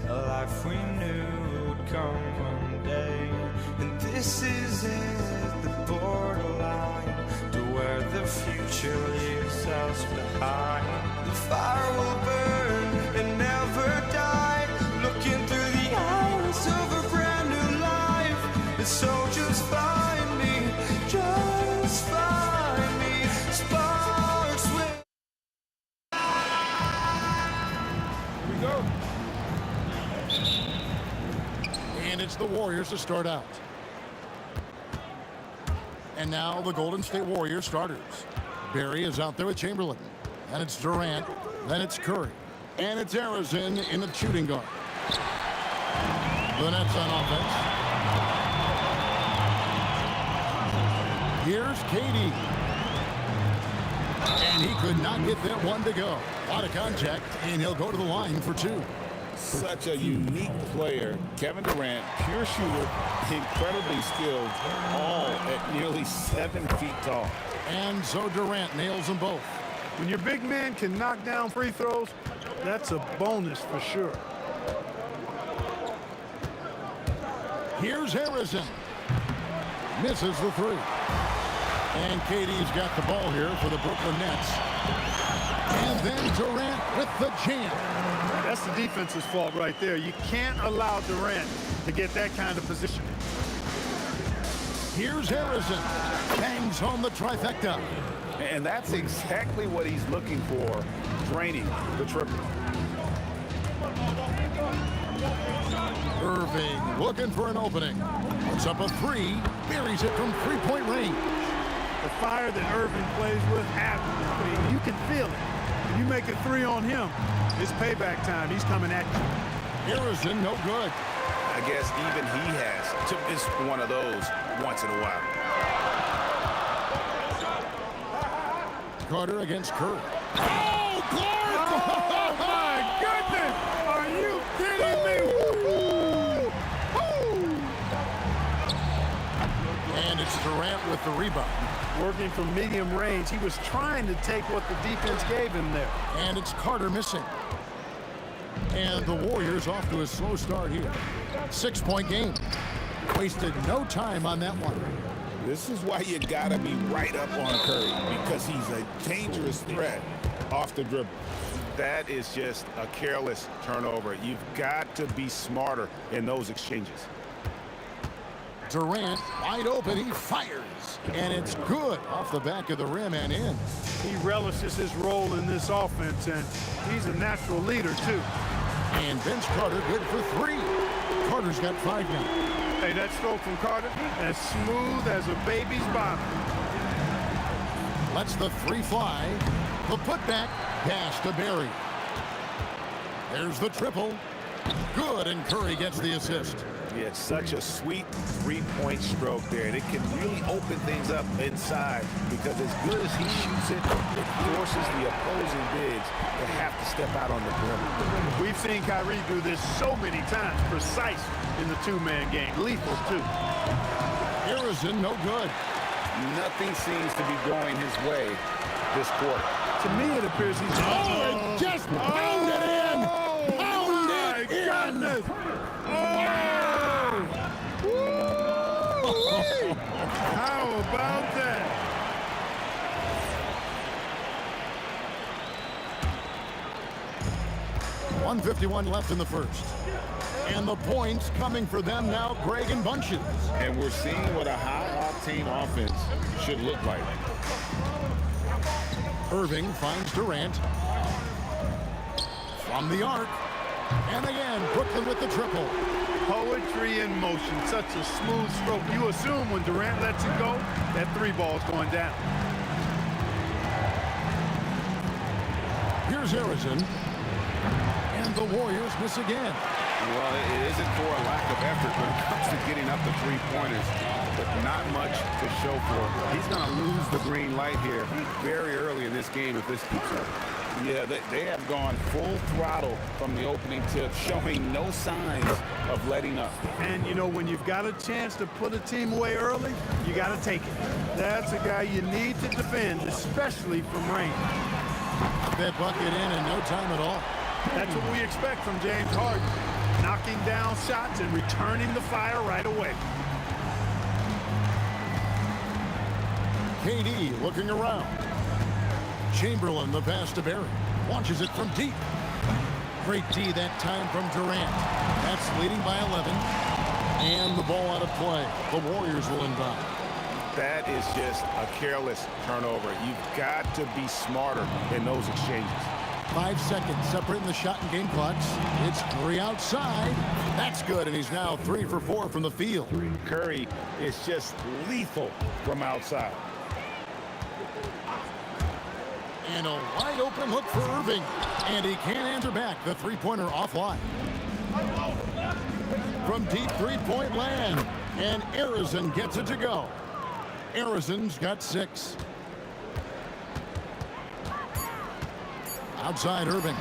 A life we knew would come one day. And this is it, the borderline to where the future leaves us behind. The fire will burn and never die, looking through the eyes of a brand new life. And so just find me, just find me, sparks with. Here we go. And it's the Warriors to start out. And now the Golden State Warriors starters. Barry is out there with Chamberlain. And it's Durant. Then it's Curry. And it's Harrison in the shooting guard. The Nets on offense. Here's KD. And he could not get that one to go. Out of contact, and he'll go to the line for two. Such a unique player. Kevin Durant, pure shooter, incredibly skilled, all at nearly 7 feet tall. And so Durant nails them both. When your big man can knock down free throws, that's a bonus for sure. Here's Harrison. Misses the three. And KD's got the ball here for the Brooklyn Nets. And then Durant with the jam. That's the defense's fault right there. You can't allow Durant to get that kind of position. Here's Harrison. Bangs home the trifecta. And that's exactly what he's looking for, draining the triple. Irving looking for an opening. Puts up a three. Buries it from three-point range. The fire that Irving plays with happens. I mean, you can feel it. If you make a three on him, it's payback time. He's coming at you. Harrison, no good. I guess even he has to miss one of those once in a while. Carter against Curry. Oh, Clark! Oh, my goodness! Are you kidding me? And it's Durant with the rebound. Working from medium range, he was trying to take what the defense gave him there. And it's Carter missing. And the Warriors off to a slow start here. 6-point game. Wasted no time on that one. This is why you gotta be right up on Curry, because he's a dangerous threat off the dribble. That is just a careless turnover. You've got to be smarter in those exchanges. Durant wide open, he fires. And it's good off the back of the rim and in. He relishes his role in this offense, and he's a natural leader, too. And Vince Carter good for three. Carter's got 5 now. Hey, that stroke from Carter, as smooth as a baby's bottom. Lets the three fly. The putback, pass to Barry. There's the triple. Good, and Curry gets the assist. Yeah, it's such a sweet three-point stroke there, and it can really open things up inside, because as good as he shoots it, it forces the opposing bigs to have to step out on the perimeter. We've seen Kyrie do this so many times, precise in the two-man game. Lethal, too. Harrison, no good. Nothing seems to be going his way this quarter. To me, it appears he's... Oh, it just pounded in! Pounded in! Goodness! How about that? .151 left in the first. And the points coming for them now, Greg and Bunches. And we're seeing what a high-octane offense should look like. Irving finds Durant. From the arc. And again, Brooklyn with the triple. Poetry in motion, such a smooth stroke. You assume when Durant lets it go, that three ball's going down. Here's Harrison. And the Warriors miss again. Well, it isn't for a lack of effort when it comes to getting up the three-pointers, but not much to show for it. He's going to lose the green light here very early in this game if this keeps up. Yeah, they have gone full throttle from the opening tip, showing no signs of letting up. And, you know, when you've got a chance to put a team away early, you got to take it. That's a guy you need to defend, especially from range. That bucket in no time at all. That's what we expect from James Harden. Knocking down shots and returning the fire right away. KD looking around. Chamberlain, the pass to Barry. Launches it from deep. Great D that time from Durant. That's leading by 11. And the ball out of play. The Warriors will inbound. That is just a careless turnover. You've got to be smarter in those exchanges. 5 seconds separating the shot and game clocks. It's Curry outside. That's good, and he's now 3 for 4 from the field. Curry is just lethal from outside. And a wide open look for Irving. And he can't answer back. The three-pointer offline. From deep three-point land. And Arizon gets it to go. Arizon's got 6. Outside Irving.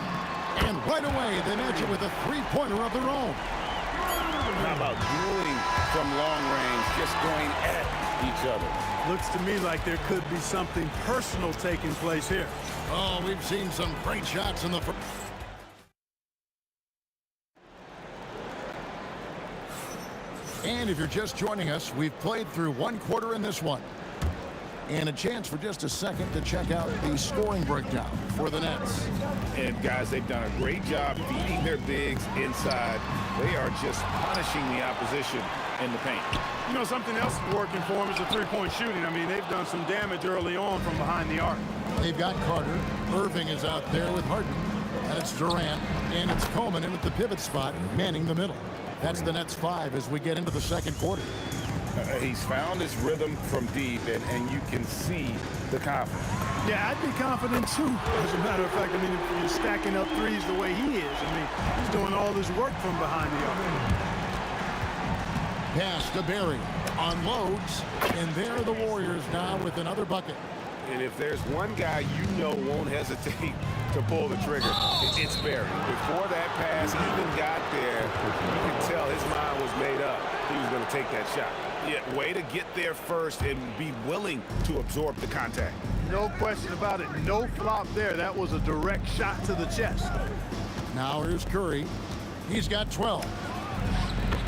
And right away, they match it with a three-pointer of their own. How about dueling from long range, just going at each other? Looks to me like there could be something personal taking place here. Oh, we've seen some great shots in the first. And if you're just joining us, we've played through 1 quarter in this one. And a chance for just a second to check out the scoring breakdown for the Nets. And guys, they've done a great job feeding their bigs inside. They are just punishing the opposition in the paint. You know, something else working for them is the three-point shooting. I mean, they've done some damage early on from behind the arc. They've got Carter. Irving is out there with Harden. And it's Durant. And it's Coleman in at the pivot spot, manning the middle. That's the Nets 5 as we get into the second quarter. He's found his rhythm from deep, and you can see the confidence. Yeah, I'd be confident too. As a matter of fact, I mean, if you're stacking up threes the way he is, I mean, he's doing all this work from behind the arc. Pass to Barry. Unloads. And there are the Warriors now with another bucket. And if there's one guy you know won't hesitate to pull the trigger, it's Barry. Before that pass even got there, you can tell his mind was made up. He was going to take that shot. Yeah, way to get there first and be willing to absorb the contact. No question about it. No flop there. That was a direct shot to the chest. Now here's Curry. He's got 12.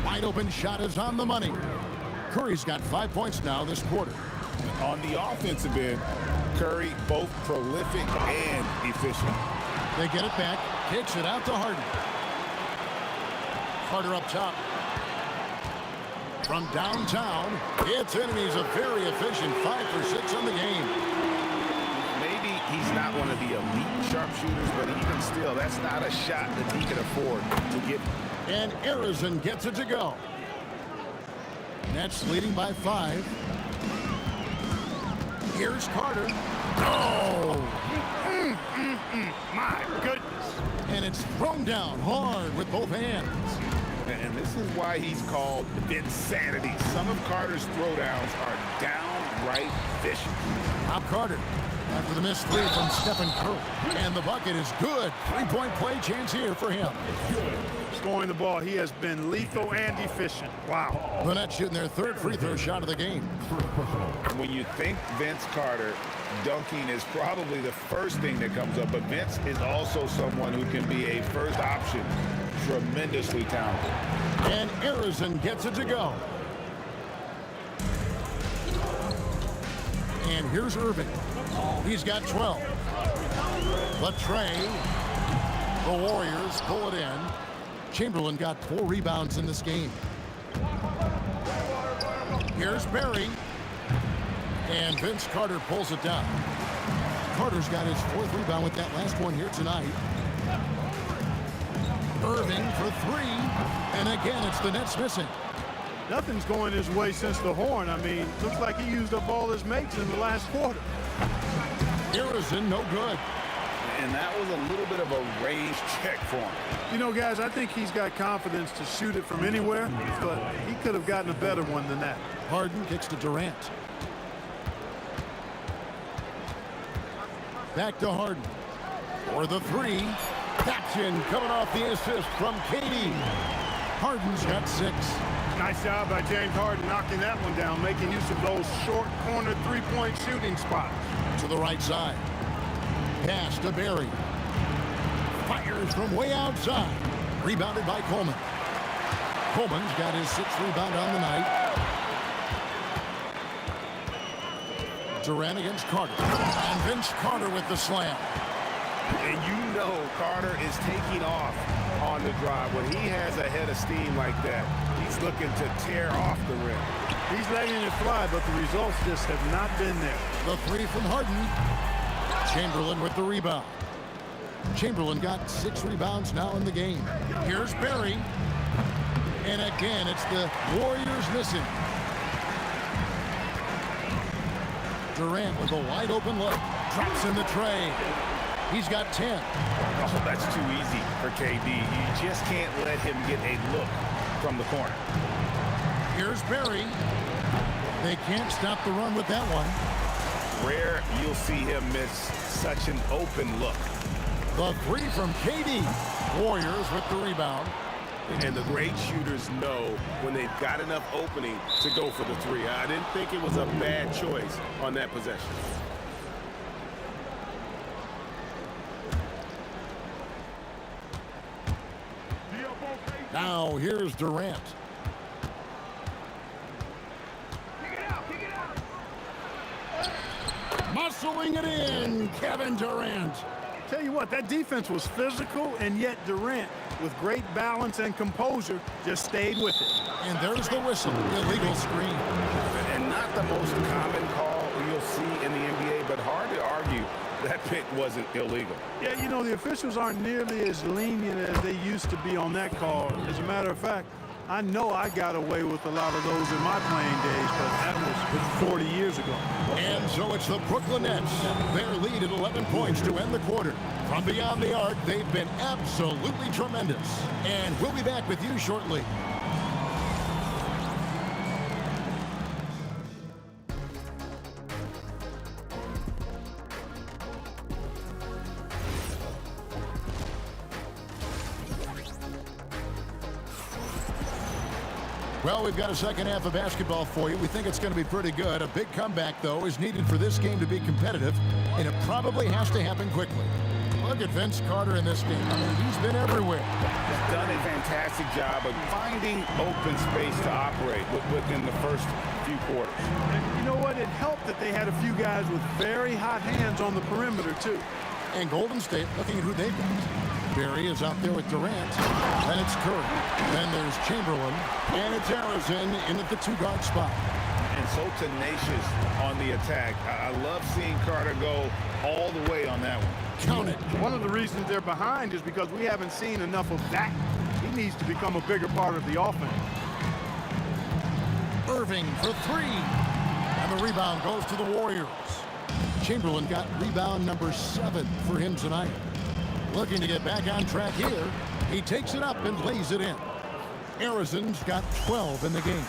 Wide open shot is on the money. Curry's got 5 points now this quarter. On the offensive end, Curry both prolific and efficient. They get it back, kicks it out to Harden. Carter up top. From downtown, it's in, and he's a very efficient 5 for 6 on the game. Maybe he's not one of the elite sharpshooters, but even still, that's not a shot that he can afford to get. And Arizon gets it to go. Nets leading by 5. Here's Carter. Oh! My goodness. And it's thrown down hard with both hands. And this is why he's called Vinsanity. Some of Carter's throwdowns are downright vicious. Now Carter after the missed 3 from Stephen Curry. And the bucket is good. 3-point play chance here for him. Scoring the ball, he has been lethal and efficient. Wow. The Nets shooting their 3rd free throw shot of the game. When you think Vince Carter, dunking is probably the first thing that comes up, but Vince is also someone who can be a first option. Tremendously talented. And Arizon gets it to go. And here's Irving. He's got 12. Latrey. The Warriors pull it in. Chamberlain got 4 rebounds in this game. Here's Barry. And Vince Carter pulls it down. Carter's got his 4th rebound with that last one here tonight. Irving for 3. And again, it's the Nets missing. Nothing's going his way since the horn. I mean, looks like he used up all his mates in the last quarter. Arizon, no good. And that was a little bit of a range check for him. You know, guys, I think he's got confidence to shoot it from anywhere, but he could have gotten a better one than that. Harden kicks to Durant. Back to Harden. For the 3. That's in, coming off the assist from KD. Harden's got 6. Nice job by James Harden knocking that one down, making use of those short corner three-point shooting spots. To the right side. Pass to Barry. Fires from way outside. Rebounded by Coleman. Coleman's got his 6th rebound on the night. Durant against Carter. And Vince Carter with the slam. And you know Carter is taking off on the drive. When he has a head of steam like that, he's looking to tear off the rim. He's letting it fly, but the results just have not been there. The 3 from Harden. Chamberlain with the rebound. Chamberlain got 6 rebounds now in the game. Here's Barry. And again, it's the Warriors missing. Durant with a wide open look. Drops in the tray. He's got 10. Oh, that's too easy for KD. You just can't let him get a look from the corner. Here's Barry. They can't stop the run with that one. Rare you'll see him miss such an open look. The 3 from KD. Warriors with the rebound. And the great shooters know when they've got enough opening to go for the 3. I didn't think it was a bad choice on that possession. Now here's Durant. Muscling it in, Kevin Durant. Tell you what, that defense was physical, and yet Durant, with great balance and composure, just stayed with it. And there's the whistle, illegal screen. And not the most common call you'll see in the NBA, but hard to argue that pick wasn't illegal. Yeah, you know, the officials aren't nearly as lenient as they used to be on that call. As a matter of fact, I know I got away with a lot of those in my playing days, but that was 40 years ago. And so it's the Brooklyn Nets. Their lead at 11 points to end the quarter. From beyond the arc, they've been absolutely tremendous. And we'll be back with you shortly. Well, we've got a second half of basketball for you. We think it's going to be pretty good. A big comeback, though, is needed for this game to be competitive, and it probably has to happen quickly. Look at Vince Carter in this game. I mean, he's been everywhere. He's done a fantastic job of finding open space to operate within the first few quarters. And you know what? It helped that they had a few guys with very hot hands on the perimeter, too. And Golden State, looking at who they've got. Barry is out there with Durant. Then it's Curry. Then there's Chamberlain. And it's Harrison in at the 2-guard spot. And so tenacious on the attack. I love seeing Carter go all the way on that one. Count it. One of the reasons they're behind is because we haven't seen enough of that. He needs to become a bigger part of the offense. Irving for 3. And the rebound goes to the Warriors. Chamberlain got rebound number 7 for him tonight. Looking to get back on track here. He takes it up and lays it in. Harrison's got 12 in the game.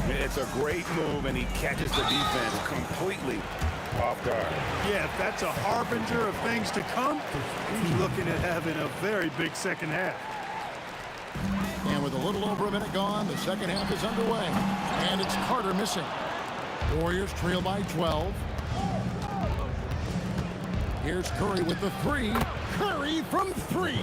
It's a great move, and he catches the defense completely off guard. Yeah, if that's a harbinger of things to come, he's looking at having a very big second half. And with a little over a minute gone, the second half is underway. And it's Carter missing. Warriors trail by 12. Here's Curry with the 3. Curry from 3.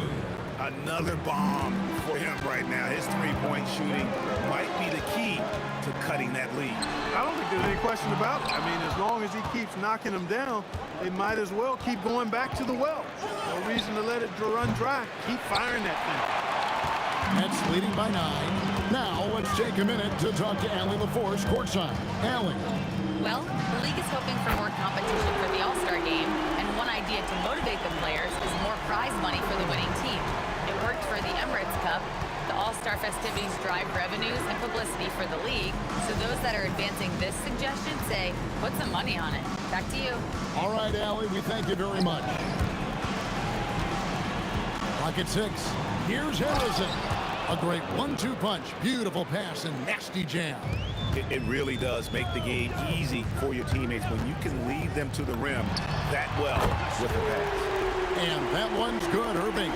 Another bomb for him right now. His three-point shooting might be the key to cutting that lead. I don't think there's any question about it. I mean, as long as he keeps knocking them down, they might as well keep going back to the well. No reason to let it run dry. Keep firing that thing. That's leading by 9. Now let's take a minute to talk to Allie LaForce courtside. Allie. Well, the league is hoping for more competition for the All-Star game, and one idea to motivate the players is more prize money for the winning team. It worked for the Emirates Cup. The All-Star festivities drive revenues and publicity for the league, so those that are advancing this suggestion say, put some money on it. Back to you. All right, Allie, we thank you very much. Pocket 6. Here's Harrison. A great 1-2 punch. Beautiful pass and nasty jam. It really does make the game easy for your teammates when you can lead them to the rim that well with the pass. And that one's good, Irving.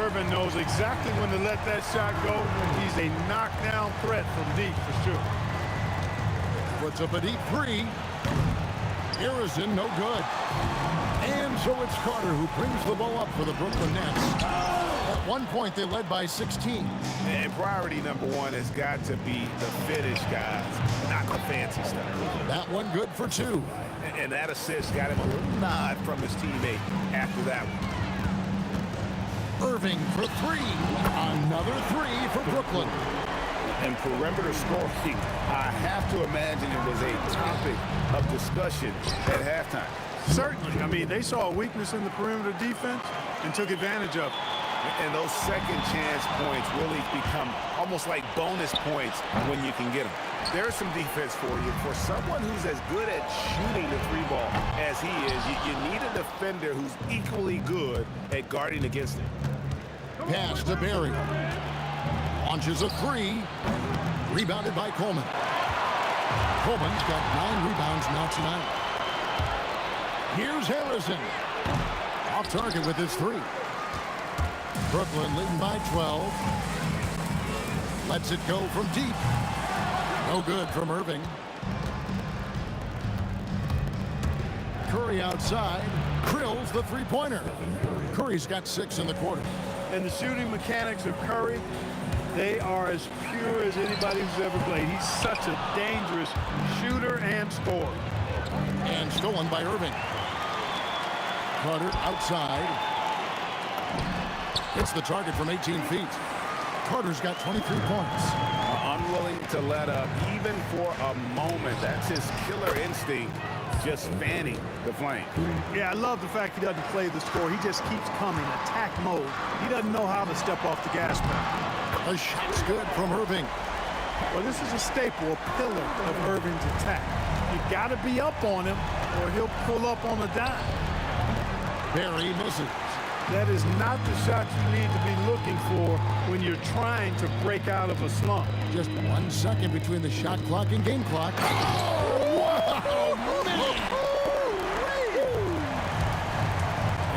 Irving knows exactly when to let that shot go. He's a knockdown threat from deep for sure. Puts up a deep 3. Harrison, no good. And so it's Carter who brings the ball up for the Brooklyn Nets. At one point, they led by 16. And priority number one has got to be the finish, guys, not the fancy stuff. That one good for 2. And that assist got him a little nod from his teammate after that one. Irving for 3. Another 3 for Brooklyn. And perimeter scoring, I have to imagine it was a topic of discussion at halftime. Certainly. I mean, they saw a weakness in the perimeter defense and took advantage of it. And those second chance points really become almost like bonus points when you can get them. There's some defense for you. For someone who's as good at shooting the 3-ball as he is, you need a defender who's equally good at guarding against it. Pass to Barry. Launches a 3. Rebounded by Coleman. Coleman's got 9 rebounds now tonight. Here's Harrison. Off target with his 3. Brooklyn leading by 12. Lets it go from deep. No good from Irving. Curry outside. Drills the 3-pointer. Curry's got 6 in the quarter. And the shooting mechanics of Curry, they are as pure as anybody who's ever played. He's such a dangerous shooter and scorer. And stolen by Irving. Carter outside. Hits the target from 18 feet. Carter's got 23 points. Unwilling to let up even for a moment. That's his killer instinct, just fanning the flame. Yeah, I love the fact he doesn't play the score. He just keeps coming, attack mode. He doesn't know how to step off the gas pedal. A shot's good from Irving. Well, this is a staple, a pillar of Irving's attack. You got to be up on him or he'll pull up on a dime. Barry misses. That is not the shot you need to be looking for when you're trying to break out of a slump. Just 1 second between the shot clock and game clock. Oh, wow,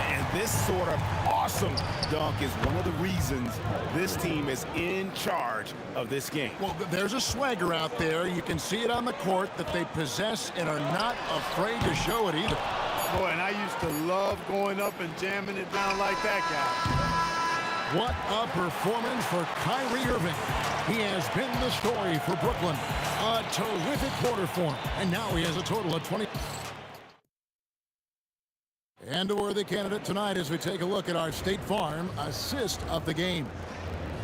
And this sort of awesome dunk is one of the reasons this team is in charge of this game. Well, there's a swagger out there. You can see it on the court that they possess and are not afraid to show it either. Boy, and I used to love going up and jamming it down like that guy. What a performance for Kyrie Irving. He has been the story for Brooklyn. A terrific quarter for him. And now he has a total of 20. And a worthy candidate tonight as we take a look at our State Farm assist of the game.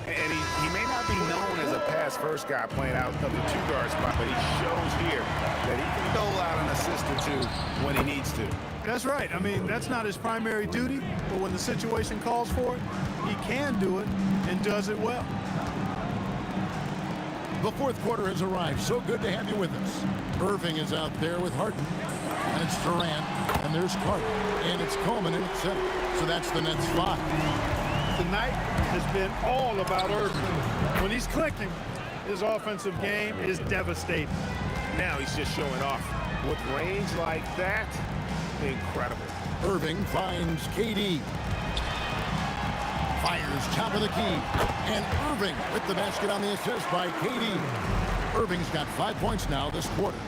And he may not be known as a pass-first guy playing out of the 2-guard spot, but he shows here that he can dole out an assist or 2 when he needs to. That's right. I mean, that's not his primary duty, but when the situation calls for it, he can do it and does it well. The fourth quarter has arrived. So good to have you with us. Irving is out there with Harden. And it's Durant. And there's Carter. And it's Coleman in at 7. So that's the Nets 5. Tonight has been all about Irving. When he's clicking, his offensive game is devastating. Now he's just showing off. With range like that, incredible. Irving finds KD. Fires top of the key. And Irving with the basket on the assist by KD. Irving's got 5 points now this quarter.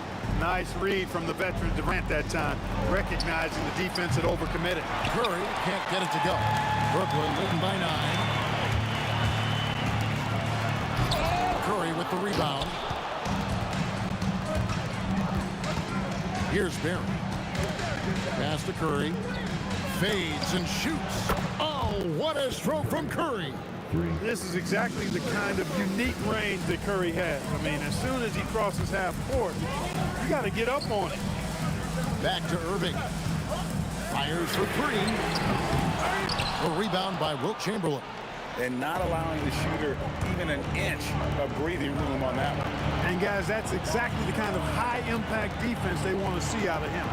Nice read from the veteran Durant that time, recognizing the defense had overcommitted. Curry can't get it to go. Brooklyn leading by 9. Curry with the rebound. Here's Barry. Pass to Curry. Fades and shoots. Oh, what a stroke from Curry. This is exactly the kind of unique range that Curry has. I mean, as soon as he crosses half court, you got to get up on it. Back to Irving. Fires for 3. A rebound by Wilt Chamberlain. And not allowing the shooter even an inch of breathing room on that one. And guys, that's exactly the kind of high-impact defense they want to see out of him.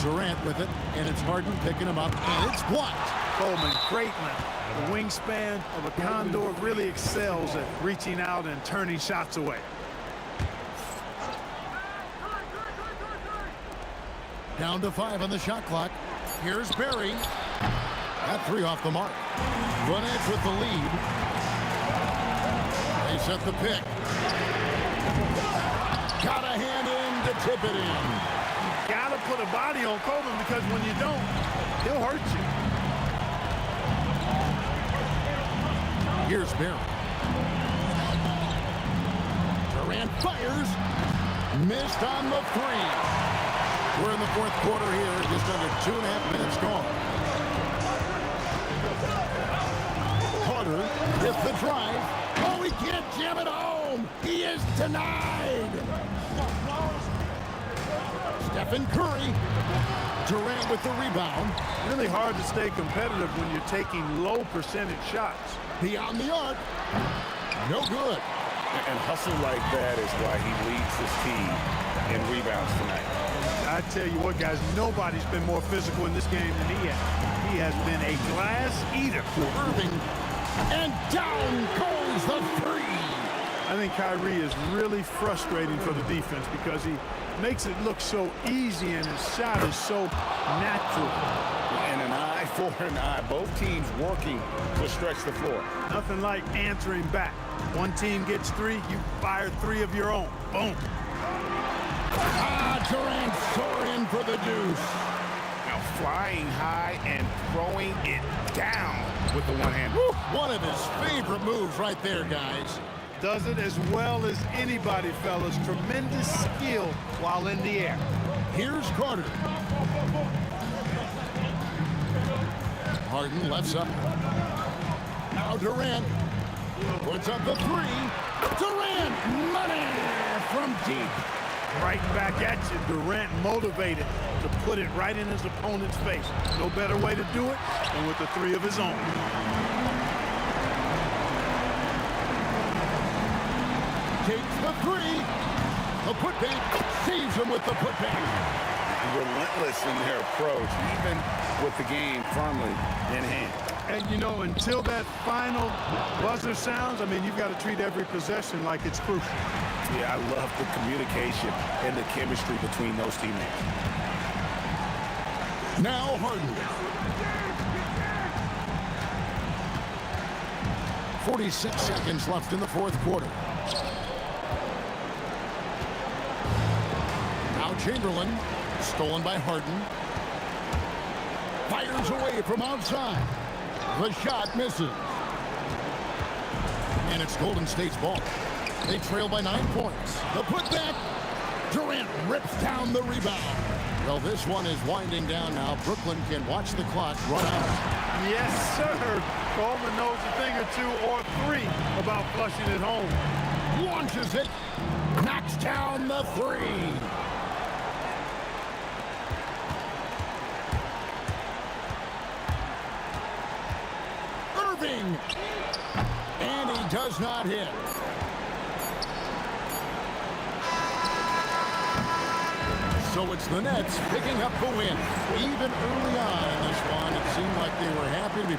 Durant with it, and it's Harden picking him up, and it's blocked. Coleman, great length. The wingspan of a condor really excels at reaching out and turning shots away. Down to 5 on the shot clock. Here's Barry. That 3 off the mark. Front edge with the lead. They set the pick. Got a hand in to tip it in. got to put a body on Coleman because when you don't, he'll hurt you. Here's Barry. Durant fires. Missed on the three. We're in the fourth quarter here. Just under 2.5 minutes gone. Carter with the drive. Oh, he can't jam it home. He is denied. Stephen Curry. Durant with the rebound. Really hard to stay competitive when you're taking low percentage shots. Beyond the arc. No good. And hustle like that is why he leads his team in rebounds tonight. I tell you what, guys, nobody's been more physical in this game than he has. He has been a glass eater. Irving. And down goes the three. I think Kyrie is really frustrating for the defense because he makes it look so easy and his shot is so natural. And an eye for an eye. Both teams working to stretch the floor. Nothing like answering back. One team gets three, you fire three of your own. Boom. Durant soaring for the deuce. Now flying high and throwing it down with the one hand. One of his favorite moves right there, guys. Does it as well as anybody, fellas. Tremendous skill while in the air. Here's Carter. Harden left up. Now Durant puts up the three. Durant, money from deep. Right back at you. Durant motivated to put it right in his opponent's face. No better way to do it than with the three of his own. Takes the three. The putback saves him with the putback. Relentless in their approach, even with the game firmly in hand. And, you know, until that final buzzer sounds, I mean, you've got to treat every possession like it's crucial. Yeah, I love the communication and the chemistry between those teammates. Now Harden. 46 seconds left in the fourth quarter. Now Chamberlain, stolen by Harden. Fires away from outside. The shot misses. And it's Golden State's ball. They trail by 9 points. The putback. Durant rips down the rebound. Well, this one is winding down now. Brooklyn can watch the clock run out. Yes, sir. Coleman knows a thing or two or three about flushing it home. Launches it. Knocks down the three. Irving. And he does not hit. So it's the Nets picking up the win. Even early on in this one, it seemed like they were happy to be...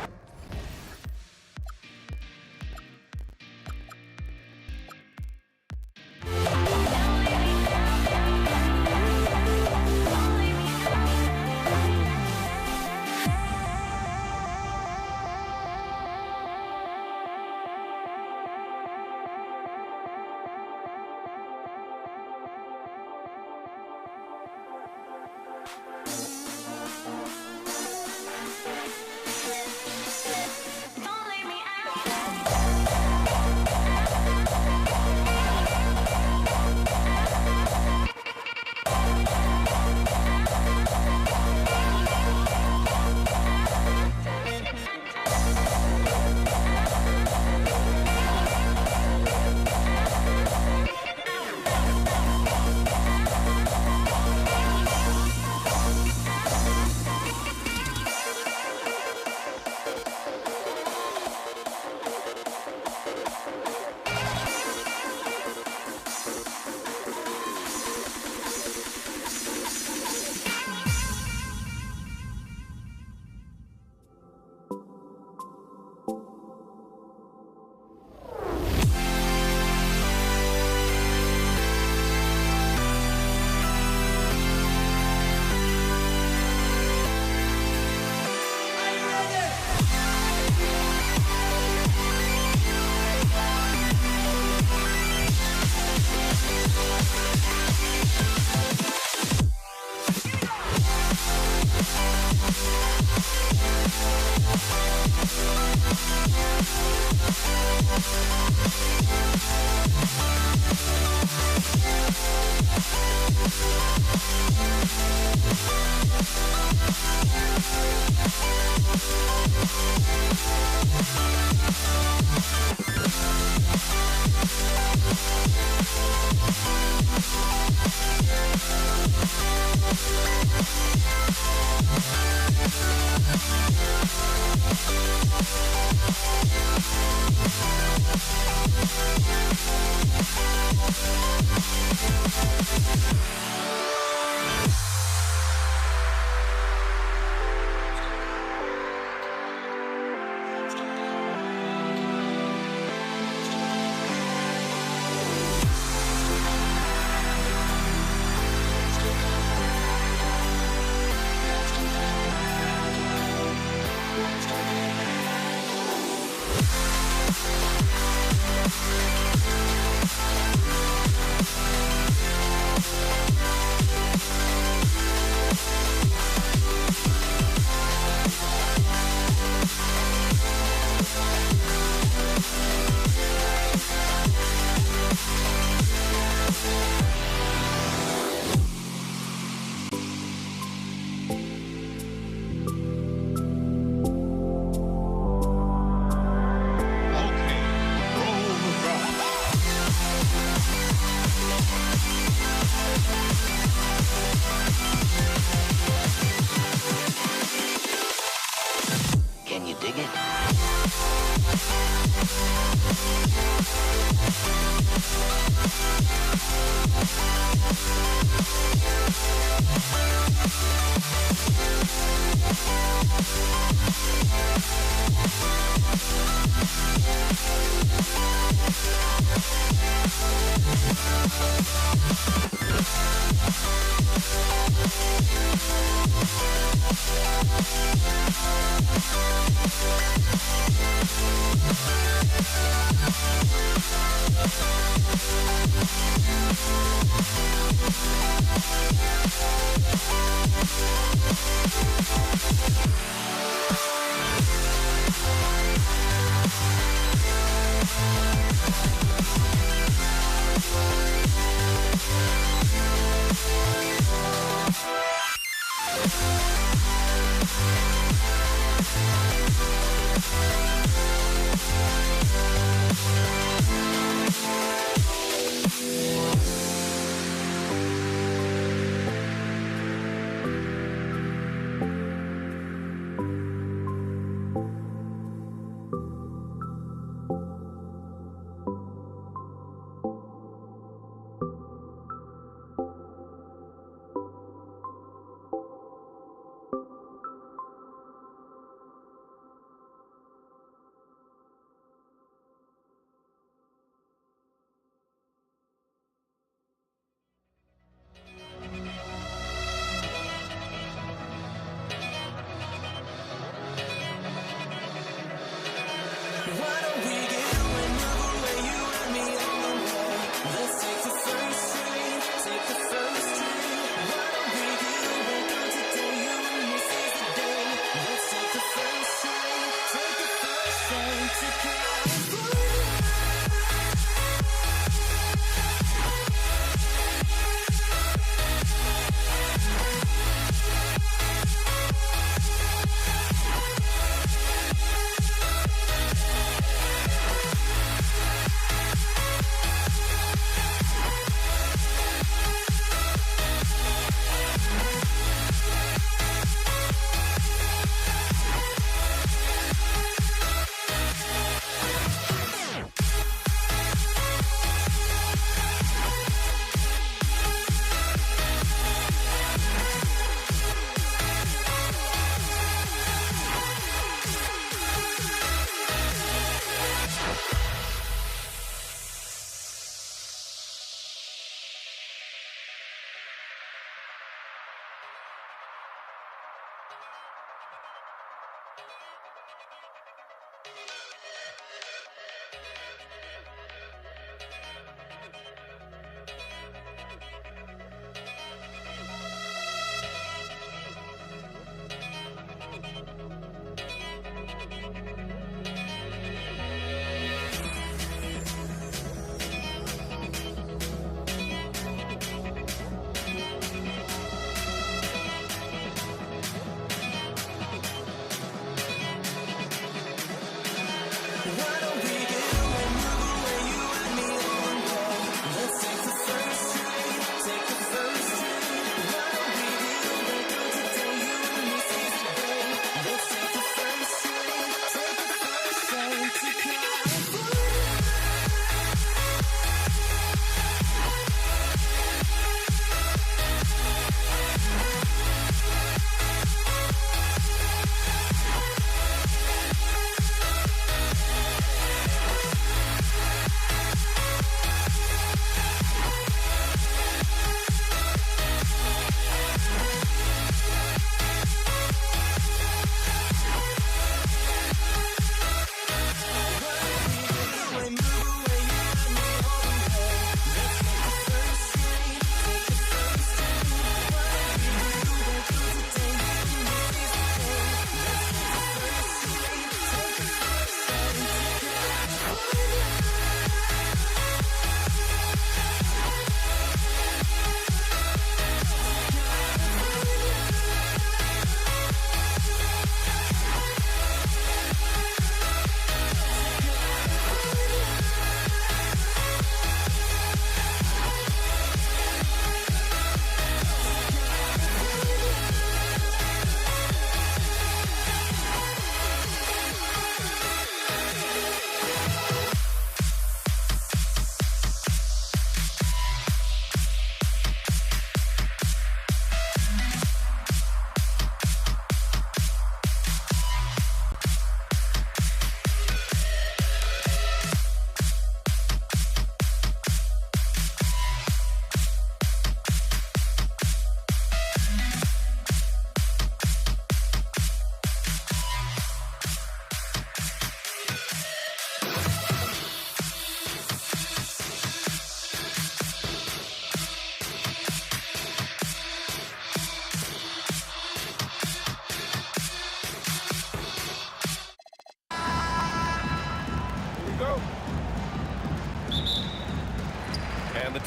Can you dig it?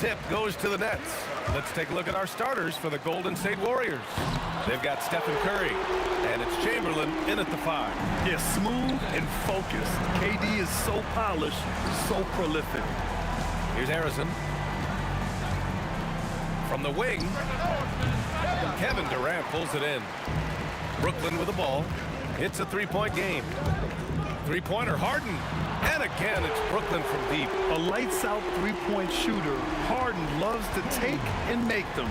tip goes to the nets. Let's take a look at our starters for the Golden State Warriors. They've got Stephen Curry, and it's Chamberlain in at the 5. Yeah, smooth and focused. KD is so polished, so prolific. Here's Harrison. From the wing, Kevin Durant pulls it in. Brooklyn with the ball. It's a three-point game. Three-pointer, Harden. And again, it's Brooklyn from deep. A lights-out three-point shooter. Harden loves to take and make them.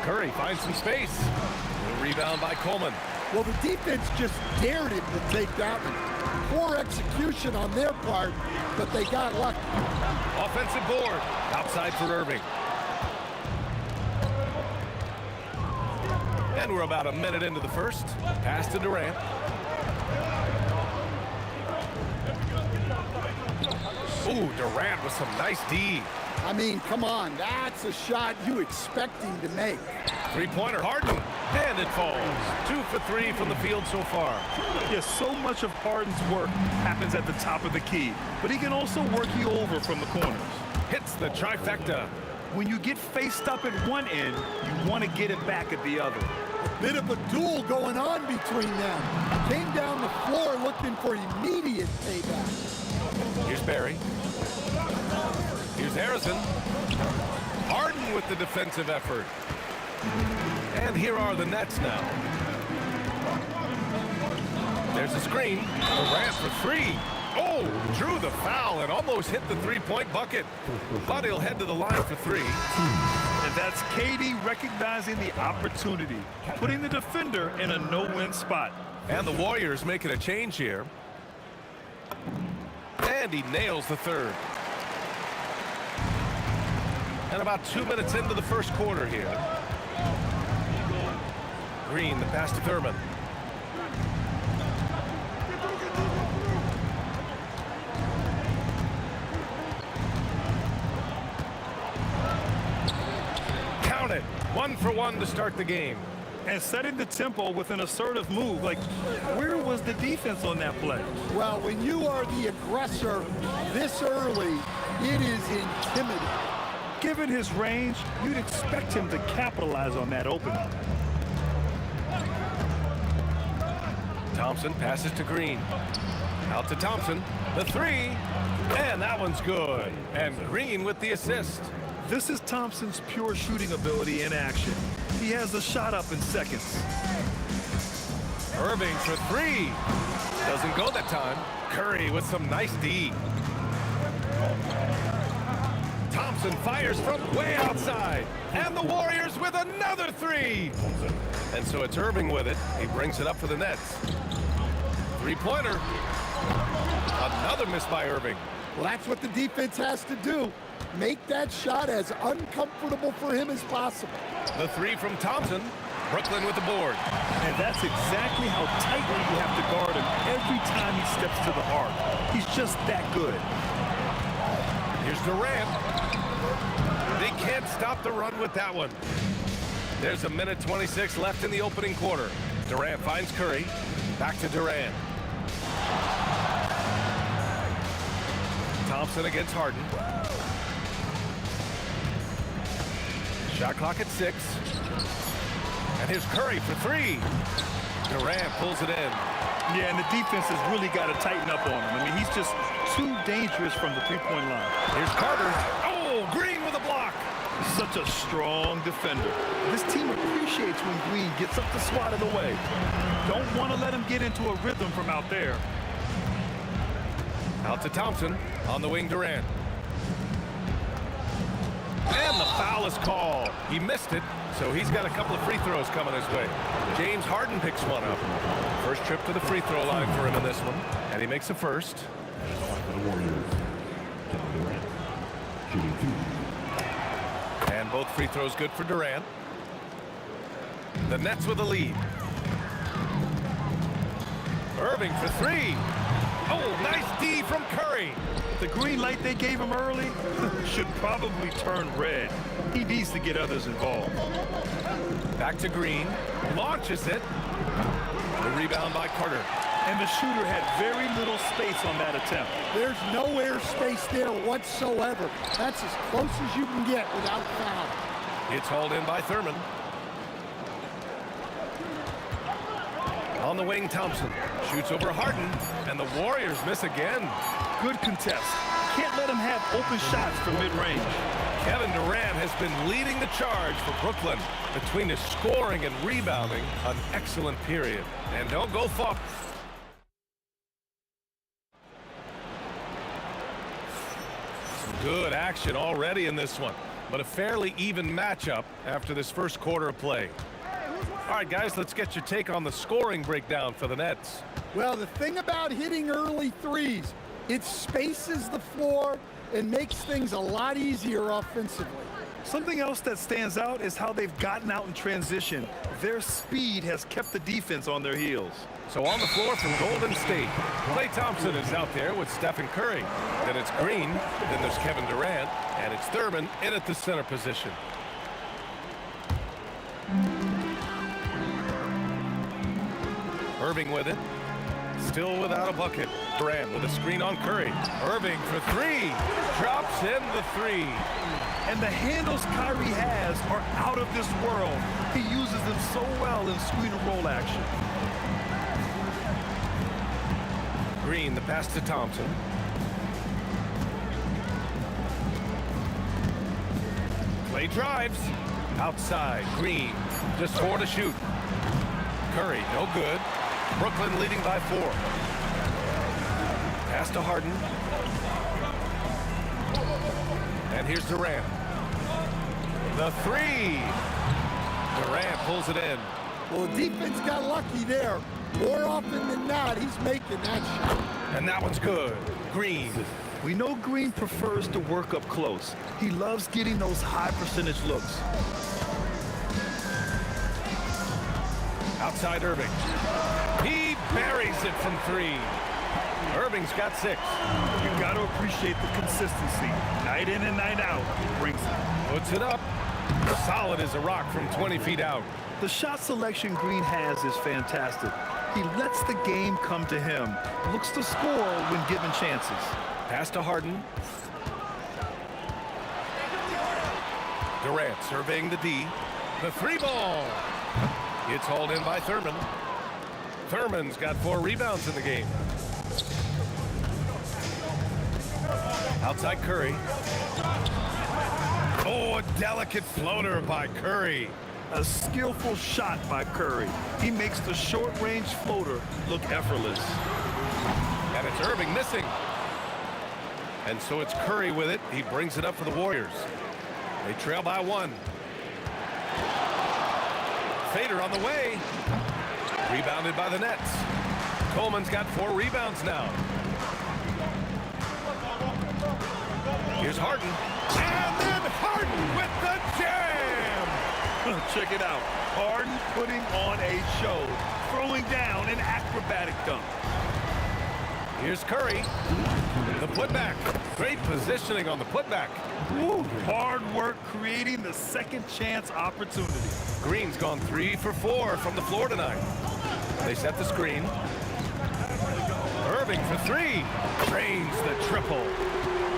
Curry finds some space. A rebound by Coleman. Well, the defense just dared him to take that one. Poor execution on their part, but they got lucky. Offensive board. Outside for Irving. And we're about a minute into the first. Pass to Durant. Ooh, Durant with some nice D. I mean, come on, that's a shot you expect him to make. Three-pointer, Harden, and it falls. 2 for 3 from the field so far. Yeah, so much of Harden's work happens at the top of the key, but he can also work you over from the corners. Hits the trifecta. When you get faced up at one end, you want to get it back at the other. Bit of a duel going on between them. Came down the floor looking for immediate payback. Here's Barry. Here's Harrison. Harden with the defensive effort. And here are the Nets now. There's a screen. Durant for 3. Oh, drew the foul and almost hit the three-point bucket. But he'll head to the line for 3. And that's KD recognizing the opportunity, putting the defender in a no-win spot. And the Warriors making a change here. And he nails the third. And about 2 minutes into the first quarter here. Green, the pass to Thurman. Count it. 1 for 1 to start the game. And setting the tempo with an assertive move. Like, where was the defense on that play? Well, when you are the aggressor this early, it is intimidating. Given his range, you'd expect him to capitalize on that opening. Thompson passes to Green. Out to Thompson. The 3. And that one's good. And Green with the assist. This is Thompson's pure shooting ability in action. He has the shot up in seconds. Irving for 3. Doesn't go that time. Curry with some nice D. Thompson fires from way outside. And the Warriors with another 3. And so it's Irving with it. He brings it up for the Nets. Three-pointer. Another miss by Irving. Well, that's what the defense has to do. Make that shot as uncomfortable for him as possible. The 3 from Thompson. Brooklyn with the board. And that's exactly how tightly you have to guard him every time he steps to the arc. He's just that good. Here's Durant. They can't stop the run with that one. There's a minute 26 left in the opening quarter. Durant finds Curry. Back to Durant. Thompson against Harden. Shot clock at 6. And here's Curry for 3. Durant pulls it in. Yeah, and the defense has really got to tighten up on him. I mean, he's just too dangerous from the three-point line. Here's Carter. Oh, Green with a block. Such a strong defender. This team appreciates when Green gets up to swat it away. Don't want to let him get into a rhythm from out there. Out to Thompson. On the wing, Durant. And the foul is called. He missed it, so he's got a couple of free throws coming his way. James Harden picks one up. First trip to the free throw line for him in this one, and he makes the first. For the Warriors, Kevin Durant, shooting 2. And both free throws good for Durant. The Nets with the lead. Irving for 3. Oh, nice D from Curry. The green light they gave him early should probably turn red. He needs to get others involved. Back to Green. Launches it. The rebound by Carter. And the shooter had very little space on that attempt. There's no air space there whatsoever. That's as close as you can get without foul. It's hauled in by Thurman. On the wing, Thompson shoots over Harden, and the Warriors miss again. Good contest. Can't let him have open shots from mid-range. Kevin Durant has been leading the charge for Brooklyn between his scoring and rebounding. An excellent period. And don't go far. Some good action already in this one, but a fairly even matchup after this first quarter of play. All right, guys, let's get your take on the scoring breakdown for the Nets. Well, the thing about hitting early threes, it spaces the floor and makes things a lot easier offensively. Something else that stands out is how they've gotten out in transition. Their speed has kept the defense on their heels. So on the floor from Golden State, Klay Thompson is out there with Stephen Curry. Then it's Green, then there's Kevin Durant, and it's Thurman in at the center position. Irving with it. Still without a bucket. Durant with a screen on Curry. Irving for three. Drops in the three. And the handles Kyrie has are out of this world. He uses them so well in screen and roll action. Green, the pass to Thompson. Klay drives. Outside, Green. Just 4 to shoot. Curry, no good. Brooklyn leading by 4. Pass to Harden. And here's Durant. The three. Durant pulls it in. Well, the defense got lucky there. More often than not, he's making that shot. And that one's good. Green. We know Green prefers to work up close. He loves getting those high percentage looks. Outside Irving. He buries it from 3. Irving's got 6. You've got to appreciate the consistency. Night in and night out, he brings it. Puts it up. Solid as a rock from 20 feet out. The shot selection Green has is fantastic. He lets the game come to him. Looks to score when given chances. Pass to Harden. Durant surveying the D. The 3 ball. It's hauled in by Thurman. Thurman's got 4 rebounds in the game. Outside Curry. Oh, a delicate floater by Curry. A skillful shot by Curry. He makes the short-range floater look effortless. And it's Irving missing. And so it's Curry with it. He brings it up for the Warriors. They trail by 1. Fader on the way. Rebounded by the Nets. Coleman's got 4 rebounds now. Here's Harden. And then Harden with the jam! Check it out. Harden putting on a show. Throwing down an acrobatic dunk. Here's Curry. The putback. Great positioning on the putback. Woo. Hard work creating the second chance opportunity. Green's gone 3 for 4 from the floor tonight. They set the screen. Irving for 3. Drains the triple.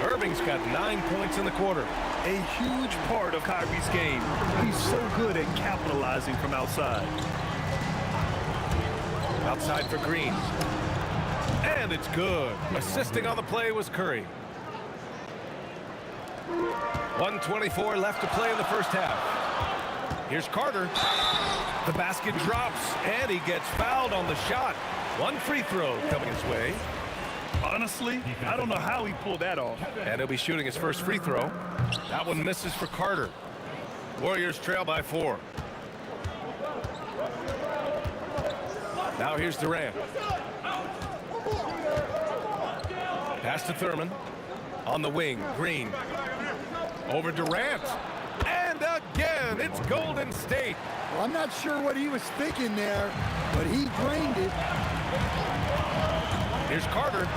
Irving's got 9 points in the quarter. A huge part of Kyrie's game. He's so good at capitalizing from outside. Outside for Green. And it's good. Assisting on the play was Curry. 1:24 left to play in the first half. Here's Carter. The basket drops, and he gets fouled on the shot. 1 free throw coming his way. Honestly, I don't know how he pulled that off. And he'll be shooting his first free throw. That one misses for Carter. Warriors trail by 4. Now here's Durant. Pass to Thurman. On the wing, Green. Over Durant. And again, it's Golden State. Well, I'm not sure what he was thinking there, but he drained it. Here's Carter.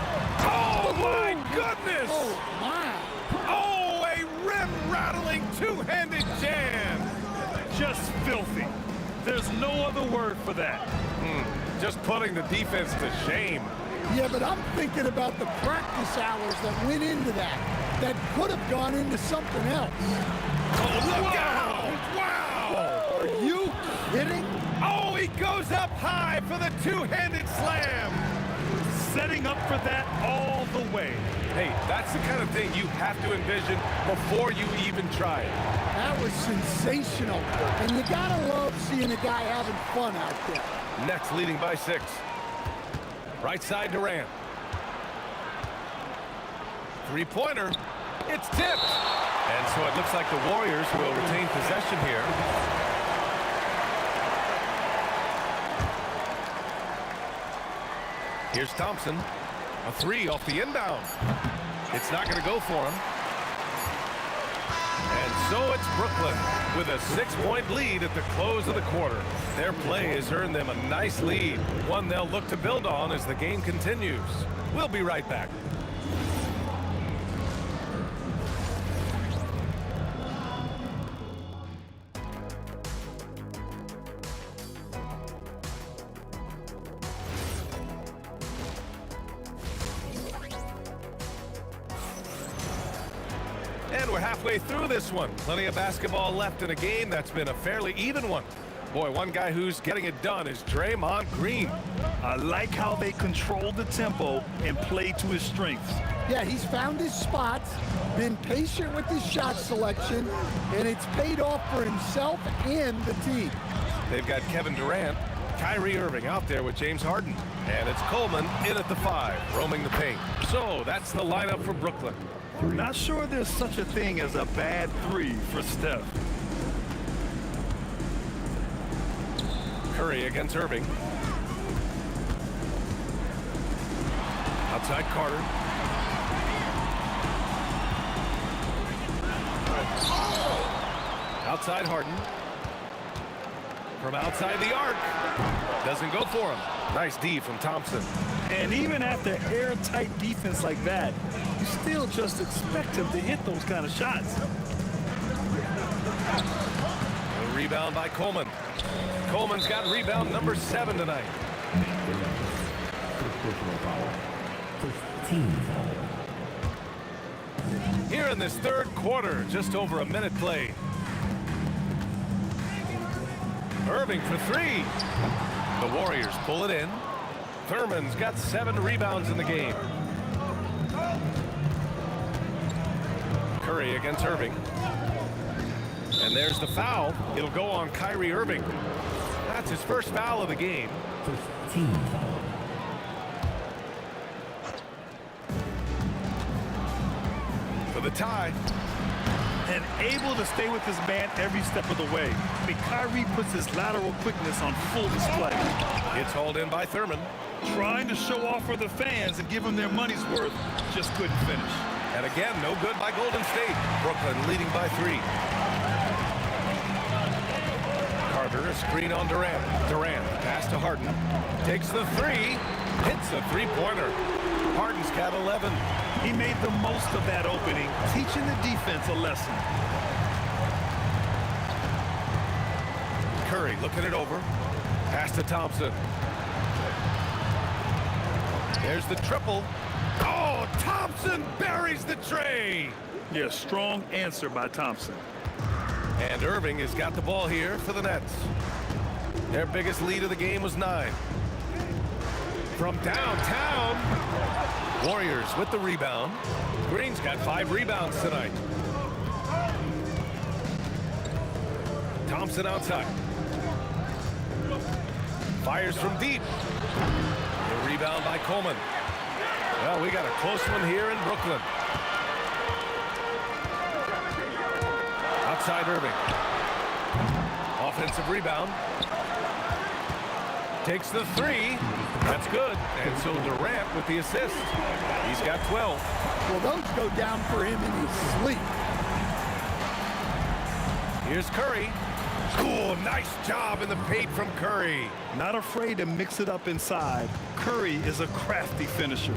Oh, my goodness! Oh, my. Oh, a rim-rattling two-handed jam! Just filthy. There's no other word for that. Just putting the defense to shame. Yeah, but I'm thinking about the practice hours that went into that could have gone into something else. Oh, look out! Wow! Are you kidding? Oh, he goes up high for the two-handed slam. Setting up for that all the way. Hey, that's the kind of thing you have to envision before you even try it. That was sensational. And you gotta love seeing a guy having fun out there. Nets leading by 6. Right side Durant. Three-pointer. It's tipped. And so it looks like the Warriors will retain possession here. Here's Thompson. A 3 off the inbound. It's not going to go for him. And so it's Brooklyn with a 6-point lead at the close of the quarter. Their play has earned them a nice lead, one they'll look to build on as the game continues. We'll be right back. And we're halfway through this one. Plenty of basketball left in a game that's been a fairly even one. Boy, one guy who's getting it done is Draymond Green. I like how they control the tempo and play to his strengths. Yeah, he's found his spots, been patient with his shot selection, and it's paid off for himself and the team. They've got Kevin Durant, Kyrie Irving out there with James Harden. And it's Coleman in at the 5, roaming the paint. So that's the lineup for Brooklyn. Not sure there's such a thing as a bad 3 for Steph. Curry against Irving. Outside Carter. Outside Harden. From outside the arc. Doesn't go for him. Nice D from Thompson. And even after airtight defense like that, you still just expect him to hit those kind of shots. A rebound by Coleman. Coleman's got rebound number 7 tonight. Here in this third quarter, just over a minute played. Irving for 3. The Warriors pull it in. Thurman's got 7 rebounds in the game. Curry against Irving. And there's the foul. It'll go on Kyrie Irving. That's his first foul of the game. For the tie. And able to stay with his man every step of the way. I mean, Kyrie puts his lateral quickness on full display. It's hauled in by Thurman. Trying to show off for the fans and give them their money's worth. Just couldn't finish. And again, no good by Golden State. Brooklyn leading by 3. Carter, a screen on Durant. Durant, pass to Harden. Takes the 3. Hits a 3-pointer. Harden's got 11. He made the most of that opening, teaching the defense a lesson. Curry looking it over. Pass to Thompson. There's the triple. Oh, Thompson buries the tray. Yeah, strong answer by Thompson. And Irving has got the ball here for the Nets. Their biggest lead of the game was 9. From downtown, Warriors with the rebound. Green's got 5 rebounds tonight. Thompson outside. Fires from deep. The rebound by Coleman. Well, we got a close one here in Brooklyn. Outside Irving. Offensive rebound. Takes the 3. That's good. And so Durant with the assist. He's got 12. Well, those go down for him in his sleep. Here's Curry. Cool, nice job in the paint from Curry. Not afraid to mix it up inside. Curry is a crafty finisher.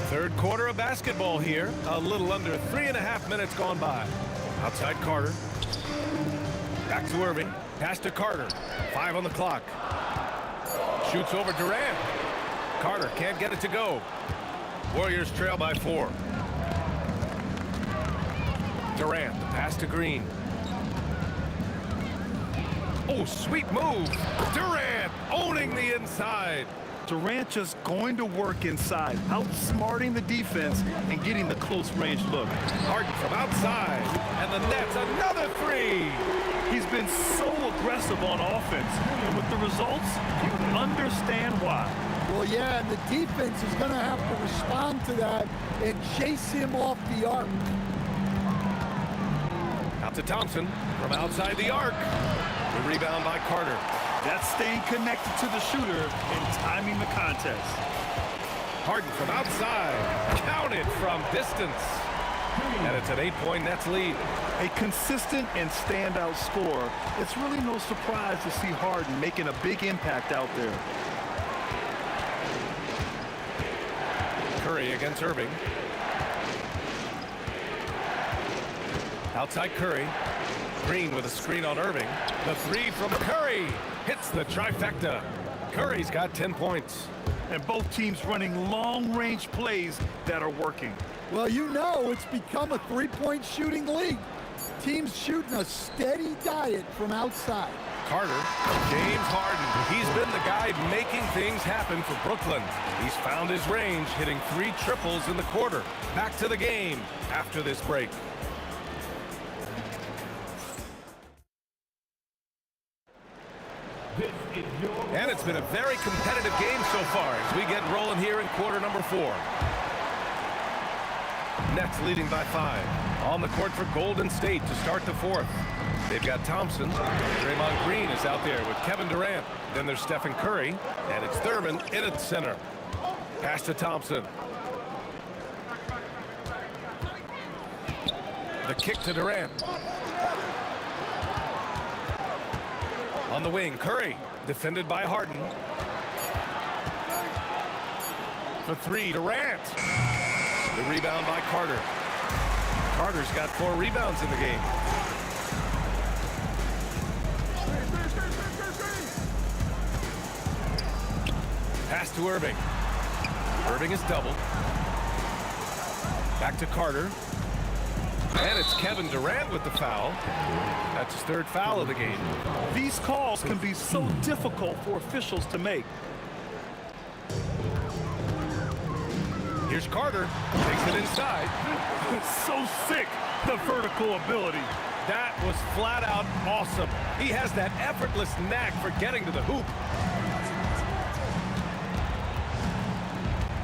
Third quarter of basketball here. A little under 3.5 minutes gone by. Outside Carter. Back to Irving. Pass to Carter. 5 on the clock. Shoots over Durant. Carter can't get it to go. Warriors trail by 4. Durant, the pass to Green. Oh, sweet move. Durant owning the inside. Durant just going to work inside, outsmarting the defense and getting the close range look. Harden from outside, and the net's another 3. He's been so aggressive on offense, and with the results, you understand why. Well, yeah, and the defense is going to have to respond to that and chase him off the arc. Out to Thompson from outside the arc. The rebound by Carter. That's staying connected to the shooter and timing the contest. Harden from outside. Counted from distance. And it's an 8-point Nets lead. A consistent and standout scorer. It's really no surprise to see Harden making a big impact out there. Curry against Irving. Outside Curry. Green with a screen on Irving. The 3 from Curry hits the trifecta. Curry's got 10 points. And both teams running long-range plays that are working. Well, you know it's become a three-point shooting league. Teams shooting a steady diet from outside. Carter, James Harden. He's been the guy making things happen for Brooklyn. He's found his range, hitting 3 triples in the quarter. Back to the game after this break. And it's been a very competitive game so far as we get rolling here in quarter number 4. Nets leading by 5. On the court for Golden State to start the 4th. They've got Thompson. Draymond Green is out there with Kevin Durant. Then there's Stephen Curry. And it's Thurman in at center. Pass to Thompson. The kick to Durant. On the wing, Curry. Defended by Harden. For 3, Durant. The rebound by Carter. Carter's got 4 rebounds in the game. Pass to Irving. Irving is doubled. Back to Carter. And it's Kevin Durant with the foul. That's his 3rd foul of the game. These calls can be so difficult for officials to make. Here's Carter. Takes it inside. So sick, the vertical ability. That was flat out awesome. He has that effortless knack for getting to the hoop.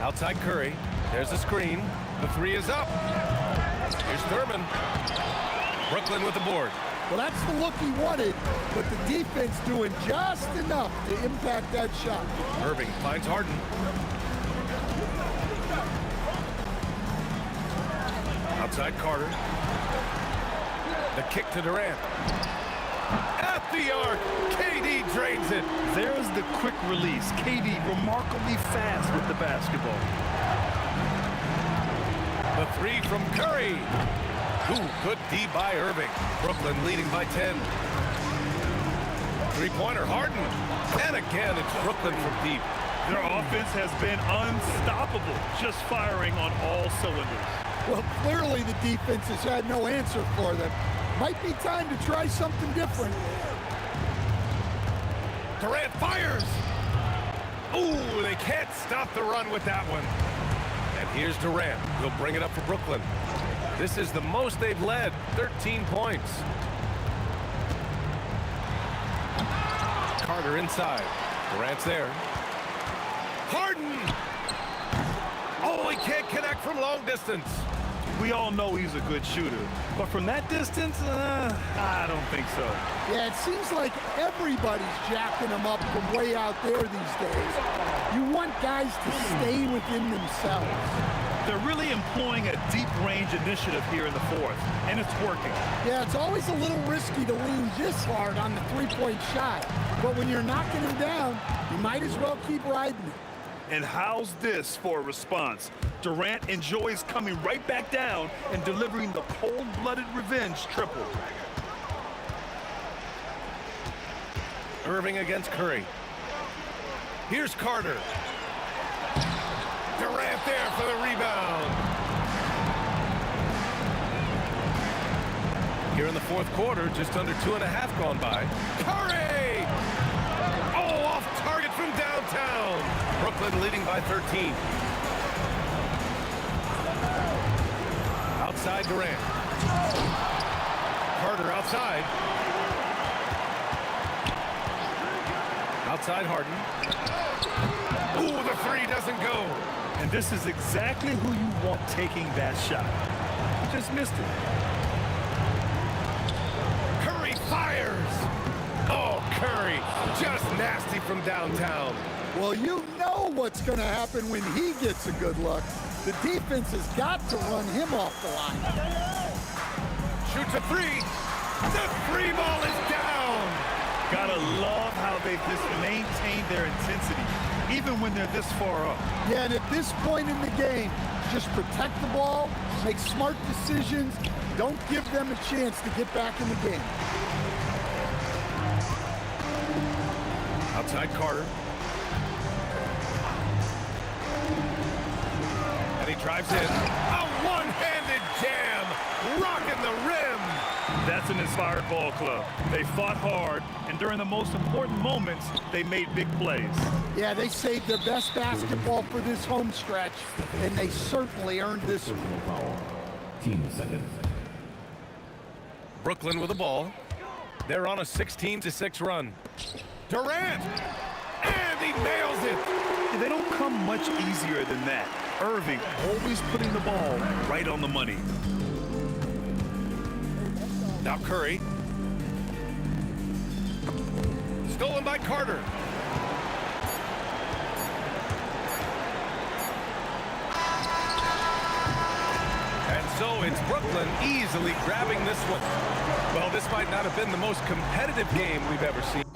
Outside Curry. There's the screen. The 3 is up. Here's Thurman. Brooklyn with the board. Well, that's the look he wanted, but the defense doing just enough to impact that shot. Irving finds Harden. Outside Carter. The kick to Durant. At the arc. KD drains it. There's the quick release. KD remarkably fast with the basketball. The 3 from Curry. Ooh, good D by Irving. Brooklyn leading by 10. 3-pointer Harden. And again, it's Brooklyn from deep. Their offense has been unstoppable, just firing on all cylinders. Well, clearly the defense has had no answer for them. Might be time to try something different. Durant fires. Ooh, they can't stop the run with that one. And here's Durant. He'll bring it up for Brooklyn. This is the most they've led, 13 points. Carter inside. Durant's there. Harden! Oh, he can't connect from long distance. We all know he's a good shooter, but from that distance, I don't think so. Yeah, it seems like everybody's jacking him up from way out there these days. You want guys to stay within themselves. They're really employing a deep range initiative here in the 4th, and it's working. Yeah, it's always a little risky to lean this hard on the 3-point shot, but when you're knocking him down, you might as well keep riding it. And how's this for a response? Durant enjoys coming right back down and delivering the cold-blooded revenge triple. Irving against Curry. Here's Carter. Durant there for the rebound. Here in the fourth quarter, just under 2.5 gone by. Curry! Oh, off target from downtown. Brooklyn leading by 13. Outside Durant. Carter outside. Outside Harden. Ooh, the three doesn't go. And this is exactly who you want taking that shot. He just missed it. Curry fires. Oh, Curry, just nasty from downtown. Well, you know what's going to happen when he gets a good look. The defense has got to run him off the line. Shoots a three. The three ball is down. Gotta love how they've just maintained their intensity, even when they're this far up. Yeah, and at this point in the game, just protect the ball, make smart decisions, don't give them a chance to get back in the game. Outside Carter. And he drives in. A one-handed jam, rocking the rim. That's an inspired ball club. They fought hard, and during the most important moments, they made big plays. Yeah, they saved their best basketball for this home stretch, and they certainly earned this one. Team seconds. Brooklyn with the ball. They're on a 16-6 run. Durant! And he nails it! They don't come much easier than that. Irving always putting the ball right on the money. Now Curry. Stolen by Carter. And so it's Brooklyn easily grabbing this one. Well, this might not have been the most competitive game we've ever seen.